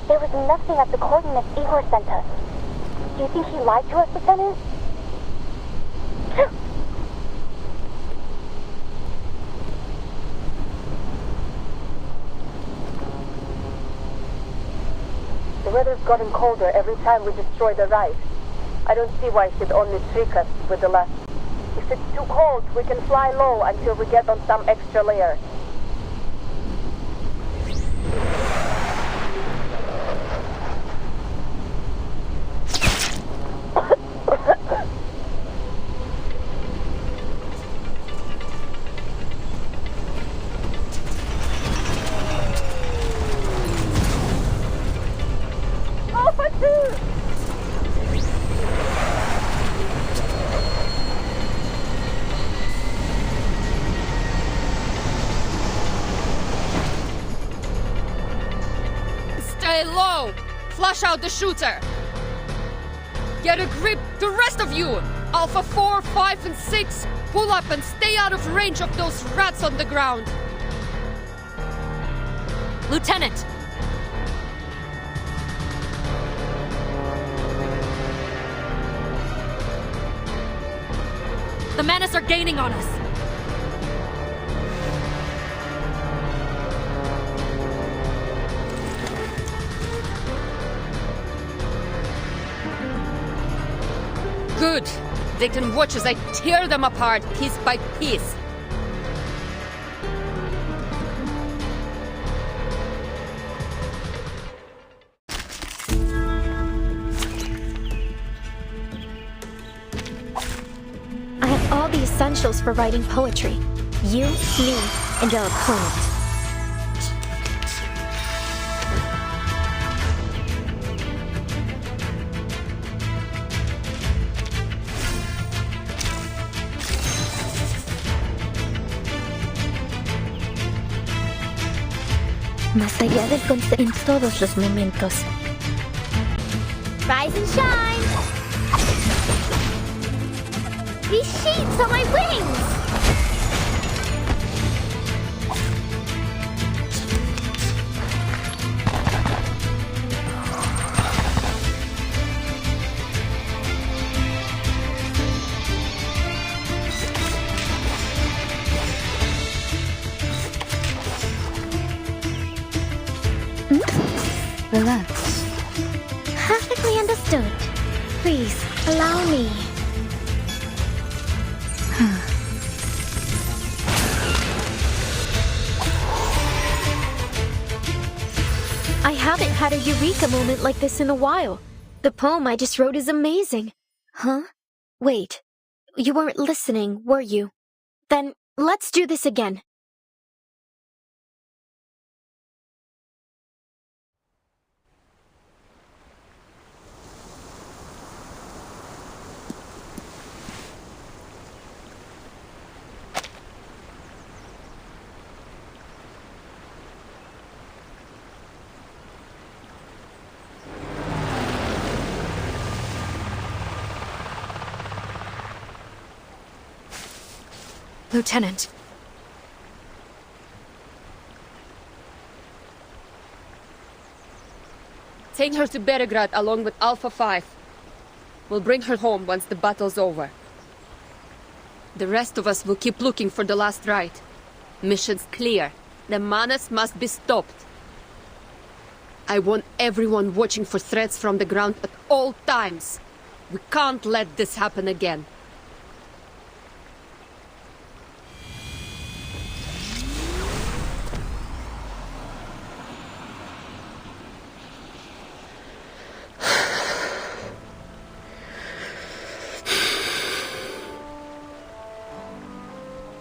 K: There was nothing at the coordinates Igor sent us. Do you think he lied to us, Lieutenant?
M: The weather's gotten colder every time we destroy the ride. I don't see why he'd only trick us with the last. If it's too cold, we can fly low until we get on some extra layer.
S: Stay low! Flush out the shooter! Get a grip, the rest of you! Alpha 4, 5, and 6, pull up and stay out of range of those rats on the ground!
E: Lieutenant! The Menace are gaining on us!
S: Good! They can watch as I tear them apart piece by piece.
V: I have all the essentials for writing poetry. You, me, and our opponent. Más allá del concepto en todos los momentos.
K: Rise and shine! These sheets are my wings!
V: Relax.
K: Perfectly understood. Please, allow me.
V: I haven't had a eureka moment like this in a while. The poem I just wrote is amazing. Huh? Wait. You weren't listening, were you? Then, let's do this again.
E: Lieutenant.
S: Take her to Belgrade along with Alpha 5. We'll bring her home once the battle's over. The rest of us will keep looking for the last ride. Mission's clear. The Menace must be stopped. I want everyone watching for threats from the ground at all times. We can't let this happen again.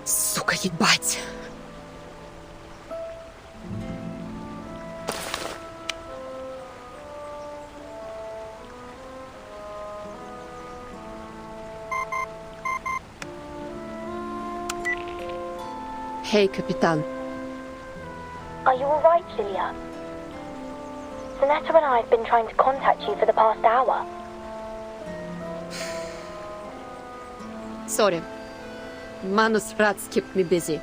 S: Сука, ебать! Hey, Capitan.
C: Are you alright, Lilia? Zanetta and I have been trying to contact you for the past hour.
S: Sorry. Manus rats kept me busy.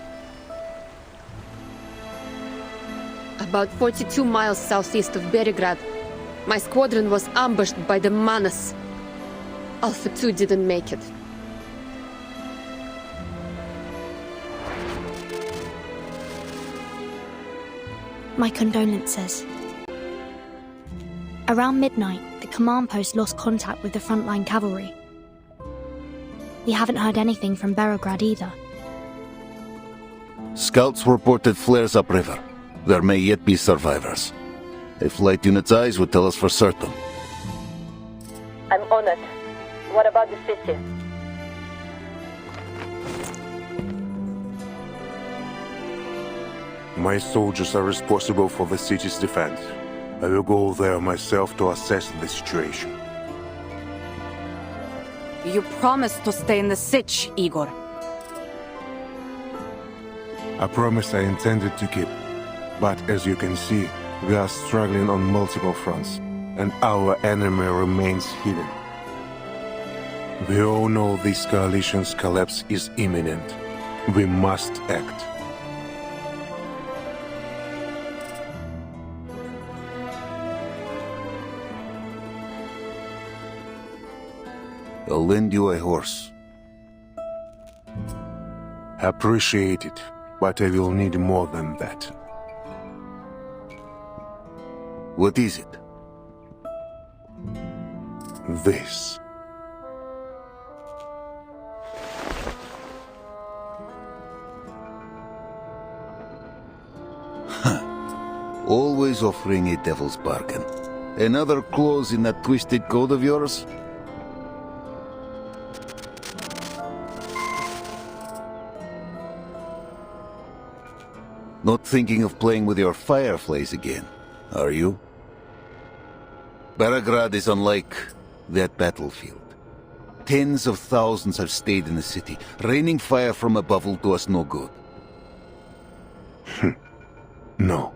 S: About 42 miles southeast of Belgrade, my squadron was ambushed by the Manus. Alpha 2 didn't make it.
V: My condolences. Around midnight, the command post lost contact with the frontline cavalry. We haven't heard anything from Belgrade either.
F: Scouts reported flares upriver. There may yet be survivors. A flight unit's eyes would tell us for certain.
M: I'm on it. What about the city?
B: My soldiers are responsible for the city's defense. I will go there myself to assess the situation.
O: You promised to stay in the Sich, Igor.
B: A promise I intended to keep. But as you can see, we are struggling on multiple fronts, and our enemy remains hidden. We all know this coalition's collapse is imminent. We must act.
F: I'll lend you a horse.
B: Appreciate it, but I will need more than that.
F: What is it?
B: This.
F: Always offering a devil's bargain. Another clause in that twisted code of yours? Not thinking of playing with your fireflies again, are you? Belgrade is unlike that battlefield. Tens of thousands have stayed in the city. Raining fire from above will do us no good.
B: No.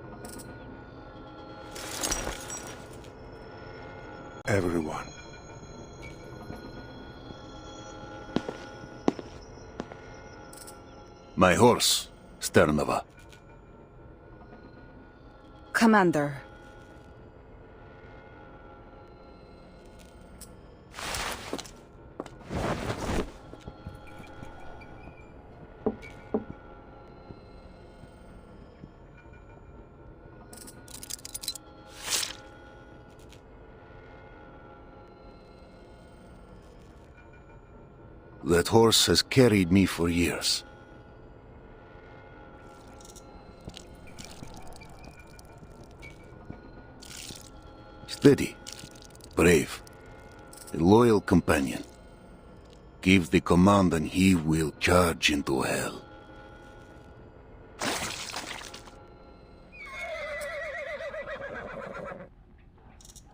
B: Everyone.
F: My horse, Sternova.
O: Commander.
F: That horse has carried me for years. Steady, brave, a loyal companion. Give the command and he will charge into hell.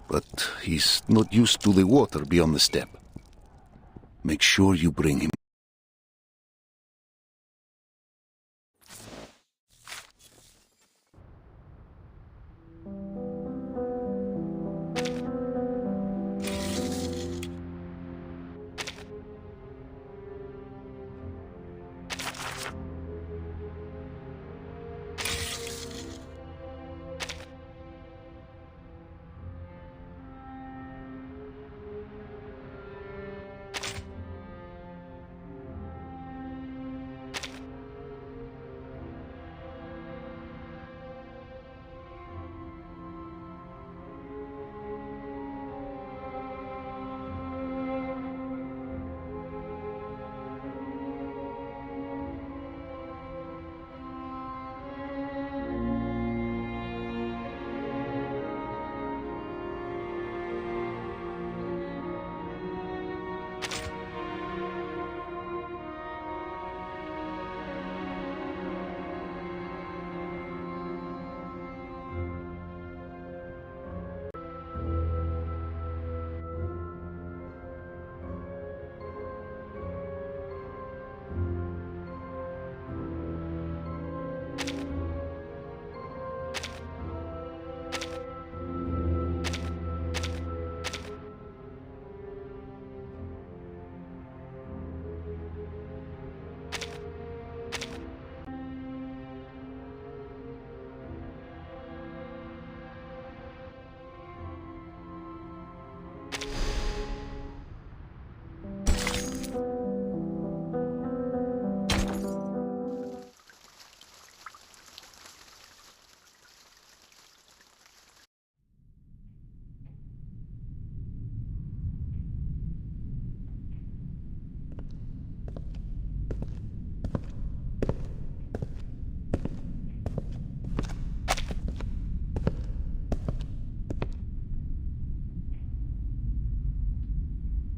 F: But he's not used to the water beyond the steppe. Make sure you bring him.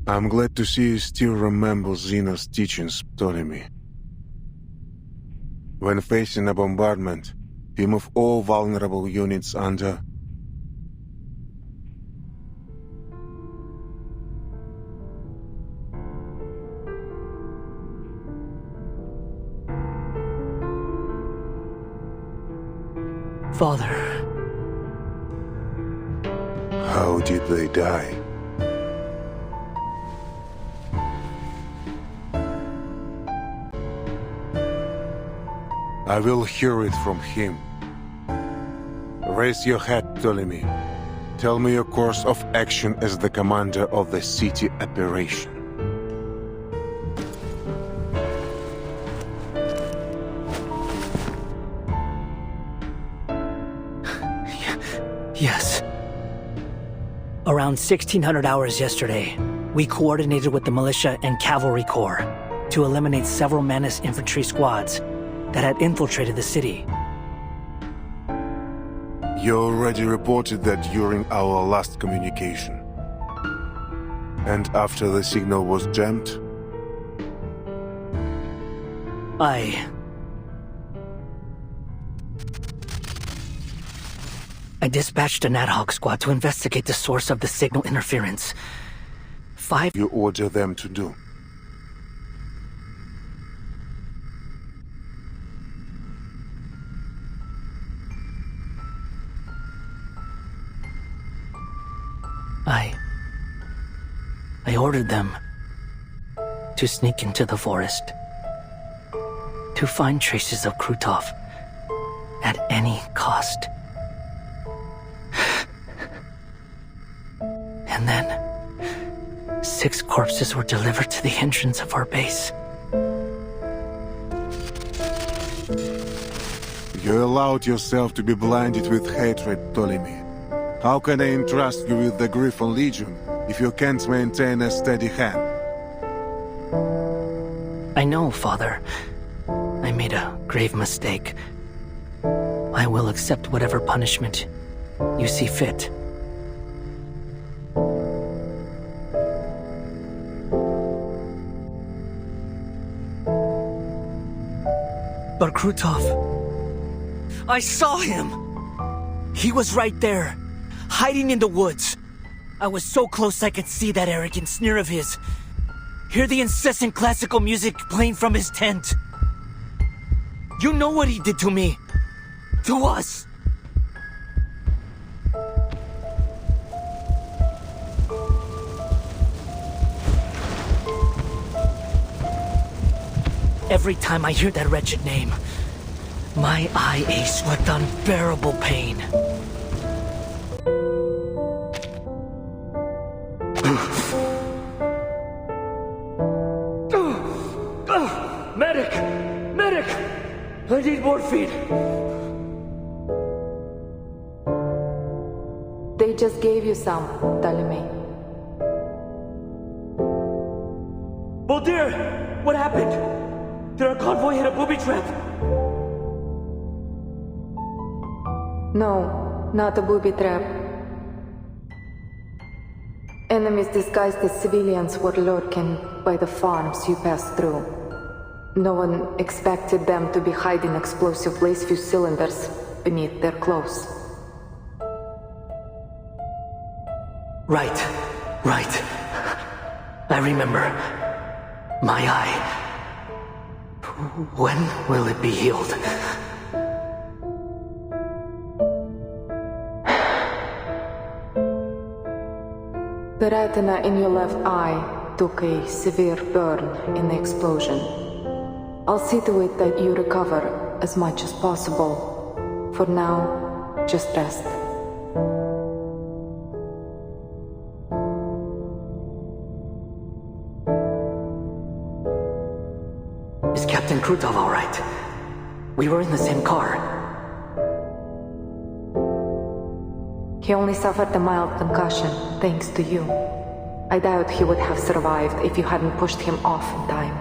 B: I'm glad to see you still remember Zeno's teachings, Ptolemy. When facing a bombardment, we move all vulnerable units under.
D: Father.
B: How did they die? I will hear it from him. Raise your head, Ptolemy. Tell me your course of action as the commander of the city operation.
D: Yes. Around 1600 hours yesterday, we coordinated with the militia and cavalry corps to eliminate several Manus infantry squads that had infiltrated the city.
B: You already reported that during our last communication. And after the signal was jammed?
D: I dispatched an ad hoc squad to investigate the source of the signal interference.
B: You order them to do.
D: I ordered them to sneak into the forest, to find traces of Krutov at any cost. And then 6 corpses were delivered to the entrance of our base.
B: You allowed yourself to be blinded with hatred, Ptolemy. How can I entrust you with the Griffon Legion if you can't maintain a steady hand?
D: I know, Father. I made a grave mistake. I will accept whatever punishment you see fit. But Krutov... I saw him! He was right there, hiding in the woods. I was so close I could see that arrogant sneer of his. Hear the incessant classical music playing from his tent. You know what he did to me. To us. Every time I hear that wretched name, my eye aches with unbearable pain. Medic! Medic! I need morphine!
G: They just gave you some, Ptolemy.
D: Boldir! What happened? Did our convoy hit a booby trap?
G: No, not a booby trap. Enemies disguised as civilians were lurking by the farms you passed through. No one expected them to be hiding explosive lace fuse cylinders beneath their clothes.
D: Right. I remember. My eye. When will it be healed?
G: The retina in your left eye took a severe burn in the explosion. I'll see to it that you recover as much as possible. For now, just rest.
D: Is Captain Krutov all right? We were in the same car.
G: He only suffered a mild concussion, thanks to you. I doubt he would have survived if you hadn't pushed him off in time.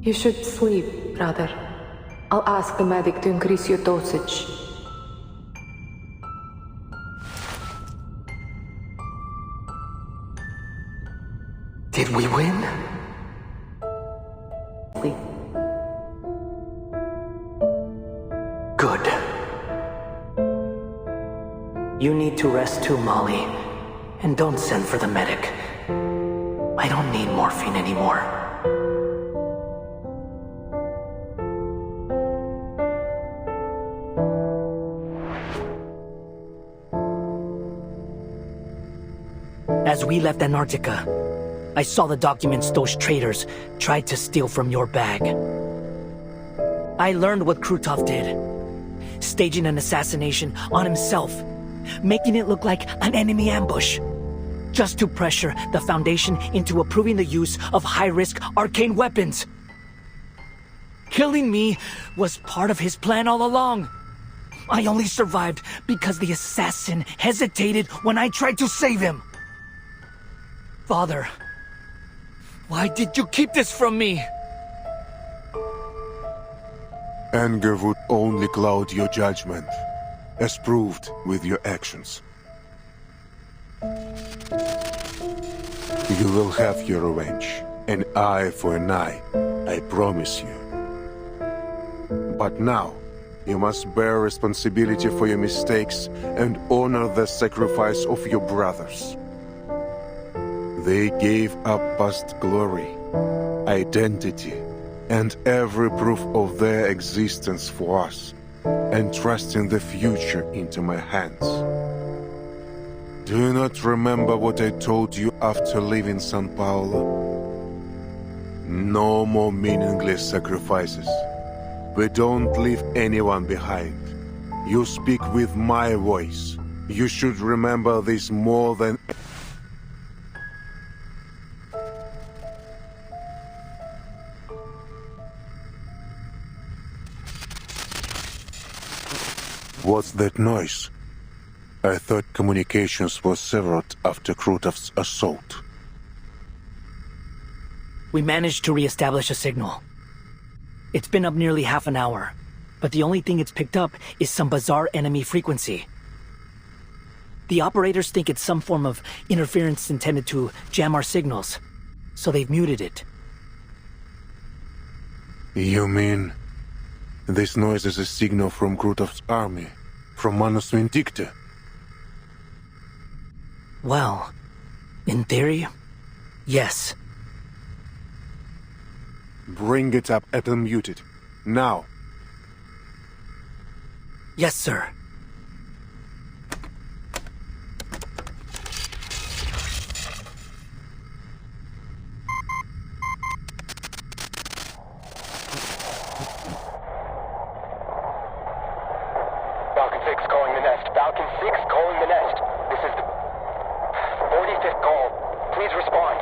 G: You should sleep, brother. I'll ask the medic to increase your dosage.
D: Did we win? Good. You need to rest too, Molly. And don't send for the medic. I don't need morphine anymore. As we left Antarctica, I saw the documents those traitors tried to steal from your bag. I learned what Krutov did, staging an assassination on himself, making it look like an enemy ambush, just to pressure the Foundation into approving the use of high-risk arcane weapons. Killing me was part of his plan all along. I only survived because the assassin hesitated when I tried to save him. Father, why did you keep this from me?
B: Anger would only cloud your judgment, as proved with your actions. You will have your revenge, an eye for an eye, I promise you. But now, you must bear responsibility for your mistakes and honor the sacrifice of your brothers. They gave up past glory, identity, and every proof of their existence for us, entrusting the future into my hands. Do you not remember what I told you after leaving São Paulo? No more meaningless sacrifices. We don't leave anyone behind. You speak with my voice. You should remember this more than... What's that noise? I thought communications were severed after Krutov's assault.
D: We managed to re-establish a signal. It's been up nearly half an hour, but the only thing it's picked up is some bizarre enemy frequency. The operators think it's some form of interference intended to jam our signals, so they've muted it.
B: You mean... this noise is a signal from Krutov's army, from Manus Vindicta?
D: Well, in theory, yes.
B: Bring it up and unmute it. Now.
D: Yes, sir.
P: Falcon 6 calling the nest. Falcon 6 calling the nest. This is the 45th call. Please respond.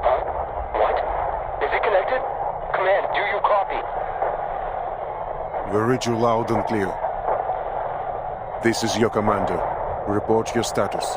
P: Huh? What? Is it connected? Command, do you copy?
B: We read you loud and clear. This is your commander. Report your status.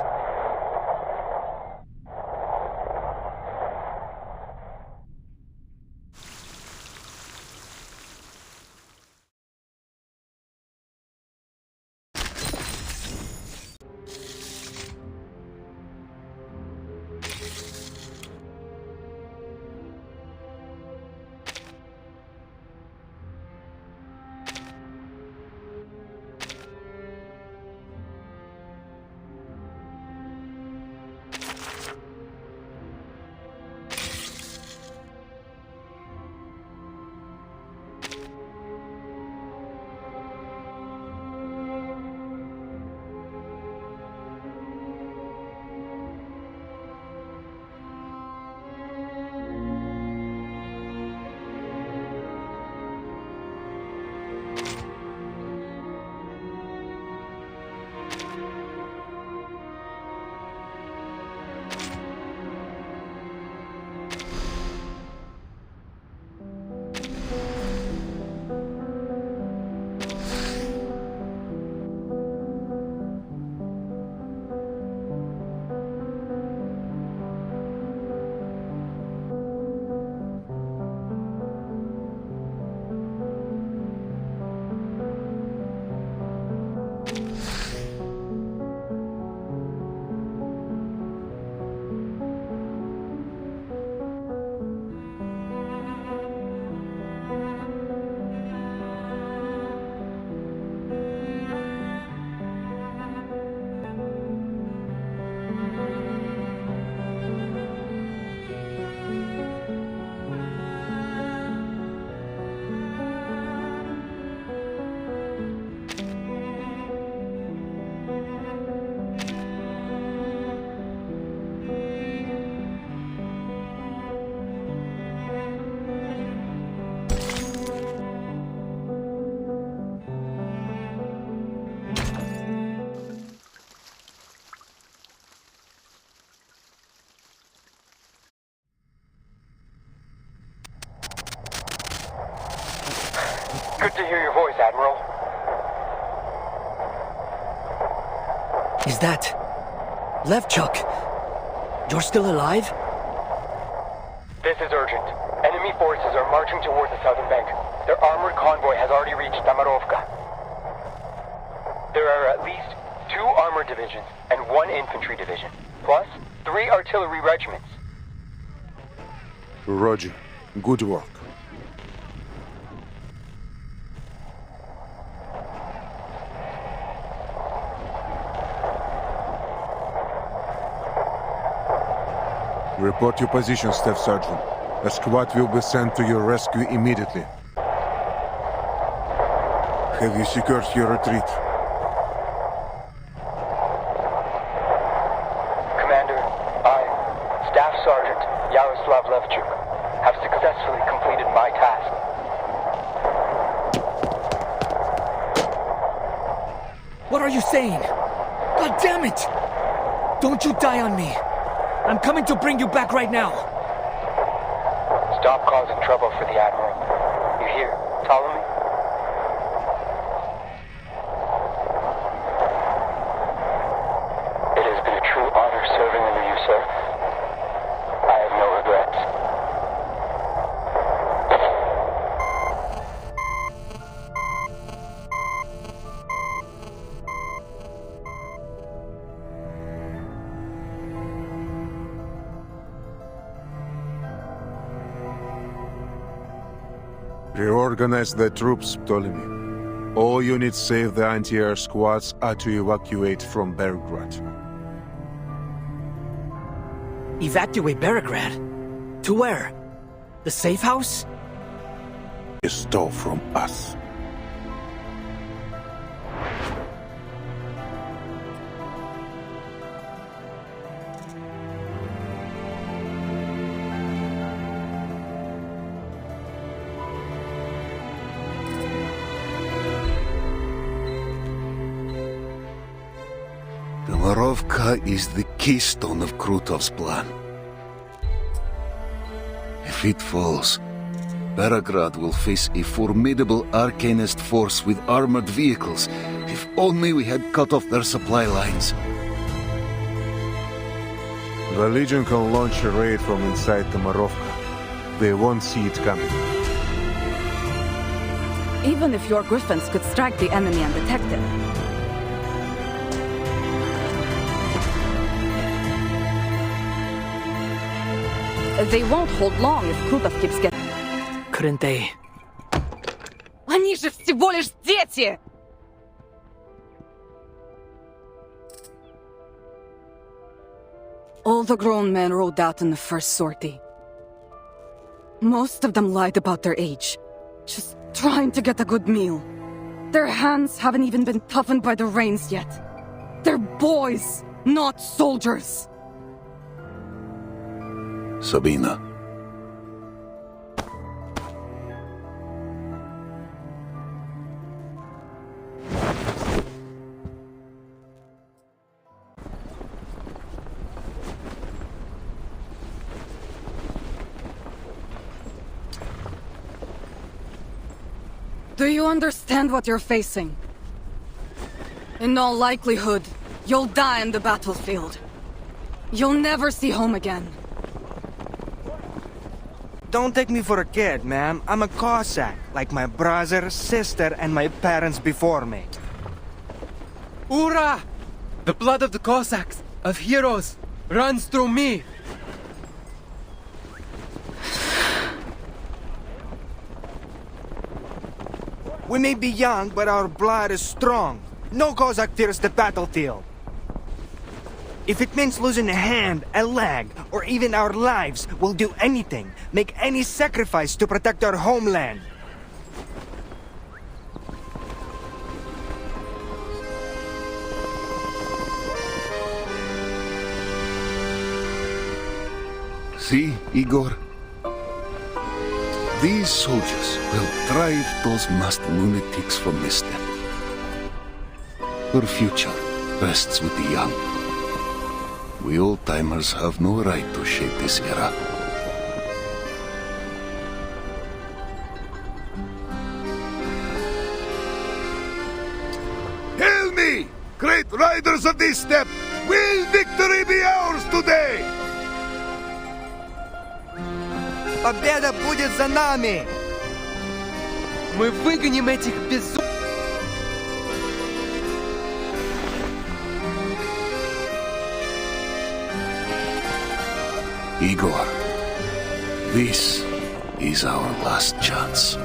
P: Admiral.
D: Is that... Levchuk? You're still alive?
P: This is urgent. Enemy forces are marching towards the southern bank. Their armored convoy has already reached Tamarovka. There are at least 2 armored divisions and 1 infantry division, plus 3 artillery regiments.
B: Roger. Good work. Report your position, Staff Sergeant. A squad will be sent to your rescue immediately. Have you secured your retreat?
P: Commander, I, Staff Sergeant Yaroslav Levchuk, have successfully completed my task.
D: What are you saying? God damn it! Don't you die on me! I'm coming to bring you back right now!
P: Stop causing trouble for the Admiral. You hear, Ptolemy? It has been a true honor serving under you, sir. I have no regrets.
B: Reorganize the troops, Ptolemy. All units save the anti-air squads are to evacuate from Belgrade.
D: Evacuate Belgrade? To where? The safe house?
B: You stole from us.
F: Tamarovka is the keystone of Krutov's plan. If it falls, Belgrade will face a formidable arcanist force with armored vehicles. If only we had cut off their supply lines.
B: The Legion can launch a raid from inside Tamarovka. They won't see it coming.
O: Even if your griffins could strike the enemy undetected. They won't hold long if Krutov keeps getting...
D: Couldn't they?
O: Они же всего лишь дети! All the grown men rode out in the first sortie. Most of them lied about their age, just trying to get a good meal. Their hands haven't even been toughened by the rains yet. They're boys, not soldiers.
F: Sabina.
O: Do you understand what you're facing? In all likelihood, you'll die in the battlefield. You'll never see home again.
T: Don't take me for a kid, ma'am. I'm a Cossack, like my brother, sister, and my parents before me.
U: Ura! The blood of the Cossacks, of heroes, runs through me!
T: We may be young, but our blood is strong. No Cossack fears the battlefield. If it means losing a hand, a leg, or even our lives, we'll do anything, make any sacrifice to protect our homeland.
F: See, Igor? These soldiers will drive those masked lunatics from this step. Our future rests with the young. We old-timers have no right to shape this era.
Q: riders of this steppe, will victory be ours today?
U: Победа будет за нами! Мы выгоним этих безумных...
F: Igor, this is our last chance.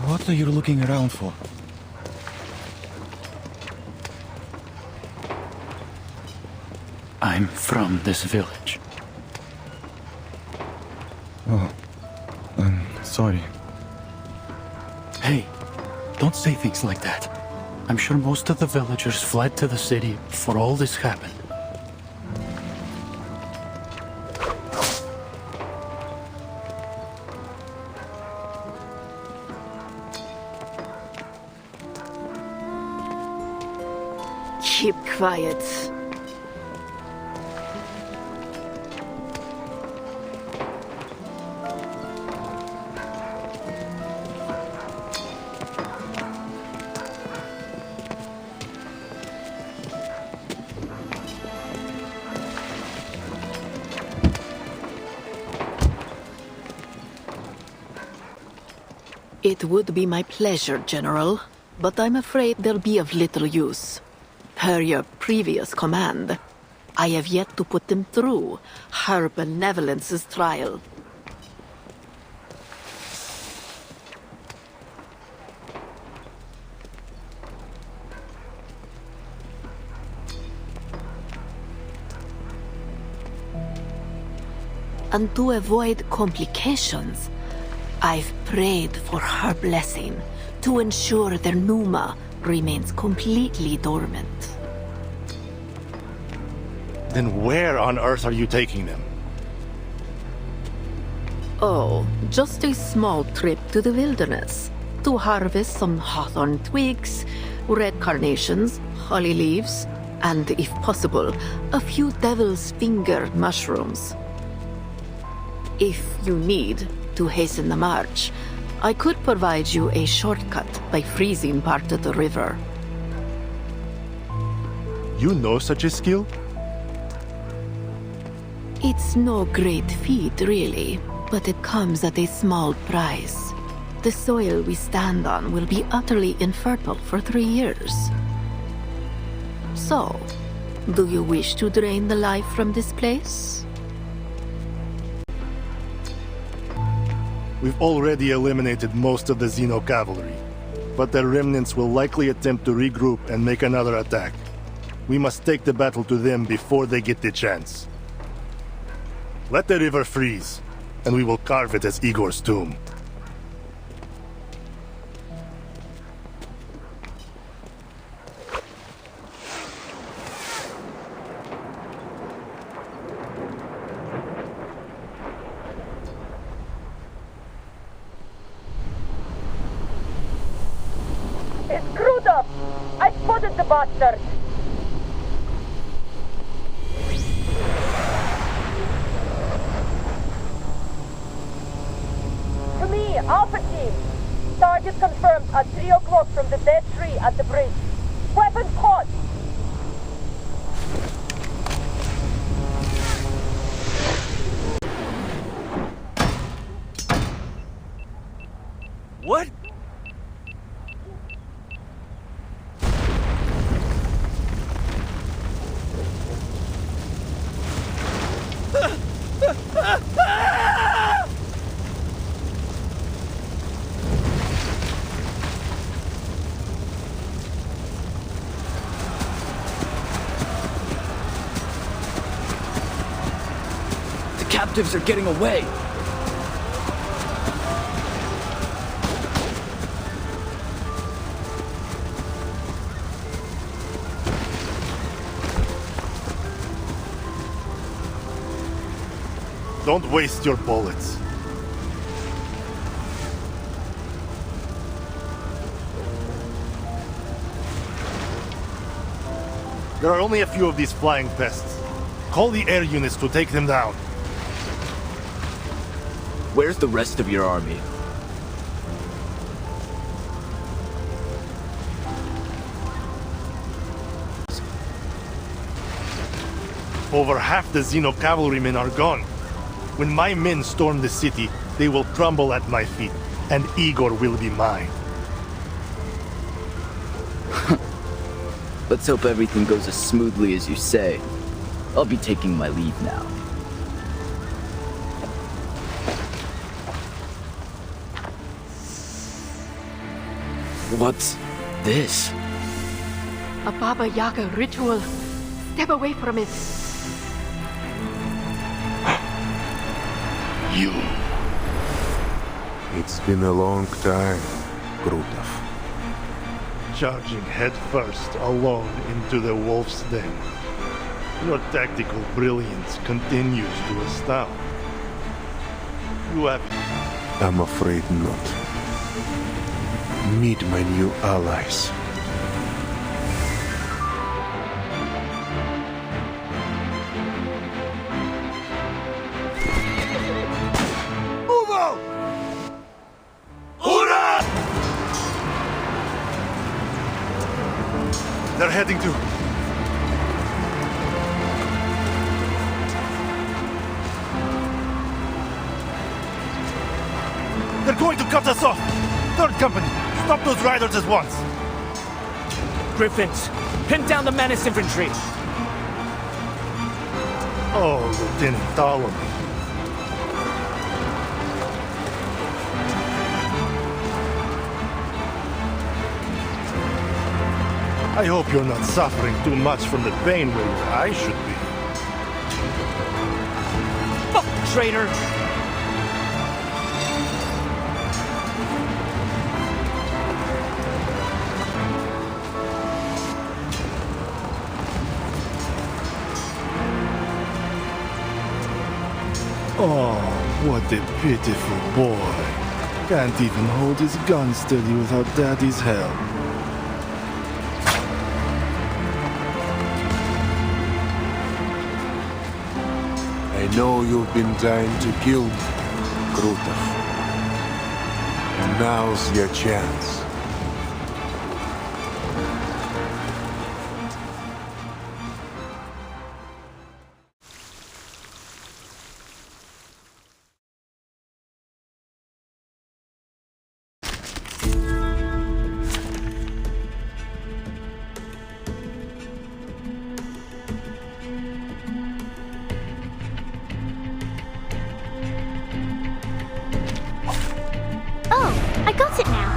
R: What are you looking around for?
I: I'm from this village.
R: Oh, I'm sorry.
I: Hey, don't say things like that. I'm sure most of the villagers fled to the city before all this happened.
A: Keep quiet. It would be my pleasure, General, but I'm afraid they'll be of little use. Per your previous command, I have yet to put them through Her Benevolence's trial. And to avoid complications, I've prayed for her blessing to ensure their Numa remains completely dormant.
H: Then where on earth are you taking them?
A: Oh, just a small trip to the wilderness to harvest some hawthorn twigs, red carnations, holly leaves, and, if possible, a few devil's finger mushrooms. If you need to hasten the march, I could provide you a shortcut by freezing part of the river.
H: You know such a skill?
A: It's no great feat, really, but it comes at a small price. The soil we stand on will be utterly infertile for 3 years. So, do you wish to drain the life from this place?
H: We've already eliminated most of the Xeno cavalry, but their remnants will likely attempt to regroup and make another attack. We must take the battle to them before they get the chance. Let the river freeze, and we will carve it as Igor's tomb.
M: It's screwed up! I spotted the bastard! To me, Alpha Team! Target confirmed at 3 o'clock from the dead tree at the bridge. Weapons caught!
D: What? The captives are getting away.
H: Don't waste your bullets. There are only a few of these flying pests. Call the air units to take them down.
D: Where's the rest of your army?
H: Over half the Xeno cavalrymen are gone. When my men storm the city, they will crumble at my feet, and Igor will be mine.
D: Let's hope everything goes as smoothly as you say. I'll be taking my leave now. What's this?
A: A Baba Yaga ritual. Step away from it.
B: You. It's been a long time, Krutov.
H: Charging headfirst, alone, into the wolf's den. Your tactical brilliance continues to astound. You have...
B: I'm afraid not. Meet my new allies.
H: They're heading to... They're going to cut us off! Third Company, stop those riders at once.
D: Griffins, pin down the Menace infantry.
H: Oh, Lieutenant Ptolemy. I hope you're not suffering too much from the pain where your eyes should be.
D: Fuck, traitor!
H: Oh, what a pitiful boy. Can't even hold his gun steady without Daddy's help.
B: I know you've been dying to kill me, Krutov. And now's your chance.
K: Oh, I got it now.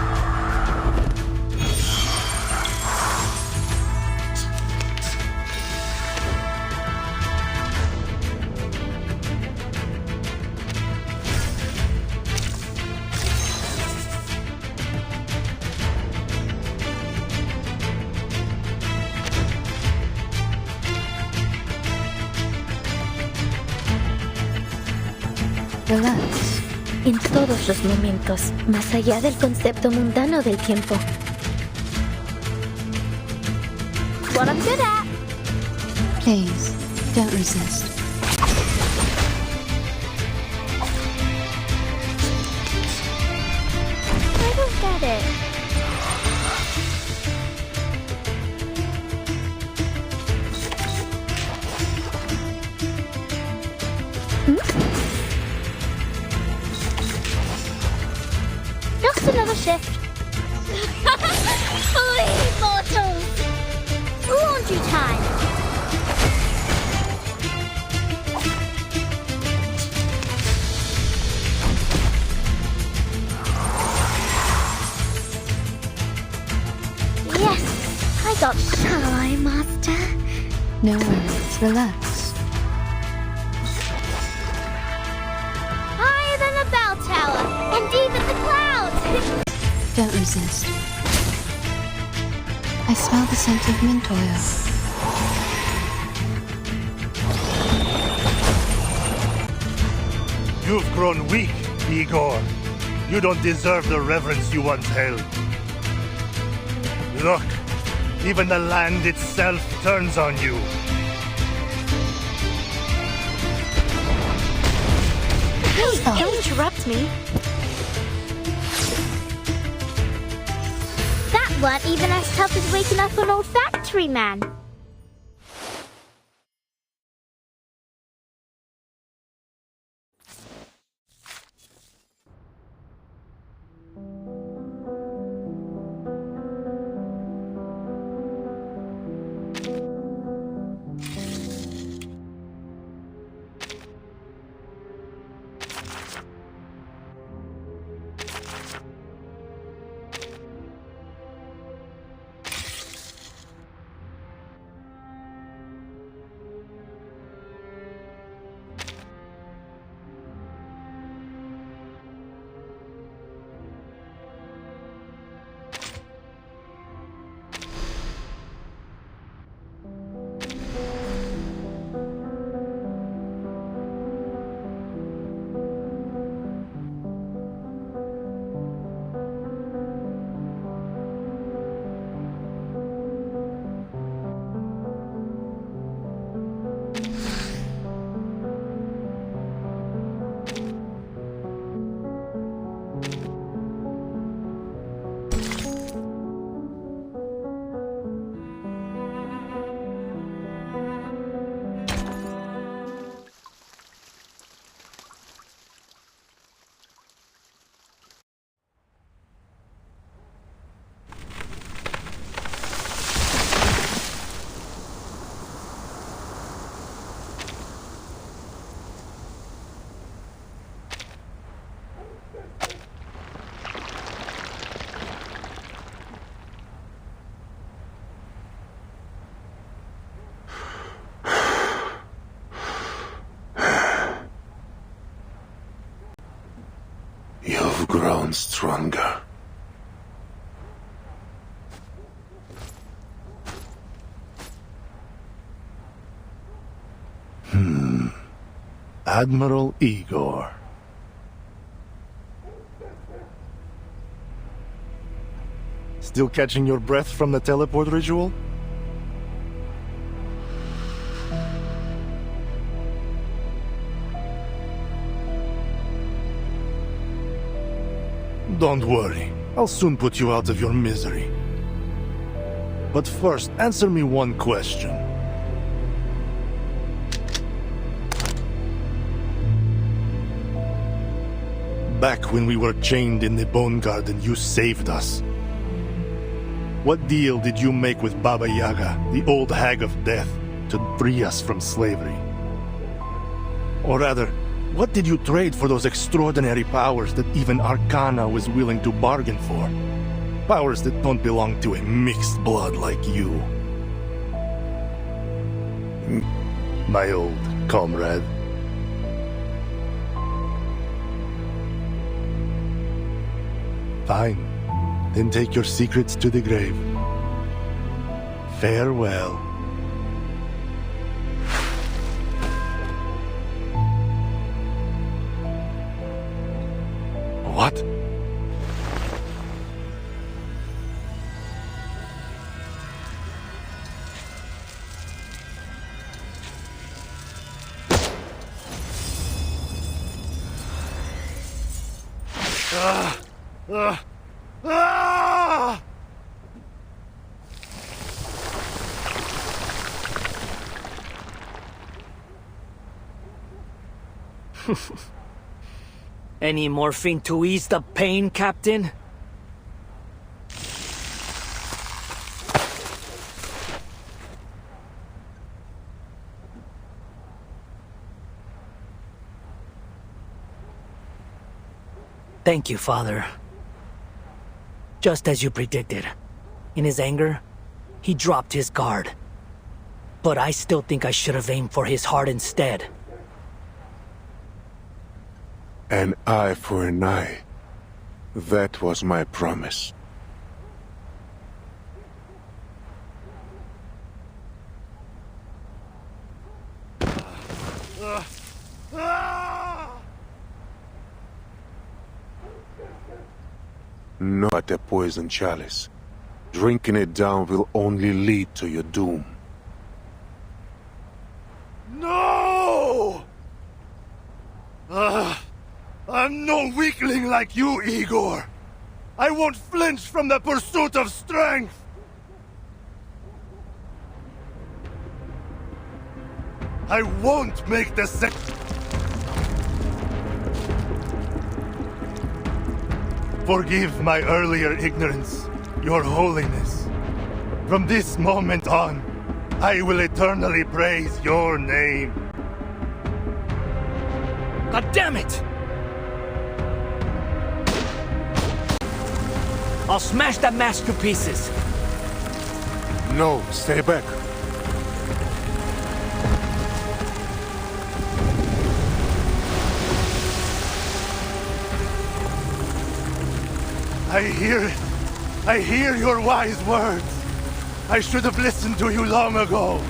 V: Relax.
K: En todos los momentos, más allá del concepto mundano del tiempo. What I'm good at.
J: Please, don't resist.
K: I don't get it. Just another shift. Flee, mortals! Laundry time! Yes, I got shall I, Master?
J: No worries, relax.
K: Higher than the bell tower, and even the clouds!
J: Don't resist. I smell the scent of mint oil.
H: You've grown weak, Igor. You don't deserve the reverence you once held. Look, even the land itself turns on you.
K: Hey, don't interrupt me. That weren't even as tough as waking up an old factory man.
B: You've grown stronger.
H: Admiral Igor. Still catching your breath from the teleport ritual? Don't worry, I'll soon put you out of your misery. But first, answer me one question. Back when we were chained in the Bone Garden, you saved us. What deal did you make with Baba Yaga, the old hag of death, to free us from slavery? Or rather, what did you trade for those extraordinary powers that even Arcana was willing to bargain for? Powers that don't belong to a mixed blood like you. My old comrade. Fine. Then take your secrets to the grave. Farewell. What?
D: Any morphine to ease the pain, Captain? Thank you, Father. Just as you predicted. In his anger, he dropped his guard. But I still think I should have aimed for his heart instead.
B: An eye for an eye. That was my promise. Not a poison chalice. Drinking it down will only lead to your doom.
H: No! I'm no weakling like you, Igor. I won't flinch from the pursuit of strength. I won't make the same. Forgive my earlier ignorance, Your Holiness. From this moment on, I will eternally praise your name.
D: God damn it! I'll smash that mask to pieces.
B: No, stay back.
H: I hear it. I hear your wise words. I should have listened to you long ago.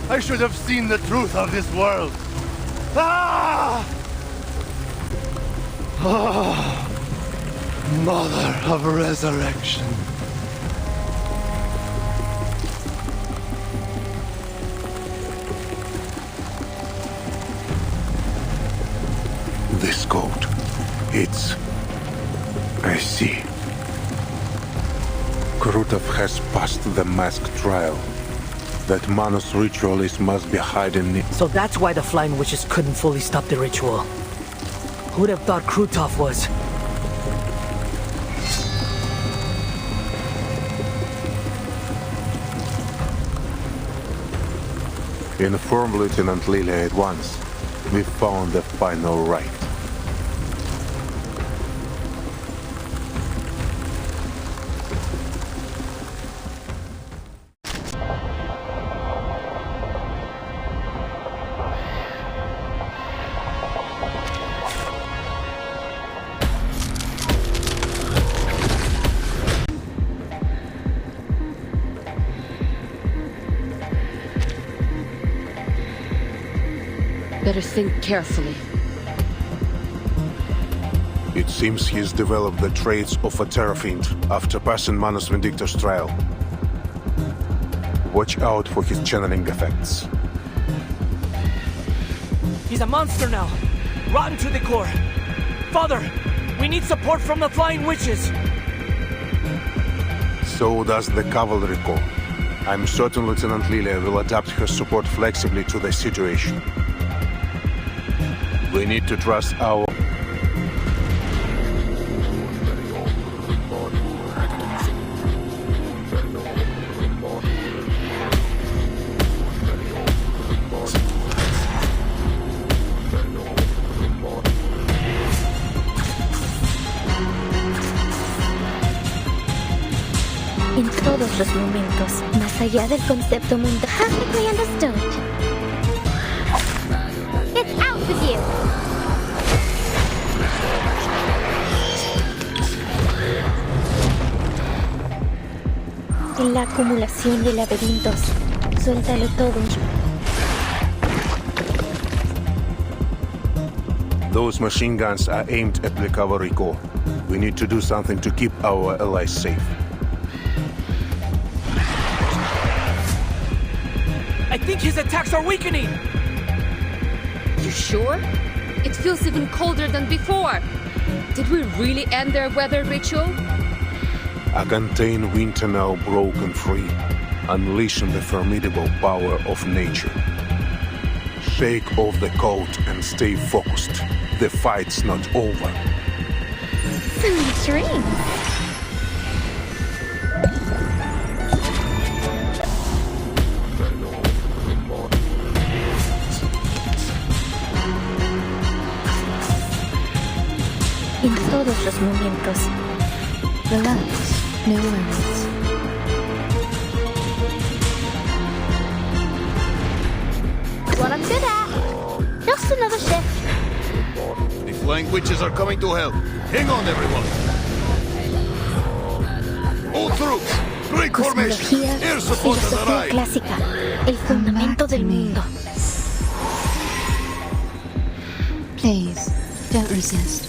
H: I should have seen the truth of this world. Ah! Oh, Mother of Resurrection.
B: This code, it's... I see. Krutov has passed the mask trial. That Manos ritualist must be hiding it.
D: So that's why the Flying Witches couldn't fully stop the ritual. Who'd have thought Krutov was?
B: Inform Lieutenant Lilia at once. We found the final rite.
S: better think carefully.
B: It seems he's developed the traits of a terror fiend after passing Manus Vindictor's trial. Watch out for his channeling effects.
D: He's a monster now. Rotten to the core. Father, we need support from the Flying Witches.
B: So does the Cavalry Corps. I'm certain Lieutenant Lilia will adapt her support flexibly to the situation. We need to trust our...
C: En todos los momentos, más allá del concepto mundial.
K: Perfectly understood. It's out with you.
C: En la acumulación de laberintos, suéltalo todo.
B: Those machine guns are aimed at the Cavalry Corps. We need to do something to keep our allies safe.
D: I think his attacks are weakening!
S: You sure? It feels even colder than before. Did we really end their weather ritual?
B: A contained winter now broken free, unleashing the formidable power of nature. Shake off the coat and stay focused. The fight's not over.
K: Sweet dreams.
C: En todos los momentos.
J: Relax, no worries.
K: What I'm good at. Just another shift.
Q: The Flying Witches are coming to help. Hang on, everyone. All troops, break formation.
C: Cosmología,
Q: Air support has
C: filosofía
Q: arrived.
C: clásica, el fundamento del mundo.
J: Please, don't resist.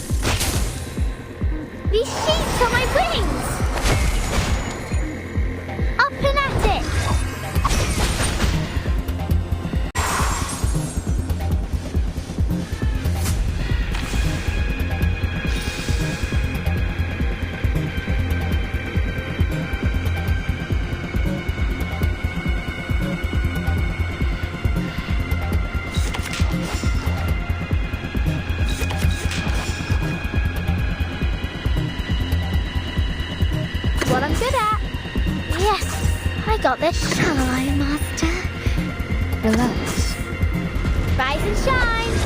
K: These sheets are my wings! Up and at it! What I'm good at. Yes, I got this. Shall I, Master?
J: Relax.
K: Rise and shine.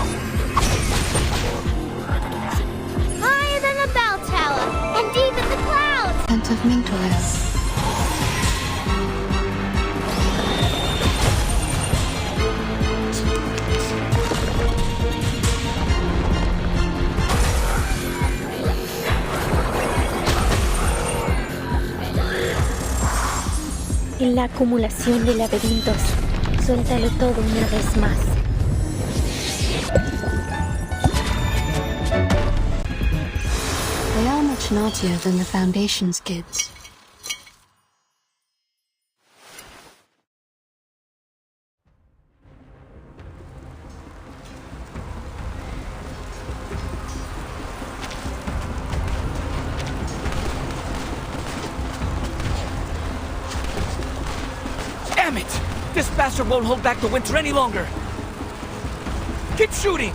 K: Higher than a bell tower, and deep in the clouds.
J: Scent of mint oil.
C: En la acumulación de laberintos, suéltalo todo una vez más.
J: They are much naughtier than the Foundation's kids.
D: Damn it! This bastard won't hold back the winter any longer! Keep shooting!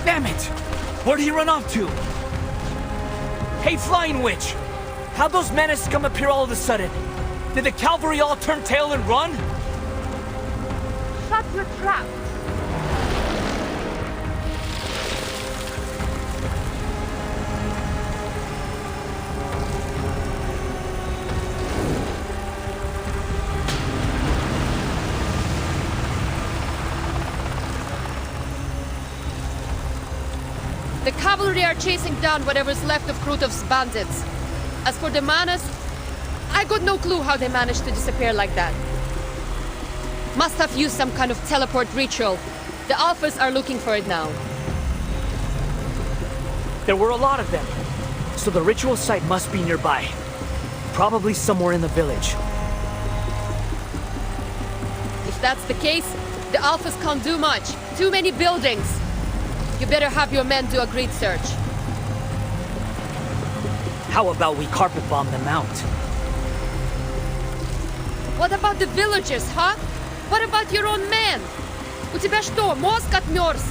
D: Damn it! Where'd he run off to? Hey, Flying Witch! How'd those menaces come up here all of a sudden? Did the cavalry all turn tail and run?
M: Shut your trap!
S: cavalry are chasing down whatever's left of Krutov's bandits. As for the Manas, I got no clue how they managed to disappear like that. Must have used some kind of teleport ritual. The Alphas are looking for it now.
D: There were a lot of them, so the ritual site must be nearby. Probably somewhere in the village.
S: If that's the case, the Alphas can't do much. Too many buildings. You better have your men do a grid search.
D: How about we carpet bomb them out?
S: What about the villagers, huh? What about your own men? У тебя что, мозг отмёрз?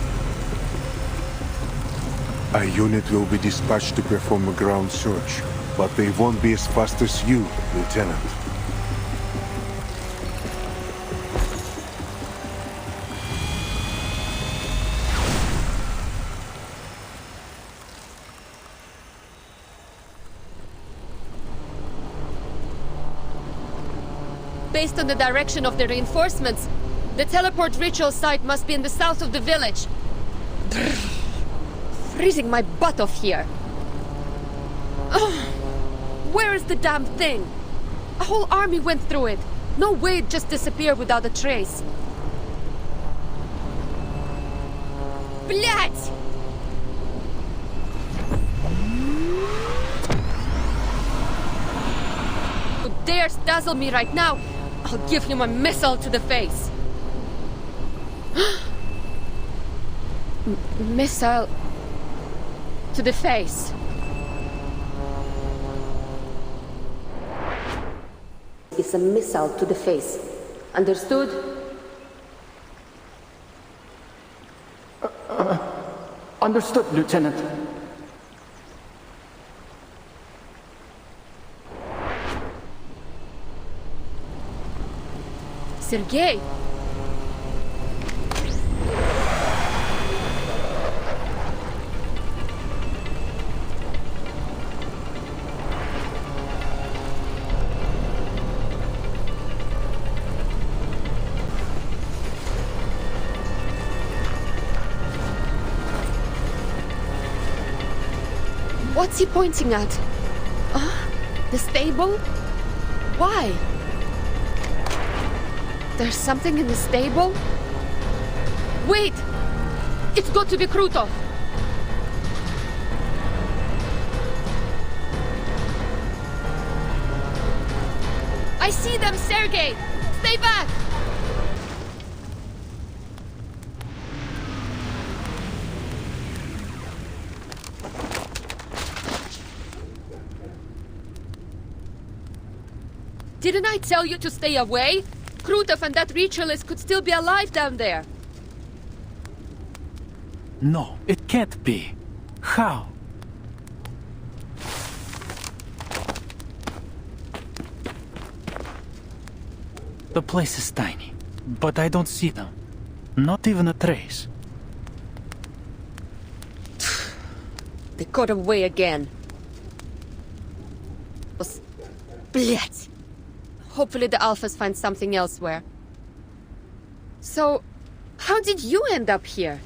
B: A unit will be dispatched to perform a ground search, but they won't be as fast as you, Lieutenant.
S: Based on the direction of the reinforcements, the teleport ritual site must be in the south of the village. Freezing my butt off here. Ugh. Where is the damn thing? A whole army went through it. No way it just disappeared without a trace. Блять! Who dares dazzle me right now? I'll give him a missile to the face. Missile to the face. It's a missile to the face. Understood?
I: Understood, Lieutenant.
S: Sergei! What's he pointing at? The stable? Why? There's something in the stable? Wait! It's got to be Krutov! I see them, Sergei! Stay back! Didn't I tell you to stay away? Krutov and that ritualist could still be alive down there.
I: No, it can't be. How? The place is tiny, but I don't see them. Not even a trace.
S: They got away again. Блять! Hopefully the Alphas find something elsewhere. So, how did you end up here?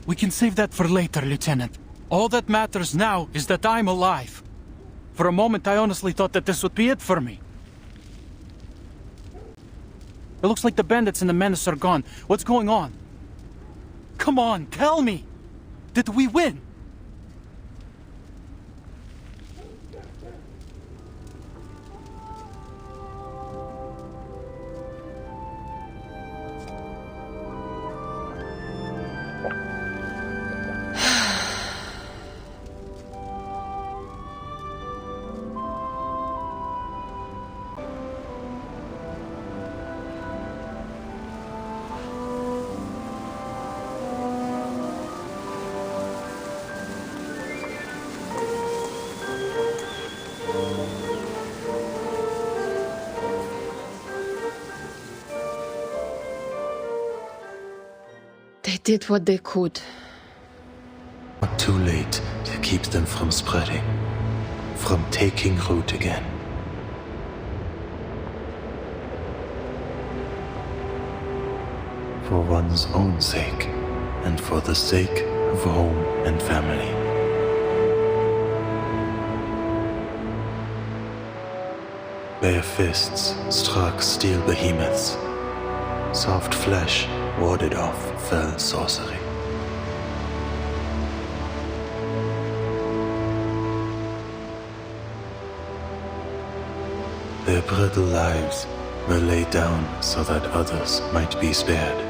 I: We can save that for later, Lieutenant. All that matters now is that I'm alive. For a moment, I honestly thought that this would be it for me. It looks like the bandits and the menace are gone. What's going on? Come on, tell me! Did we win?
S: They did what they could.
L: But too late to keep them from spreading, from taking root again. For one's own sake, and for the sake of home and family. Bare fists struck steel behemoths. Soft flesh warded off fell sorcery. Their brittle lives were laid down so that others might be spared.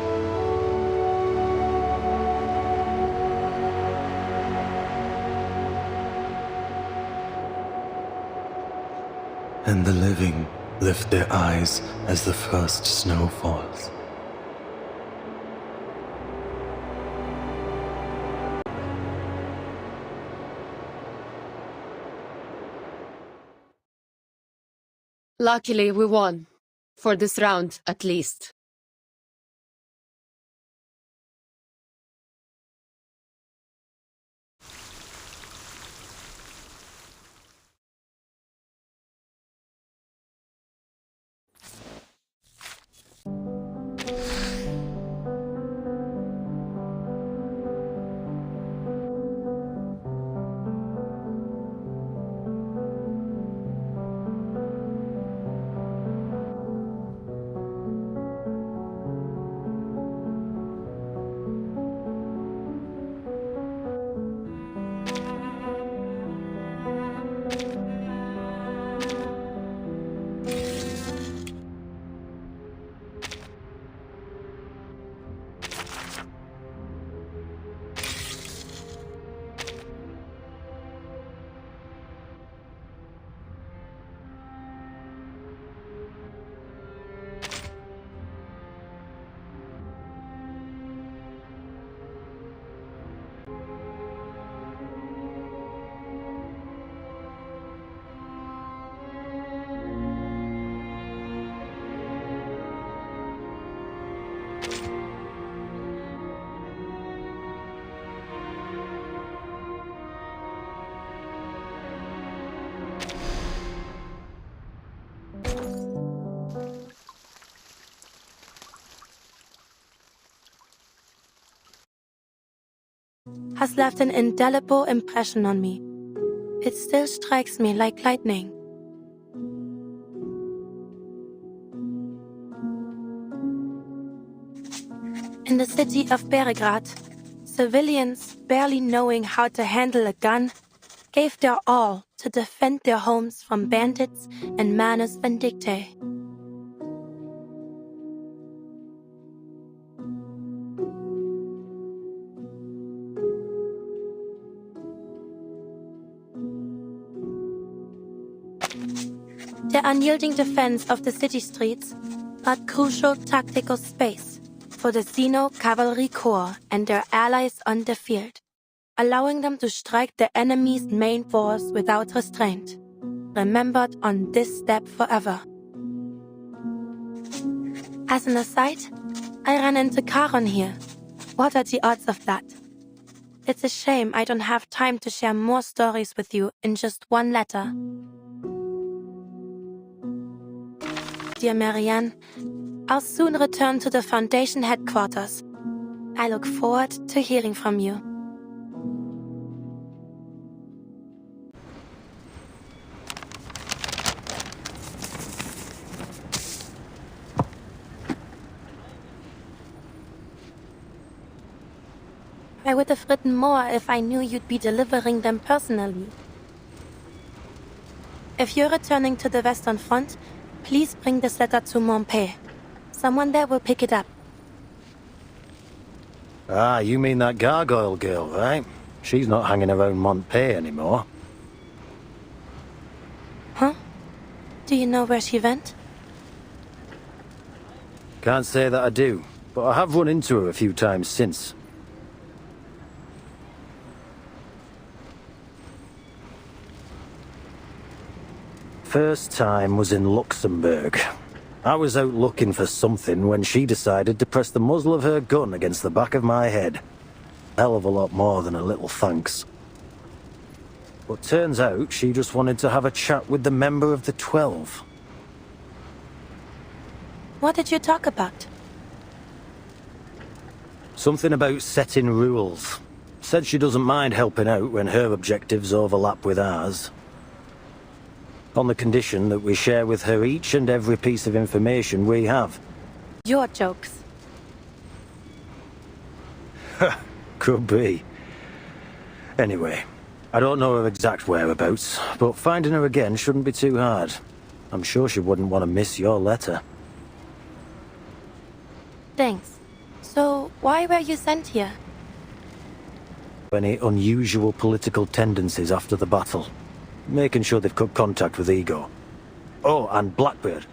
L: And the living lift their eyes as the first snow falls.
S: Luckily, we won. For this round, at least.
V: Has left an indelible impression on me. It still strikes me like lightning. In the city of Beregrad, civilians, barely knowing how to handle a gun, gave their all to defend their homes from bandits and manus vindictae. The unyielding defense of the city streets brought crucial tactical space for the Xeno Cavalry Corps and their allies on the field, allowing them to strike the enemy's main force without restraint, remembered on this step forever. As an aside, I ran into Charon here. What are the odds of that? It's a shame I don't have time to share more stories with you in just one letter. Dear Marianne, I'll soon return to the Foundation headquarters. I look forward to hearing from you. I would have written more if I knew you'd be delivering them personally. If you're returning to the Western Front, please bring this letter to Montpellier. Someone there will pick it up.
E: Ah, you mean that gargoyle girl, right? She's not hanging around Montpellier anymore.
V: Huh? Do you know where she went?
E: Can't say that I do, but I have run into her a few times since. First time was in Luxembourg. I was out looking for something when she decided to press the muzzle of her gun against the back of my head. Hell of a lot more than a little thanks. But turns out she just wanted to have a chat with the member of the 12.
V: What did you talk about?
E: Something about setting rules. Said she doesn't mind helping out when her objectives overlap with ours. On the condition that we share with her each and every piece of information we have.
V: Your jokes.
E: Could be. Anyway, I don't know her exact whereabouts, but finding her again shouldn't be too hard. I'm sure she wouldn't want to miss your letter.
V: Thanks. So, why were you sent here?
E: Any unusual political tendencies after the battle. Making sure they've cut contact with Ego. Oh, and Blackbird.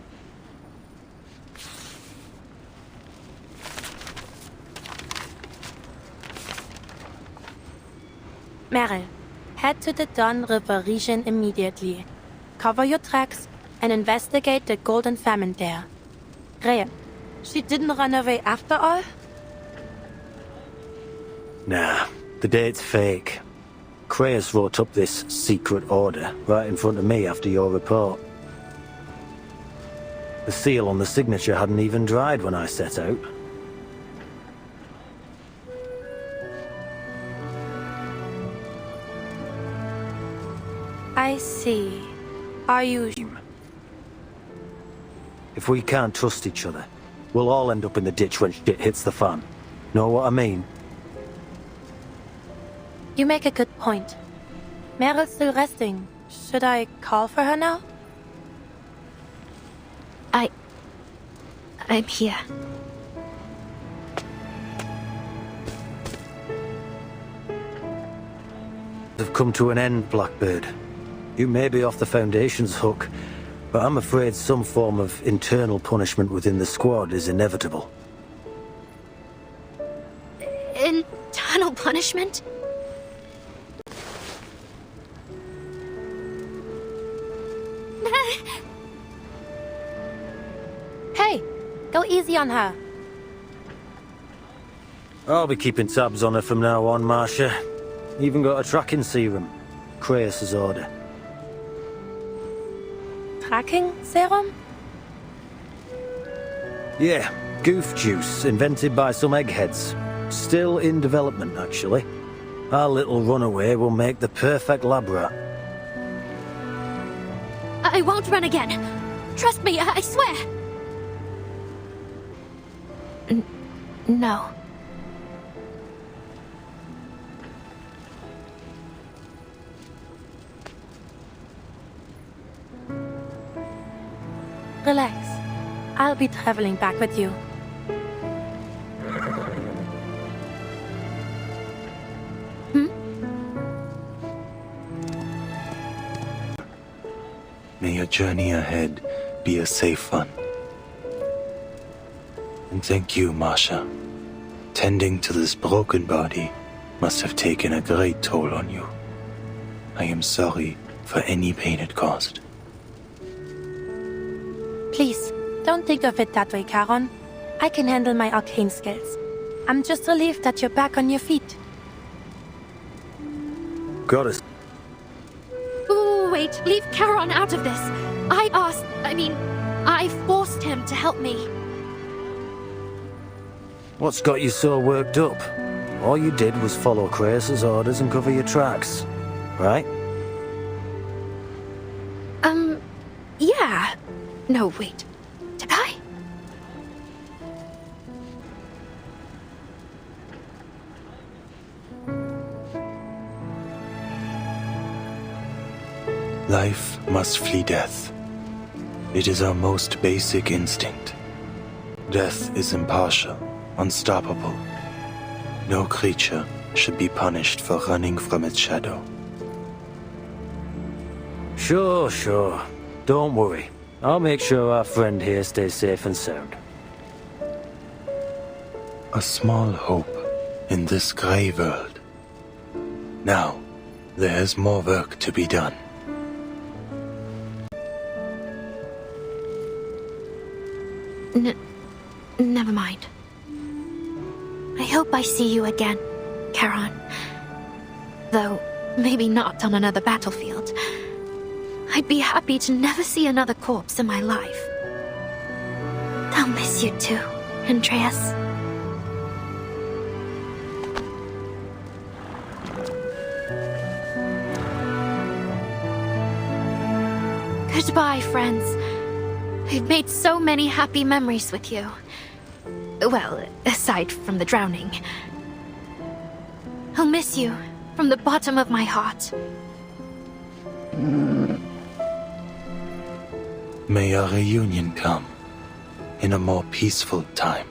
V: Meryl, head to the Don River region immediately. Cover your tracks and investigate the Golden Famine there. Graham, she didn't run away after all?
E: Nah, the date's fake. Creus wrote up this secret order right in front of me after your report. The seal on the signature hadn't even dried when I set out.
V: I see. Are you...
E: If we can't trust each other, we'll all end up in the ditch when shit hits the fan. Know what I mean?
V: You make a good point. Meryl's still resting. Should I call for her now?
J: I'm here.
E: Have come to an end, Blackbird. You may be off the Foundation's hook, but I'm afraid some form of internal punishment within the squad is inevitable.
J: Internal punishment?
V: Hey, go easy on her.
E: I'll be keeping tabs on her from now on, Marcia. Even got a tracking serum. Creus's order.
V: Tracking serum?
E: Yeah, goof juice, invented by some eggheads. Still in development, actually. Our little runaway will make the perfect lab rat.
J: I won't run again. Trust me, I swear.
V: No. Relax. I'll be traveling back with you.
L: May your journey ahead be a safe one. And thank you, Marcia. Tending to this broken body must have taken a great toll on you. I am sorry for any pain it caused.
V: Please, don't think of it that way, Charon. I can handle my arcane skills. I'm just relieved that you're back on your feet.
E: Got us.
J: Ooh, wait, leave Charon out of this. I forced him to help me.
E: What's got you so worked up? All you did was follow Creus's orders and cover your tracks, right?
J: Yeah. No, wait. Did I?
L: Life must flee death. It is our most basic instinct. Death is impartial, unstoppable. No creature should be punished for running from its shadow.
E: Sure. Don't worry. I'll make sure our friend here stays safe and sound.
L: A small hope in this grey world. Now, there is more work to be done.
J: Never mind. I hope I see you again, Charon. Though, maybe not on another battlefield. I'd be happy to never see another corpse in my life. I'll miss you too, Andreas. Goodbye, friends. I've made so many happy memories with you. Well, aside from the drowning. I'll miss you from the bottom of my heart.
L: May our reunion come in a more peaceful time.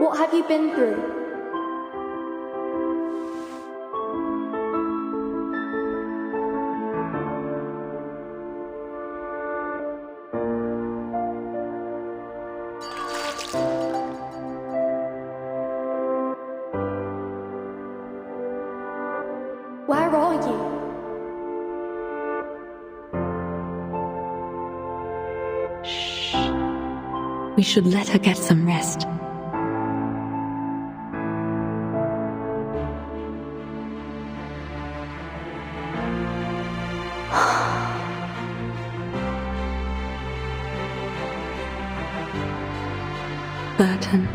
V: What have you been through? Where are you?
A: We should let her get some rest. Burton.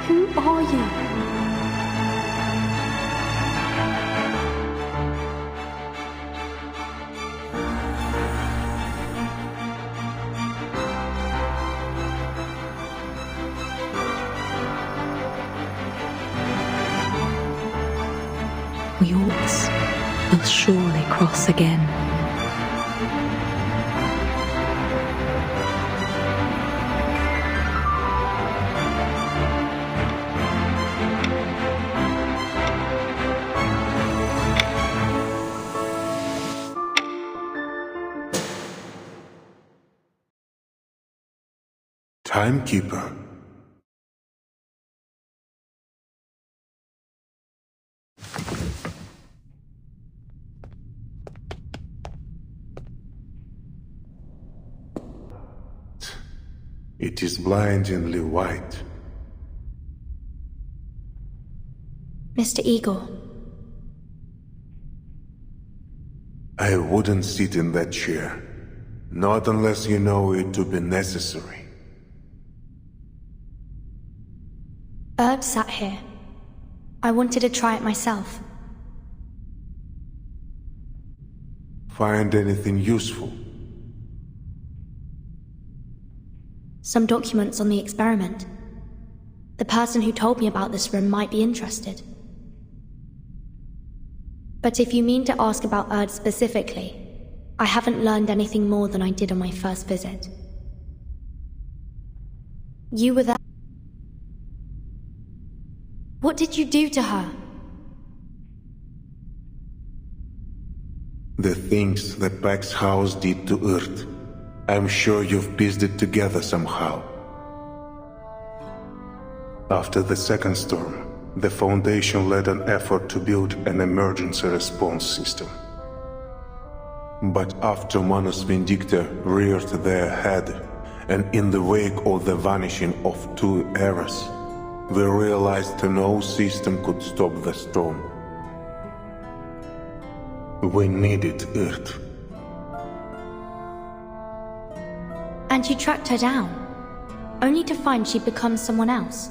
V: Who are you?
A: Yours will surely cross again.
B: Timekeeper. It is blindingly white.
V: Mr. Eagle.
B: I wouldn't sit in that chair. Not unless you know it to be necessary.
V: Erd sat here. I wanted to try it myself.
B: Find anything useful?
V: Some documents on the experiment. The person who told me about this room might be interested. But if you mean to ask about Erd specifically, I haven't learned anything more than I did on my first visit. You were there. What did you do to her?
B: The things that Pax House did to Earth. I'm sure you've pieced it together somehow. After the second storm, the Foundation led an effort to build an emergency response system. But after Manus Vindicta reared their head, and in the wake of the vanishing of 2 eras, we realized no system could stop the storm. We needed Earth.
V: And you tracked her down, only to find she'd become someone else.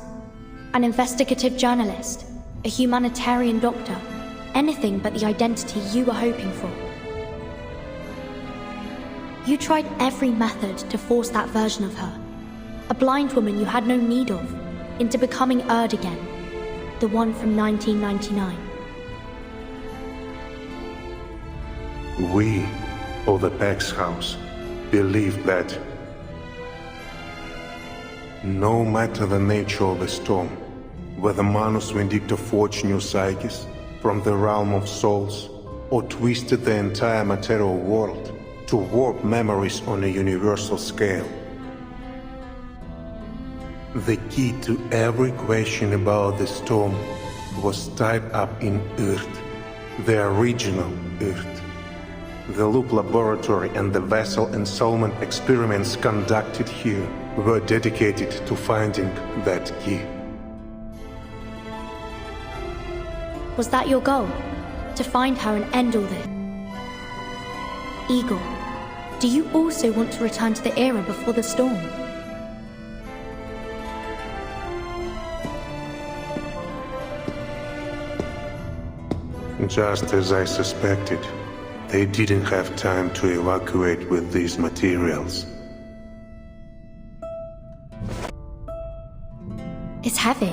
V: An investigative journalist, a humanitarian doctor, anything but the identity you were hoping for. You tried every method to force that version of her, a blind woman you had no need of, into becoming Erd again, the one from 1999.
B: We, or the Pax House, believed that no matter the nature of the storm, whether Manus Vindicta forged new psyches from the realm of souls, or twisted the entire material world to warp memories on a universal scale, the key to every question about the storm was tied up in Earth, the original Earth. The Loop Laboratory and the vessel ensoulment experiments conducted here were dedicated to finding that key.
V: Was that your goal? To find her and end all this? Eagle, do you also want to return to the era before the storm?
B: Just as I suspected, they didn't have time to evacuate with these materials.
V: It's heavy.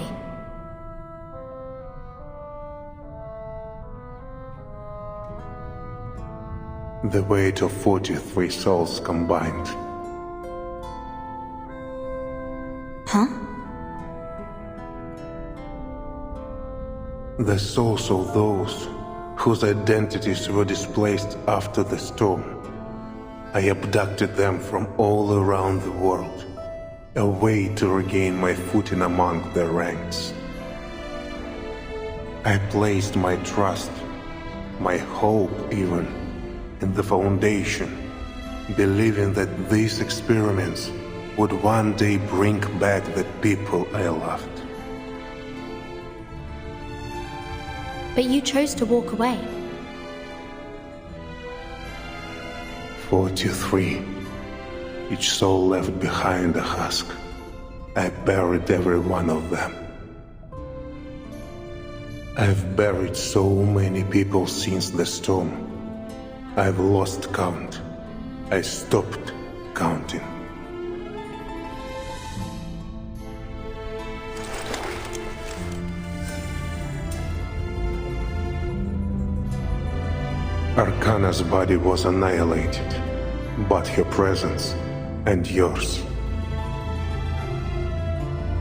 B: The weight of 43 souls combined.
C: Huh?
B: The souls of those whose identities were displaced after the storm. I abducted them from all around the world, a way to regain my footing among their ranks. I placed my trust, my hope even, in the Foundation, believing that these experiments would one day bring back the people I loved.
V: But you chose to walk away.
B: 43. Each soul left behind a husk. I buried every one of them. I've buried so many people since the storm. I've lost count. I stopped counting. Arcana's body was annihilated, but her presence and yours.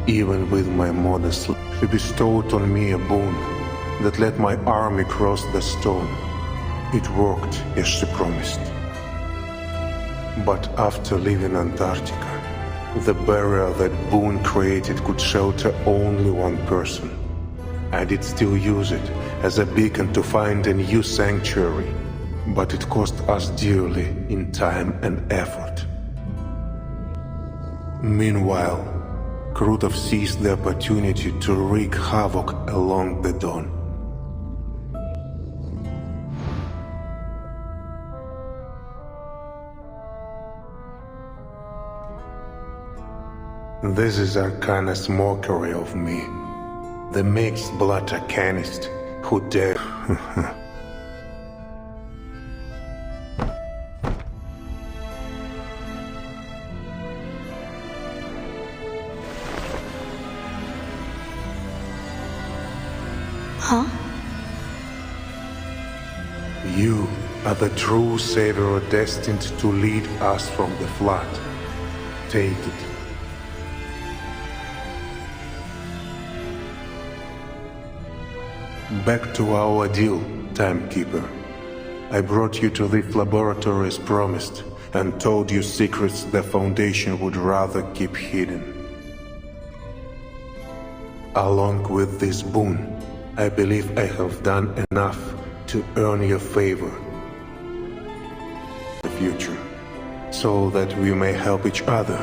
B: Even with my modest, she bestowed on me a boon that let my army cross the storm. It worked as she promised. But after leaving Antarctica, the barrier that boon created could shelter only one person. I did still use it as a beacon to find a new sanctuary, but it cost us dearly in time and effort. Meanwhile, Krutov seized the opportunity to wreak havoc along the Don. This is Arcana's mockery of me, the mixed-blood Arcanist who dare...
V: Huh?
B: You are the true savior destined to lead us from the flood. Take it. Back to our deal, Timekeeper. I brought you to this laboratory as promised, and told you secrets the Foundation would rather keep hidden. Along with this boon, I believe I have done enough to earn your favor in the future, so that we may help each other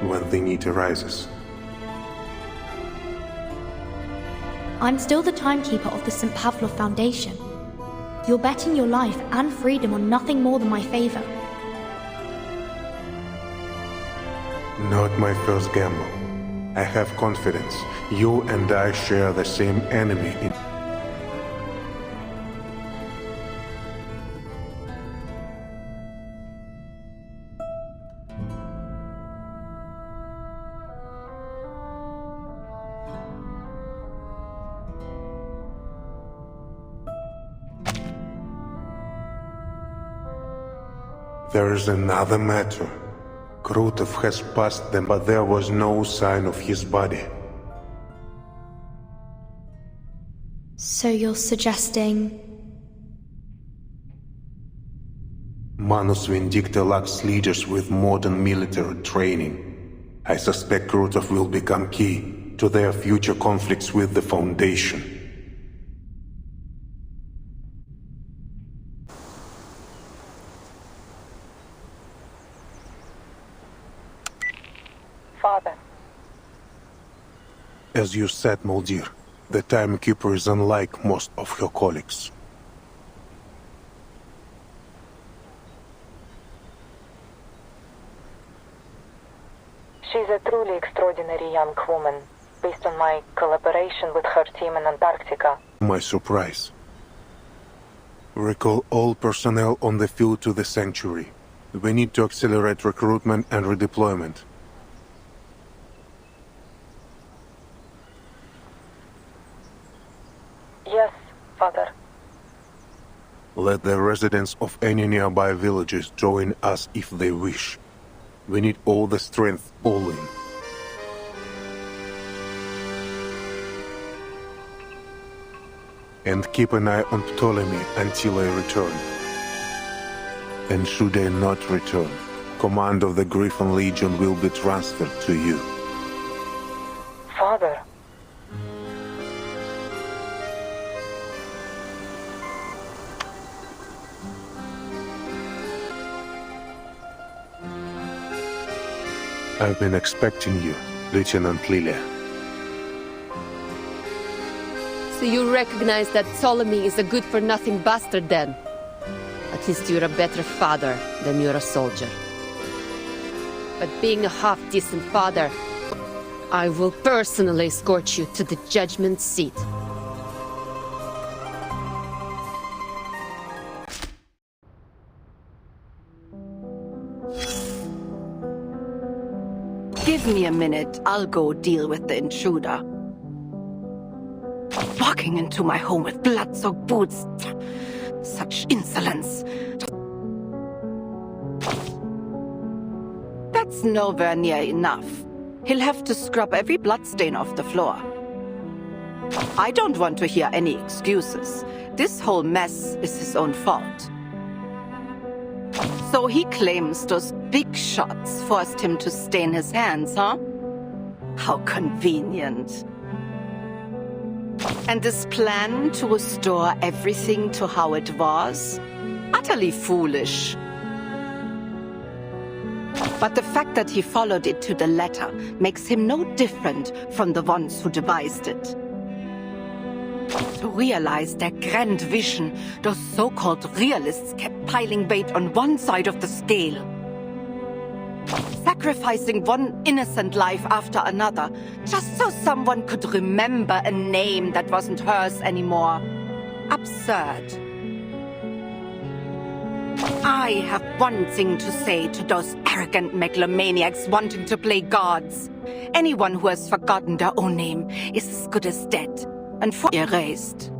B: when the need arises.
V: I'm still the timekeeper of the St. Pavlov Foundation. You're betting your life and freedom on nothing more than my favor.
B: Not my first gamble. I have confidence. You and I share the same enemy in... There is another matter. Krutov has passed them, but there was no sign of his body.
V: So you're suggesting...
B: Manus Vindicta lacks leaders with modern military training. I suspect Krutov will become key to their future conflicts with the Foundation.
M: Father.
B: As you said, Muldir, the Timekeeper is unlike most of her colleagues.
M: She's a truly extraordinary young woman, based on my collaboration with her team in Antarctica.
B: My surprise. Recall all personnel on the field to the sanctuary. We need to accelerate recruitment and redeployment.
M: Yes, Father.
B: Let the residents of any nearby villages join us if they wish. We need all the strength, all in. And keep an eye on Ptolemy until I return. And should I not return, command of the Griffin Legion will be transferred to you.
M: Father.
B: I've been expecting you, Lieutenant Lilia.
S: So you recognize that Ptolemy is a good-for-nothing bastard then? At least you're a better father than you're a soldier. But being a half-decent father, I will personally escort you to the judgment seat.
A: Give me a minute, I'll go deal with the intruder. Walking into my home with blood-soaked boots. Such insolence. That's nowhere near enough. He'll have to scrub every bloodstain off the floor. I don't want to hear any excuses. This whole mess is his own fault. So he claims those big shots forced him to stain his hands, huh? How convenient. And this plan to restore everything to how it was? Utterly foolish. But the fact that he followed it to the letter makes him no different from the ones who devised it. To realize their grand vision, those so-called realists kept piling weight on one side of the scale. Sacrificing one innocent life after another, just so someone could remember a name that wasn't hers anymore. Absurd. I have one thing to say to those arrogant megalomaniacs wanting to play gods. Anyone who has forgotten their own name is as good as dead, and erased.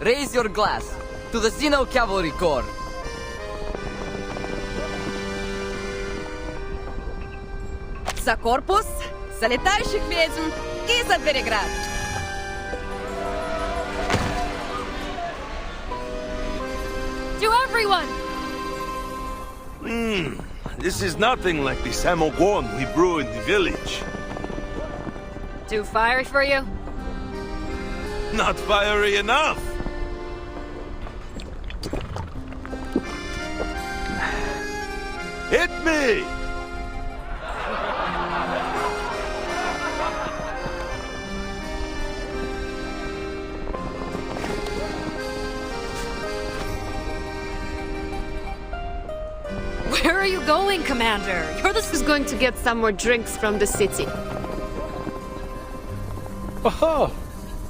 G: Raise your glass to the Xeno Cavalry Corps.
O: За корпус залетающих ведьм и за Двереград.
N: To everyone!
Q: This is nothing like the samogon we brew in the village.
N: Too fiery for you?
Q: Not fiery enough! Hit me!
N: Where are you going, Commander?
S: This is going to get some more drinks from the city.
I: Oh,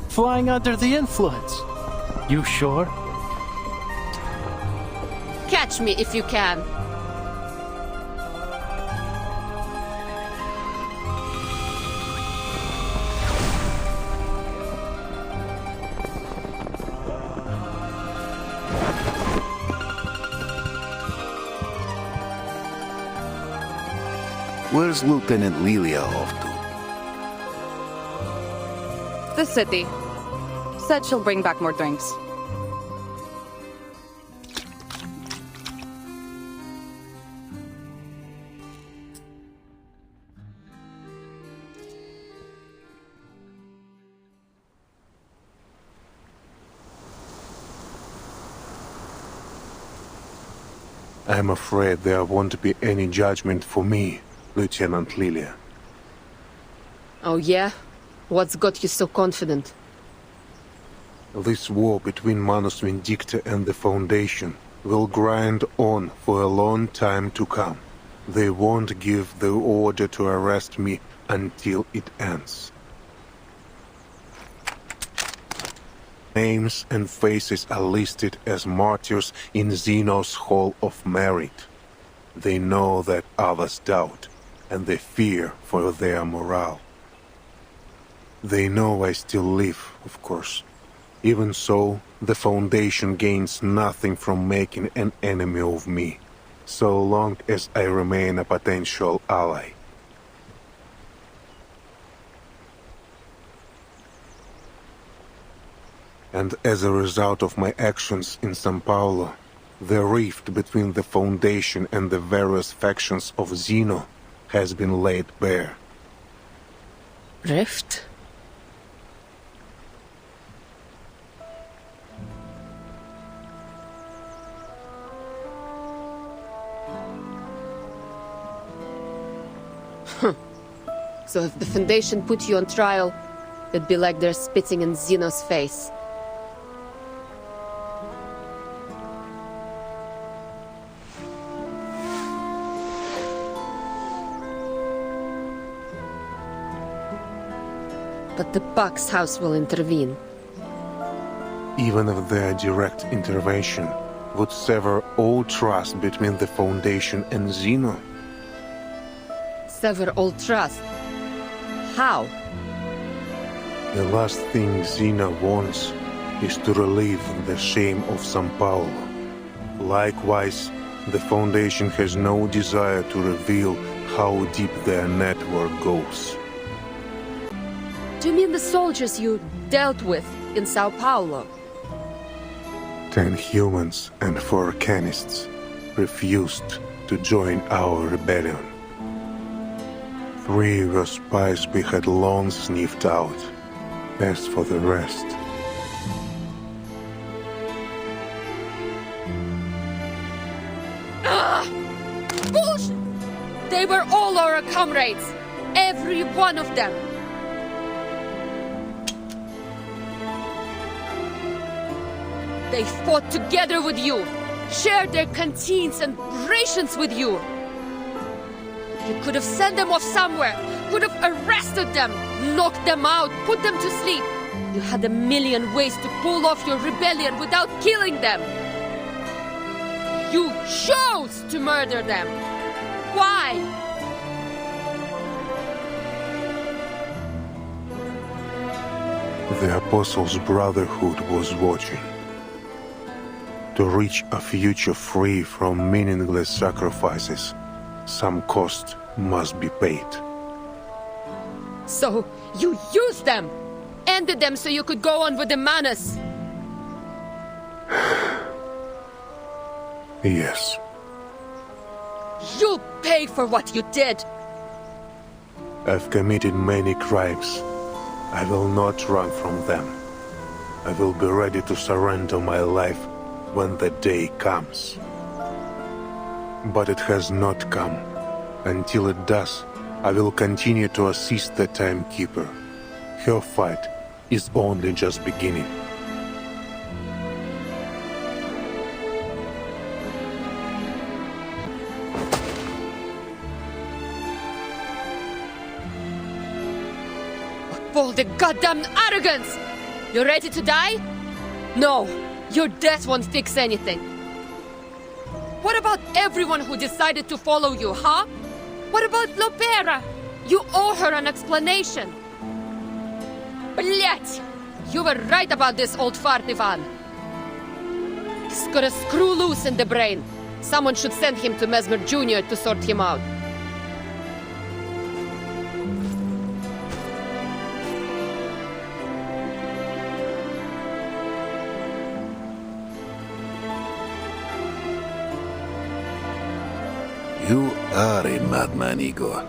I: flying under the influence. You sure?
S: Catch me if you can.
F: Where's Lieutenant Lilia off to?
O: left the city. Said she'll bring back more drinks.
B: I'm afraid there won't be any judgment for me, Lieutenant Lilia.
S: Oh yeah? What's got you so confident?
B: This war between Manus Vindicta and the Foundation will grind on for a long time to come. They won't give the order to arrest me until it ends. Names and faces are listed as martyrs in Zeno's Hall of Merit. They know that others doubt, and they fear for their morale. They know I still live, of course. Even so, the Foundation gains nothing from making an enemy of me, so long as I remain a potential ally. And as a result of my actions in São Paulo, the rift between the Foundation and the various factions of Zeno has been laid bare.
S: Rift? So if the Foundation put you on trial, it'd be like they're spitting in Zeno's face. But the Buck's house will intervene.
B: Even if their direct intervention would sever all trust between the Foundation and Zeno.
S: Sever all trust? How?
B: The last thing Zeno wants is to relieve the shame of São Paulo. Likewise, the Foundation has no desire to reveal how deep their network goes.
S: Do you mean the soldiers you dealt with in Sao Paulo?
B: 10 humans and 4 canists refused to join our rebellion. 3 were spies we had long sniffed out. As for the rest...
S: Bullshit! They were all our comrades! Every one of them! They fought together with you, shared their canteens and rations with you. You could have sent them off somewhere, could have arrested them, knocked them out, put them to sleep. You had a million ways to pull off your rebellion without killing them. You chose to murder them. Why?
B: The Apostles' Brotherhood was watching. To reach a future free from meaningless sacrifices, some cost must be paid.
S: So, you used them! Ended them so you could go on with the Manus!
B: Yes.
S: You'll pay for what you did!
B: I've committed many crimes. I will not run from them. I will be ready to surrender my life when the day comes. But it has not come. Until it does, I will continue to assist the Timekeeper. Her fight is only just beginning.
S: All the goddamn arrogance! You ready to die? No, your death won't fix anything. What about everyone who decided to follow you, huh? What about Lopera? You owe her an explanation. Блять! You were right about this old fart, Ivan. He's got a screw loose in the brain. Someone should send him to Mesmer Jr. to sort him out.
F: You are a madman, Igor.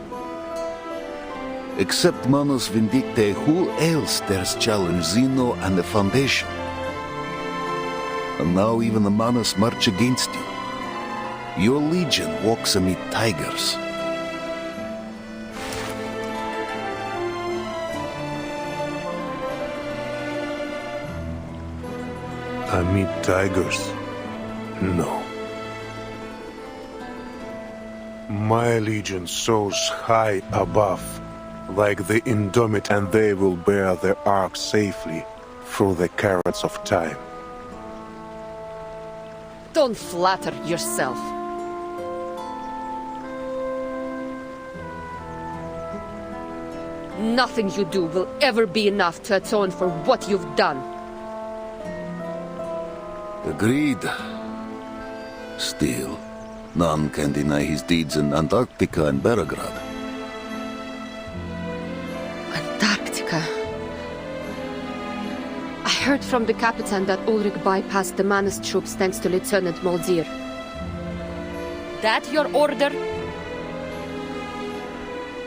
F: Except Manus Vindicte, who else dares challenge Zeno and the Foundation? And now even the Manus march against you. Your legion walks amid tigers.
B: Amid tigers? No. My legion soars high above, like the Indomit, and they will bear their ark safely through the currents of time.
S: Don't flatter yourself. Nothing you do will ever be enough to atone for what you've done.
F: Agreed. Still, none can deny his deeds in Antarctica and Belgrade.
S: Antarctica. I heard from the Capitan that Ulrich bypassed the Manus troops thanks to Lieutenant Moldir. That your order?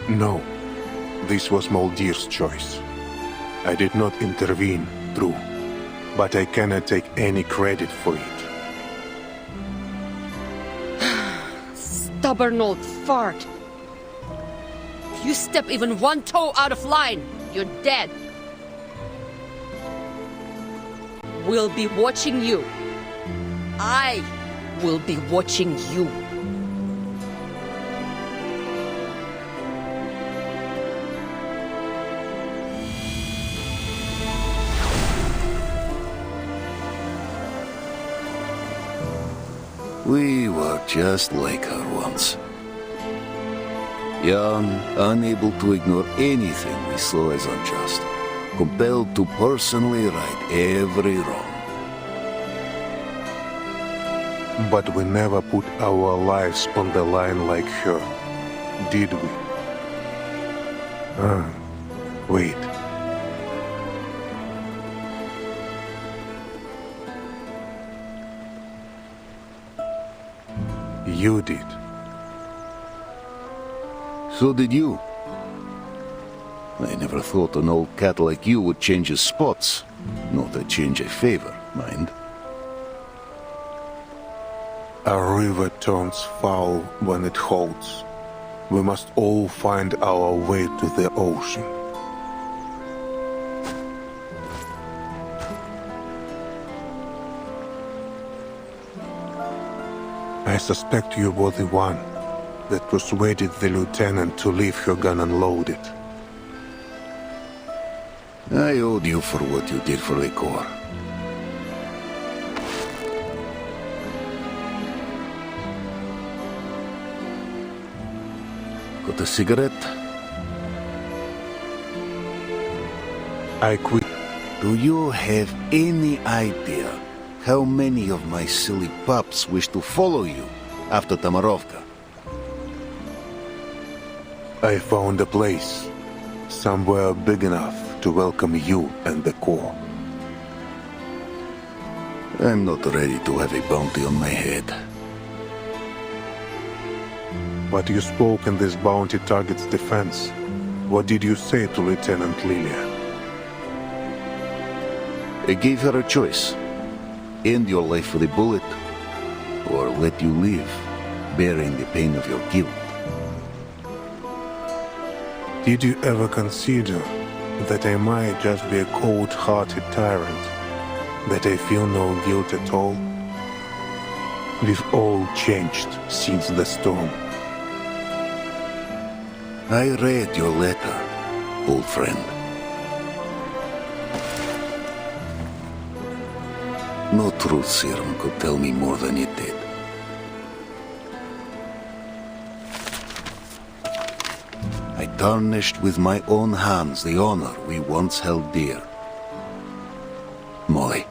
B: No. This was Moldir's choice. I did not intervene, true, but I cannot take any credit for it.
S: Stubborn old fart. If you step even one toe out of line, you're dead. We'll be watching you. I will be watching you.
F: We were just like her once. Young, unable to ignore anything we saw as unjust. Compelled to personally right every wrong.
B: But we never put our lives on the line like her, did we? Wait. You did.
F: So did you. I never thought an old cat like you would change his spots. Not a change I favor, mind.
B: A river turns foul when it holds. We must all find our way to the ocean. I suspect you were the one that persuaded the lieutenant to leave her gun unloaded.
F: I owed you for what you did for the Corps. Got a cigarette?
B: I quit.
F: Do you have any idea how many of my silly pups wish to follow you after Tamarovka?
B: I found a place, somewhere big enough to welcome you and the Corps.
F: I'm not ready to have a bounty on my head.
B: But you spoke in this bounty target's defense. What did you say to Lieutenant Lilia?
F: I gave her a choice. End your life with a bullet, or let you live, bearing the pain of your guilt.
B: Did you ever consider that I might just be a cold-hearted tyrant, that I feel no guilt at all? We've all changed since the storm.
F: I read your letter, old friend. No truth serum could tell me more than it did. I tarnished with my own hands the honor we once held dear. Molly,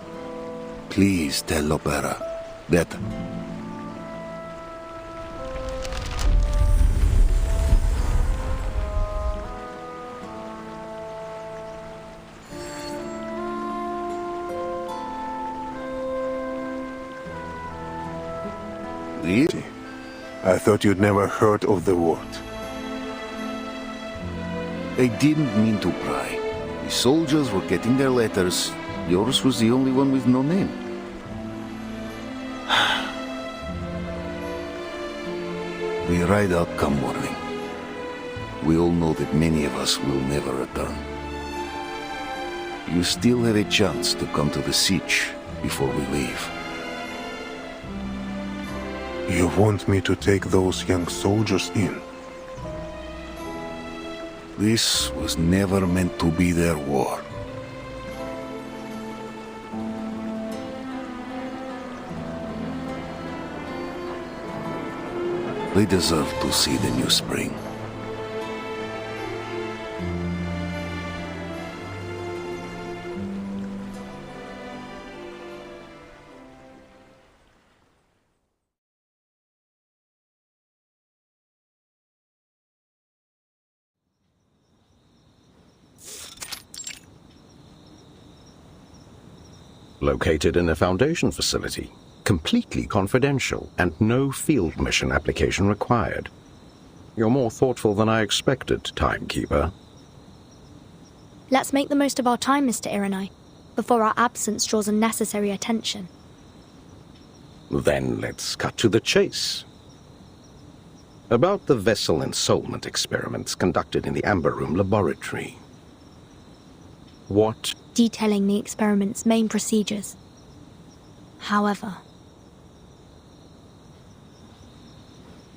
F: please tell Lopera that...
B: I thought you'd never heard of the word.
F: I didn't mean to pry. The soldiers were getting their letters. Yours was the only one with no name. We ride out come morning. We all know that many of us will never return. You still have a chance to come to the siege before we leave.
B: You want me to take those young soldiers in?
F: This was never meant to be their war. They deserve to see the new spring.
P: Located in a Foundation facility, completely confidential, and no field mission application required. You're more thoughtful than I expected, Timekeeper.
V: Let's make the most of our time, Mr. Irenai, before our absence draws unnecessary attention.
P: Then let's cut to the chase. About the vessel ensoulment experiments conducted in the Amber Room laboratory. What?
V: Detailing the experiment's main procedures. However,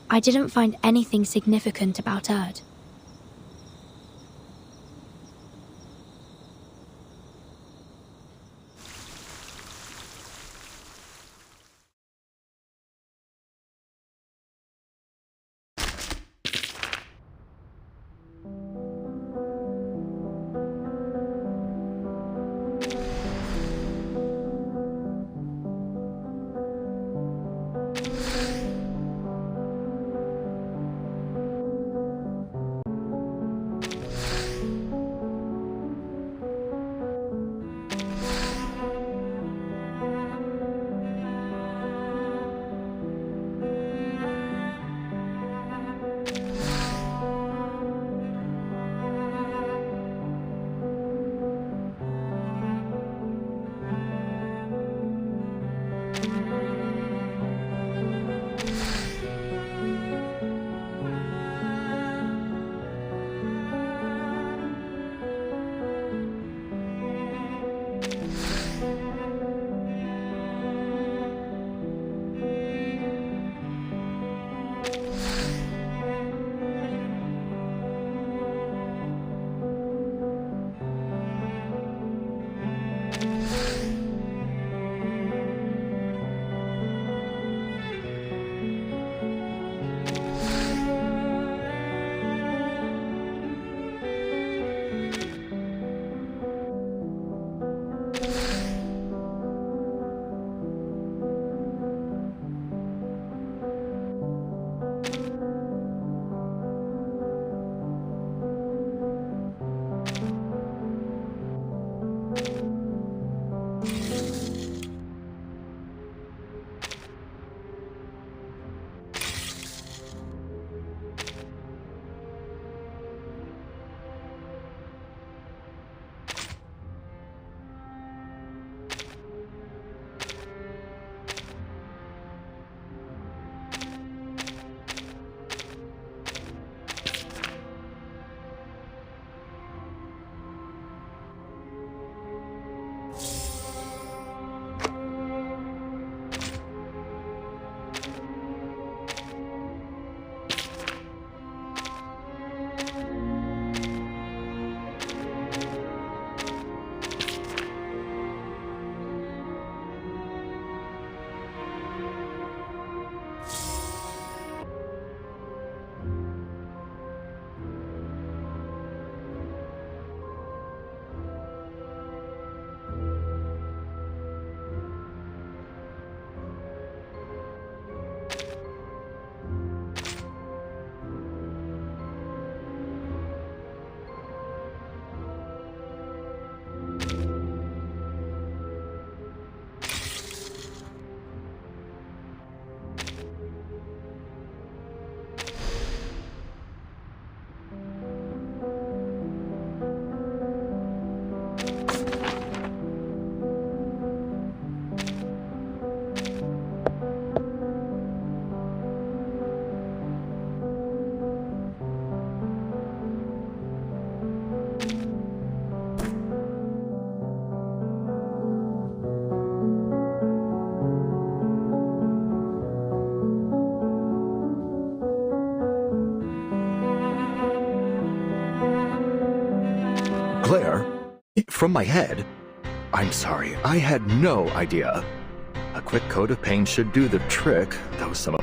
V: I didn't find anything significant about Erd.
T: Claire, from my head, I'm sorry, I had no idea. A quick coat of paint should do the trick, though some